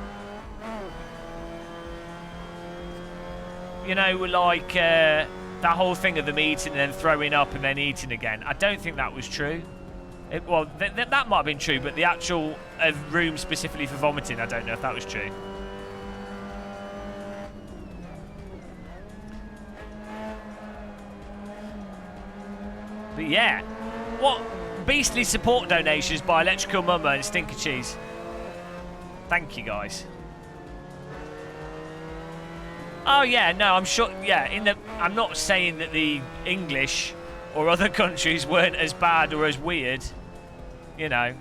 You know, like that whole thing of them eating and then throwing up and then eating again. I don't think that was true. Well, that might have been true, but the actual room specifically for vomiting, I don't know if that was true. But yeah, what beastly support donations by Electrical Mama and Stinker Cheese. Thank you, guys. Oh yeah, no, I'm sure. Yeah, I'm not saying that the English or other countries weren't as bad or as weird. You know,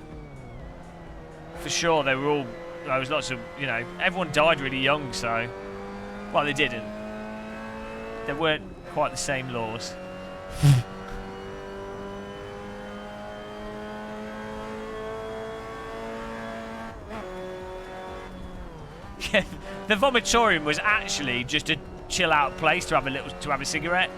for sure they were all. There was lots of. You know, everyone died really young, so. Well, they didn't. There weren't quite the same laws. The vomitorium was actually just a chill out place to have a cigarette.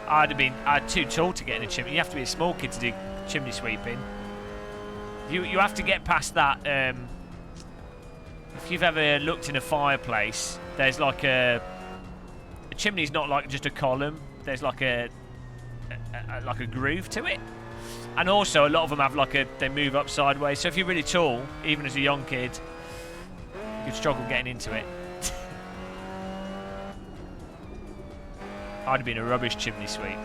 I'd too tall to get in a chimney. You have to be a small kid to do chimney sweeping. You have to get past that. If you've ever looked in a fireplace, there's like a chimney's not like just a column. There's like a groove to it, and also a lot of them have they move up sideways. So if you're really tall, even as a young kid, you'd struggle getting into it. I'd have been a rubbish chimney sweep.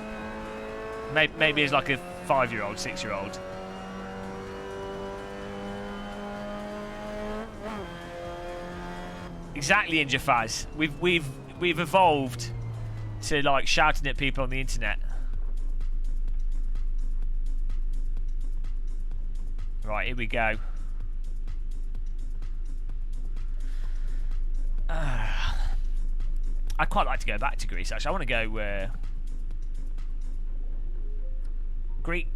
Maybe as like a 5-year-old, 6-year-old. Exactly, Ninja Faz. We've evolved to like shouting at people on the internet. Right, here we go. I'd quite like to go back to Greece, actually. I want to go...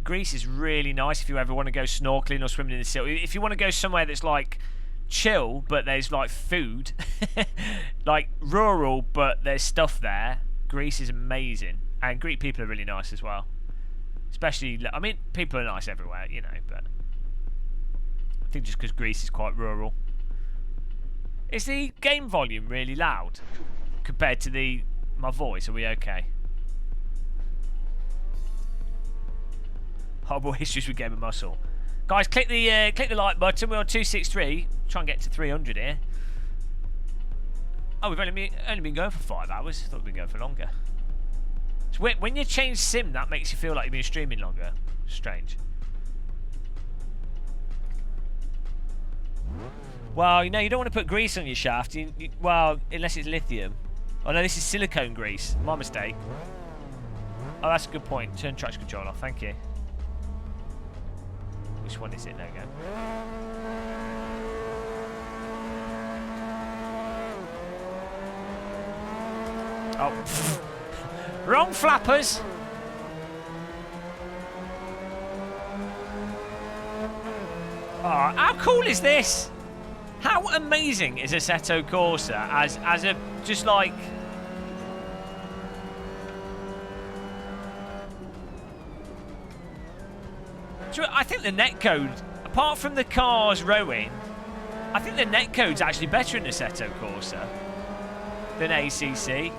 Greece is really nice if you ever want to go snorkeling or swimming in the sea. If you want to go somewhere that's like chill, but there's like food, like rural, but there's stuff there, Greece is amazing. And Greek people are really nice as well. Especially, I mean, people are nice everywhere, you know, but I think just because Greece is quite rural. Is the game volume really loud compared to my voice? Are we okay? Horrible histories with Game of Muscle. Guys, click the like button. We're on 263. Try and get to 300 here. Oh, we've only been going for 5 hours. I thought we'd been going for longer. So when you change sim, that makes you feel like you've been streaming longer. Strange. Well, you know, you don't want to put grease on your shaft. Well, unless it's lithium. Oh no, this is silicone grease. My mistake. Oh, that's a good point. Turn traction control off. Thank you. Which one is it? There we go. Oh. Wrong flappers. Oh, how cool is this? How amazing is Assetto Corsa as a just like I think the netcode, apart from the cars rowing, I think the netcode's actually better in Assetto Corsa than ACC.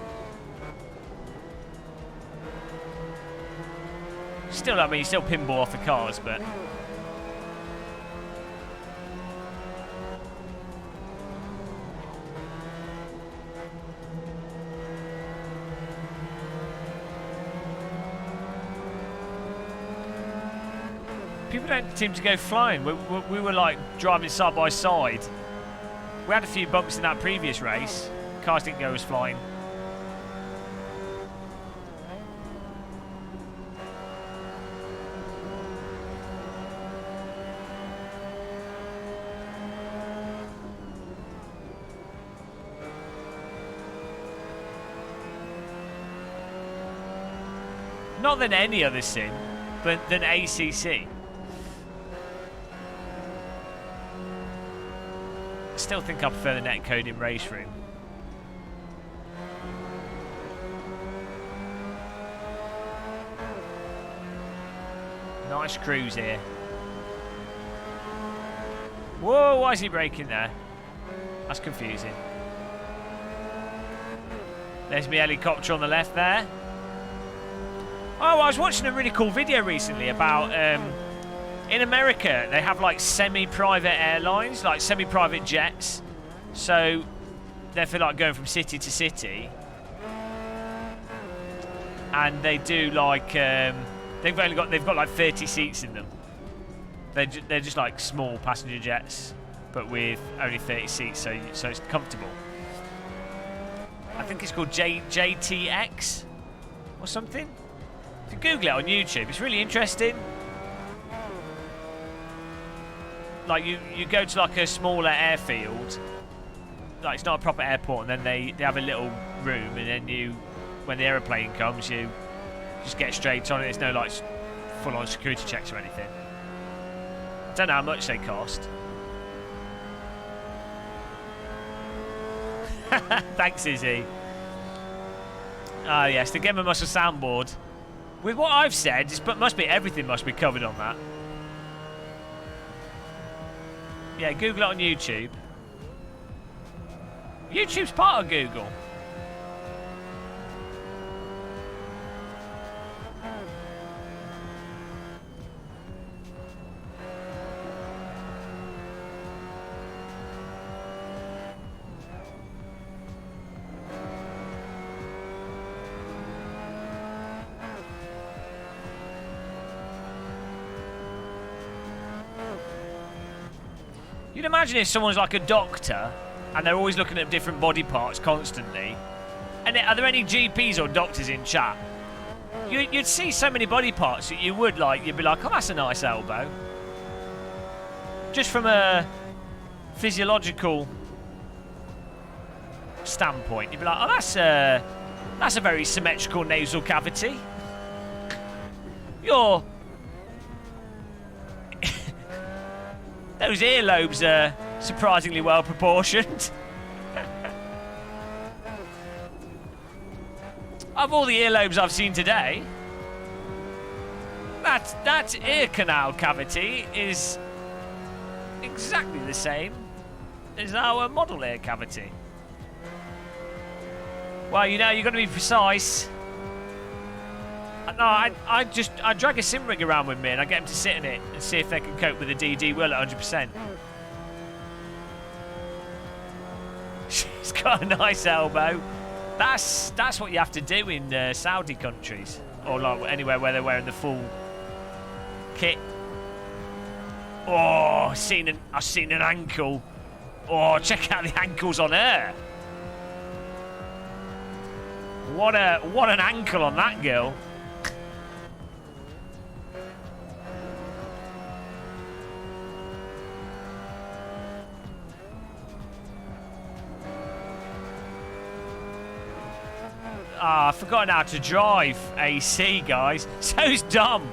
Still, I mean, you still pinball off the cars, but people don't seem to go flying. We were like driving side by side. We had a few bumps in that previous race. Cars didn't go as flying. Not than any other sim, but than ACC. Still think I prefer the netcode in Race Room. Nice cruise here. Whoa, why is he braking there? That's confusing. There's my helicopter on the left there. Oh, I was watching a really cool video recently about in America, they have like semi-private airlines, like semi-private jets. So they're for like going from city to city, and they do like they've got like 30 seats in them. They're just like small passenger jets, but with only 30 seats, so it's comfortable. I think it's called JTX or something. If you Google it on YouTube, it's really interesting. Like you go to like a smaller airfield, like it's not a proper airport, and then they have a little room, and then when the aeroplane comes, you just get straight on it. There's no like full-on security checks or anything. I don't know how much they cost. Thanks, Izzie. Ah, yes, the Game of Muscle soundboard. With what I've said, everything must be covered on that. Yeah, Google it on YouTube. YouTube's part of Google. You'd imagine if someone's like a doctor and they're always looking at different body parts constantly, and And are there any GPs or doctors in chat? You'd see so many body parts that you would like. You'd be like, oh, that's a nice elbow. Just from a physiological standpoint, you'd be like, oh, that's a very symmetrical nasal cavity. Those earlobes are surprisingly well proportioned. Of all the earlobes I've seen today, that ear canal cavity is exactly the same as our model ear cavity. Well, you know, you've got to be precise. No, I drag a sim rig around with me and I get them to sit in it and see if they can cope with the DD wheel at 100%. She's got a nice elbow. That's what you have to do in Saudi countries, or like anywhere where they're wearing the full kit. Oh, I've seen an ankle. Oh, check out the ankles on her. What an ankle on that girl. Ah, I've forgotten how to drive AC, guys. So's Dom.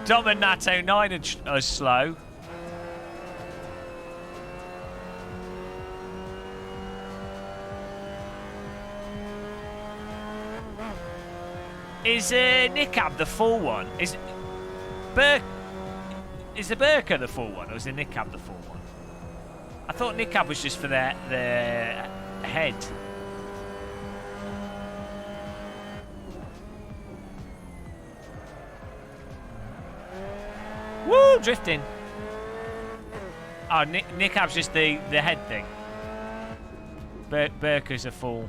Dom and Nato 9 are slow. Is Nickab the full one? Is the Burka the full one, or is the Nickab the full one? I thought Nickab was just for their head. Woo, drifting. Oh, Nickab's just the head thing. Burka's a full.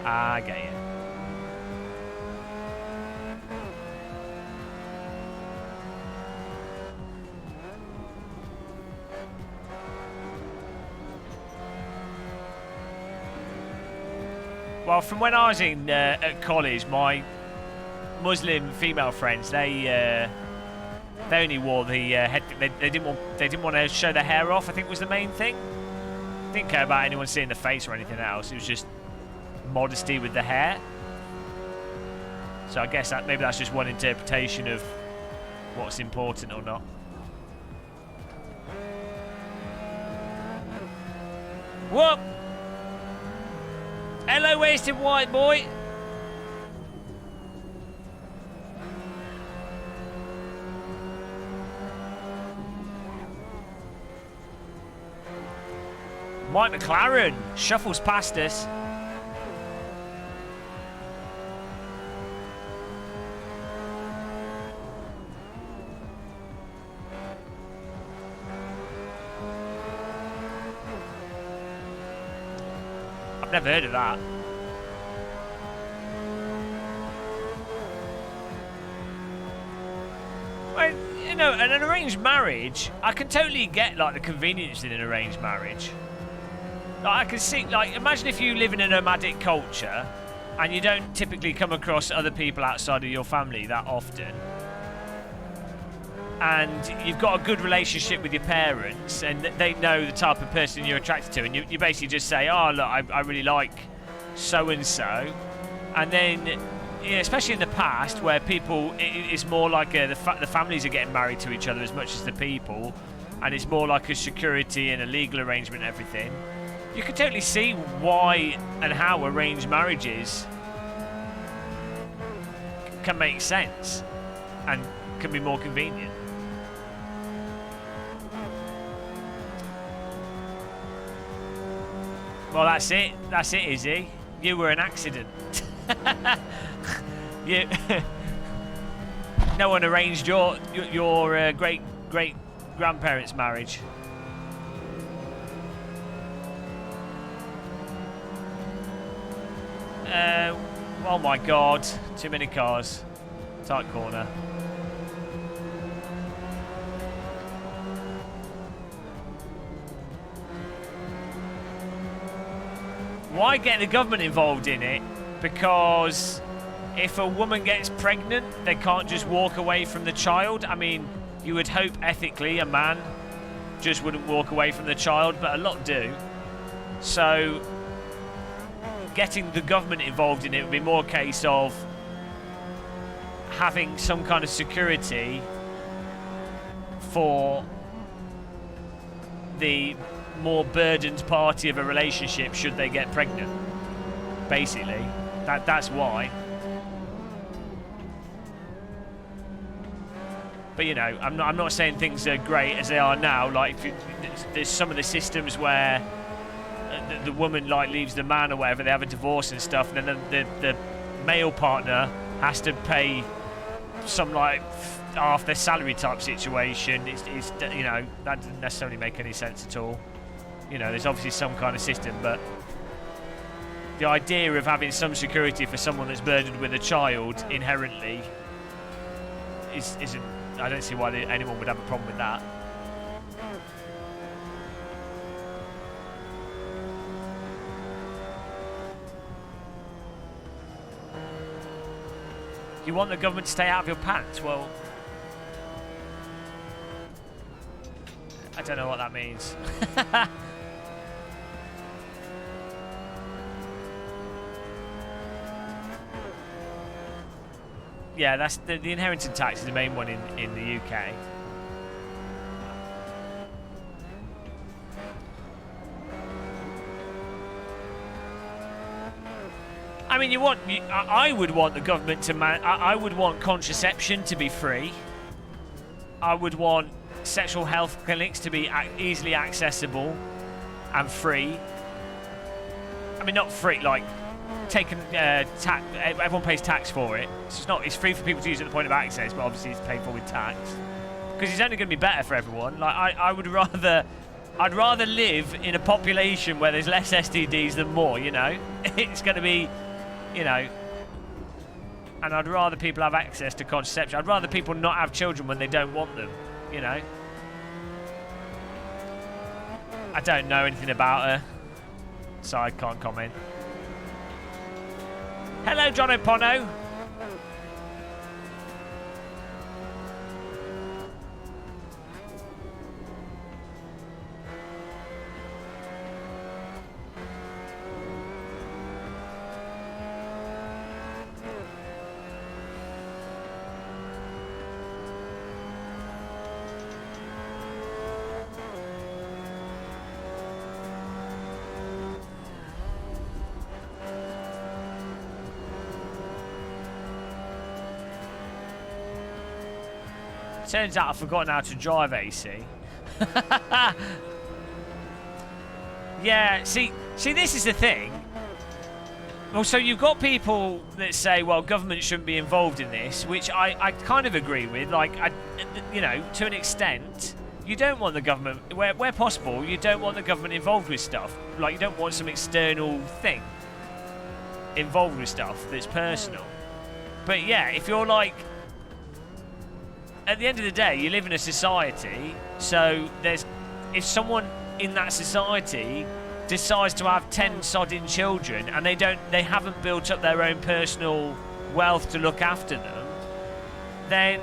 Ah, I get it. Well, from when I was at college, my Muslim female friends, they only wore the head. They didn't want to show their hair off. I think was the main thing. Didn't care about anyone seeing the face or anything else. It was just modesty with the hair. So I guess maybe that's just one interpretation of what's important or not. Whoop! Hello, wasted white boy. Mike McLaren shuffles past us. I've never heard of that. Well, you know, an arranged marriage, I can totally get like the convenience in an arranged marriage. Like, I can see, like, imagine if you live in a nomadic culture and you don't typically come across other people outside of your family that often, and you've got a good relationship with your parents and they know the type of person you're attracted to, and you basically just say, oh, look, I really like so-and-so. And then, you know, especially in the past where people, it's more like the families are getting married to each other as much as the people, and it's more like a security and a legal arrangement and everything. You can totally see why and how arranged marriages can make sense and can be more convenient. Well, that's it. That's it, Izzie. You were an accident. No one arranged your great grandparents' marriage. Oh my God! Too many cars. Tight corner. Why get the government involved in it? Because if a woman gets pregnant, they can't just walk away from the child. I mean, you would hope ethically a man just wouldn't walk away from the child, but a lot do. So getting the government involved in it would be more a case of having some kind of security for the more burdened party of a relationship should they get pregnant. Basically, that's why. But you know, I'm not saying things are great as they are now. Like there's some of the systems where the woman like leaves the man or whatever, they have a divorce and stuff, and then the male partner has to pay some like half their salary type situation. It's you know, that doesn't necessarily make any sense at all. You know, there's obviously some kind of system, but the idea of having some security for someone that's burdened with a child inherently isn't. I don't see why anyone would have a problem with that. You want the government to stay out of your pants? Well, I don't know what that means. Yeah, that's the inheritance tax is the main one in the UK. I mean, I would want the government to I would want contraception to be free. I would want sexual health clinics to be easily accessible and free. I mean, not free, like taken tax. Everyone pays tax for it. So it's free for people to use at the point of access, but obviously it's paid for with tax. Because it's only going to be better for everyone. Like I'd rather live in a population where there's less STDs than more. You know, it's going to be, you know, and I'd rather people have access to contraception. I'd rather people not have children when they don't want them. You know, I don't know anything about her, so I can't comment. Hello, John O'Pono. Turns out I've forgotten how to drive AC. Yeah, see, this is the thing. Well, so you've got people that say, well, government shouldn't be involved in this, which I kind of agree with. Like, you know, to an extent, you don't want the government, where possible, you don't want the government involved with stuff. Like, you don't want some external thing involved with stuff that's personal. But yeah, if you're like, at the end of the day, you live in a society, so if someone in that society decides to have 10 sodding children and they haven't built up their own personal wealth to look after them, then,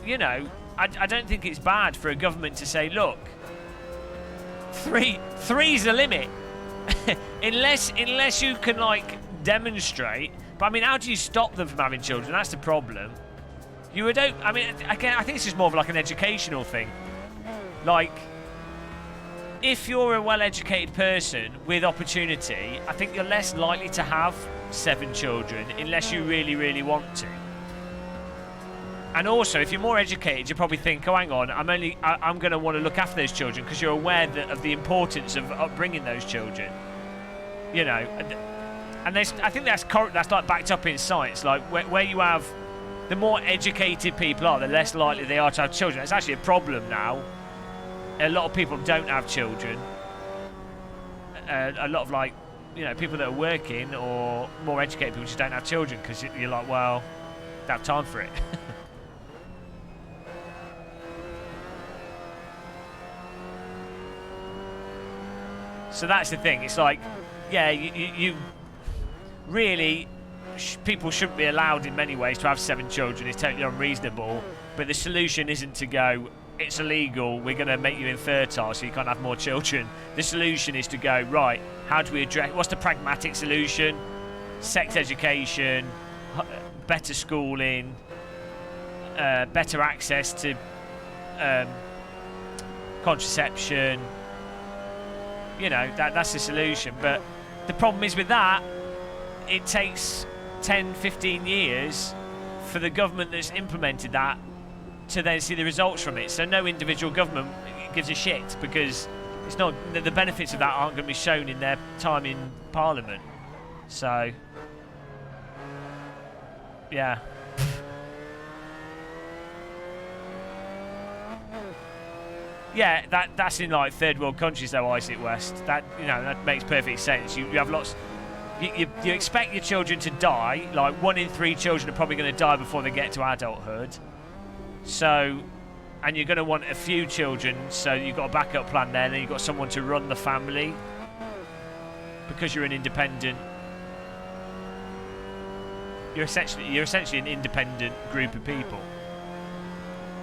you know, I don't think it's bad for a government to say, look, three's the limit. unless you can, like, demonstrate. But I mean, how do you stop them from having children? That's the problem. You would don't. I mean, again, I think it's just more of like an educational thing. Like, if you're a well-educated person with opportunity, I think you're less likely to have 7 children unless you really, really want to. And also, if you're more educated, you probably think, oh, hang on, I'm going to want to look after those children because you're aware of the importance of upbringing those children. You know, and I think that's like backed up in science. Like where you have. The more educated people are, the less likely they are to have children. It's actually a problem now. A lot of people don't have children. A lot of, like, you know, people that are working or more educated people just don't have children because you're like, well, don't have time for it. So that's the thing. It's like, yeah, you really, people shouldn't be allowed in many ways to have 7 children. It's totally unreasonable. But the solution isn't to go, it's illegal, we're going to make you infertile so you can't have more children. The solution is to go, right, how do we address, what's the pragmatic solution? Sex education, better schooling, better access to contraception. You know, that's the solution. But the problem is with that, it takes 10, 15 years for the government that's implemented that to then see the results from it. So no individual government gives a shit because it's not, the benefits of that aren't going to be shown in their time in Parliament. So, yeah. Yeah, that's in like third world countries though, Isaac West. That, you know, that makes perfect sense. You have lots. You expect your children to die. Like 1 in 3 children are probably going to die before they get to adulthood. So, and you're going to want a few children, so you've got a backup plan there, and then you've got someone to run the family because you're an independent. You're essentially an independent group of people.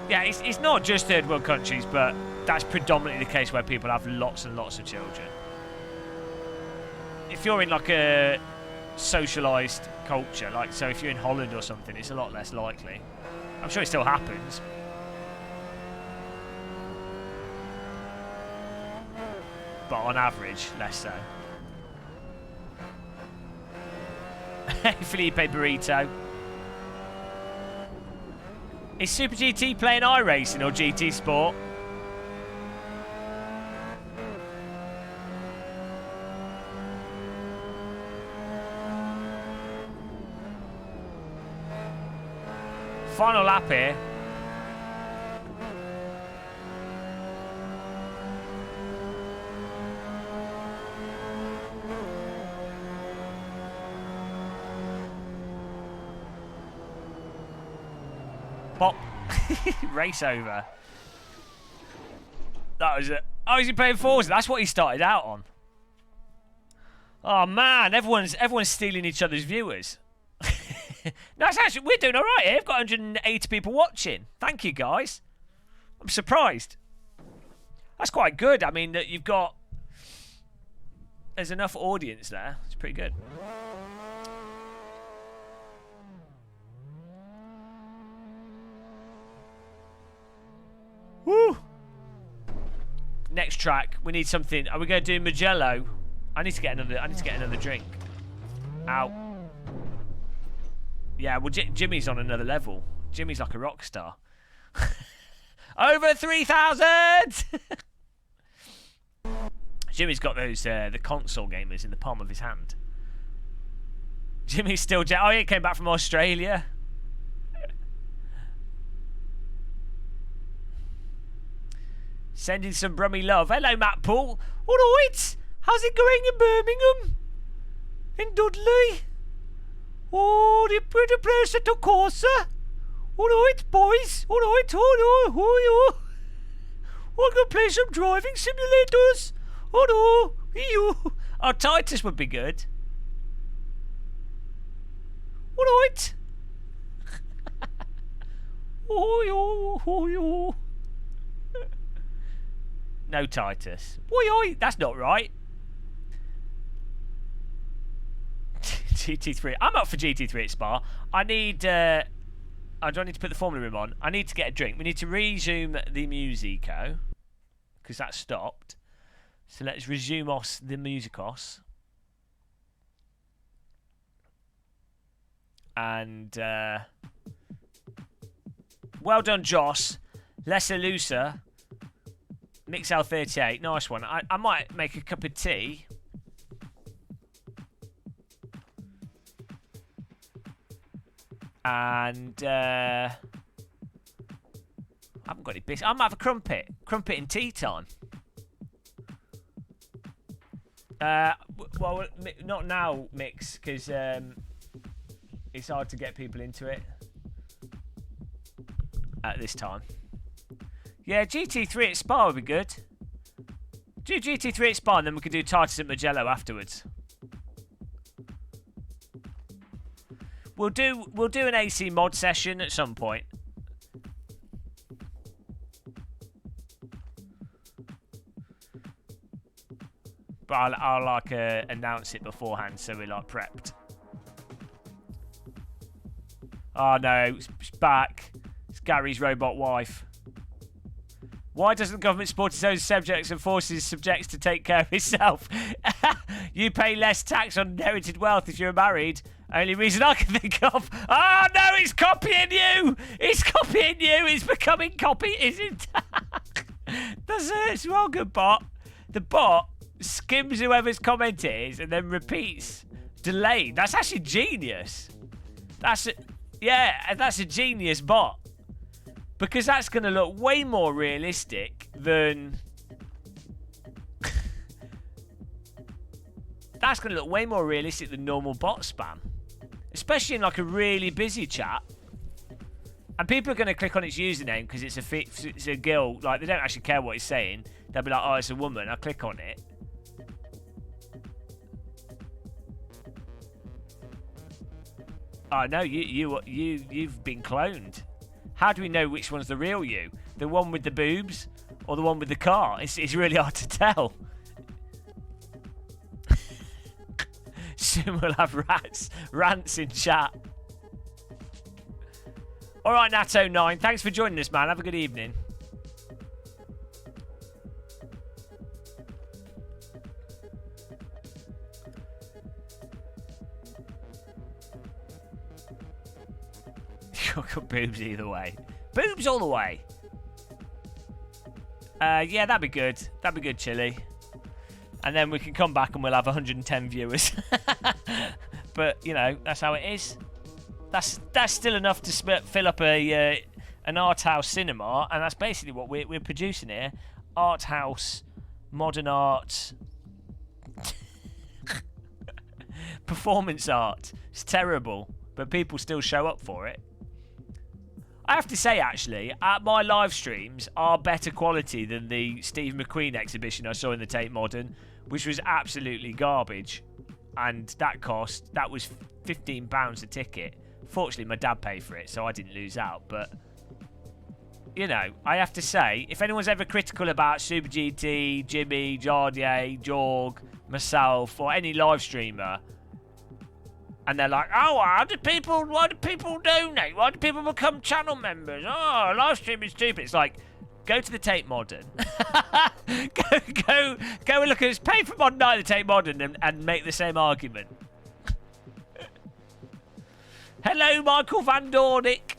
Yeah, it's not just third world countries, but that's predominantly the case where people have lots and lots of children. If you're in like a socialised culture, like so if you're in Holland or something, it's a lot less likely. I'm sure it still happens. But on average, less so. Felipe Burrito. Is Super GT playing iRacing or GT Sport? Final lap here. Pop. Race over. That was it. Oh, is he playing Forza? That's what he started out on. Oh man, everyone's stealing each other's viewers. No, it's actually, we're doing all right here. We've got 180 people watching. Thank you, guys. I'm surprised. That's quite good. I mean, that you've got, there's enough audience there. It's pretty good. Woo! Next track, we need something. Are we going to do Magello? I need to get another drink. Ow. Yeah, well, Jimmy's on another level. Jimmy's like a rock star. Over 3,000! Jimmy's got those the console gamers in the palm of his hand. Jimmy's still oh, he came back from Australia. Sending some brummy love. Hello, Matt Paul. All right. How's it going in Birmingham? In Dudley? Oh, the pretty place at the Corsa. All right, boys. All right. Oh, no. Oh, you. We're going to play some driving simulators. Oh, no. You. Oh, Titus would be good. All right. Oh, you. Oh, you. No, Titus. Boy, that's not right. GT3. I'm up for GT3 at Spa. I need... I don't need to put the Formula room on. I need to get a drink. We need to resume the Musico. Because that stopped. So let's resume the Musicos. And... well done, Joss. Lesser Looser. Mixel 38. Nice one. I might make a cup of tea. And I haven't got any biscuits. I might have a crumpet. Crumpet in tea time. Well, not now, Mix, because it's hard to get people into it at this time. Yeah, GT3 at Spa would be good. Do GT3 at Spa, and then we could do Titus at Mugello afterwards. We'll do an AC mod session at some point. But I'll like announce it beforehand so we're like prepped. Oh no, it's back. It's Gary's robot wife. Why doesn't the government support its own subjects and forces subjects to take care of itself? You pay less tax on inherited wealth if you're married. Only reason I can think of. Oh no, it's copying you! It's copying you! It's becoming copy, isn't it? It's wrong, a bot. The bot skims whoever's comment is and then repeats delayed. That's actually genius. That's a genius bot. Because that's going to look way more realistic than... that's going to look way more realistic than normal bot spam. Especially in like a really busy chat. And people are going to click on its username because it's a girl. Like, they don't actually care what it's saying. They'll be like, oh, it's a woman. I'll click on it. Oh, no, you've been cloned. How do we know which one's the real you? The one with the boobs or the one with the car? It's really hard to tell. Soon we'll have rants in chat. All right, Nato9, thanks for joining us, man. Have a good evening. Got boobs either way. Boobs all the way. Yeah, that'd be good. That'd be good, Chili. And then we can come back and we'll have 110 viewers. But, you know, that's how it is. That's still enough to fill up an art house cinema. And that's basically what we're producing here. Art house, modern art, performance art. It's terrible. But people still show up for it. I have to say, actually, my live streams are better quality than the Steve McQueen exhibition I saw in the Tate Modern, which was absolutely garbage. And that was £15 a ticket. Fortunately, my dad paid for it, so I didn't lose out. But, you know, I have to say, if anyone's ever critical about Super GT, Jimmy, Jardier, Jorg, myself, or any live streamer... and they're like, oh, why do people donate? Why do people become channel members? Oh, live stream is stupid. It's like, go to the Tate Modern. go and look at this. Pay for Modern Night at the Tate Modern and make the same argument. Hello, Michael Van Dornick.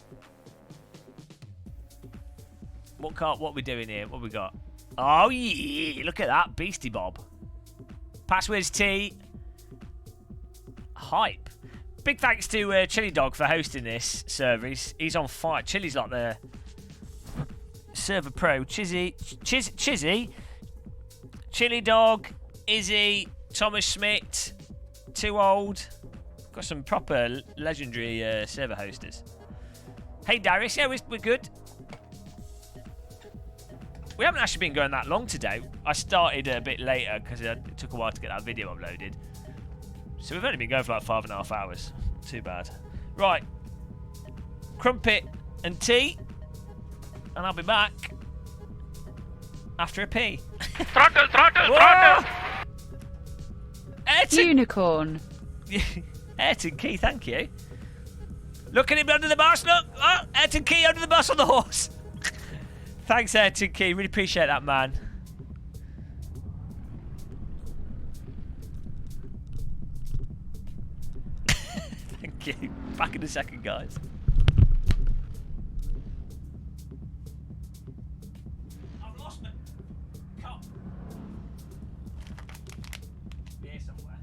What are we doing here? What we got? Oh, yeah. Look at that. Beastie Bob. Passwords T. Hype. Big thanks to Chiledog for hosting this server. He's on fire. Chili's like the server pro. Chizzy, Chiledog, Izzie, Thomas Schmidt, Too Old. Got some proper legendary server hosters. Hey Darius, yeah, we're good. We haven't actually been going that long today. I started a bit later because it took a while to get that video uploaded. So we've only been going for like 5.5 hours. Too bad. Right. Crumpet and tea. And I'll be back after a pee. Throttle! Ayrton. Unicorn. Ayrton Key, thank you. Look at him under the bus, look. Oh, Ayrton Key under the bus on the horse. Thanks, Ayrton Key. Really appreciate that, man. Thank you. Back in a second, guys. I've lost my cup. Here somewhere.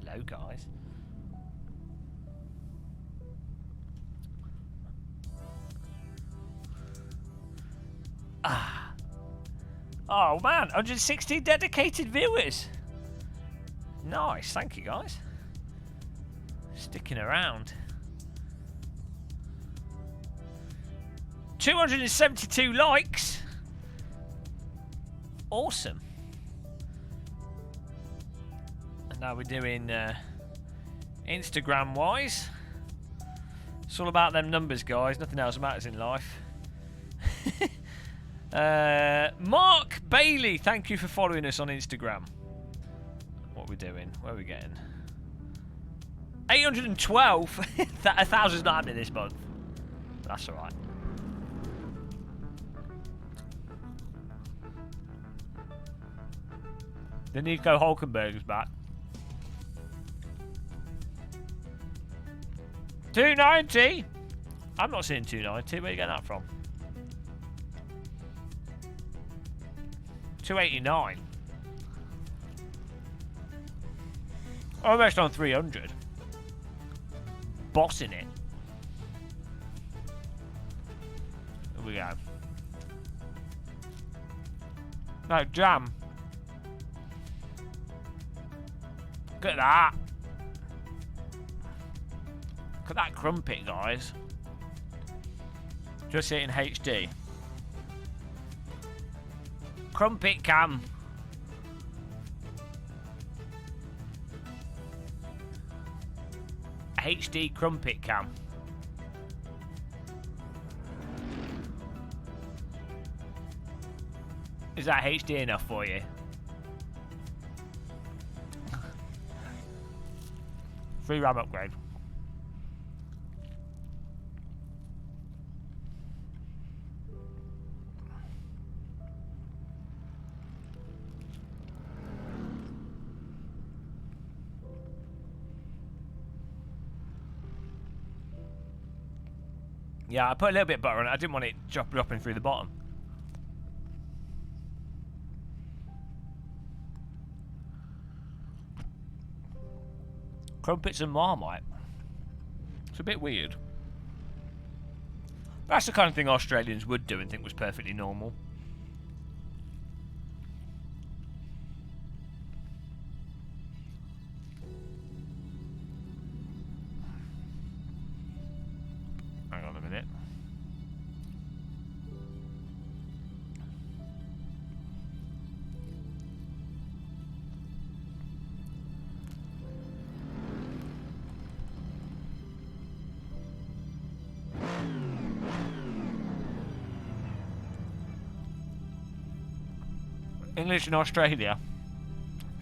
Hello, guys. Ah. Oh, man. 160 dedicated viewers. Nice. Thank you, guys. Sticking around. 272 likes. Awesome. And now we're doing Instagram wise. It's all about them numbers, guys. Nothing else matters in life. Mark Bailey, thank you for following us on Instagram. What are we doing? Where are we getting? 812. 1,000's not happening this month. That's alright. The Nico Hulkenberg's back. 290. I'm not seeing 290. Where are you getting that from? 289. Almost on 300. Bossing it. Here we go. No, jam. Look at that. Look at that crumpet, guys. Just see it in HD. Crumpet cam. HD crumpet cam. Is that HD enough for you? Free RAM upgrade. Yeah, I put a little bit of butter on it. I didn't want it dropping through the bottom. Crumpets and Marmite. It's a bit weird. That's the kind of thing Australians would do and think was perfectly normal. Hang on a minute. English in Australia.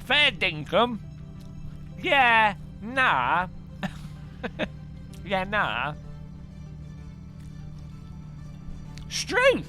Fair dinkum. Yeah, nah. Yeah, nah. String.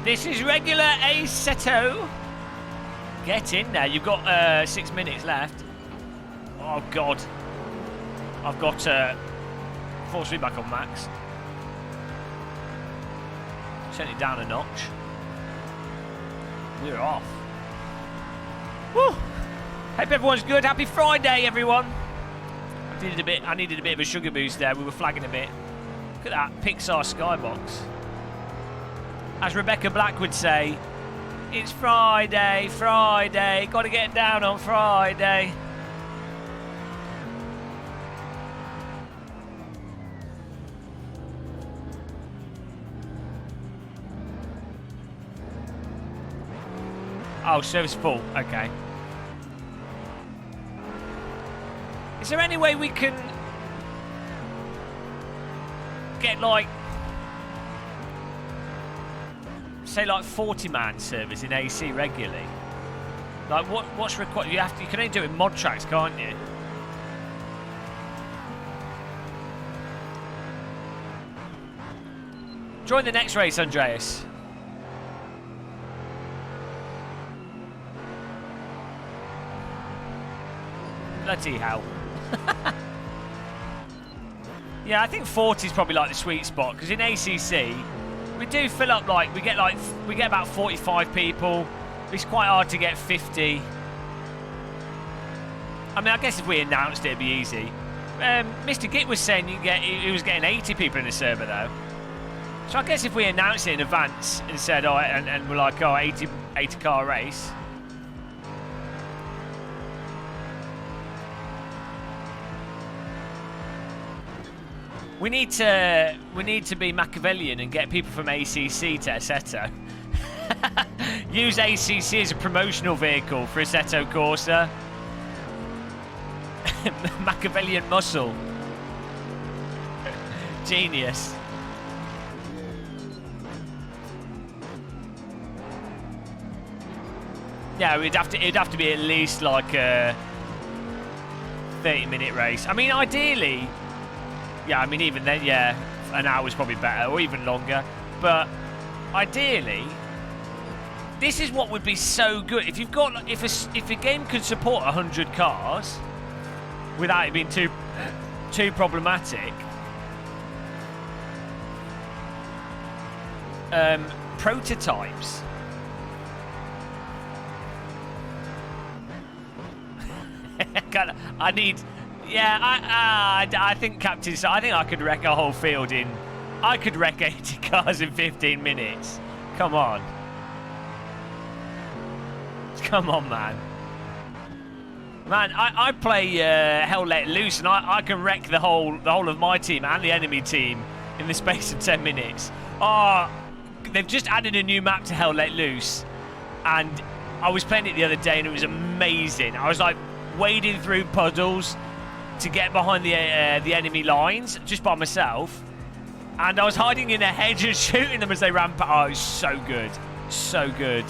This is regular Assetto. Get in there. You've got 6 minutes left. Oh, God. I've got force feedback on max. Sent it down a notch. We're off. Woo! Hope everyone's good. Happy Friday, everyone. I needed a bit of a sugar boost there. We were flagging a bit. Look at that Pixar skybox. As Rebecca Black would say, it's Friday, Friday, gotta get down on Friday. Oh, service full, okay. Is there any way we can get like, say like 40-man service in AC regularly? Like, what's required? You can only do it in mod tracks, can't you? Join the next race, Andreas. Bloody hell. Yeah, I think 40 is probably like the sweet spot, because in ACC we do fill up, like we get about 45 people. It's quite hard to get 50. I mean, I guess if we announced it, it'd be easy. Mr. Git was saying he was getting 80 people in the server though. So I guess if we announced it in advance and said, oh, and we're like, oh, 80 car race. We need to be Machiavellian and get people from ACC to Assetto. Use ACC as a promotional vehicle for Assetto Corsa. Machiavellian muscle. Genius. Yeah, it'd have to be at least like a 30-minute race. I mean, ideally. Yeah, I mean, even then, yeah, an hour's probably better, or even longer. But ideally, this is what would be so good if you've got if a game could support 100 cars without it being too problematic. Prototypes. I need. Yeah, I think Captain. I think I could wreck a whole field in. I could wreck 80 cars in 15 minutes. Come on. Come on, man. Man, I play Hell Let Loose, and I can wreck the whole of my team and the enemy team in the space of 10 minutes. Oh, they've just added a new map to Hell Let Loose, and I was playing it the other day, and it was amazing. I was like wading through puddles to get behind the enemy lines just by myself, and I was hiding in a hedge and shooting them as they ran past. Oh, it was so good, so good.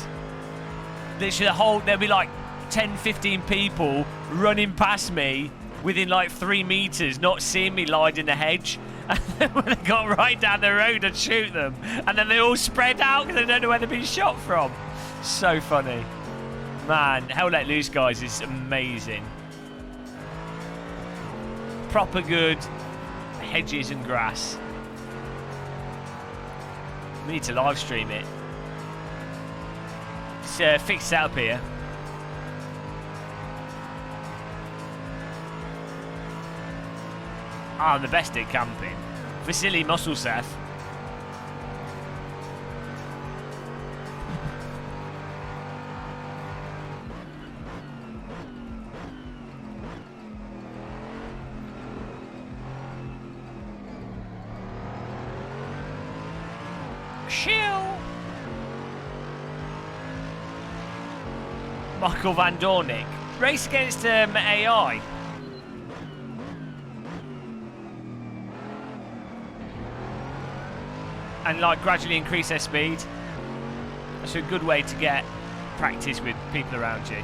Literally there'll be like 10-15 people running past me within like 3 meters, not seeing me lying in the hedge, and then when they got right down the road, I'd shoot them, and then they all spread out because they don't know where they're being shot from. So funny, man. Hell Let Loose, guys, is amazing. Proper good hedges and grass. We need to live stream it. It's fixed setup here. I'm the best at camping. Vasily Musselsev. Michael Van Dornick. Race against AI. And like gradually increase their speed. That's a good way to get practice with people around you.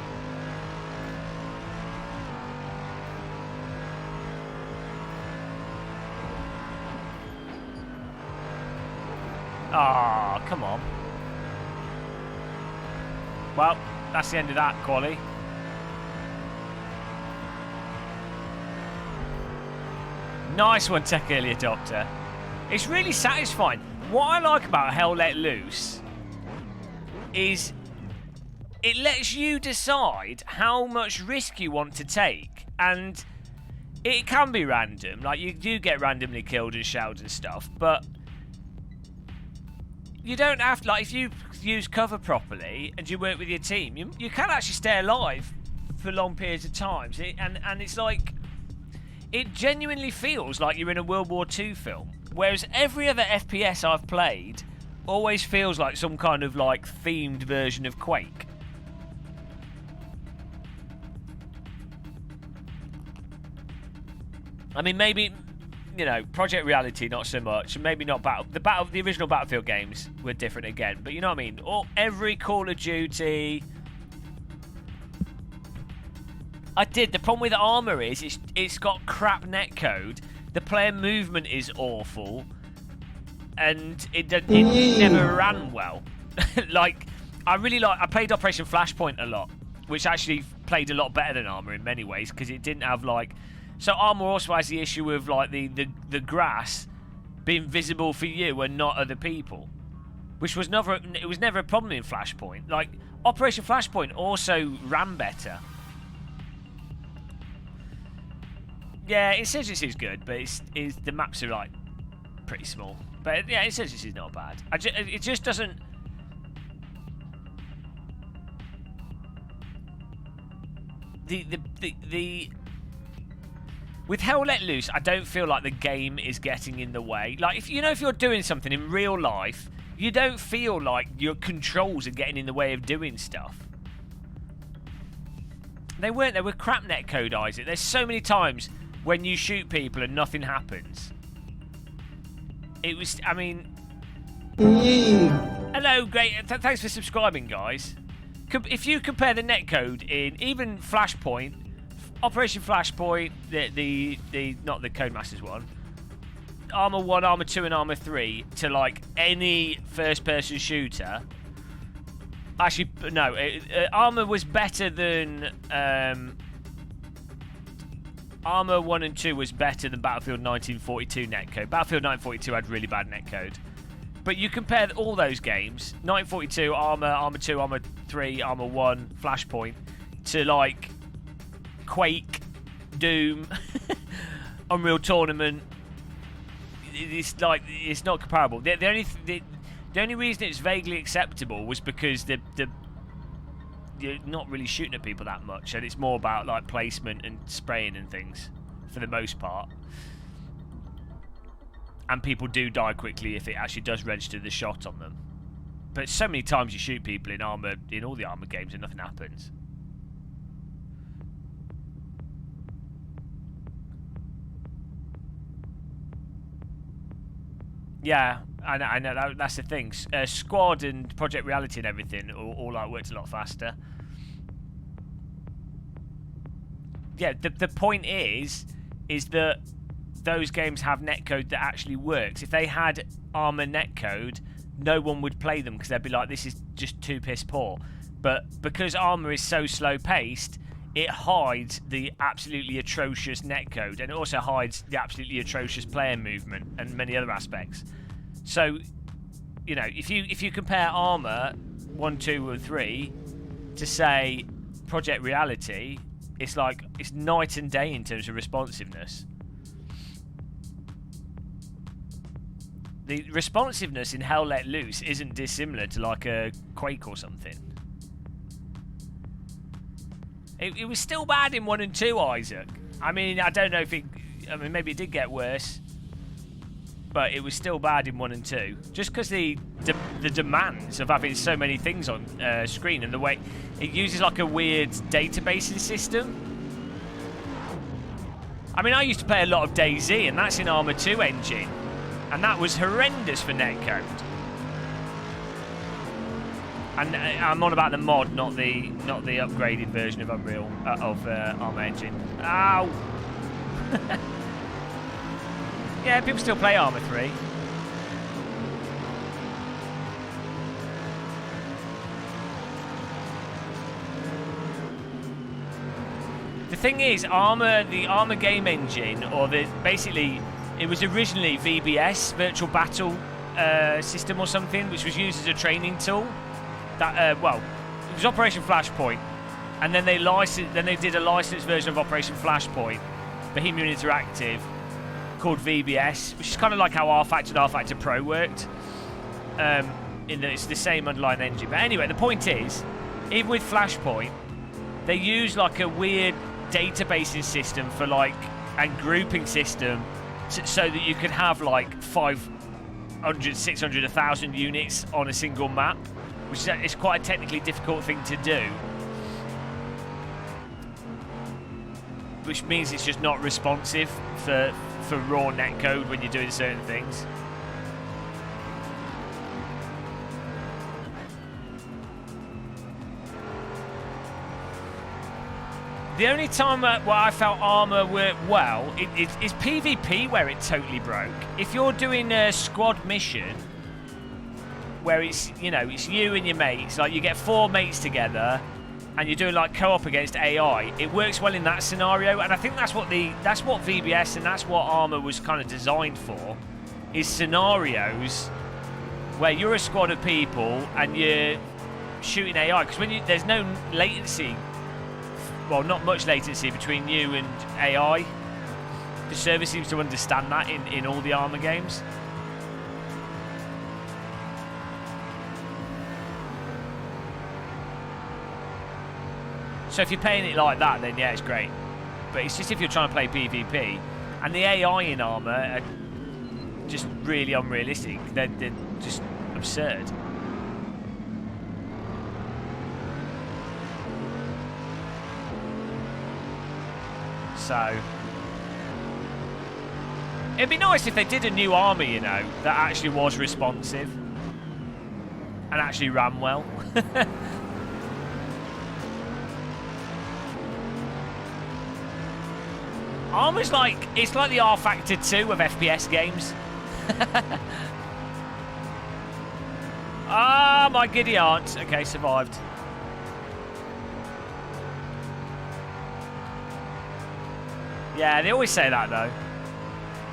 Ah, come on. Well, that's the end of that quali. Nice one, Tech Early Adopter. It's really satisfying. What I like about Hell Let Loose is it lets you decide how much risk you want to take, and it can be random. Like, you do get randomly killed and shelled and stuff, but you don't have to, like, if you use cover properly and you work with your team, you can actually stay alive for long periods of time. And it's like, it genuinely feels like you're in a World War II film. Whereas every other FPS I've played always feels like some kind of like themed version of Quake. I mean, maybe, you know, Project Reality not so much, maybe not the original Battlefield games were different again, but you know what I mean. Every Call of Duty, I did. The problem with armour is it's got crap netcode. The player movement is awful, and it never ran well. Like I played Operation Flashpoint a lot, which actually played a lot better than armour in many ways because it didn't have like. So armour also has the issue of like the grass being visible for you and not other people, which was never a problem in Flashpoint. Like Operation Flashpoint also ran better. Yeah, Insurgency is good, but the maps are like pretty small. But yeah, Insurgency is not bad. It just doesn't. With Hell Let Loose, I don't feel like the game is getting in the way. Like if you're doing something in real life, you don't feel like your controls are getting in the way of doing stuff. They weren't. They were crap netcode, Isaac. There's so many times when you shoot people and nothing happens. It was. I mean. Hello, great. Thanks for subscribing, guys. If you compare the netcode in even Flashpoint, Operation Flashpoint, the not the Codemasters one, Armour 1, Armour 2, and Armour 3 to like any first-person shooter. Actually, no. Armour was better than Armour 1 and 2 was better than Battlefield 1942 netcode. Battlefield 1942 had really bad netcode. But you compare all those games, 1942, Armour, Armour 2, Armour 3, Armour 1, Flashpoint, to like Quake, Doom, Unreal Tournament. It's like it's not comparable. The only reason it's vaguely acceptable was because you're not really shooting at people that much, and it's more about like placement and spraying and things for the most part. And people do die quickly if it actually does register the shot on them. But so many times you shoot people in all the Armour games and nothing happens. Yeah, I know that's the thing. Squad and Project Reality and everything all like worked a lot faster. Yeah, the point is that those games have netcode that actually works. If they had Armour netcode, no one would play them because they'd be like, this is just too piss poor. But because Armour is so slow paced, it hides the absolutely atrocious netcode, and it also hides the absolutely atrocious player movement and many other aspects. So, if you compare Armour 1, 2, and 3 to say Project Reality, it's like it's night and day in terms of responsiveness. The responsiveness in Hell Let Loose isn't dissimilar to like a Quake or something. It was still bad in 1 and 2, Isaac. I mean, I don't know if maybe it did get worse, but it was still bad in 1 and 2. Just because the demands of having so many things on screen and the way it uses like a weird databasing system. I mean, I used to play a lot of DayZ, and that's in Armour 2 engine. And that was horrendous for netcode. And I'm on about the mod, not the upgraded version of Unreal of Armour engine. Ow! Yeah, people still play Armour 3. The thing is, the Armour game engine, or basically. It was originally VBS, Virtual Battle System or something, which was used as a training tool. That it was Operation Flashpoint, and then they did a licensed version of Operation Flashpoint, Bohemian Interactive, called VBS, which is kind of like how R-Factor and R-Factor Pro worked. In that it's the same underlying engine. But anyway, the point is, even with Flashpoint, they use like a weird databasing system for and grouping system. So that you could have like 500, 600, 1,000 units on a single map, which is quite a technically difficult thing to do. Which means it's just not responsive for raw netcode when you're doing certain things. The only time where I felt armour worked well is PvP, where it totally broke. If you're doing a squad mission where it's, you know, it's you and your mates, like you get 4 mates together and you're doing like co-op against AI, it works well in that scenario. And I think that's what VBS and that's what armour was kind of designed for, is scenarios where you're a squad of people and you're shooting AI, because when there's no latency. Well, not much latency between you and AI. The server seems to understand that in all the armour games. So if you're playing it like that, then yeah, it's great. But it's just if you're trying to play PvP, and the AI in armour are just really unrealistic. They're just absurd. So it'd be nice if they did a new armour, you know, that actually was responsive and actually ran well. Armour's like, it's like the R Factor 2 of FPS games. Ah, my giddy aunt. Okay, survived. Yeah, they always say that, though.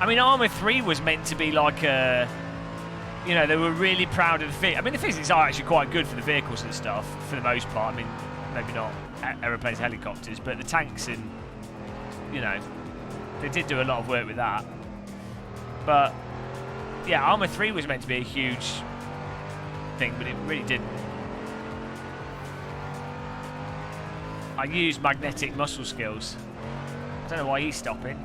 I mean, Armour 3 was meant to be like a... You know, they were really proud of the physics. I mean, the physics are actually quite good for the vehicles and stuff, for the most part. I mean, maybe not aeroplanes, helicopters, but the tanks and... You know, they did do a lot of work with that. But, yeah, Armour 3 was meant to be a huge thing, but it really didn't. I used magnetic muscle skills. I don't know why he's stopping.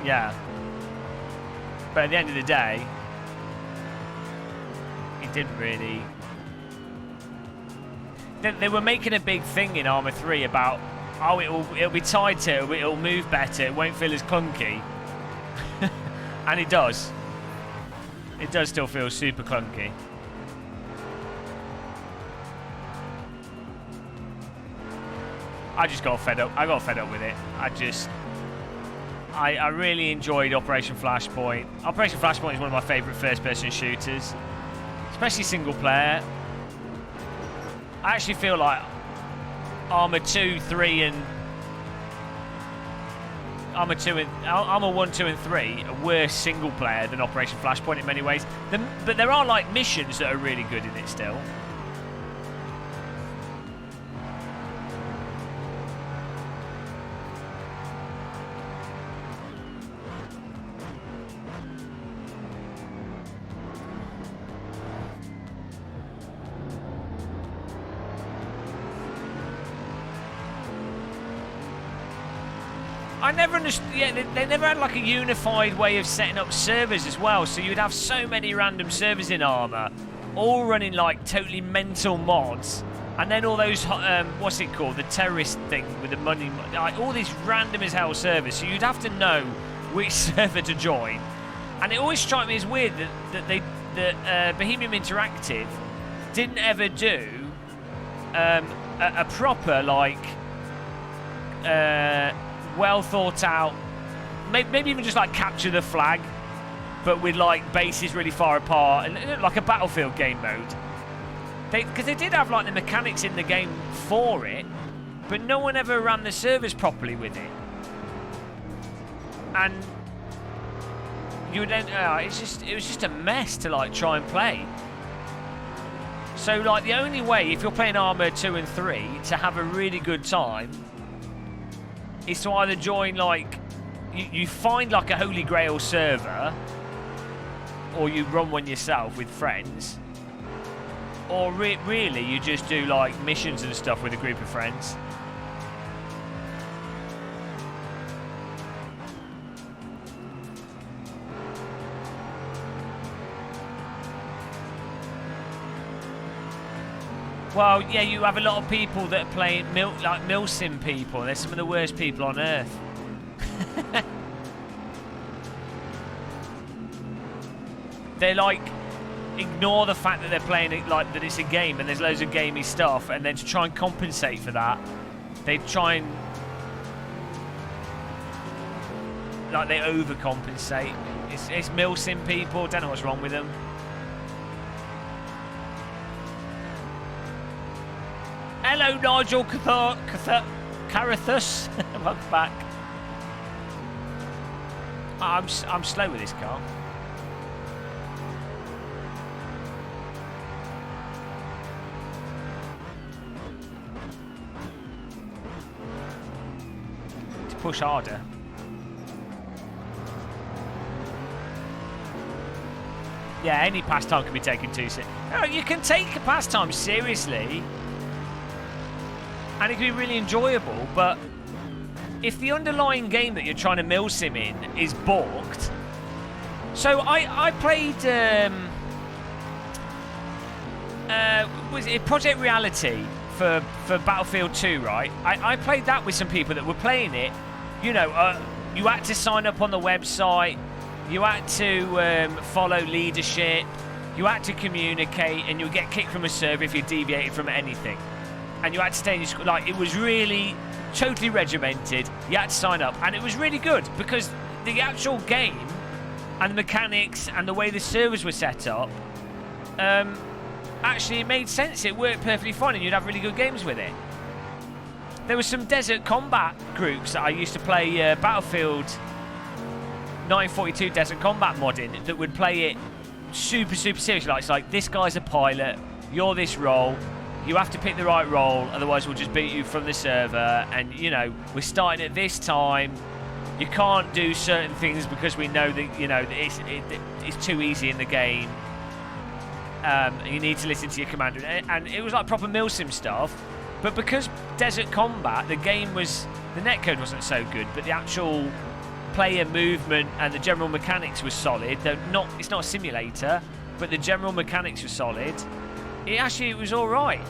Yeah. But at the end of the day, it didn't really... They were making a big thing in Armour 3 about, oh, it'll be tighter, it'll move better, it won't feel as clunky. And it does. It does still feel super clunky. I just got fed up. I got fed up with it. I really enjoyed Operation Flashpoint. Operation Flashpoint is one of my favourite first-person shooters, especially single player. I actually feel like Armour 2, 3 and... Armour 1, 2 and 3 are worse single player than Operation Flashpoint in many ways. But there are like missions that are really good in it still. I never understood. Yeah, they never had like a unified way of setting up servers as well. So you'd have so many random servers in Armour, all running like totally mental mods, and then all those what's it called, the terrorist thing with the money, like all these random as hell servers. So you'd have to know which server to join, and it always struck me as weird that Bohemian Interactive didn't ever do a proper like. Well thought out, maybe even just like capture the flag, but with like bases really far apart and like a Battlefield game mode. Because they did have like the mechanics in the game for it, but no one ever ran the servers properly with it. And you would then, it was just a mess to like try and play. So like the only way, if you're playing Armour 2 and 3, to have a really good time is to either join like you find like a Holy Grail server, or you run one yourself with friends, or really you just do like missions and stuff with a group of friends. Well, yeah, you have a lot of people that are playing like milsim people. They're some of the worst people on earth. They like ignore the fact that they're playing it like that it's a game and there's loads of gamey stuff, and then to try and compensate for that, they try and like they overcompensate. It's milsim people. Don't know what's wrong with them. Hello, Nigel Carathus. Welcome back. I'm slow with this car. To push harder. Yeah, any pastime can be taken too seriously. No, you can take a pastime seriously, and it can be really enjoyable, but if the underlying game that you're trying to milsim in is balked... So I played... was it Project Reality for Battlefield 2, right? I played that with some people that were playing it. You know, you had to sign up on the website, you had to follow leadership, you had to communicate, and you would get kicked from a server if you deviated from anything. And you had to stay in your school. Like, it was really totally regimented. You had to sign up, and it was really good because the actual game and the mechanics and the way the servers were set up, actually it made sense. It worked perfectly fine, and you'd have really good games with it. There were some desert combat groups that I used to play Battlefield 942 Desert Combat modding that would play it super seriously. Like, it's like, this guy's a pilot, you're this role. You have to pick the right role, otherwise we'll just beat you from the server. And, you know, we're starting at this time. You can't do certain things because we know that, you know, it's too easy in the game. You need to listen to your commander. And it was like proper milsim stuff. But because Desert Combat, the game was... The netcode wasn't so good, but the actual player movement and the general mechanics was solid. It's not a simulator, but the general mechanics were solid. It was all right.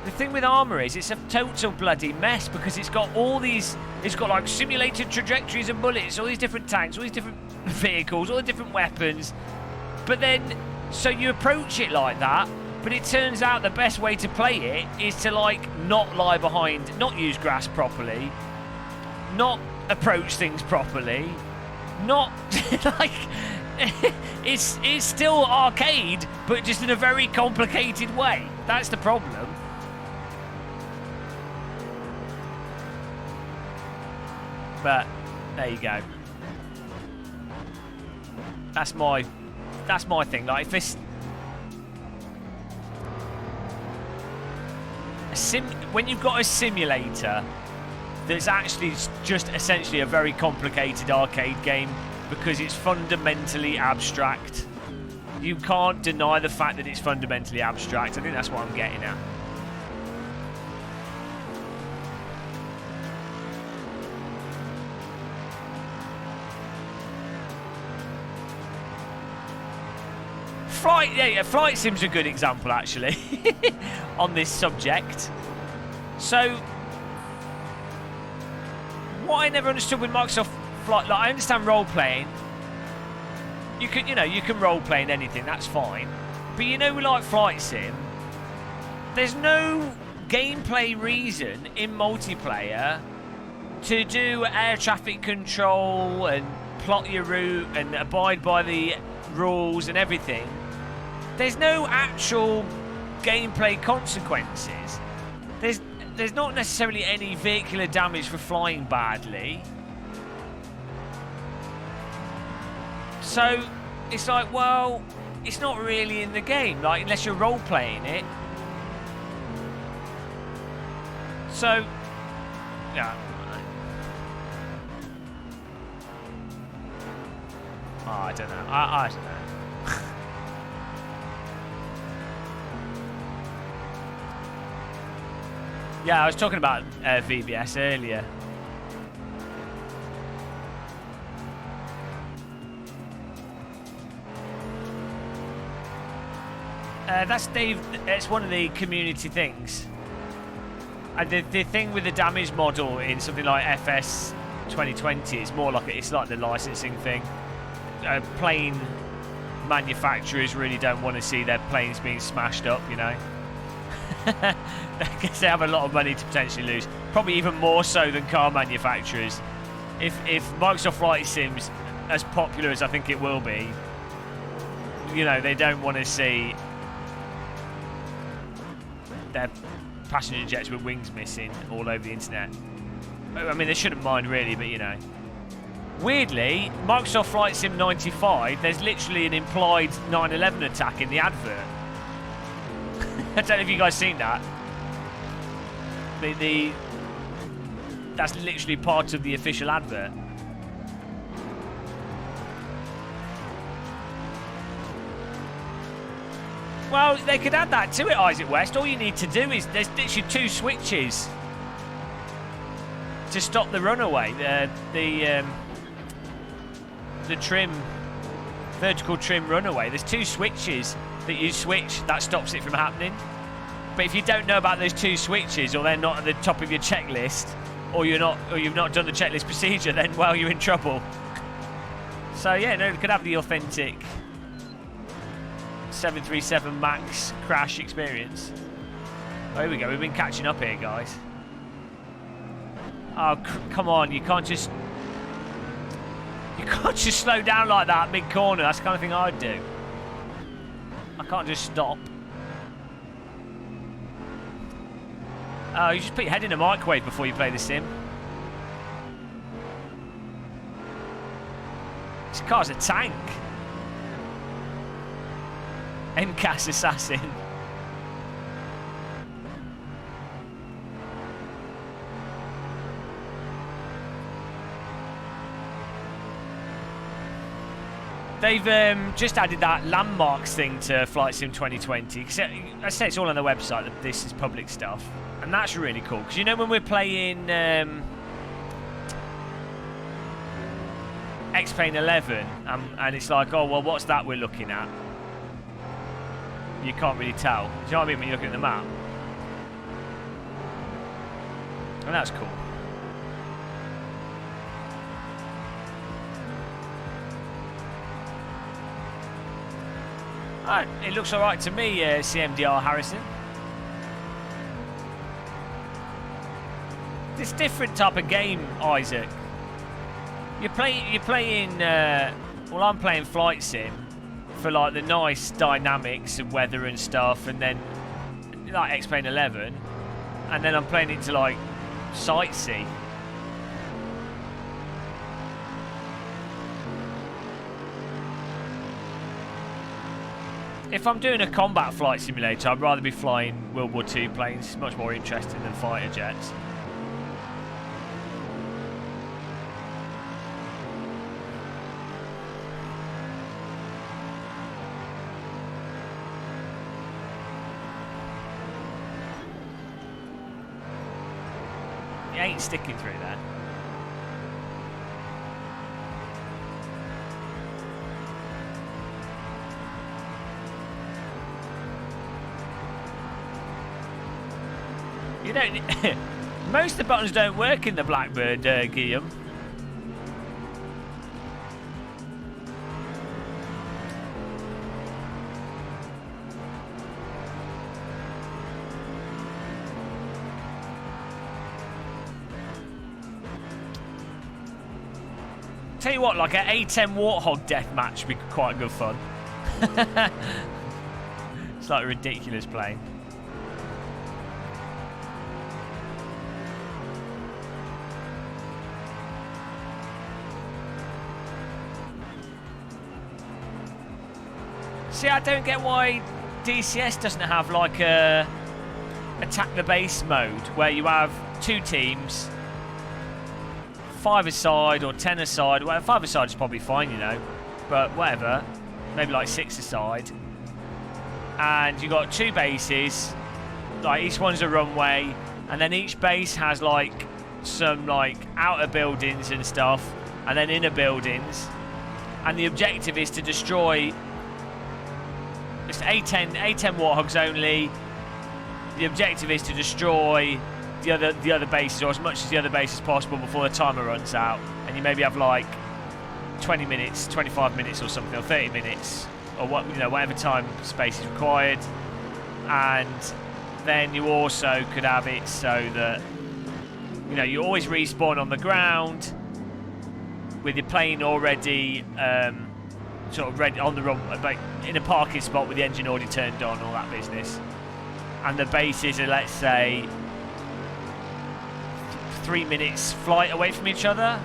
The thing with Armour is it's a total bloody mess because it's got all these... It's got like simulated trajectories and bullets, all these different tanks, all these different vehicles, all the different weapons. But then, so you approach it like that, but it turns out the best way to play it is to like not lie behind, not use grass properly, not approach things properly, not like... It's still arcade, but just in a very complicated way. That's the problem. But there you go. That's my thing. Like, if this when you've got a simulator that's actually just essentially a very complicated arcade game, because it's fundamentally abstract. You can't deny the fact that it's fundamentally abstract. I think that's what I'm getting at. Flight Sim's a good example, actually, on this subject. So, what I never understood with Microsoft Flight, like, I understand role playing. You can role play in anything, that's fine. But you know, like Flight Sim, there's no gameplay reason in multiplayer to do air traffic control and plot your route and abide by the rules and everything. There's no actual gameplay consequences. There's not necessarily any vehicular damage for flying badly. So it's like, well, it's not really in the game, like, unless you're role playing it. So, yeah. Oh, I don't know. I don't know. Yeah, I was talking about VBS earlier. That's Dave. It's one of the community things. And the thing with the damage model in something like FS 2020 is more like it's like the licensing thing. Plain manufacturers really don't want to see their planes being smashed up, you know. Because they have a lot of money to potentially lose. Probably even more so than car manufacturers. If Microsoft Flight Sim's as popular as I think it will be, you know, they don't want to see their passenger jets with wings missing all over the internet. I mean, they shouldn't mind really, but you know. Weirdly, Microsoft Flight Sim 95, there's literally an implied 9/11 attack in the advert. I don't know if you guys seen that. That's literally part of the official advert. Well, they could add that to it, Isaac West. All you need to do is there's literally 2 switches to stop the runaway. The trim, vertical trim runaway. There's 2 switches that you switch that stops it from happening. But if you don't know about those 2 switches, or they're not at the top of your checklist, or you've not done the checklist procedure, then well, you're in trouble. So yeah, no, you could have the authentic 737 MAX crash experience. Oh, here we go. We've been catching up here, guys. Oh, come on! You can't just slow down like that mid corner. That's the kind of thing I'd do. I can't just stop. Oh, you just put your head in a microwave before you play the sim. This car's a tank. MCAS assassin. They've just added that landmarks thing to Flight Sim 2020. Cause I say it's all on the website, that this is public stuff. And that's really cool. Because you know when we're playing X-Plane 11, and it's like, oh, well, what's that we're looking at? You can't really tell. Do you know what I mean when you look at the map? And that's cool. It looks alright to me, CMDR Harrison. This different type of game, Isaac. You're playing. Well, I'm playing Flight Sim for like the nice dynamics of weather and stuff, and then like X-Plane 11, and then I'm playing it to like sightsee. If I'm doing a combat flight simulator, I'd rather be flying World War II planes. It's much more interesting than fighter jets. You ain't sticking through that. You don't. Most of the buttons don't work in the Blackbird, Guillaume. Tell you what, like an A10 Warthog deathmatch would be quite good fun. It's like a ridiculous plane. See, I don't get why DCS doesn't have like a attack the base mode where you have 2 teams, 5-a-side or 10-a-side. Well, 5-a-side is probably fine, you know, but whatever. Maybe like 6-a-side. And you got 2 bases, like each one's a runway, and then each base has like some like outer buildings and stuff, and then inner buildings. And the objective is to destroy. It's A10 Warthogs only. The objective is to destroy the other bases, or as much as the other base as possible before the timer runs out. And you maybe have like 20 minutes, 25 minutes or something, or 30 minutes or whatever time space is required, and then you also could have it so that you always respawn on the ground with your plane already sort of ready on the run, like in a parking spot with the engine already turned on, all that business. And the bases are, let's say, 3 minutes flight away from each other,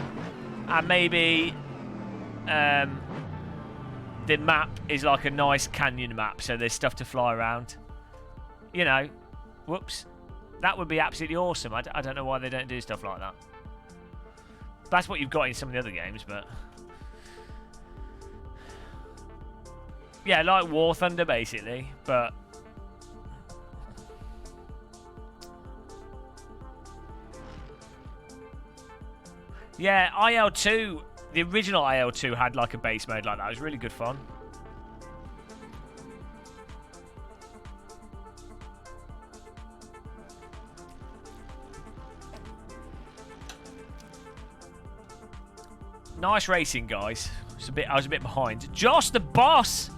and maybe the map is like a nice canyon map, so there's stuff to fly around. Whoops. That would be absolutely awesome. I don't know why they don't do stuff like that. That's what you've got in some of the other games, but... yeah, like War Thunder, basically, but... yeah, IL2, the original IL2 had like a base mode like that. It was really good fun. Nice racing, guys. I was a bit behind. Josh, the boss!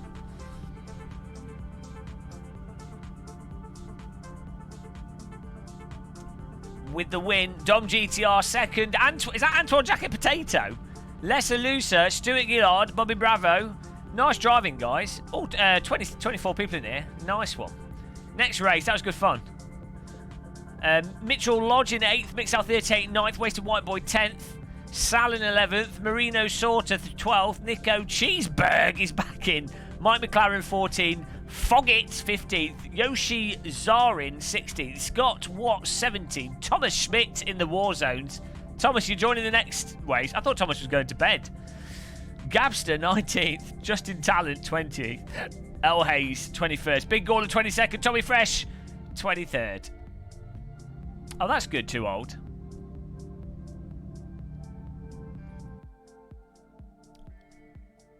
With the win. Dom GTR second. Is that Antoine Jacket Potato? Lesser Looser, Stuart Gillard, Bobby Bravo. Nice driving, guys. Oh, 24 people in here. Nice one. Next race. That was good fun. Mitchell Lodge in 8th. Mixel 38 9th. Wasted White Boy 10th. Sal in 11th. Marino Sorter 12th. Nico Cheeseberg is back in. Mike McLaren 14th. Foggit 15th. Yoshi Zarin 16th. Scott Watts 17th. Thomas Schmidt in the war zones. Thomas, you're joining the next race. I thought Thomas was going to bed. Gabster 19th. Justin Talent 20th. L Hayes 21st. Big Gawler 22nd. Tommy Fresh 23rd. Oh, that's good. Too old.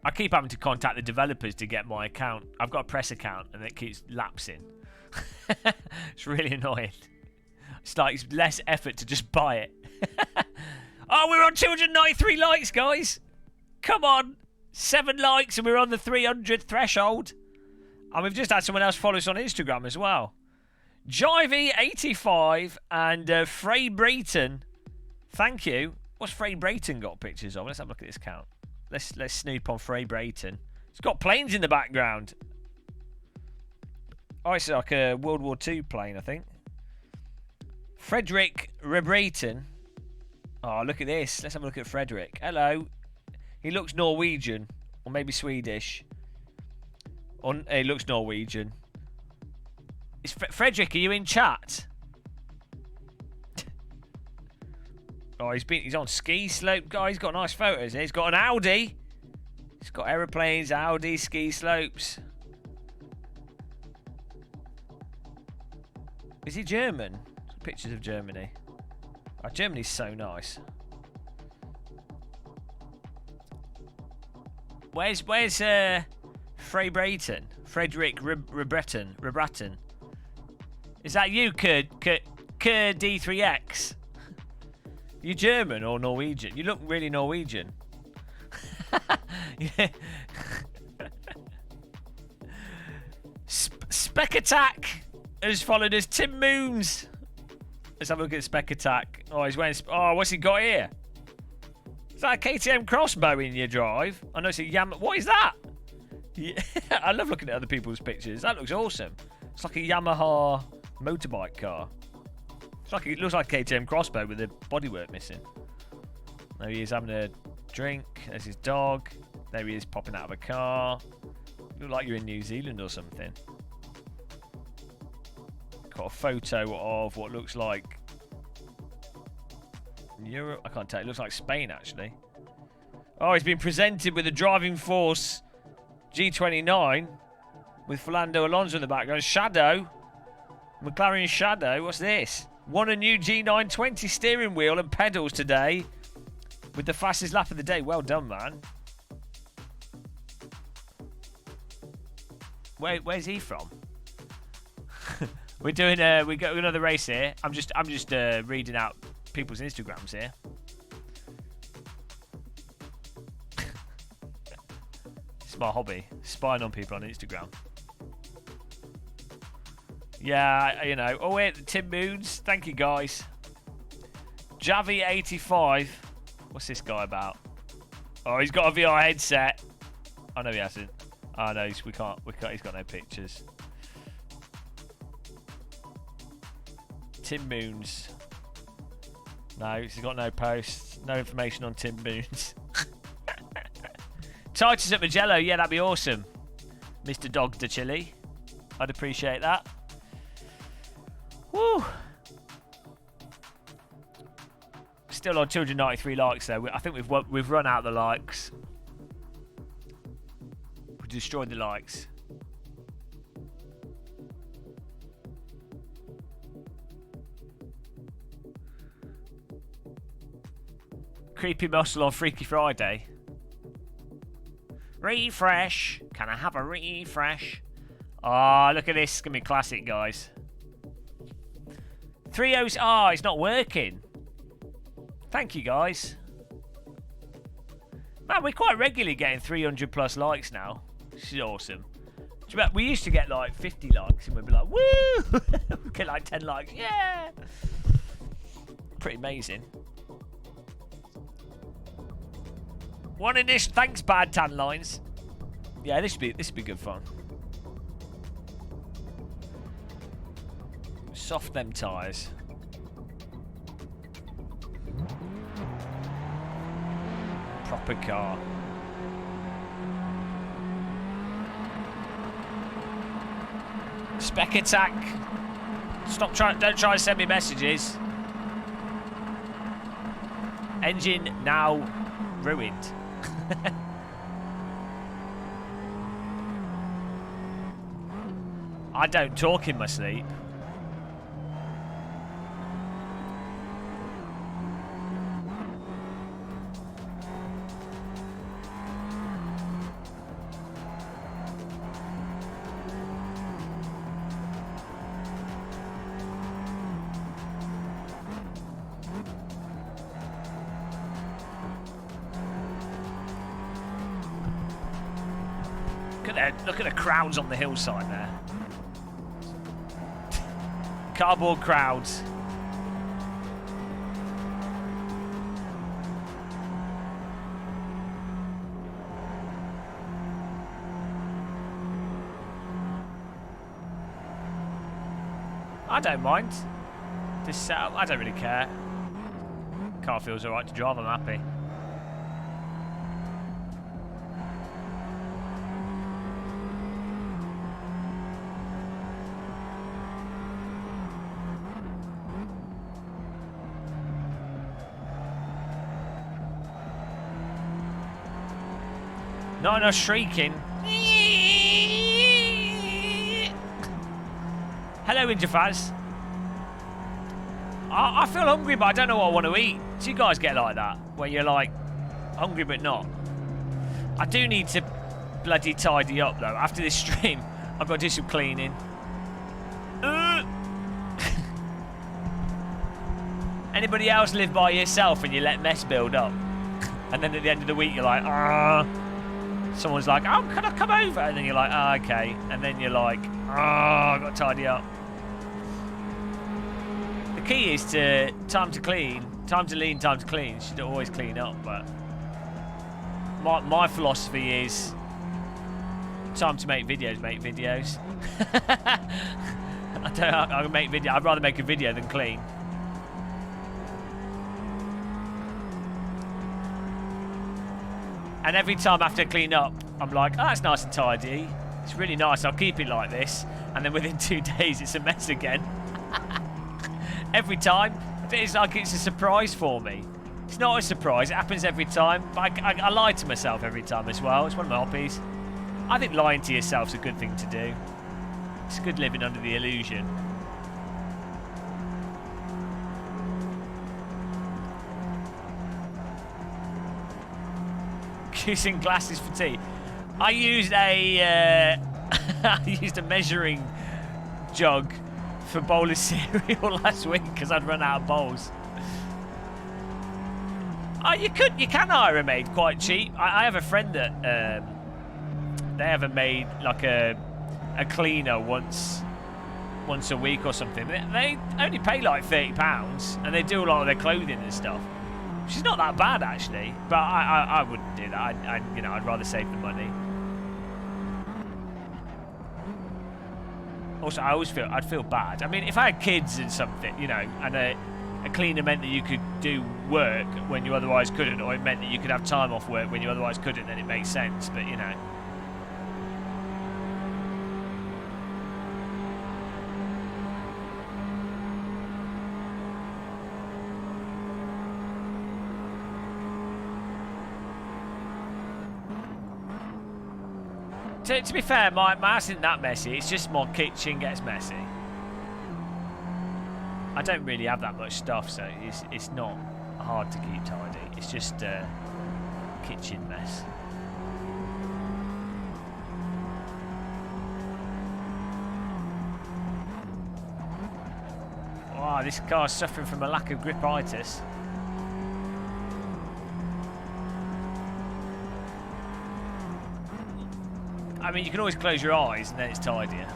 I keep having to contact the developers to get my account. I've got a press account and it keeps lapsing. It's really annoying. It's like it's less effort to just buy it. Oh, we're on 293 likes, guys. Come on. 7 likes and we're on the 300 threshold. And we've just had someone else follow us on Instagram as well. Jivey85 and Frey Brayton. Thank you. What's Frey Brayton got pictures of? Let's have a look at this count. Let's snoop on Frey Brayton. It's got planes in the background. Oh, it's like a World War II plane, I think. Frederick Rebrayton. Oh, look at this. Let's have a look at Frederick. Hello. He looks Norwegian. Or maybe Swedish. He looks Norwegian. Frederick, are you in chat? Oh, he's on ski slope, guys. He's got nice photos here. He's got an Audi. He's got aeroplanes, Audi, ski slopes. Is he German? Pictures of Germany. Oh, Germany's so nice. Where's Frey Brayton? Frederick Rebratton. Is that you, Kurd D3X? You German or Norwegian? You look really Norwegian. Yeah. Spec Attack has followed us. Tim Moons. Let's have a look at Spec Attack. Oh, he's wearing. Oh, what's he got here? Is that a KTM crossbow in your drive? I know it's a Yamaha. What is that? Yeah. I love looking at other people's pictures. That looks awesome. It's like a Yamaha motorbike car. It looks like a KTM crossbow with the bodywork missing. There he is having a drink. There's his dog. There he is popping out of a car. Look like you're in New Zealand or something. Got a photo of what looks like Europe. I can't tell. It looks like Spain, actually. Oh, he's been presented with a Driving Force G29 with Fernando Alonso in the background. Shadow. McLaren Shadow. What's this? Won a new G920 steering wheel and pedals today with the fastest lap of the day. Well done, man. Where's he from? We're doing we got another race here. I'm just reading out people's Instagrams here. It's my hobby. Spying on people on Instagram. Yeah, you know. Oh, wait. Tim Moons. Thank you, guys. Javi85. What's this guy about? Oh, he's got a VR headset. Oh, no, he hasn't. Oh, no, we can't. He's got no pictures. Tim Moons. No, he's got no posts. No information on Tim Moons. Titus at Magello. Yeah, that'd be awesome. Mr. Dog the Chili. I'd appreciate that. Woo! Still on 293 likes though. I think we've run out the likes. We destroyed the likes. Creepy muscle on Freaky Friday. Refresh. Can I have a refresh? Ah, look at this. It's going to be classic, guys. 3 O's. Ah, it's not working. Thank you, guys. Man, we're quite regularly getting 300 plus likes now. This is awesome. We used to get like 50 likes and we'd be like, woo! We'd get like 10 likes. Yeah! Pretty amazing. One initial. Thanks, Bad Tan Lines. Yeah, this would be good fun. Soft them tyres. Proper car. Spec attack. Don't try to send me messages. Engine now ruined. I don't talk in my sleep. Look at the crowds on the hillside there. Cardboard crowds. I don't mind. This setup, I don't really care. Car feels alright to drive, I'm happy. Not enough shrieking. Hello, Injafaz. I feel hungry, but I don't know what I want to eat. Do you guys get like that? Where you're like, hungry but not? I do need to bloody tidy up, though. After this stream, I've got to do some cleaning. Anybody else live by yourself and you let mess build up? And then at the end of the week, you're like, someone's like, oh, can I come over? And then you're like, oh, okay. And then you're like, oh, I've got to tidy up. The key is to time to clean, time to lean, time to clean. You should always clean up, but my philosophy is time to make videos, make videos. I can make video. I'd rather make a video than clean. And every time after I clean up, I'm like, oh, that's nice and tidy. It's really nice. I'll keep it like this. And then within 2 days, it's a mess again. Every time. It's like it's a surprise for me. It's not a surprise. It happens every time. But I lie to myself every time as well. It's one of my hobbies. I think lying to yourself's a good thing to do. It's good living under the illusion. Using glasses for tea. I used a measuring jug for bowl of cereal last week because I'd run out of bowls. Oh, you can hire a maid quite cheap. I have a friend that they haven't made like a cleaner once a week or something. They only pay like £30 and they do a lot of their clothing and stuff. Which is not that bad actually, but I wouldn't do that. I'd rather save the money. Also, I'd feel bad. I mean, if I had kids and something, you know, and a cleaner meant that you could do work when you otherwise couldn't, or it meant that you could have time off work when you otherwise couldn't, then it makes sense. But you know. To be fair, my house isn't that messy. It's just my kitchen gets messy. I don't really have that much stuff, so it's not hard to keep tidy. It's just a kitchen mess. Wow, this car's suffering from a lack of gripitis. I mean, you can always close your eyes and then it's tidier.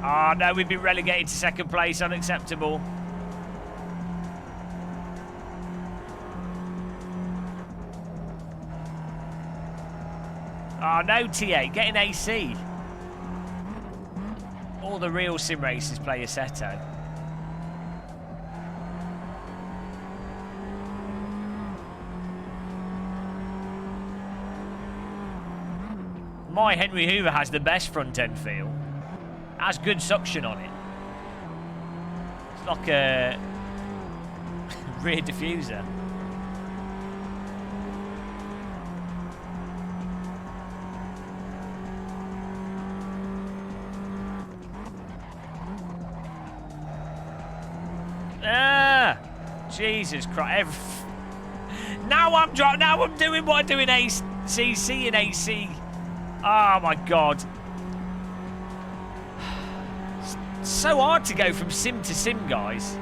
Ah, no, we've been relegated to second place. Unacceptable. Ah, no, T8. Get an AC. All the real sim races play Assetto. My Henry Hoover has the best front end feel. Has good suction on it. It's like a rear diffuser. Ah, Jesus Christ! Now I'm doing what I do in ACC and AC. Oh my God. It's so hard to go from sim to sim, guys.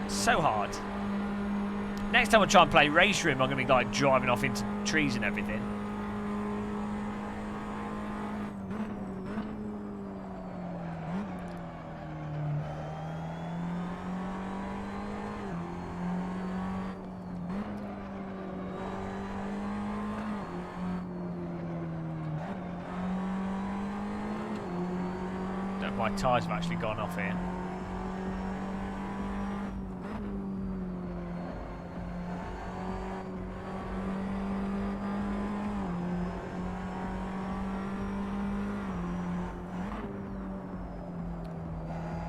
So hard. Next time I try and play Race Room, I'm going to be like driving off into trees and everything. My tyres have actually gone off here.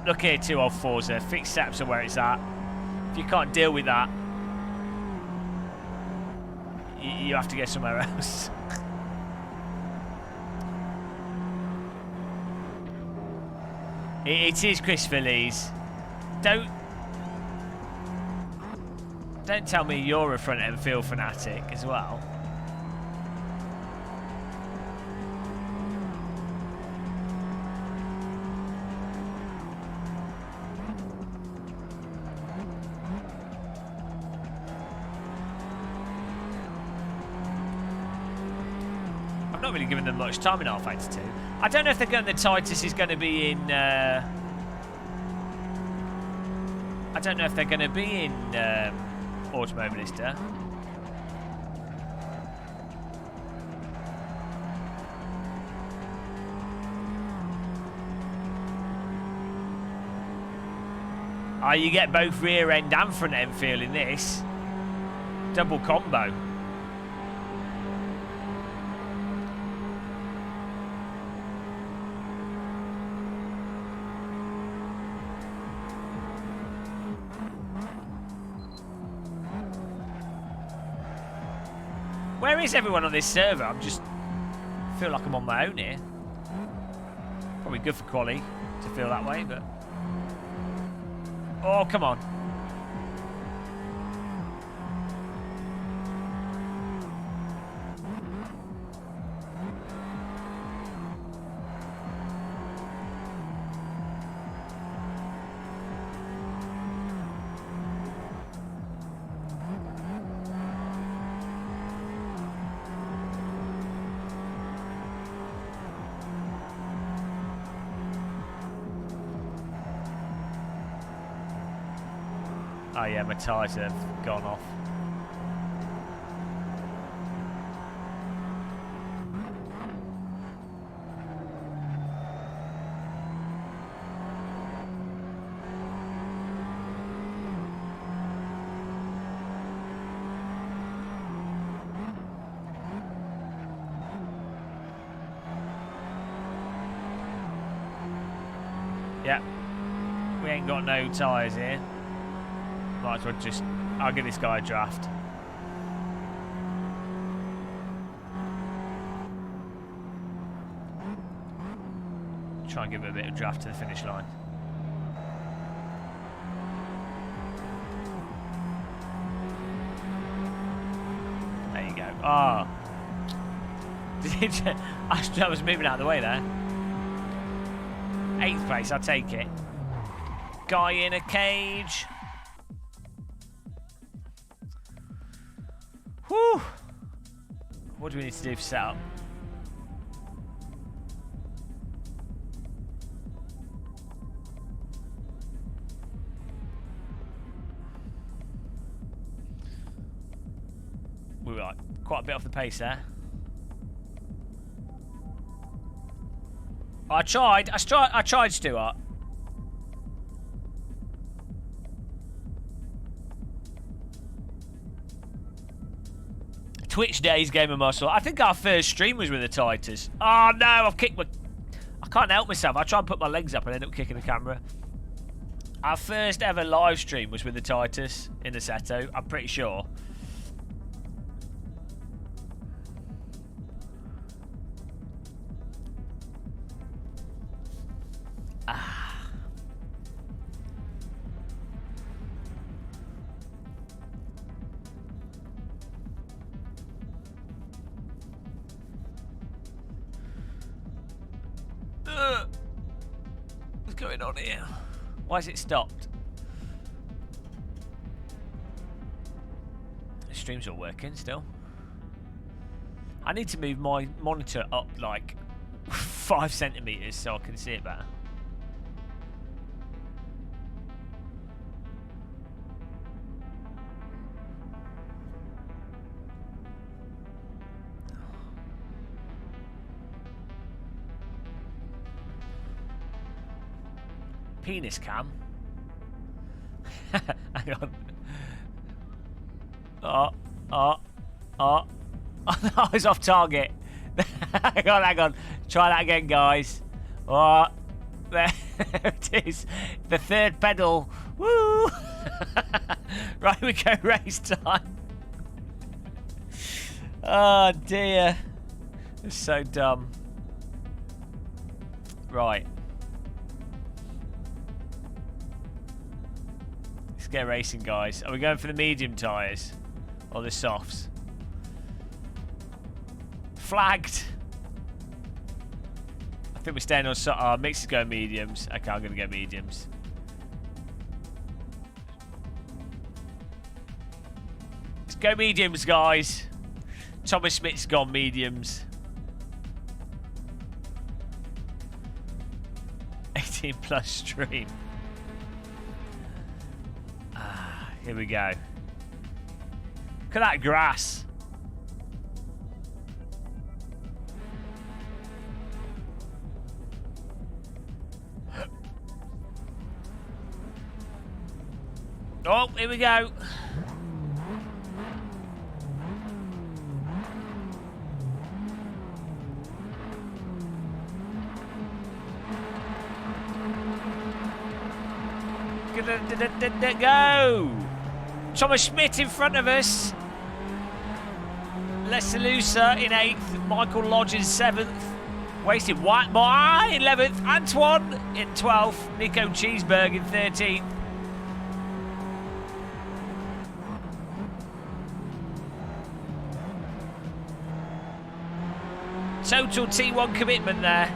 Look here, 2 old Forza. Fixed setups are where it's at. If you can't deal with that, you have to go somewhere else. It is Christopher Lee's. Don't tell me you're a front end field fanatic as well. I've not really given them much time in R82. I don't know if they're going. The Titus is going to be in. I don't know if they're going to be in Automobilista. Oh, you get both rear end and front end feel in this. Double combo. Where is everyone on this server? I feel like I'm on my own here. Probably good for quali to feel that way, but... Oh, come on. Oh yeah, my tyres have gone off. Yeah, we ain't got no tyres here. Might as well just, I'll give this guy a draft. Try and give it a bit of draft to the finish line. There you go. Ah. I was moving out of the way there. 8th place, I'll take it. Guy in a cage. Whew. What do we need to do for setup? We were like quite a bit off the pace there. I tried, Stuart. Twitch days, Game of Muscle. I think our first stream was with the Titus. Oh no, I've kicked my... I can't help myself. I try and put my legs up and end up kicking the camera. Our first ever live stream was with the Titus in Assetto, I'm pretty sure. What's going on here? Why is it stopped? The stream's all working still. I need to move my monitor up like 5 centimeters so I can see it better. Penis cam. Hang on. Oh, I was off target. hang on. Try that again, guys. Oh, there it is. The 3rd pedal. Woo! Right, we go race time. Oh dear. It's so dumb. Right. Get racing, guys. Are we going for the medium tyres or the softs? Flagged. I think we're staying on mix is going mediums. Okay, I'm gonna go mediums. Let's go mediums, guys. Thomas Smith's gone mediums. 18 plus stream. Here we go. Look at that grass. Oh, here we go. Go! Thomas Schmidt in front of us. Lesalusa in 8th. Michael Lodge in 7th. Wasted White Boy in 11th. Antoinne in 12th. Nico Cheeseberg in 13th. Total T1 commitment there.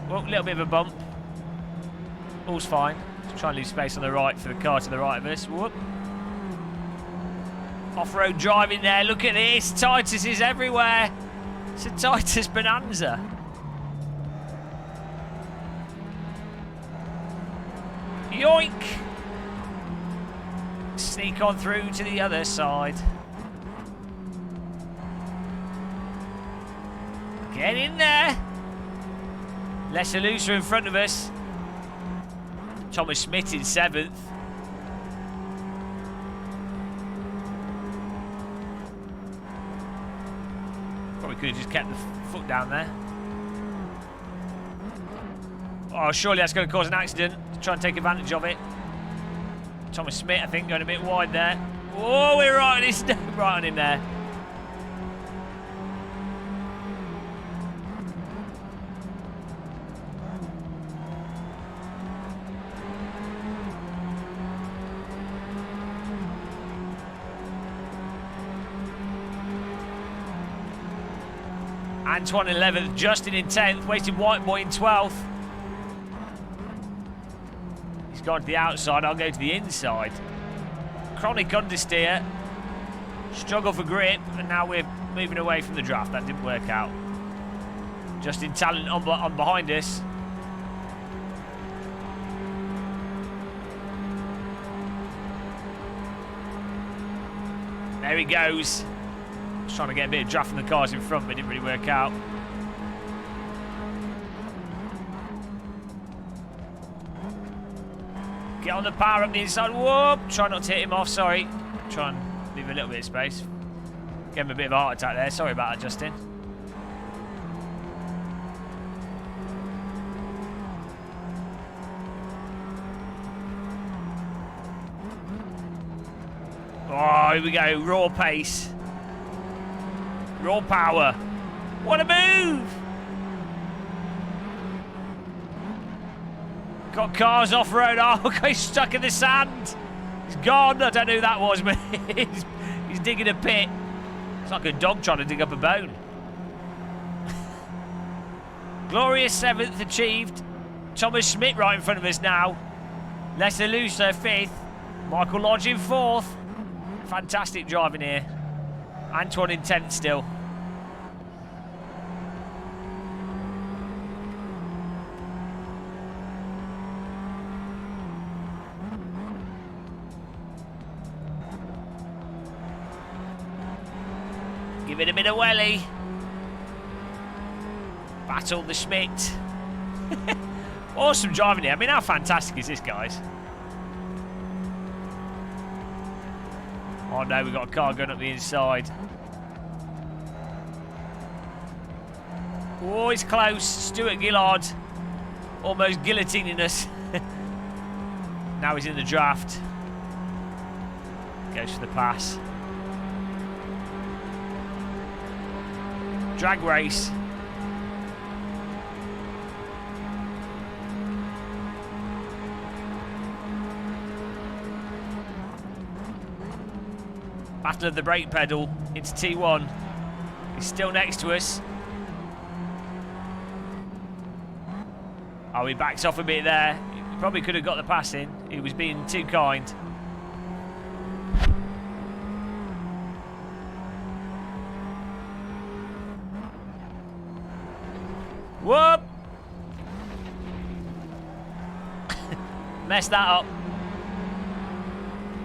Well, a little bit of a bump. All's fine. Just try and leave space on the right for the car to the right of us. Whoop. Off-road driving there. Look at this. Titus is everywhere. It's a Titus bonanza. Yoink. sneak on through to the other side. Get in there. Lesser Looser in front of us. Thomas Smith in 7th. Probably could have just kept the foot down there. Oh, surely that's going to cause an accident. Try and take advantage of it. Thomas Smith, I think, going a bit wide there. Oh, we're right on his, right on him there. Antoine in 11th, Justin in 10th, Wasted White Boy in 12th. He's gone to the outside, I'll go to the inside. Chronic understeer, struggle for grip, and now we're moving away from the draft. That didn't work out. Justin Talent on behind us. There he goes. Just trying to get a bit of draft from the cars in front, but it didn't really work out. Get on the power up the inside. Whoop! Try not to hit him off, sorry. Try and leave a little bit of space. Gave him a bit of a heart attack there. Sorry about that, Justin. Oh, here we go. Raw pace. Raw power. What a move! Got cars off-road. Oh, he's stuck in the sand. He's gone. I don't know who that was, but he's digging a pit. It's like a dog trying to dig up a bone. Glorious 7th achieved. Thomas Schmidt right in front of us now. Lesser Looser 5th. Michael Lodge in 4th. Fantastic driving here. Antoine in 10th still. Give it a bit of welly. Battle the Schmidt. Awesome driving here. I mean, how fantastic is this, guys? Oh no, we've got a car going up the inside. Oh, it's close. Stuart Gillard almost guillotining us. Now he's in the draft. Goes for the pass. Drag race. Battle of the brake pedal into T1. He's still next to us. Oh, he backs off a bit there. He probably could have got the pass in. He was being too kind. Whoop! Messed that up.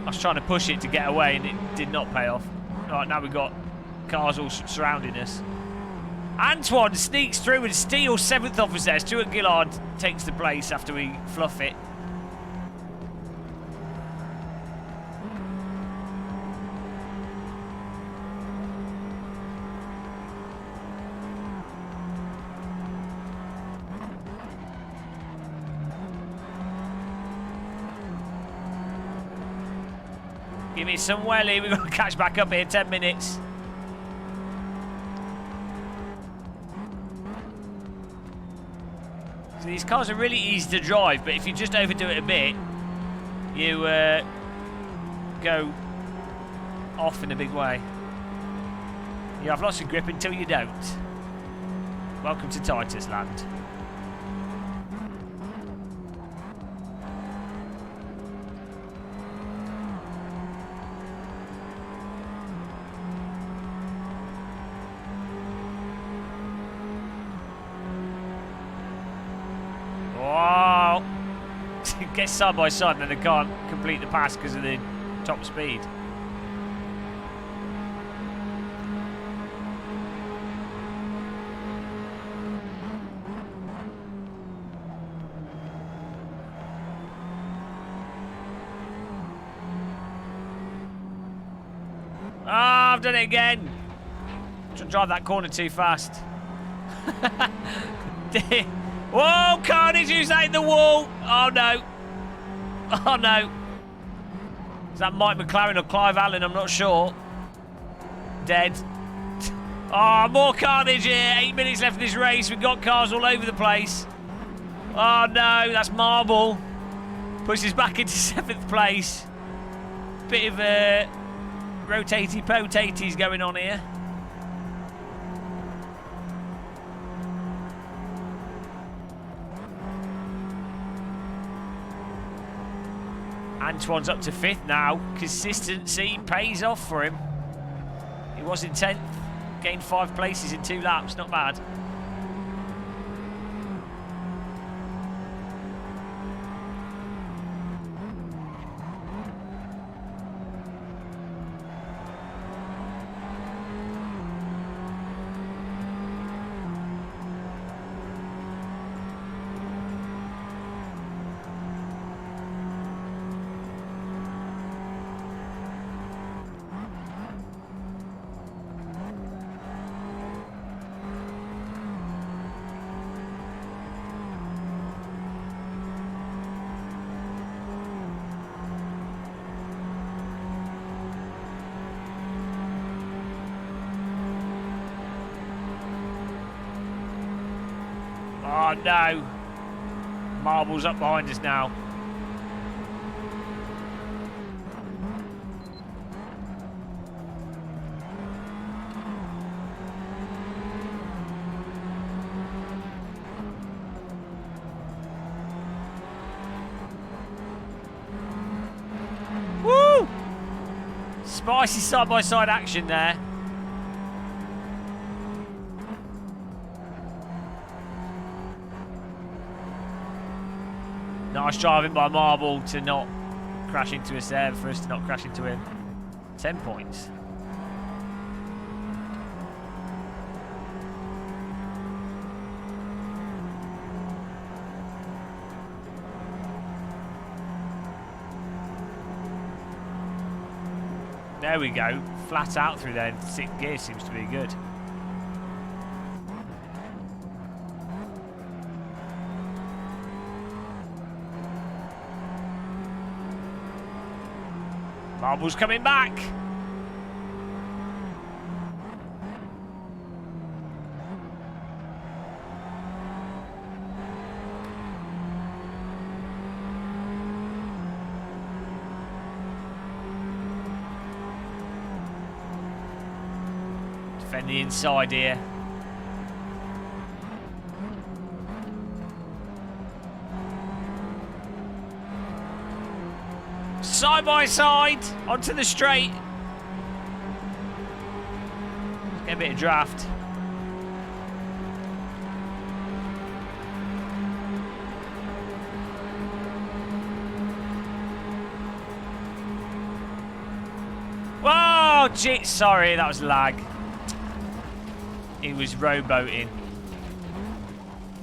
I was trying to push it to get away and it did not pay off. Right, now we've got cars all surrounding us. Antoine sneaks through and steals 7th off us there. Stuart Gillard takes the place after we fluff it. Give me some welly. We've got to catch back up here. 10 minutes. So these cars are really easy to drive, but if you just overdo it a bit, you go off in a big way. You have lots of grip until you don't. Welcome to Titus land. Wow! Gets side by side and then they can't complete the pass because of the top speed. Ah, I've done it again. Trying to drive that corner too fast. Whoa, carnage, who's that in the wall? Oh no. Oh no. Is that Mike McLaren or Clive Allen? I'm not sure. Dead. Oh, more carnage here. 8 minutes left in this race. We've got cars all over the place. Oh no, that's Marble. Pushes back into 7th place. Bit of rotatey potaties going on here. Antoine's up to 5th now. Consistency pays off for him. He was in 10th. Gained 5 places in 2 laps. Not bad. Oh no. Marble's up behind us now. Woo! Spicy side-by-side action there. Nice driving by Marble to not crash into us there, for us to not crash into him. 10 points. There we go. Flat out through there. 6th gear seems to be good. Marble's coming back. Defend the inside here. Side by side onto the straight. Get a bit of draft. Whoa, gee, sorry, that was lag. He was rowboating.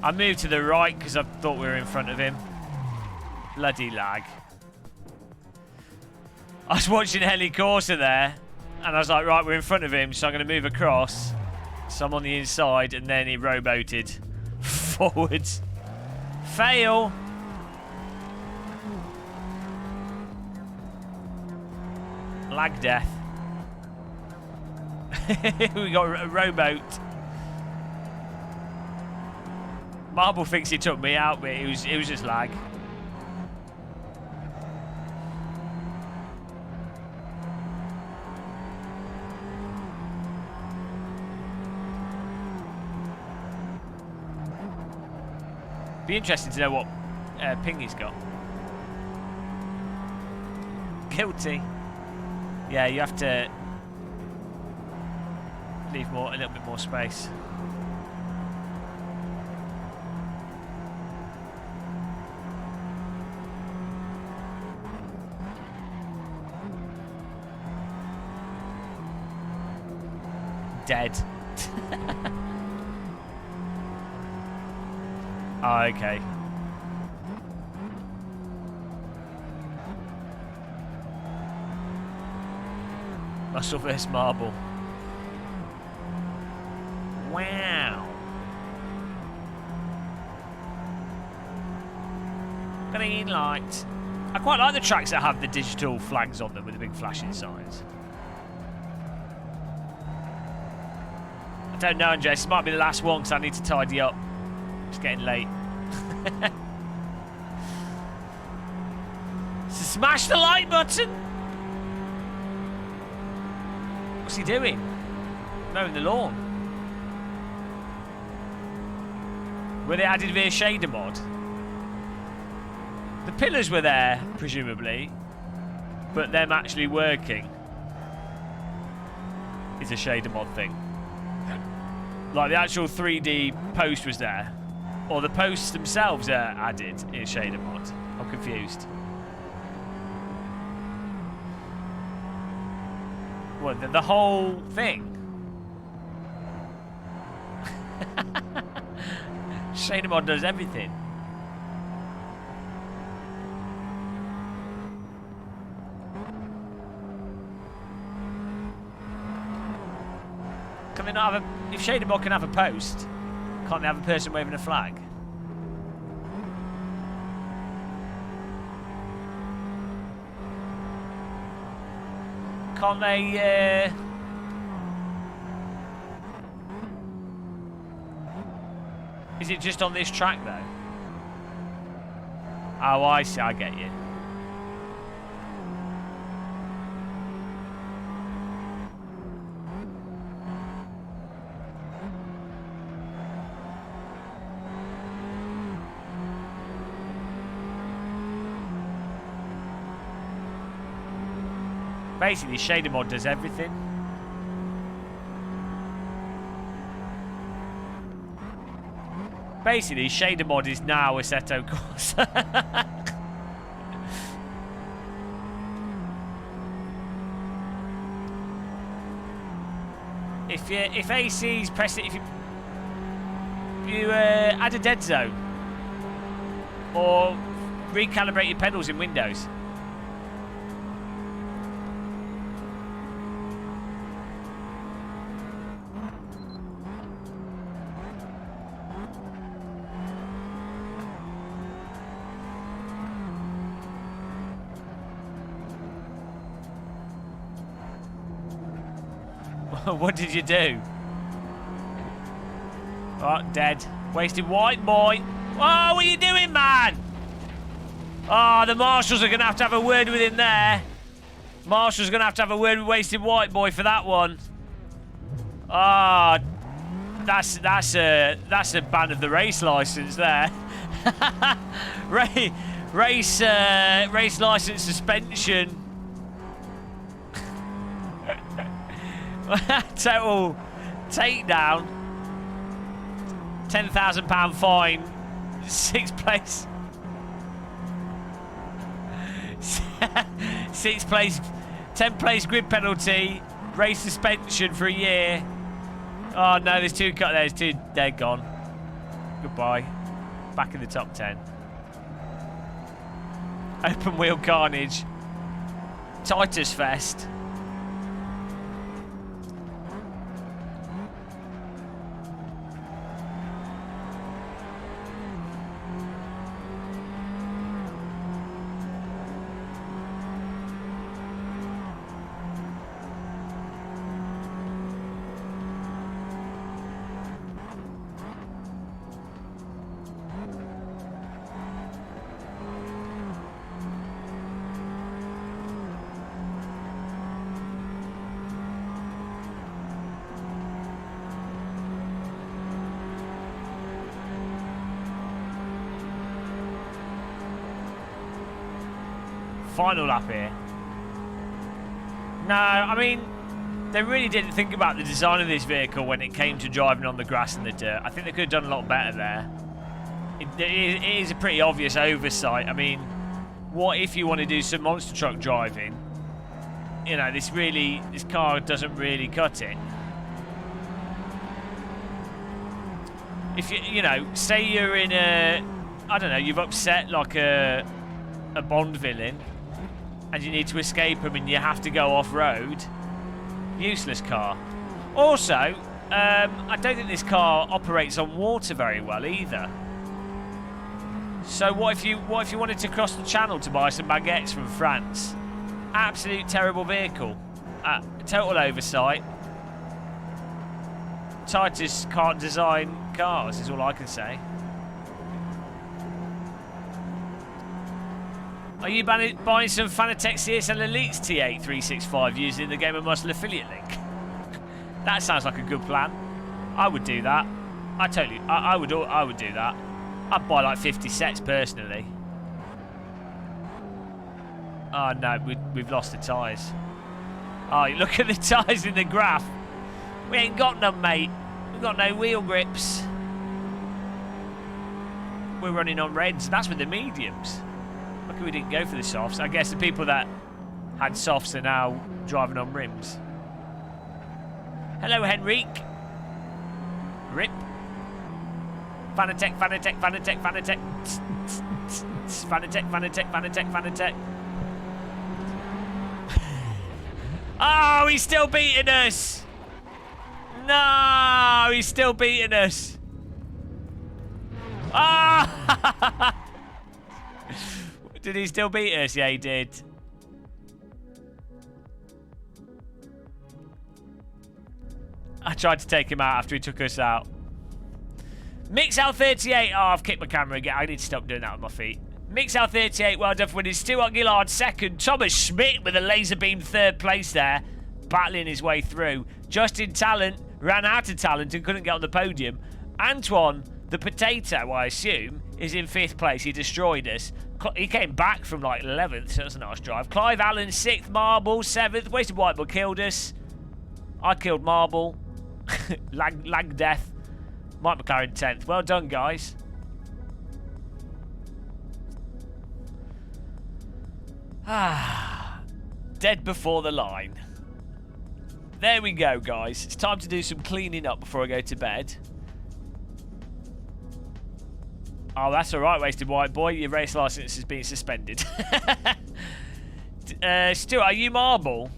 I moved to the right because I thought we were in front of him. Bloody lag. I was watching Heli Corsa there, and I was like, right, we're in front of him, so I'm going to move across. So I'm on the inside, and then he rowboated forwards. Fail. Lag death. We got a rowboat. Marble thinks he took me out, but it was just lag. Be interesting to know what ping he's got. Guilty. Yeah, you have to leave a little bit more space. dead. Oh, okay. Muscle vs marble. Wow. Green light. I quite like the tracks that have the digital flags on them with the big flashing signs. I don't know, Andres. This might be the last one because I need to tidy up. It's getting late. So smash the like button. What's he doing? Mowing the lawn. Were they added via shader mod? The pillars were there, presumably, but them actually working is a shader mod thing. Like the actual 3D post was there, or the posts themselves are added in shader mod. I'm confused. What, the whole thing? Shader mod does everything. Can they not have a... If shader mod can have a post, can't they have a person waving a flag? Can't they... Is it just on this track, though? Oh, I see. I get you. Basically, shader mod does everything. Basically, shader mod is now Assetto Corsa. if AC's press it, if you add a dead zone or recalibrate your pedals in Windows. What did you do? Oh, dead. Wasted white boy. Oh, what are you doing, man? Oh, the marshals are going to have a word with him there. Marshals going to have a word with wasted white boy for that one. Ah, oh, that's a ban of the race license there. race license suspension. Total takedown. £10,000 fine. 6th place. 6th place. 10th place grid penalty. Race suspension for a year. Oh no, there's two cut. There's two. They're gone. Goodbye. Back in the top 10. Open wheel carnage. Titus Fest. Final lap here. No, I mean, they really didn't think about the design of this vehicle when it came to driving on the grass and the dirt. I think they could have done a lot better there. It is a pretty obvious oversight. I mean, what if you want to do some monster truck driving? You know, this car doesn't really cut it. if you know, say you're in a, I don't know, you've upset like a Bond villain, and you need to escape him, and you have to go off road. Useless car. Also, I don't think this car operates on water very well either. So what if you wanted to cross the channel to buy some baguettes from France? Absolute terrible vehicle. Total oversight. Titus can't design cars, is all I can say. Are you buying some Fanatec CSL Elites T8 365 using the Game of Muscle affiliate link? That sounds like a good plan. I would do that. I would do that. I'd buy like 50 sets personally. Oh no, we've lost the tyres. Oh, look at the tyres in the graph. We ain't got none, mate. We've got no wheel grips. We're running on reds. That's with the mediums. Lucky we didn't go for the softs. I guess the people that had softs are now driving on rims. Hello, Henrique. Rip. Fanatec, Fanatec, Fanatec, Fanatec. Fanatec, Fanatec, Fanatec, Fanatec. Oh, he's still beating us. No, he's still beating us. Ah! Did he still beat us? Yeah, he did. I tried to take him out after he took us out. MixL38. Oh, I've kicked my camera again. I need to stop doing that with my feet. MixL38, well done for winning. Stuart Gillard second. Thomas Schmidt with a laser beam third place there. Battling his way through. Justin Talent ran out of talent and couldn't get on the podium. Antoine, the potato, I assume, is in 5th place. He destroyed us. He came back from like 11th, so that's a nice drive. Clive Allen, 6th. Marble, 7th. Wasted White but killed us. I killed Marble. lag death. Mike McLaren 10th. Well done, guys. Dead before the line. There we go, guys. It's time to do some cleaning up before I go to bed. Oh, that's alright, Wasted White Boy. Your race license has been suspended. Stuart, are you Marble?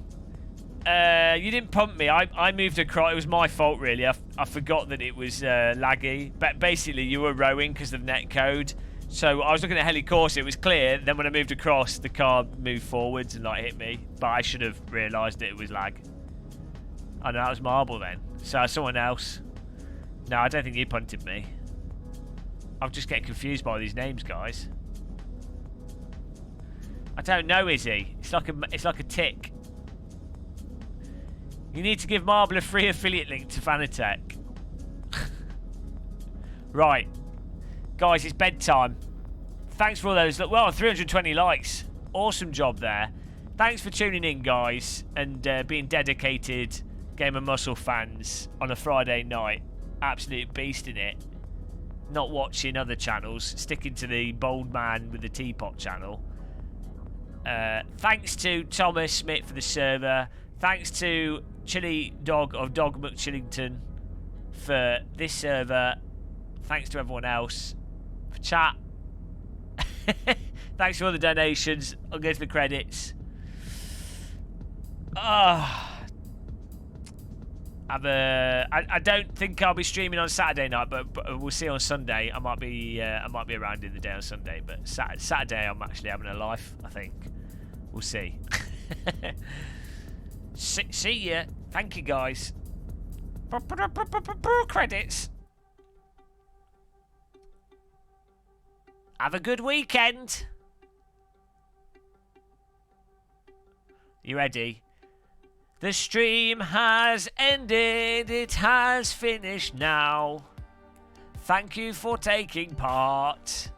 You didn't pump me. I moved across. It was my fault, really. I forgot that it was laggy. But basically, you were rowing because of netcode. So I was looking at Heli Corsa. It was clear. Then when I moved across, the car moved forwards and like hit me. But I should have realised that it was lag. Oh, no, that was Marble then. So someone else. No, I don't think you punted me. I'm just getting confused by these names, guys. I don't know, Izzie. It's like a tick. You need to give Marble a free affiliate link to Fanatec. Right. Guys, it's bedtime. Thanks for all those. Well, 320 likes. Awesome job there. Thanks for tuning in, guys, and being dedicated Game of Muscle fans on a Friday night. Absolute beast in it. Not watching other channels. Sticking to the Bold Man with the Teapot channel. Thanks to Thomas Smith for the server. Thanks to Chiledog of Dog McChillington for this server. Thanks to everyone else for chat. Thanks for all the donations. I'll go to the credits. I don't think I'll be streaming on Saturday night, but we'll see on Sunday. I might be around in the day on Sunday, but Saturday I'm actually having a life. I think we'll see. See ya. Thank you, guys. Credits. Have a good weekend. You ready? The stream has ended. It has finished now. Thank you for taking part.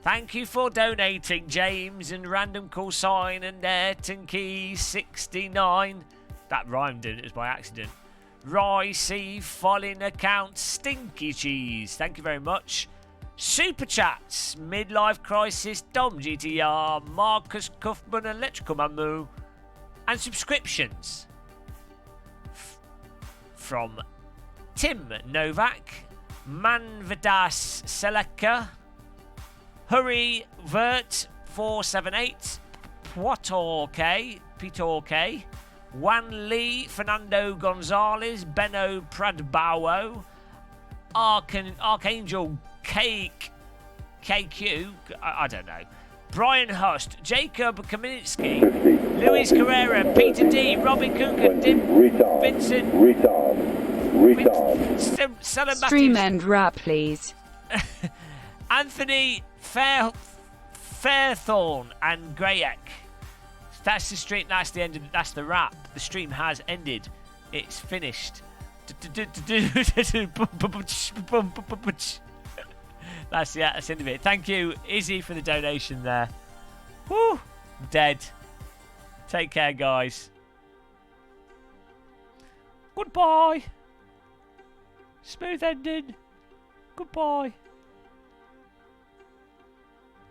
Thank you for donating, James and Random Call Sign and Ayrton Key 69. That rhymed, didn't it? It was by accident. Ricey, Falling Account, Stinky Cheese. Thank you very much. Super Chats, Midlife Crisis, Dom GTR, Marcus Kuffman, Electrical Mamu, and subscriptions from Tim Novak, Manvidas Seleka, Hurry Vert 478, Pitorke, Wan Lee, Fernando Gonzalez, Benno Pradbawo, Archangel Cake, KQ, I don't know, Brian Hust, Jacob Kaminsky, Luis Carrera, Peter D, Robbie Cooker, Vincent, Stream end wrap, please. Anthony Fairthorn and Grayek. That's the stream. That's the end. That's the wrap. The stream has ended. It's finished. That's the end of it. Thank you, Izzie, for the donation there. Woo! Dead. Take care, guys. Goodbye. Smooth ending. Goodbye.